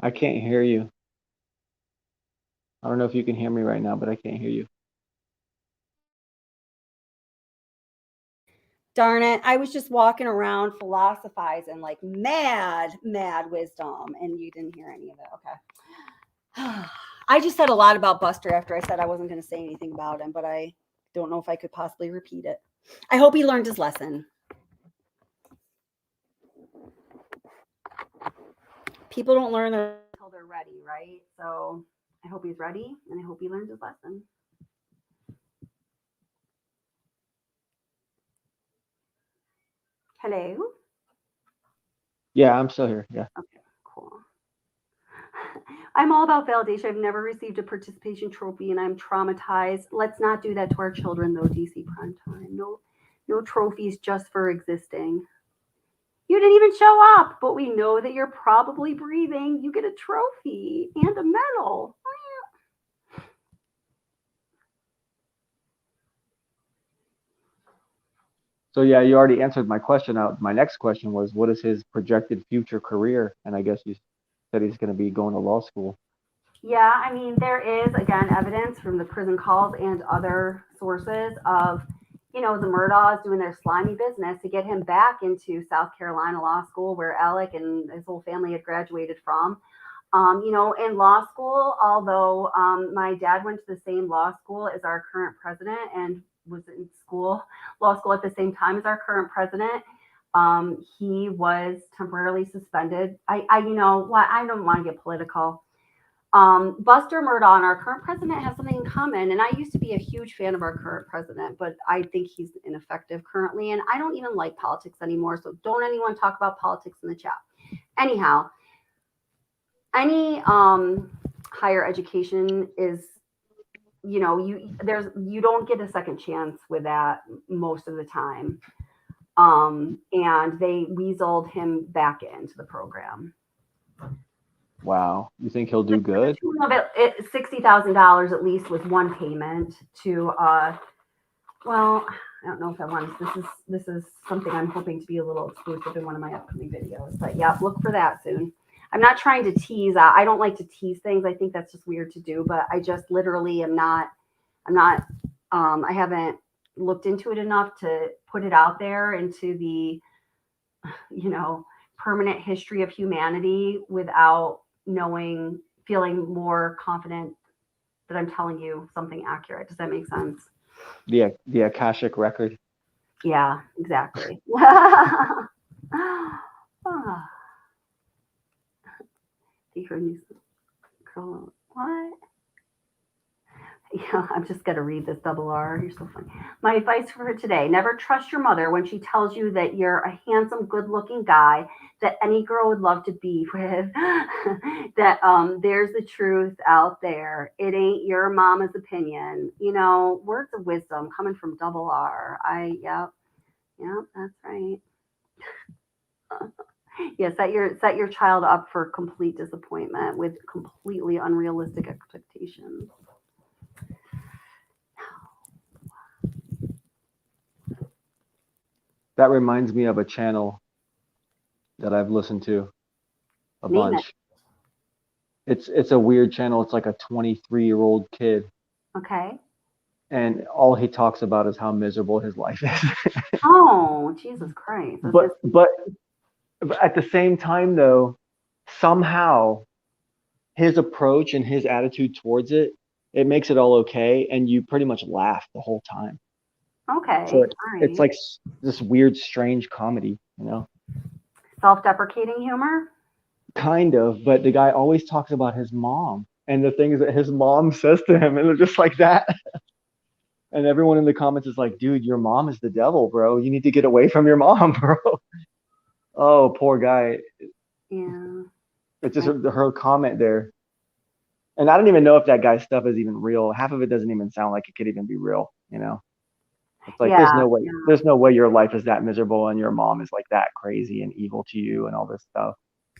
I can't hear you. I don't know if you can hear me right now, but I can't hear you. Darn it. I was just walking around philosophizing like mad wisdom, and you didn't hear any of it. Okay. I just said a lot about Buster after I said I wasn't going to say anything about him, but I don't know if I could possibly repeat it. I hope he learned his lesson. People don't learn until they're ready, right? So I hope he's ready, and I hope he learned his lesson. Hello. Yeah, I'm still here. Yeah. Okay, cool. I'm all about validation. I've never received a participation trophy and I'm traumatized. Let's not do that to our children though, DC Primetime. No trophies just for existing. You didn't even show up, but we know that you're probably breathing. You get a trophy and a medal. So yeah, you already answered my question. My next question was, what is his projected future career? And I guess you said he's going to be going to law school. Yeah, I mean, there is, again, evidence from the prison calls and other sources of, the Murdaughs doing their slimy business to get him back into South Carolina Law School, where Alec and his whole family had graduated from. In law school, although my dad went to the same law school as our current president and was in law school at the same time as our current president, he was temporarily suspended. I don't want to get political. Buster Murdaugh and our current president have something in common. And I used to be a huge fan of our current president, but I think he's ineffective currently. And I don't even like politics anymore. So don't anyone talk about politics in the chat. Anyhow, any higher education is, you don't get a second chance with that most of the time. And they weaseled him back into the program. Wow. You think he'll do good? $60,000 at least was one payment to, I don't know if I want to, this is something I'm hoping to be a little exclusive in one of my upcoming videos, but yeah, look for that soon. I'm not trying to tease. I don't like to tease things. I think that's just weird to do, but I just literally I haven't looked into it enough to put it out there into the, permanent history of humanity without feeling more confident that I'm telling you something accurate. Does that make sense? The Akashic record. Yeah, exactly. What? Yeah, I'm just going to read this double R. You're so funny. My advice for her today: never trust your mother when she tells you that you're a handsome, good-looking guy that any girl would love to be with. That there's the truth out there. It ain't your mama's opinion. Words of wisdom coming from double R. Yep, that's right. Yeah, set your child up for complete disappointment with completely unrealistic expectations. That reminds me of a channel that I've listened to a bunch. It's a weird channel. It's like a 23-year-old kid. Okay. And all he talks about is how miserable his life is. Oh, Jesus Christ. But at the same time, though, somehow his approach and his attitude towards it makes it all okay. And you pretty much laugh the whole time. Okay. So it's like this weird, strange comedy, Self-deprecating humor? Kind of, but the guy always talks about his mom and the things that his mom says to him, and they're just like that. And everyone in the comments is like, dude, your mom is the devil, bro. You need to get away from your mom, bro. Oh, poor guy. Yeah. It's just her comment there. And I don't even know if that guy's stuff is even real. Half of it doesn't even sound like it could even be real, It's like there's no way your life is that miserable and your mom is like that crazy and evil to you and all this stuff.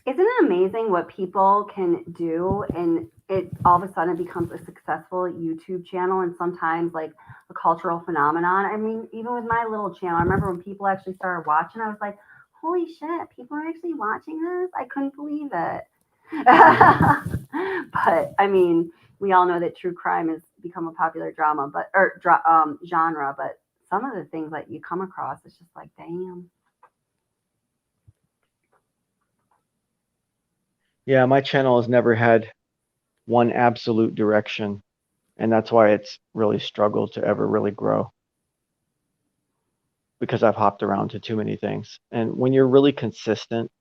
Isn't it amazing what people can do, and it all of a sudden becomes a successful YouTube channel and sometimes like a cultural phenomenon? I mean, even with my little channel, I remember when people actually started watching, I was like, holy shit, people are actually watching this? I couldn't believe it. But I mean, we all know that true crime has become a popular genre, but some of the things that you come across, it's just like, damn. Yeah, my channel has never had one absolute direction, and that's why it's really struggled to ever really grow, because I've hopped around to too many things. And when you're really consistent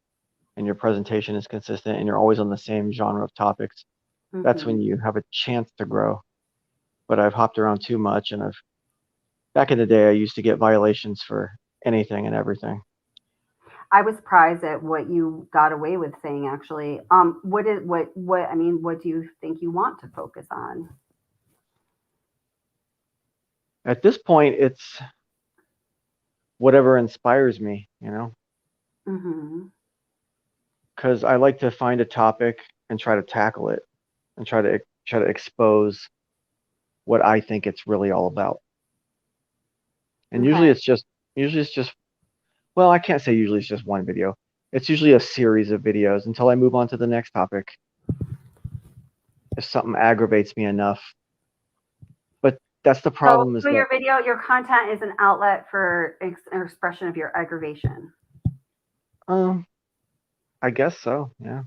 and your presentation is consistent and you're always on the same genre of topics, that's when you have a chance to grow. But I've hopped around too much, and back in the day, I used to get violations for anything and everything. I was surprised at what you got away with saying, actually. What do you think you want to focus on? At this point, it's whatever inspires me, you know, Mm-hmm. because I like to find a topic and try to tackle it and try to expose what I think it's really all about. And Okay. usually it's just, well, I can't say usually it's just one video. It's usually a series of videos until I move on to the next topic. If something aggravates me enough. But that's the problem is So that your content is an outlet for expression of your aggravation. I guess so, yeah.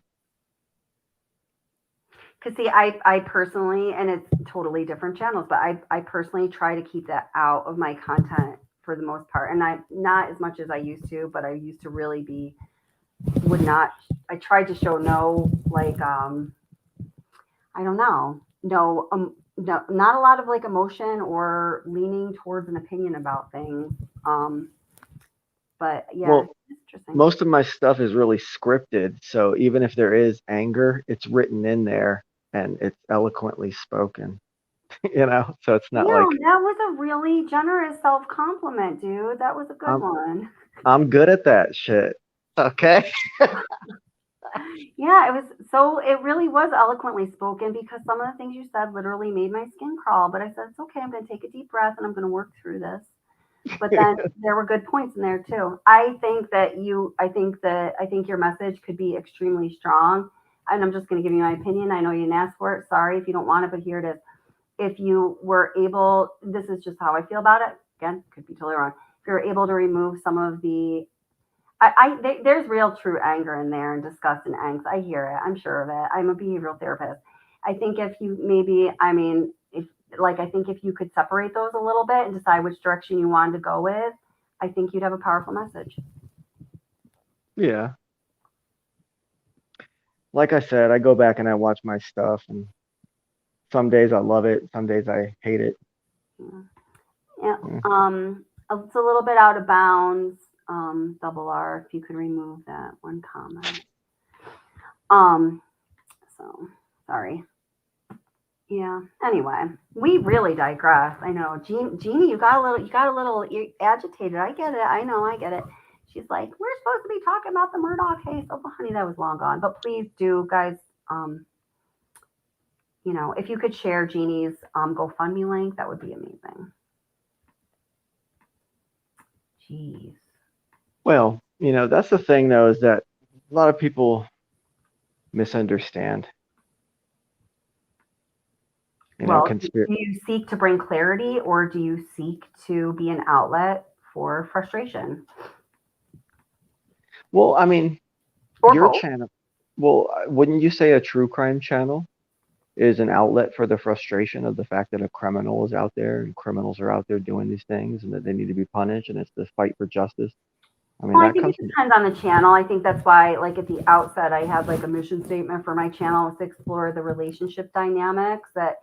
Because see, I personally, and it's totally different channels, but I personally try to keep that out of my content for the most part. And I not as much as I used to, but I used to really I tried to show no, like, I don't know, no, not a lot of like emotion or leaning towards an opinion about things. But yeah, Well, it's interesting. most of my stuff is really scripted, so even if there is anger, it's written in there and it's eloquently spoken. You know, so it's not like That was a really generous self-compliment, dude. That was a good one. I'm good at that shit. Okay. Yeah, it really was eloquently spoken because some of the things you said literally made my skin crawl. But I said, it's okay. I'm going to take a deep breath and I'm going to work through this. But then there were good points in there too. I think your message could be extremely strong. And I'm just going to give you my opinion. I know you didn't ask for it. Sorry if you don't want it, but here it is. If you were able, this is just how I feel about it. Again, could be totally wrong. If you're able to remove some of the there's real true anger in there and disgust and angst. I hear it. I'm sure of it. I'm a behavioral therapist. I think if you I think if you could separate those a little bit and decide which direction you wanted to go with, I think you'd have a powerful message. Yeah. Like I said, I go back and I watch my stuff, and some days I love it, some days I hate it. Yeah. It's a little bit out of bounds. Double R, if you could remove that one comment. So sorry. Yeah. Anyway, we really digress. I know. Jeannie, you got a little agitated. I get it. I know. I get it. She's like, we're supposed to be talking about the Murdaugh case. Oh, honey, that was long gone. But please do, guys. If you could share Jeannie's GoFundMe link, that would be amazing. Jeez. Well, that's the thing though, is that a lot of people misunderstand. Do you seek to bring clarity or do you seek to be an outlet for frustration? Well, I mean, or your both. channel, well, wouldn't you say a true crime channel is an outlet for the frustration of the fact that a criminal is out there and criminals are out there doing these things and that they need to be punished and it's the fight for justice? I mean, I think it depends on the channel. I think that's why, like at the outset, I had like a mission statement for my channel was to explore the relationship dynamics that,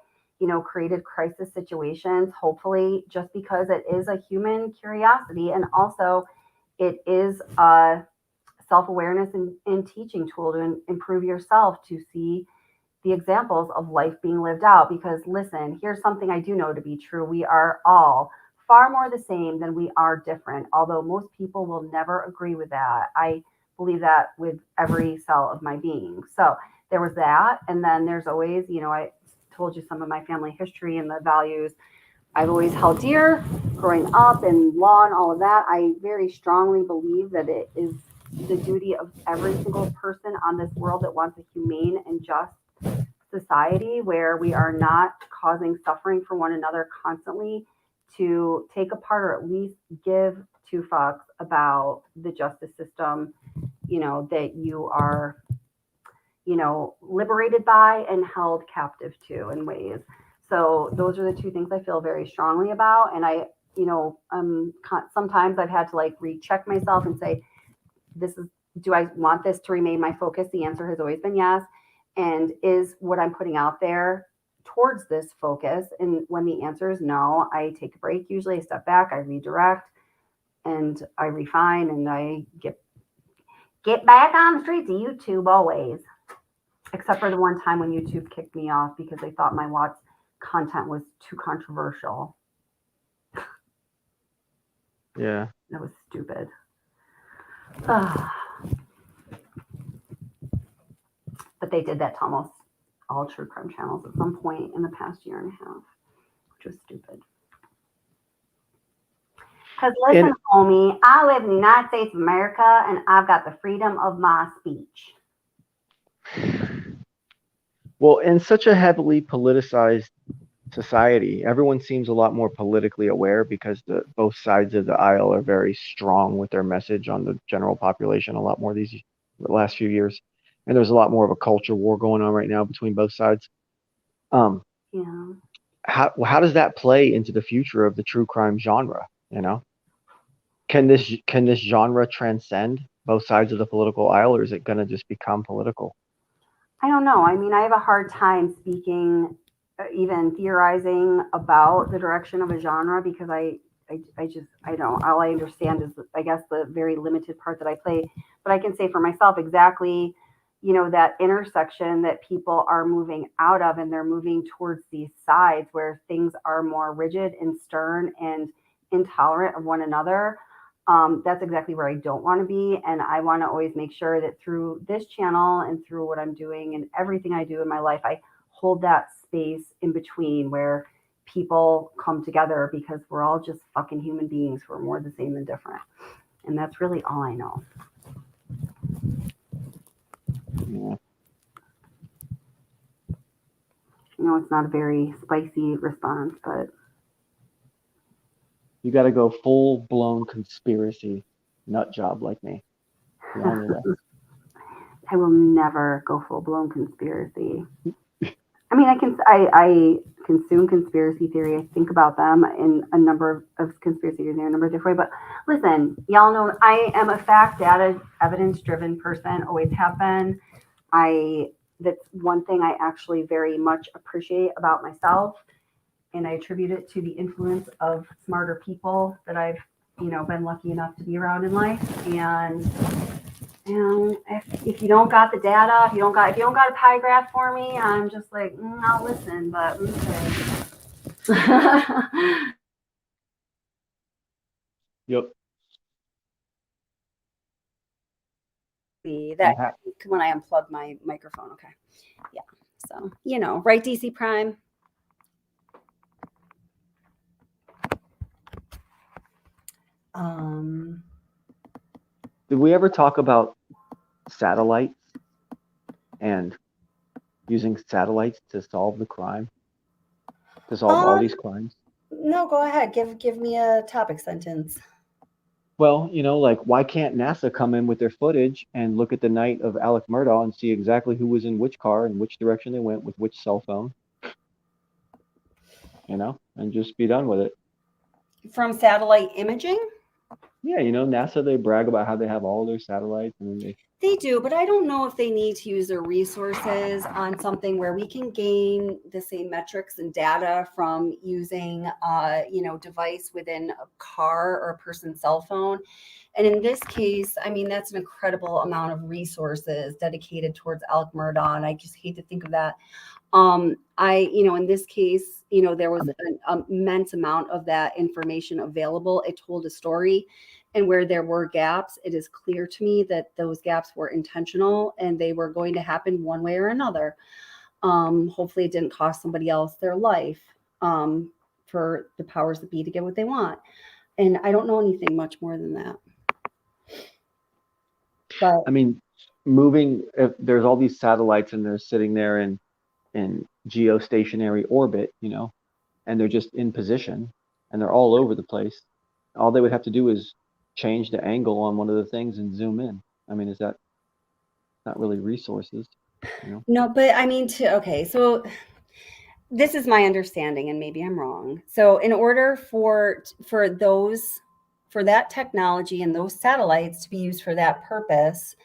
created crisis situations, hopefully just because it is a human curiosity. And also it is a self-awareness and teaching tool to improve yourself, to see the examples of life being lived out. Because listen, here's something I do know to be true. We are all far more the same than we are different, although most people will never agree with that. I believe that with every cell of my being. So there was that. And then there's always, I told you some of my family history and the values I've always held dear growing up, and law and all of that. I very strongly believe that it is the duty of every single person on this world that wants a humane and just society where we are not causing suffering for one another constantly, to take apart or at least give two fucks about the justice system, that you are, liberated by and held captive to in ways. So those are the two things I feel very strongly about. And I, sometimes I've had to like recheck myself and say, do I want this to remain my focus? The answer has always been yes. And is what I'm putting out there towards this focus? And when the answer is no, I take a break. Usually I step back, I redirect, and I refine, and I get Get back on the streets of YouTube always. Except for the one time when YouTube kicked me off because they thought my Watts content was too controversial. Yeah. That was stupid. But they did that to almost all true crime channels at some point in the past year and a half, which was stupid. Because listen, homie, I live in the United States of America and I've got the freedom of my speech. Well, in such a heavily politicized society, everyone seems a lot more politically aware because both sides of the aisle are very strong with their message on the general population a lot more the last few years. And there's a lot more of a culture war going on right now between both sides. Yeah. How does that play into the future of the true crime genre? You know, can this genre transcend both sides of the political aisle, or is it going to just become political? I don't know. I mean, I have a hard time speaking, even theorizing about the direction of a genre because I don't. All I understand is, I guess, the very limited part that I play. But I can say for myself exactly, you know, that intersection that people are moving out of, and they're moving towards these sides where things are more rigid and stern and intolerant of one another. That's exactly where I don't want to be. And I want to always make sure that through this channel and through what I'm doing and everything I do in my life, I hold that space in between where people come together because we're all just fucking human beings who are more the same than different. And that's really all I know. Yeah. You know, it's not a very spicy response, but You got to go full blown conspiracy nut job like me. The only way. I will never go full blown conspiracy. I mean, I consume conspiracy theory. I think about them in a number of conspiracy theories in a number of different ways. But listen, y'all know I am a fact, data, evidence driven person. Always have been. That's one thing I actually very much appreciate about myself. And I attribute it to the influence of smarter people that I've, you know, been lucky enough to be around in life. And if you don't got the data, if you don't got a pie graph for me, I'm just like, I'll listen, but okay. Yep. See that when I unplug my microphone. Okay. Yeah. So, you know, right, DC Prime. Did we ever talk about satellites and using satellites to solve the crime? To solve all these crimes? No, go ahead. Give me a topic sentence. Well, you know, like, why can't NASA come in with their footage and look at the night of Alec Murdaugh and see exactly who was in which car and which direction they went with which cell phone? You know, and just be done with it. From satellite imaging? Yeah, you know, NASA, they brag about how they have all their satellites, and then They do, but I don't know if they need to use their resources on something where we can gain the same metrics and data from using, you know, device within a car or a person's cell phone. And in this case, I mean, that's an incredible amount of resources dedicated towards Alec Murdaugh, and I just hate to think of that. You know, in this case, you know, there was an immense amount of that information available. It told a story. And where there were gaps, it is clear to me that those gaps were intentional and they were going to happen one way or another. Hopefully it didn't cost somebody else their life for the powers that be to get what they want. And I don't know anything much more than that. But I mean, if there's all these satellites and they're sitting there in geostationary orbit, you know, and they're just in position and they're all over the place. All they would have to do is change the angle on one of the things and zoom in. I mean, is that not really resources? You know? no, but I mean, okay, so this is my understanding, and maybe I'm wrong. So in order for that technology and those satellites to be used for that purpose,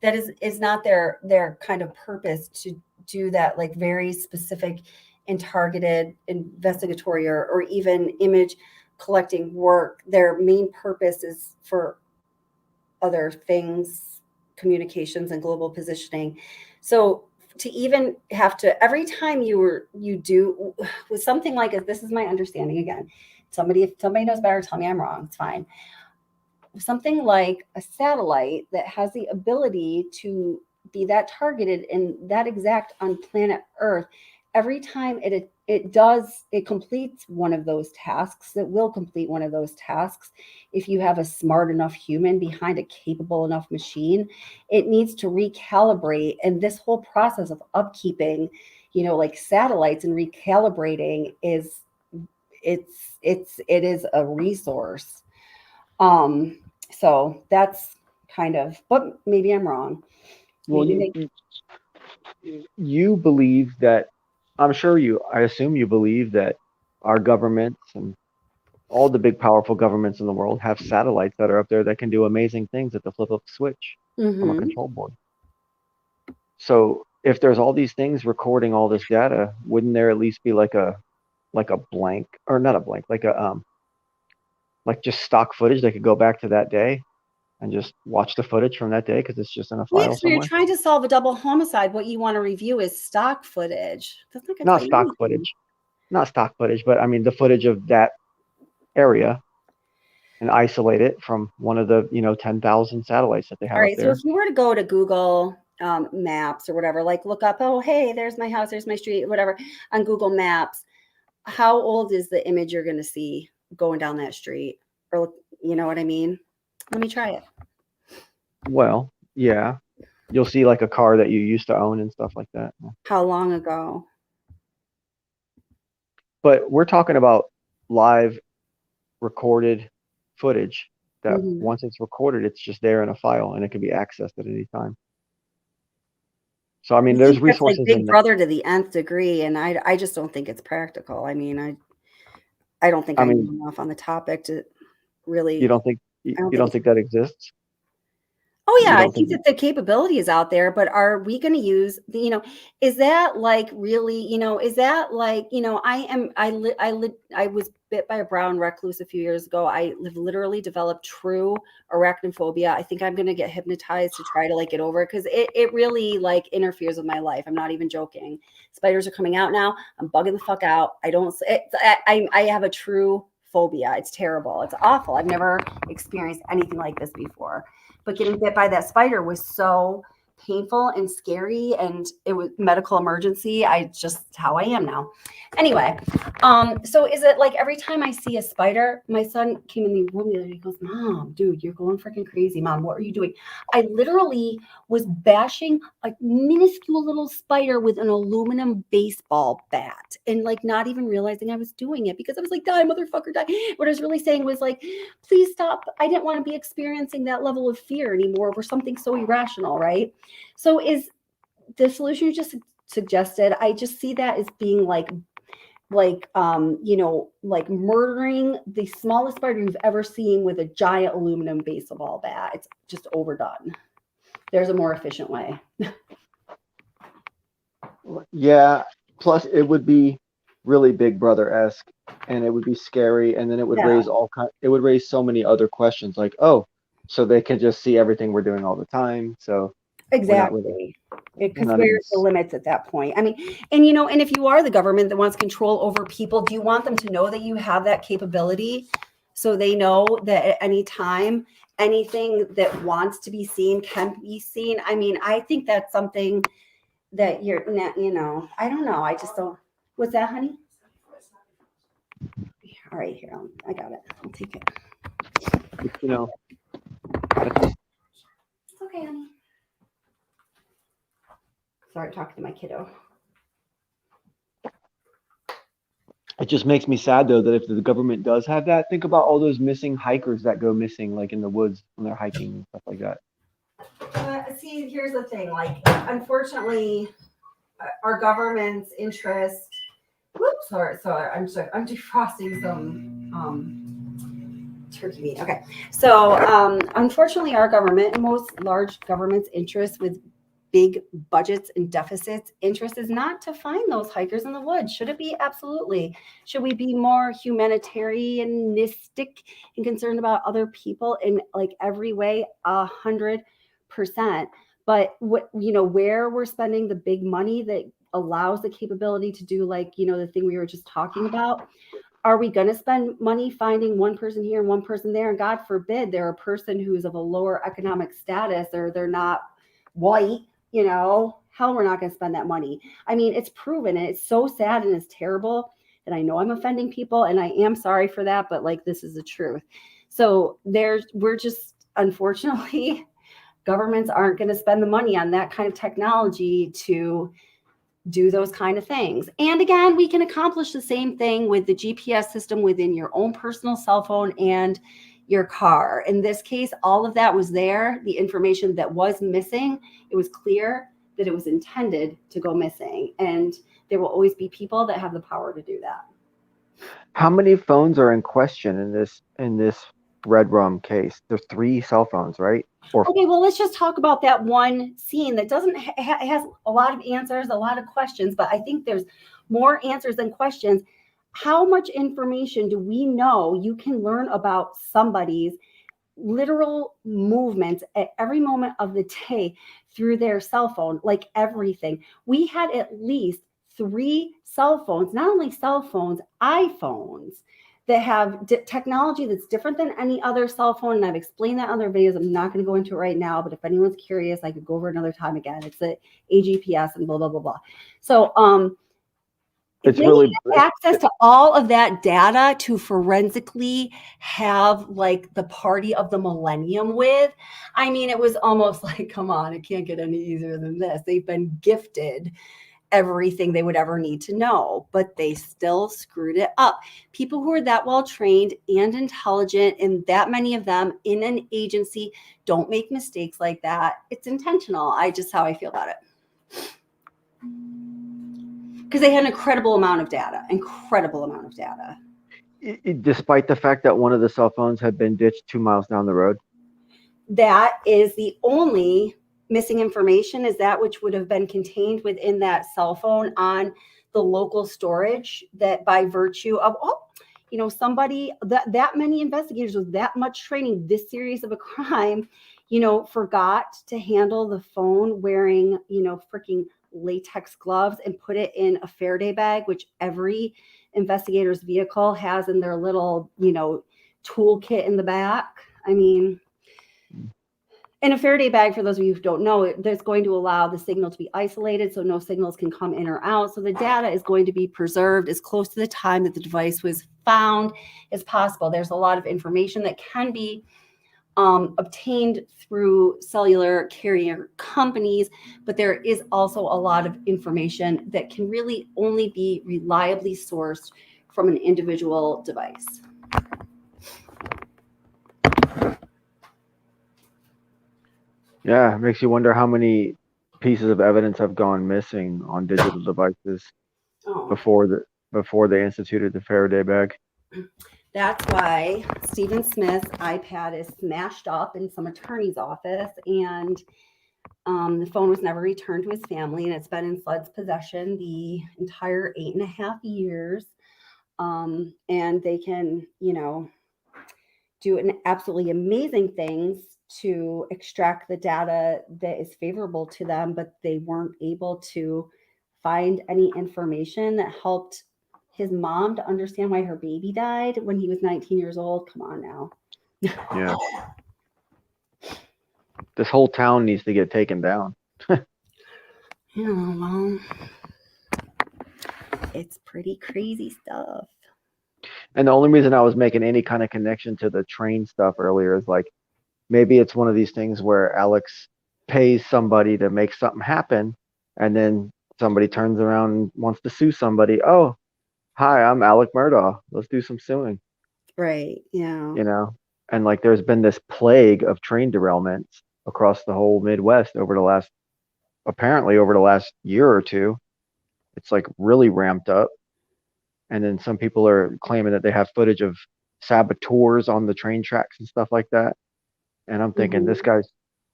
that is not their kind of purpose to do that, like very specific and targeted investigatory or even image collecting work. Their main purpose is for other things communications and global positioning. So to even have to, every time you do with something like this is my understanding again. If somebody knows better, tell me I'm wrong. It's fine. Something like a satellite that has the ability to be that targeted and that exact on planet Earth, every time it completes one of those tasks, it will complete one of those tasks. If you have a smart enough human behind a capable enough machine, it needs to recalibrate. And this whole process of upkeeping, like satellites and recalibrating it is a resource. So that's kind of, but maybe I'm wrong. Well, you believe that, I assume you believe that our governments and all the big powerful governments in the world have satellites that are up there that can do amazing things at the flip of a switch from a control board. So if there's all these things recording all this data, wouldn't there at least be like a blank, or not a blank, like just stock footage they could go back to that day and just watch the footage from that day because it's just in a file somewhere? You're trying to solve a double homicide. What you want to review is stock footage. That's not stock footage. Not stock footage, but I mean the footage of that area and isolate it from one of the 10,000 satellites that they have. All right, so if you were to go to Google Maps or whatever, like look up, oh hey, there's my house, there's my street, whatever, on Google Maps, how old is the image you're going to see going down that street? Or you know what I mean? Let me try it. Well, yeah, you'll see like a car that you used to own and stuff like that. How long ago? But we're talking about live recorded footage that once it's recorded, it's just there in a file and it can be accessed at any time. So I mean, there's resources. Like Big Brother to the nth degree, and I just don't think it's practical. I mean, I don't think I know enough on the topic to really. You don't think that exists? Oh yeah, I think that the capability is out there, but are we going to use is that like really, is that like, I was bit by a brown recluse a few years ago. I literally developed true arachnophobia. I think I'm going to get hypnotized to try to like get over it because it really like interferes with my life. I'm not even joking. Spiders are coming out now. I'm bugging the fuck out. I have a true phobia. It's terrible. It's awful. I've never experienced anything like this before. But getting bit by that spider was so painful and scary, and it was medical emergency. Just how I am now. Anyway, so is it like every time I see a spider, my son came in the room the other day, he goes, Mom, dude, you're going freaking crazy. Mom, what are you doing? I literally was bashing a minuscule little spider with an aluminum baseball bat and like not even realizing I was doing it because I was like, die, motherfucker, die. What I was really saying was like, please stop. I didn't want to be experiencing that level of fear anymore over something so irrational, right? So is the solution you just suggested, I just see that as being like murdering the smallest spider you've ever seen with a giant aluminum baseball bat. It's just overdone. There's a more efficient way. Yeah. Plus it would be really Big Brother-esque and it would be scary. And then it would raise so many other questions like, oh, so they can just see everything we're doing all the time. So exactly. Because where's the limits at that point? I mean, and and if you are the government that wants control over people, do you want them to know that you have that capability so they know that at any time, anything that wants to be seen can be seen? I mean, I think that's something that you're not, I don't know. I just don't. What's that, honey? All right, here, I got it. I'll take it. It's okay, honey. Sorry, talking to my kiddo. It just makes me sad though that if the government does have that, think about all those missing hikers that go missing like in the woods when they're hiking and stuff like that. See, here's the thing. Like, unfortunately, our government's interest. Whoops, sorry. I'm defrosting some turkey meat. Okay, so unfortunately, our government and most large governments' interest with big budgets and deficits, interest is not to find those hikers in the woods. Should it be? Absolutely. Should we be more humanitarianistic and concerned about other people in like every way? 100%. But what, where we're spending the big money that allows the capability to do, like, the thing we were just talking about, are we going to spend money finding one person here and one person there? And God forbid they're a person who's of a lower economic status, or they're not white, hell, we're not going to spend that money. I mean, it's proven, and it's so sad and it's terrible. And I know I'm offending people, and I am sorry for that, but like, this is the truth. So we're just, unfortunately, governments aren't going to spend the money on that kind of technology to do those kind of things. And again, we can accomplish the same thing with the GPS system within your own personal cell phone and your car. In this case, all of that was there. The information that was missing, it was clear that it was intended to go missing. And there will always be people that have the power to do that. How many phones are in question in this Red Rum case? There's 3 cell phones, right? Okay, well, let's just talk about that one scene that doesn't has a lot of answers, a lot of questions, but I think there's more answers than questions. How much information do we know you can learn about somebody's literal movements at every moment of the day through their cell phone? Like, everything. We had at least 3 cell phones, not only cell phones, iPhones, that have technology that's different than any other cell phone. And I've explained that in other videos. I'm not going to go into it right now, but if anyone's curious, I could go over another time again. It's a AGPS and blah, blah, blah, blah. So it's really access to all of that data to forensically have like the party of the millennium with. I mean, it was almost like, come on, it can't get any easier than this. They've been gifted everything they would ever need to know, but they still screwed it up. People who are that well trained and intelligent, and that many of them in an agency, don't make mistakes like that. It's intentional. How I feel about it. Because they had an incredible amount of data. Despite the fact that one of the cell phones had been ditched 2 miles down the road. That is the only missing information, is that which would have been contained within that cell phone on the local storage, that by virtue of, somebody that many investigators with that much training, this serious of a crime, forgot to handle the phone wearing, freaking latex gloves and put it in a Faraday bag, which every investigator's vehicle has in their little, toolkit in the back. I mean, in a Faraday bag, for those of you who don't know, that's going to allow the signal to be isolated so no signals can come in or out. So the data is going to be preserved as close to the time that the device was found as possible. There's a lot of information that can be obtained through cellular carrier companies, but there is also a lot of information that can really only be reliably sourced from an individual device. Yeah, it makes you wonder how many pieces of evidence have gone missing on digital devices before they instituted the Faraday bag. That's why Stephen Smith's iPad is smashed up in some attorney's office, and the phone was never returned to his family, and it's been in Flood's possession the entire 8.5 years. And they can, do an absolutely amazing things to extract the data that is favorable to them, but they weren't able to find any information that helped his mom to understand why her baby died when he was 19 years old. Come on now. Yeah. This whole town needs to get taken down. Well, it's pretty crazy stuff. And the only reason I was making any kind of connection to the train stuff earlier is like, maybe it's one of these things where Alex pays somebody to make something happen, and then somebody turns around and wants to sue somebody. Oh, hi, I'm Alec Murdaugh. Let's do some suing. Right. Yeah. And like there's been this plague of train derailments across the whole Midwest over the last year or two. It's like really ramped up. And then some people are claiming that they have footage of saboteurs on the train tracks and stuff like that. And I'm thinking, this guy's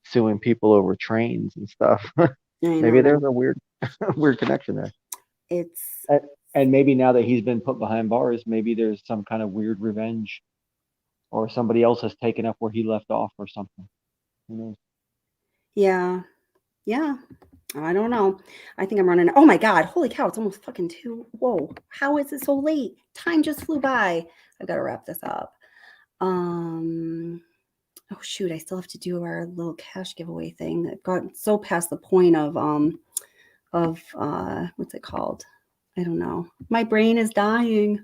suing people over trains and stuff. Maybe there's a weird connection there. And maybe now that he's been put behind bars, maybe there's some kind of weird revenge, or somebody else has taken up where he left off or something. Who knows? Yeah. Yeah. I don't know. I think I'm running. Oh my God. Holy cow. It's almost fucking 2. Whoa. How is it so late? Time just flew by. I've got to wrap this up. Oh shoot. I still have to do our little cash giveaway thing. I've gotten so past the point of what's it called? I don't know. My brain is dying.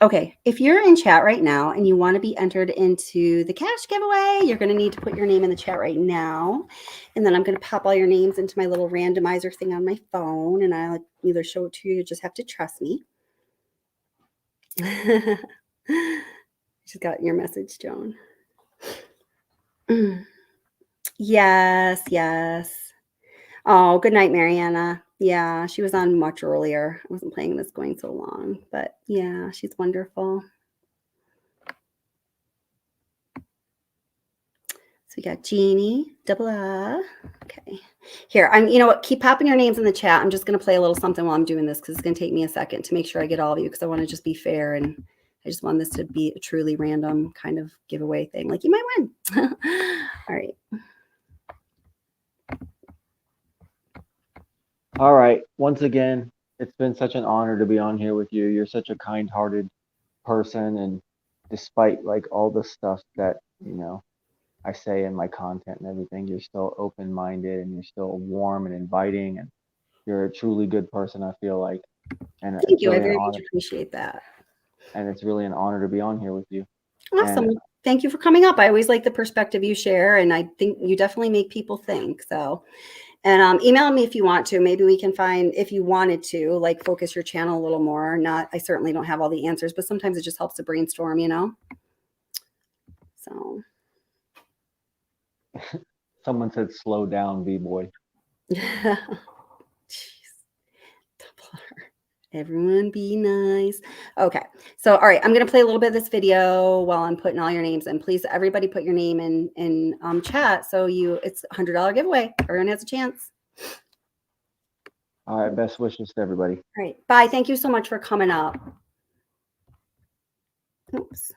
Okay, if you're in chat right now and you want to be entered into the cash giveaway, you're going to need to put your name in the chat right now. And then I'm going to pop all your names into my little randomizer thing on my phone, and I'll either show it to you, you just have to trust me. Just got your message, Joan. Yes, yes. Oh, good night, Mariana. Yeah, she was on much earlier. I wasn't playing this going so long, but yeah, she's wonderful. So we got Jeannie, double A. Okay. Here, you know what? Keep popping your names in the chat. I'm just going to play a little something while I'm doing this because it's going to take me a second to make sure I get all of you because I want to just be fair and I just want this to be a truly random kind of giveaway thing. Like you might win. All right. All right. Once again, it's been such an honor to be on here with you. You're such a kind-hearted person, and despite like all the stuff that, you know, I say in my content and everything, you're still open-minded and you're still warm and inviting, and you're a truly good person, I feel like. And Thank you. I very much appreciate that. And it's really an honor to be on here with you. Awesome. And thank you for coming up. I always like the perspective you share, and I think you definitely make people think. So, and email me if you want to. Maybe we can find, if you wanted to, like focus your channel a little more. Not, I certainly don't have all the answers, but sometimes it just helps to brainstorm, you know? So. someone said, slow down, B-boy. Jeez. Everyone be nice. Okay. So, all right. I'm going to play a little bit of this video while I'm putting all your names in. Please, everybody put your name in chat. So it's a $100 giveaway. Everyone has a chance. All right. Best wishes to everybody. All right. Bye. Thank you so much for coming up. Oops.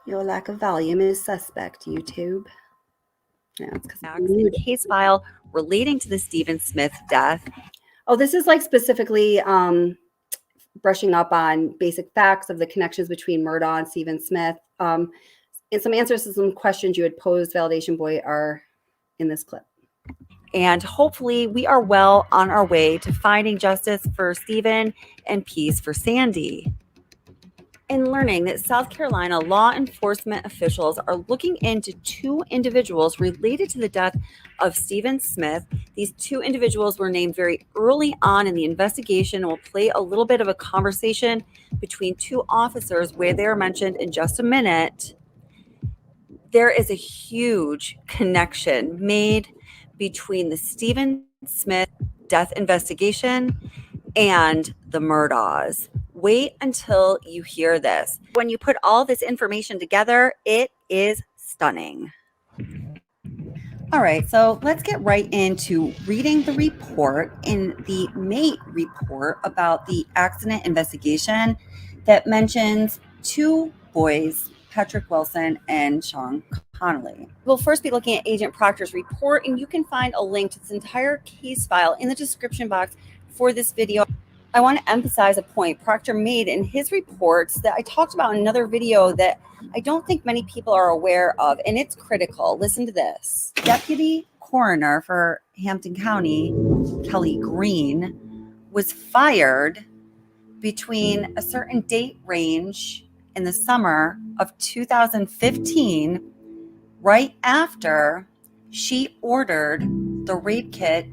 Your lack of volume is suspect, YouTube. Yeah, it's because the case file relating to the Stephen Smith death. Oh, this is like specifically brushing up on basic facts of the connections between Murdaugh and Stephen Smith. And some answers to some questions you had posed, Validation Boy, are in this clip. And hopefully we are well on our way to finding justice for Stephen and peace for Sandy. In learning that South Carolina law enforcement officials are looking into 2 individuals related to the death of Stephen Smith. These 2 individuals were named very early on in the investigation. We'll play a little bit of a conversation between 2 officers where they are mentioned in just a minute. There is a huge connection made between the Stephen Smith death investigation and the Murdaughs. Wait until you hear this. When you put all this information together, it is stunning. All right, so let's get right into reading the report in the Mate report about the accident investigation that mentions 2 boys, Patrick Wilson and Sean Connolly. We'll first be looking at Agent Proctor's report, and you can find a link to this entire case file in the description box for this video. I want to emphasize a point Proctor made in his reports that I talked about in another video that I don't think many people are aware of, and it's critical. Listen to this. Deputy Coroner for Hampton County, Kelly Green, was fired between a certain date range in the summer of 2015, right after she ordered the rape kit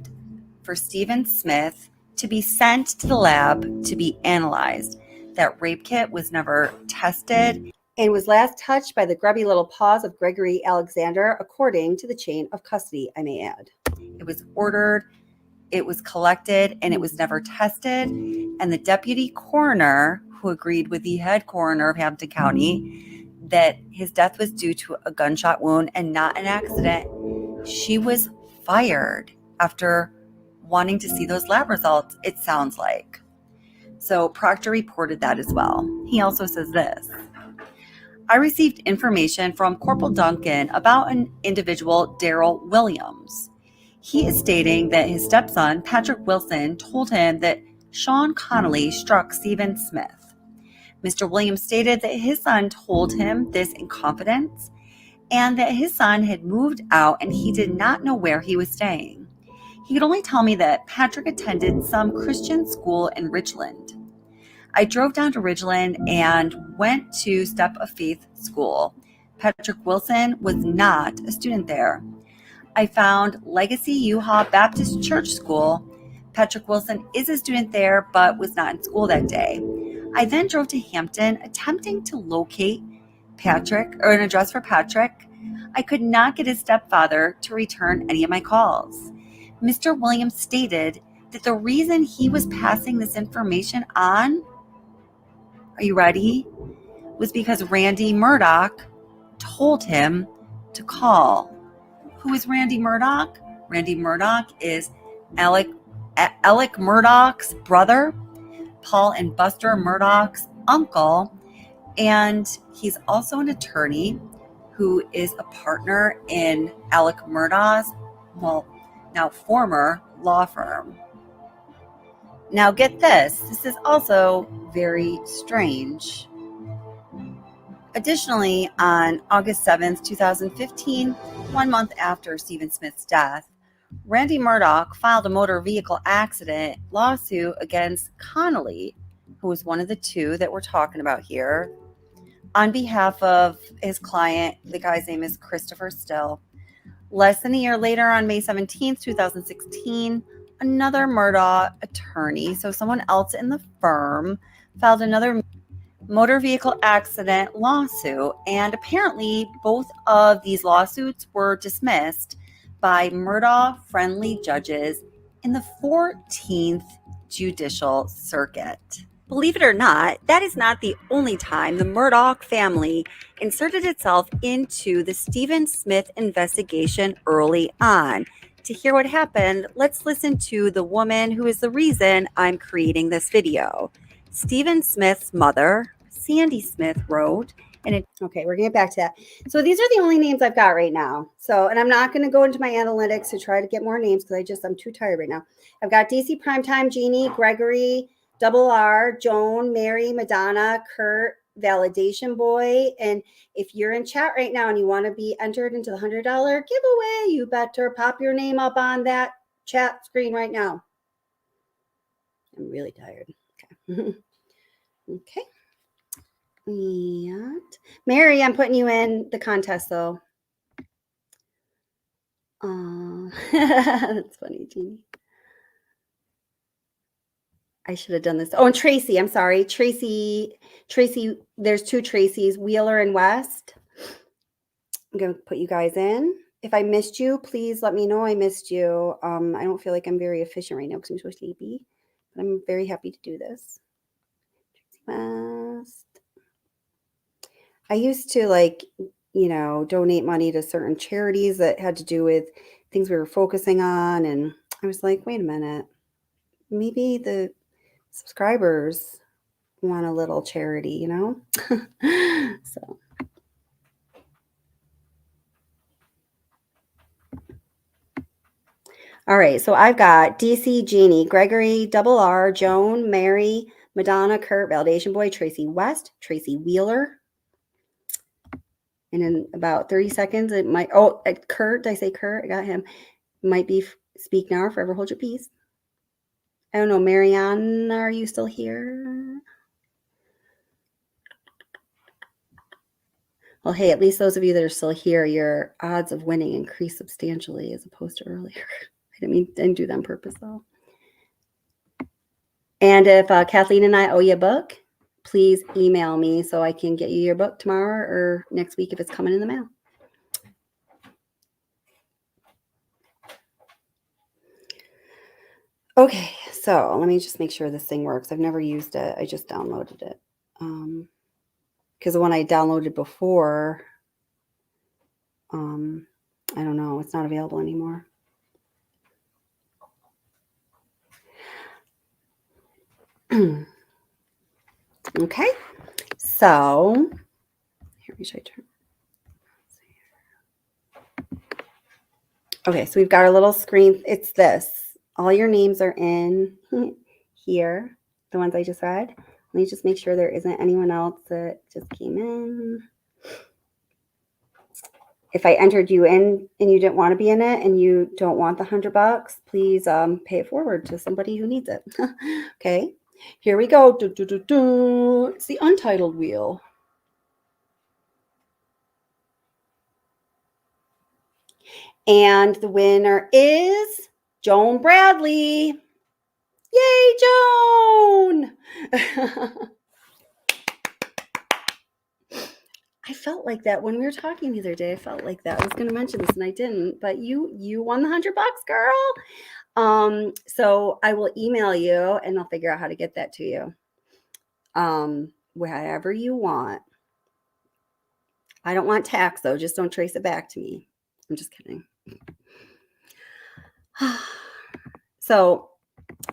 for Stephen Smith to be sent to the lab to be analyzed. That rape kit was never tested and was last touched by the grubby little paws of Gregory Alexander, according to the chain of custody, I may add. It was ordered, it was collected, and it was never tested. And the deputy coroner, who agreed with the head coroner of Hampton County that his death was due to a gunshot wound and not an accident, she was fired after wanting to see those lab results, it sounds like. So Proctor reported that as well. He also says this. I received information from Corporal Duncan about an individual, Daryl Williams. He is stating that his stepson, Patrick Wilson, told him that Sean Connolly struck Stephen Smith. Mr. Williams stated that his son told him this in confidence and that his son had moved out and he did not know where he was staying. He could only tell me that Patrick attended some Christian school in Ridgeland. I drove down to Ridgeland and went to Step of Faith School. Patrick Wilson was not a student there. I found Legacy Yuha Baptist Church School. Patrick Wilson is a student there, but was not in school that day. I then drove to Hampton, attempting to locate Patrick or an address for Patrick. I could not get his stepfather to return any of my calls. Mr. Williams stated that the reason he was passing this information on, are you ready? Was because Randy Murdock told him to call. Who is Randy Murdock? Randy Murdock is Alec Murdock's brother, Paul and Buster Murdock's uncle, and he's also an attorney who is a partner in Alec Murdaugh's, now former law firm. Now get this is also very strange. Additionally, on August 7th, 2015, 1 month after Stephen Smith's death, Randy Murdock filed a motor vehicle accident lawsuit against Connolly, who was one of the two that we're talking about here, on behalf of his client. The guy's name is Christopher Still. Less than a year later, on May 17th, 2016, another Murdaugh attorney, so someone else in the firm, filed another motor vehicle accident lawsuit, and apparently both of these lawsuits were dismissed by Murdaugh-friendly judges in the 14th Judicial Circuit. Believe it or not, that is not the only time the Murdock family inserted itself into the Stephen Smith investigation early on. To hear what happened, let's listen to the woman who is the reason I'm creating this video. Stephen Smith's mother, Sandy Smith, wrote, okay, we're gonna get back to that. So these are the only names I've got right now. So, and I'm not gonna go into my analytics to try to get more names because I'm too tired right now. I've got DC Primetime, Jeannie, Gregory, Double R, Joan, Mary, Madonna, Kurt, Validation Boy. And if you're in chat right now and you want to be entered into the $100 giveaway, you better pop your name up on that chat screen right now. I'm really tired. Okay. Okay. And Mary, I'm putting you in the contest though. That's funny, Jeannie. I should have done this. Oh, and Tracy, I'm sorry. Tracy, there's two Tracys, Wheeler and West. I'm going to put you guys in. If I missed you, please let me know I missed you. I don't feel like I'm very efficient right now because I'm so sleepy, but I'm very happy to do this. Tracy West. I used to donate money to certain charities that had to do with things we were focusing on. And I was like, wait a minute, maybe the subscribers want a little charity, So. All right, so I've got DC, Jeannie, Gregory, Double R, Joan, Mary, Madonna, Kurt, Validation Boy, Tracy West, Tracy Wheeler. And in about 30 seconds, it might, Kurt, did I say Kurt? I got him. Might be speak now or forever hold your peace. I don't know, Marianne, are you still here? Well, hey, at least those of you that are still here, your odds of winning increase substantially as opposed to earlier. I didn't do that on purpose, though. And if Kathleen and I owe you a book, please email me so I can get you your book tomorrow or next week if it's coming in the mail. Okay, so let me just make sure this thing works. I've never used it. I just downloaded it. Because the one I downloaded before, I don't know, it's not available anymore. Okay, so here should I turn? Okay, so we've got our little screen. It's this. All your names are in here, the ones I just read. Let me just make sure there isn't anyone else that just came in. If I entered you in and you didn't want to be in it and you don't want the $100, please pay it forward to somebody who needs it. Okay, here we go. It's the untitled wheel. And the winner is Joan Bradley. Yay, Joan! I felt like that when we were talking the other day. I felt like that. I was going to mention this and I didn't, but you won the $100, girl. So I will email you and I'll figure out how to get that to you. Wherever you want. I don't want tax though. Just don't trace it back to me. I'm just kidding. So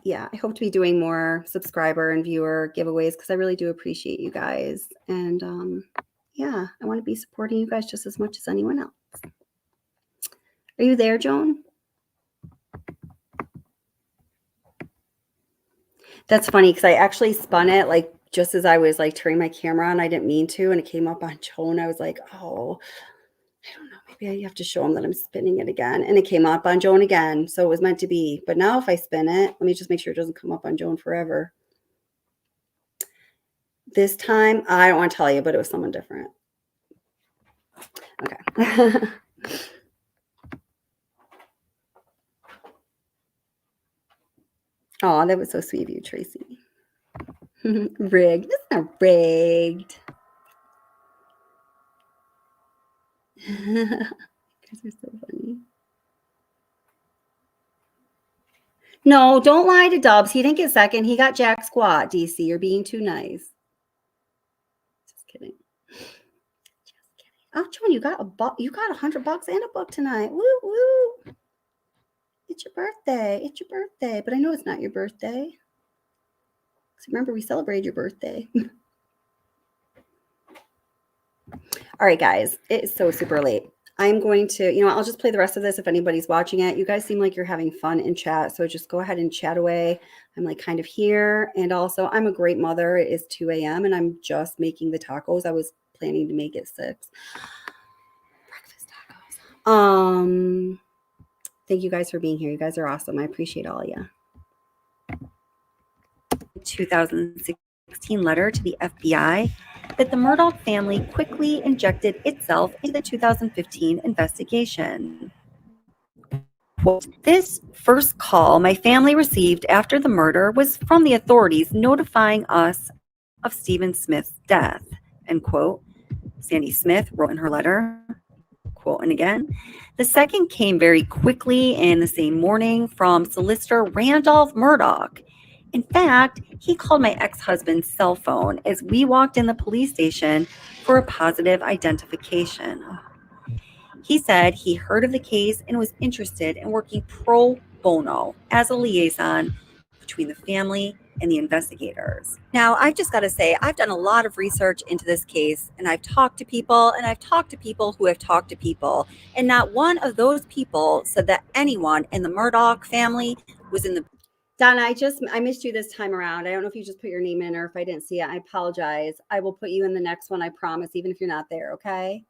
yeah, I hope to be doing more subscriber and viewer giveaways because I really do appreciate you guys. And yeah, I want to be supporting you guys just as much as anyone else. Are you there, Joan? That's funny because I actually spun it like just as I was like turning my camera on. I didn't mean to, and it came up on Joan. I was like, oh, I don't know. Maybe I have to show them that I'm spinning it again. And it came up on Joan again. So it was meant to be. But now if I spin it, let me just make sure it doesn't come up on Joan forever. This time, I don't want to tell you, but it was someone different. Okay. Oh, that was so sweet of you, Tracy. Rigged. It's not rigged. You guys are so funny. No, don't lie to Dubs. He didn't get second. He got jack squat, DC. You're being too nice. Just kidding. Just kidding. Oh, Joan, you got $100 and a book tonight. Woo woo. It's your birthday. It's your birthday. But I know it's not your birthday. So remember, we celebrated your birthday. All right, guys. It is so super late. I'm going to, I'll just play the rest of this if anybody's watching it. You guys seem like you're having fun in chat. So just go ahead and chat away. I'm like kind of here. And also, I'm a great mother. It is 2 a.m. and I'm just making the tacos. I was planning to make it 6. Breakfast tacos. Thank you guys for being here. You guys are awesome. I appreciate all of you. 2016 letter to the FBI that the Murdock family quickly injected itself into the 2015 investigation. Quote, this first call my family received after the murder was from the authorities notifying us of Stephen Smith's death, end quote. Sandy Smith wrote in her letter, quote, and again, the second came very quickly and the same morning from solicitor Randolph Murdock. In fact, he called my ex-husband's cell phone as we walked in the police station for a positive identification. He said he heard of the case and was interested in working pro bono as a liaison between the family and the investigators. Now, I've just got to say, I've done a lot of research into this case, and I've talked to people, and I've talked to people who have talked to people, and not one of those people said that anyone in the Murdock family was in the... Donna, I missed you this time around. I don't know if you just put your name in or if I didn't see it. I apologize. I will put you in the next one, I promise, even if you're not there, okay?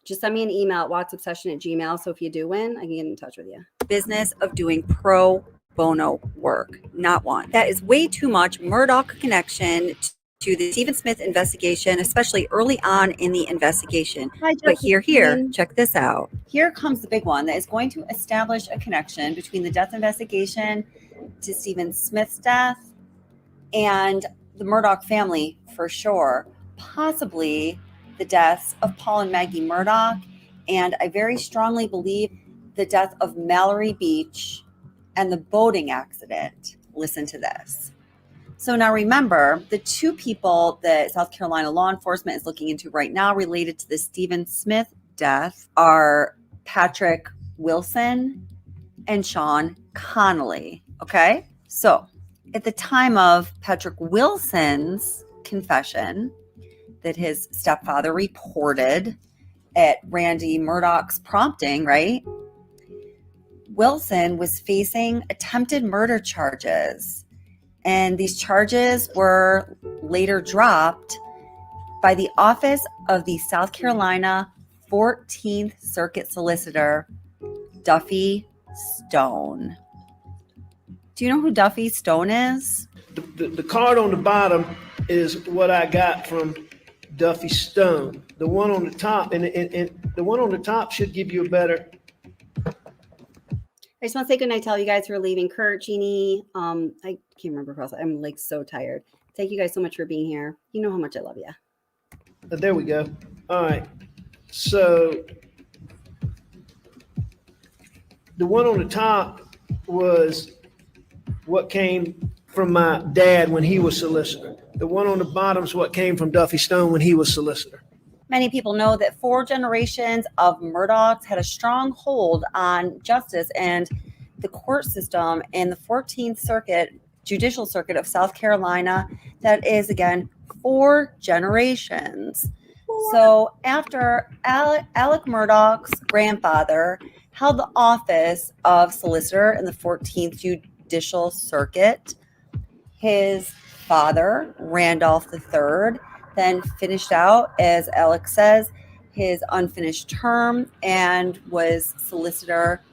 Just send me an email at watsobsession@gmail.com. So if you do win, I can get in touch with you. Business of doing pro bono work, not one. That is way too much Murdock connection to the Stephen Smith investigation, especially early on in the investigation. But here, check this out. Here comes the big one that is going to establish a connection between the death investigation to Stephen Smith's death and the Murdock family for sure, possibly the deaths of Paul and Maggie Murdock, and I very strongly believe the death of Mallory Beach and the boating accident. Listen to this. So now remember, the two people that South Carolina law enforcement is looking into right now related to the Stephen Smith death are Patrick Wilson and Sean Connolly. Okay, so at the time of Patrick Wilson's confession, that his stepfather reported at Randy Murdock's prompting, right? Wilson was facing attempted murder charges, and these charges were later dropped by the office of the South Carolina 14th Circuit Solicitor, Duffy Stone. Do you know who Duffy Stone is? The card on the bottom is what I got from Duffy Stone. The one on the top, and the one on the top should give you a better. I just want to say goodnight to all you guys who are leaving. Kurt, Jeannie, I can't remember who else. I'm like so tired. Thank you guys so much for being here. You know how much I love you. There we go. All right. So the one on the top was what came from my dad when he was solicitor. The one on the bottom is what came from Duffy Stone when he was solicitor. Many people know that 4 generations of Murdaughs had a strong hold on justice and the court system in the 14th Circuit, Judicial Circuit of South Carolina. That is, again, 4 generations. So after Alec Murdaugh's grandfather held the office of solicitor in the 14th Judicial Circuit, his father, Randolph III, then finished out, as Alex says, his unfinished term and was solicitor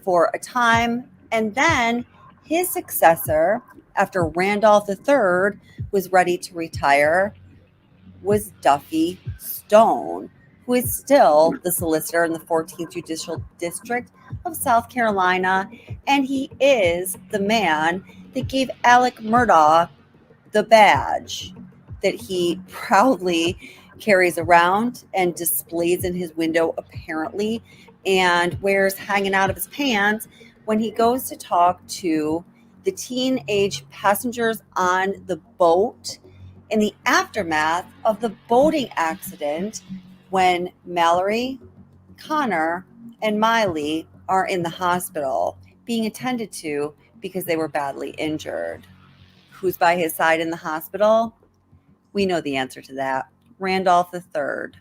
for a time. And then his successor, after Randolph III was ready to retire, was Duffy Stone, who is still the solicitor in the 14th Judicial District of South Carolina. And he is the man that gave Alec Murdaugh the badge that he proudly carries around and displays in his window, apparently, and wears hanging out of his pants when he goes to talk to the teenage passengers on the boat in the aftermath of the boating accident when Mallory, Connor, and Miley are in the hospital being attended to because they were badly injured. Who's by his side in the hospital? We know the answer to that. Randolph III.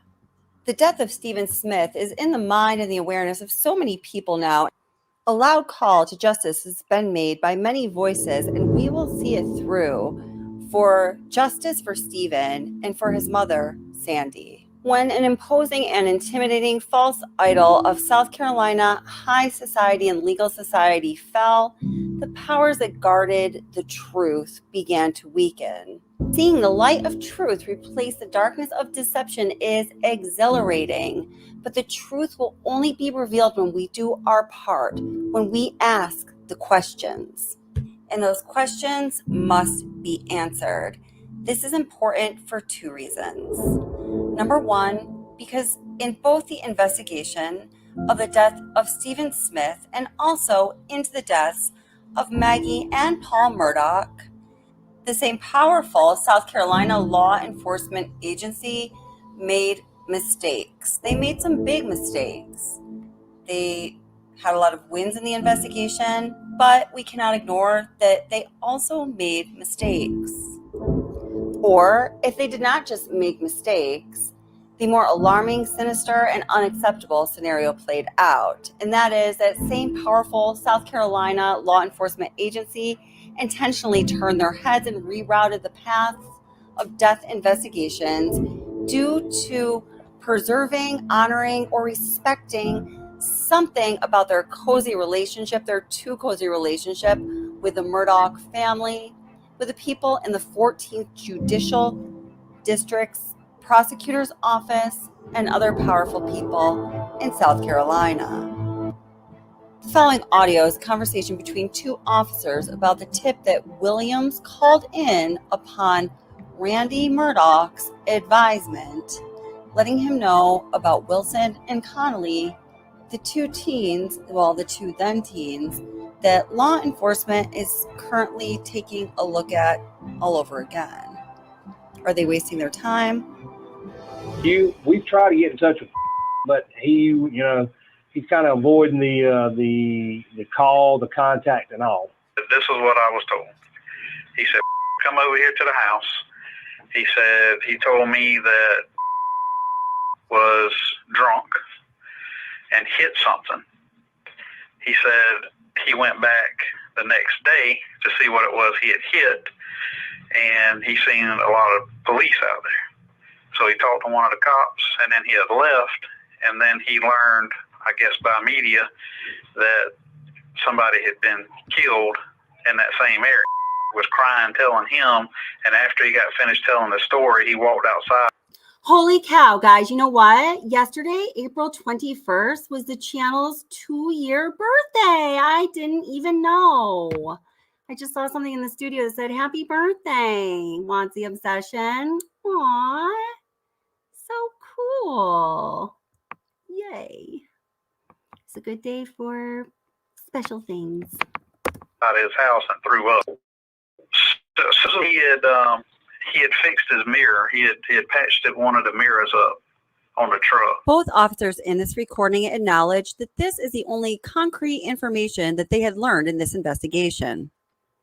The death of Stephen Smith is in the mind and the awareness of so many people now. A loud call to justice has been made by many voices, and we will see it through for justice for Stephen and for his mother, Sandy. When an imposing and intimidating false idol of South Carolina high society and legal society fell, the powers that guarded the truth began to weaken. Seeing the light of truth replace the darkness of deception is exhilarating, but the truth will only be revealed when we do our part, when we ask the questions. And those questions must be answered. This is important for 2 reasons. Number 1, because in both the investigation of the death of Stephen Smith and also into the deaths of Maggie and Paul Murdock, the same powerful South Carolina law enforcement agency made mistakes. They made some big mistakes. They had a lot of wins in the investigation, but we cannot ignore that they also made mistakes. Or if they did not just make mistakes, the more alarming, sinister, and unacceptable scenario played out. And that is that same powerful South Carolina law enforcement agency intentionally turned their heads and rerouted the paths of death investigations due to preserving, honoring, or respecting something about their cozy relationship, their too cozy relationship with the Murdock family, with the people in the 14th Judicial District's prosecutor's office, and other powerful people in South Carolina. The following audio is a conversation between 2 officers about the tip that Williams called in upon Randy Murdock's advisement, letting him know about Wilson and Connolly, the 2 teens, the 2 then teens, that law enforcement is currently taking a look at all over again. Are they wasting their time? We've tried to get in touch with, but he's kind of avoiding the call, the contact, and all. This is what I was told. He said, "Come over here to the house He said he told me that was drunk and hit something. He said he went back the next day to see what it was he had hit, and he seen a lot of police out there. So he talked to one of the cops, and then he had left, and then he learned, I guess by media, that somebody had been killed in that same area. Was crying, telling him, and after he got finished telling the story, he walked outside. Holy cow, guys. You know what? Yesterday, April 21st, was the channel's 2-year birthday. I didn't even know. I just saw something in the studio that said, happy birthday, Wants the Obsession. Aw, so cool. Yay. It's a good day for special things. Out of his house and threw up. So he had fixed his mirror. He had patched one of the mirrors up on the truck. Both officers in this recording acknowledged that this is the only concrete information that they had learned in this investigation.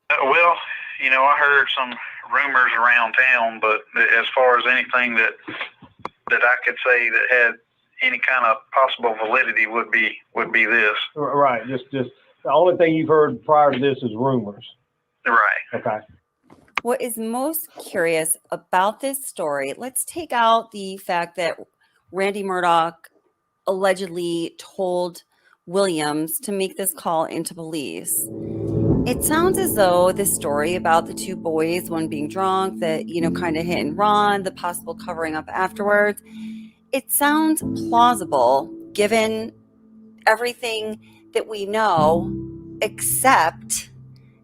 Well, you know, I heard some rumors around town, but as far as anything that I could say that had any kind of possible validity would be this. Right. Just the only thing you've heard prior to this is rumors. Right. Okay. What is most curious about this story, let's take out the fact that Randy Murdock allegedly told Williams to make this call into police. It sounds as though this story about the two boys, one being drunk, that, you know, kind of hit and run, the possible covering up afterwards, it sounds plausible given everything that we know except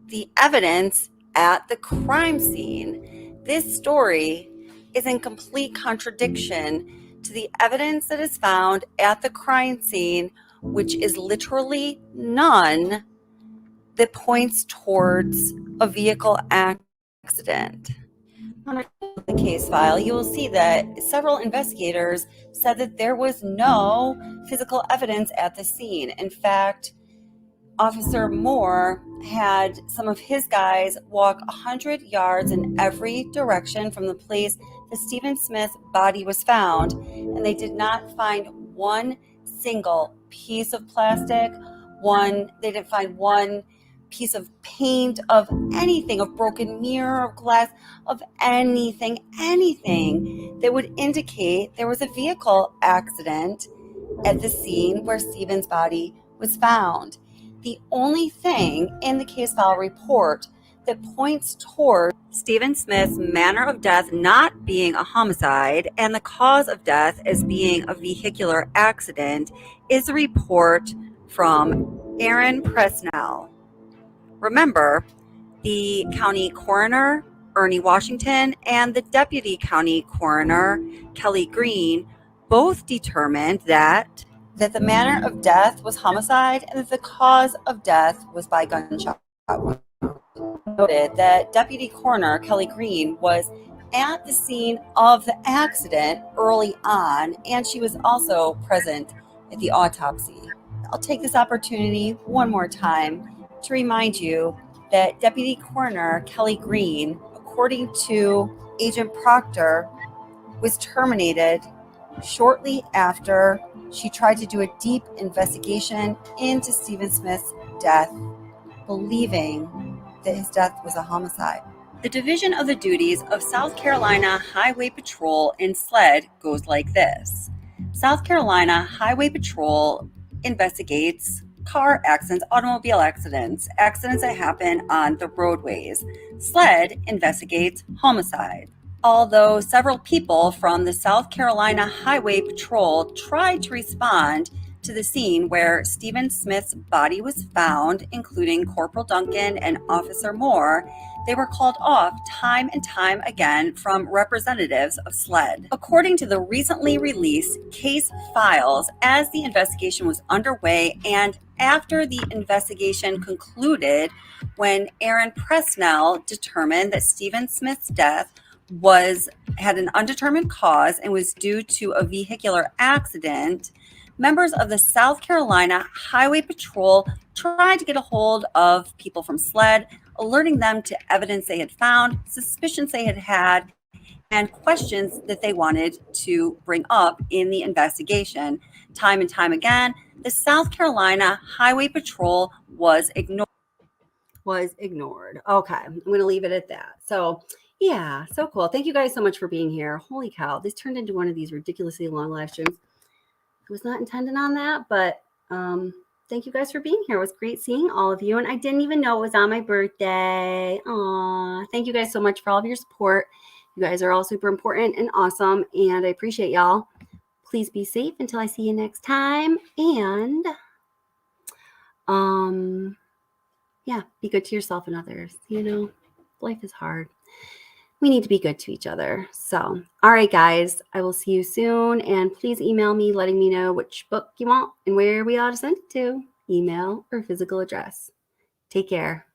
the evidence at the crime scene. This story is in complete contradiction to the evidence that is found at the crime scene, which is literally none that points towards a vehicle accident. On the case file, you will see that several investigators said that there was no physical evidence at the scene. In fact, Officer Moore had some of his guys walk 100 yards in every direction from the place that Stephen Smith's body was found, and they did not find one single piece of plastic, they didn't find one piece of paint, of anything, of broken mirror, of glass, of anything that would indicate there was a vehicle accident at the scene where Stephen's body was found. The only thing in the case file report that points toward Stephen Smith's manner of death not being a homicide and the cause of death as being a vehicular accident is a report from Aaron Presnell. Remember, the county coroner, Ernie Washington, and the deputy county coroner, Kelly Green, both determined that the manner of death was homicide and that the cause of death was by gunshot wound. Noted that Deputy Coroner Kelly Green was at the scene of the accident early on, and she was also present at the autopsy. I'll take this opportunity one more time to remind you that Deputy Coroner Kelly Green, according to Agent Proctor, was terminated shortly after she tried to do a deep investigation into Stephen Smith's death, believing that his death was a homicide. The division of the duties of South Carolina Highway Patrol and SLED goes like this. South Carolina Highway Patrol investigates car accidents, automobile accidents, accidents that happen on the roadways. SLED investigates homicide. Although several people from the South Carolina Highway Patrol tried to respond to the scene where Stephen Smith's body was found, including Corporal Duncan and Officer Moore, they were called off time and time again from representatives of SLED. According to the recently released case files, as the investigation was underway and after the investigation concluded, when Aaron Presnell determined that Stephen Smith's death had an undetermined cause and was due to a vehicular accident, members of the South Carolina Highway Patrol tried to get a hold of people from SLED, alerting them to evidence they had found, suspicions they had, and questions that they wanted to bring up in the investigation. Time and time again, the South Carolina Highway Patrol was ignored. Okay, I'm going to leave it at that. So yeah, so cool. Thank you guys so much for being here. Holy cow, this turned into one of these ridiculously long live streams. I was not intending on that, but thank you guys for being here. It was great seeing all of you, and I didn't even know it was on my birthday. Aw, thank you guys so much for all of your support. You guys are all super important and awesome, and I appreciate y'all. Please be safe until I see you next time, and yeah, be good to yourself and others. You know, life is hard. We need to be good to each other. So, all right, guys, I will see you soon. And please email me letting me know which book you want and where we ought to send it to, email or physical address. Take care.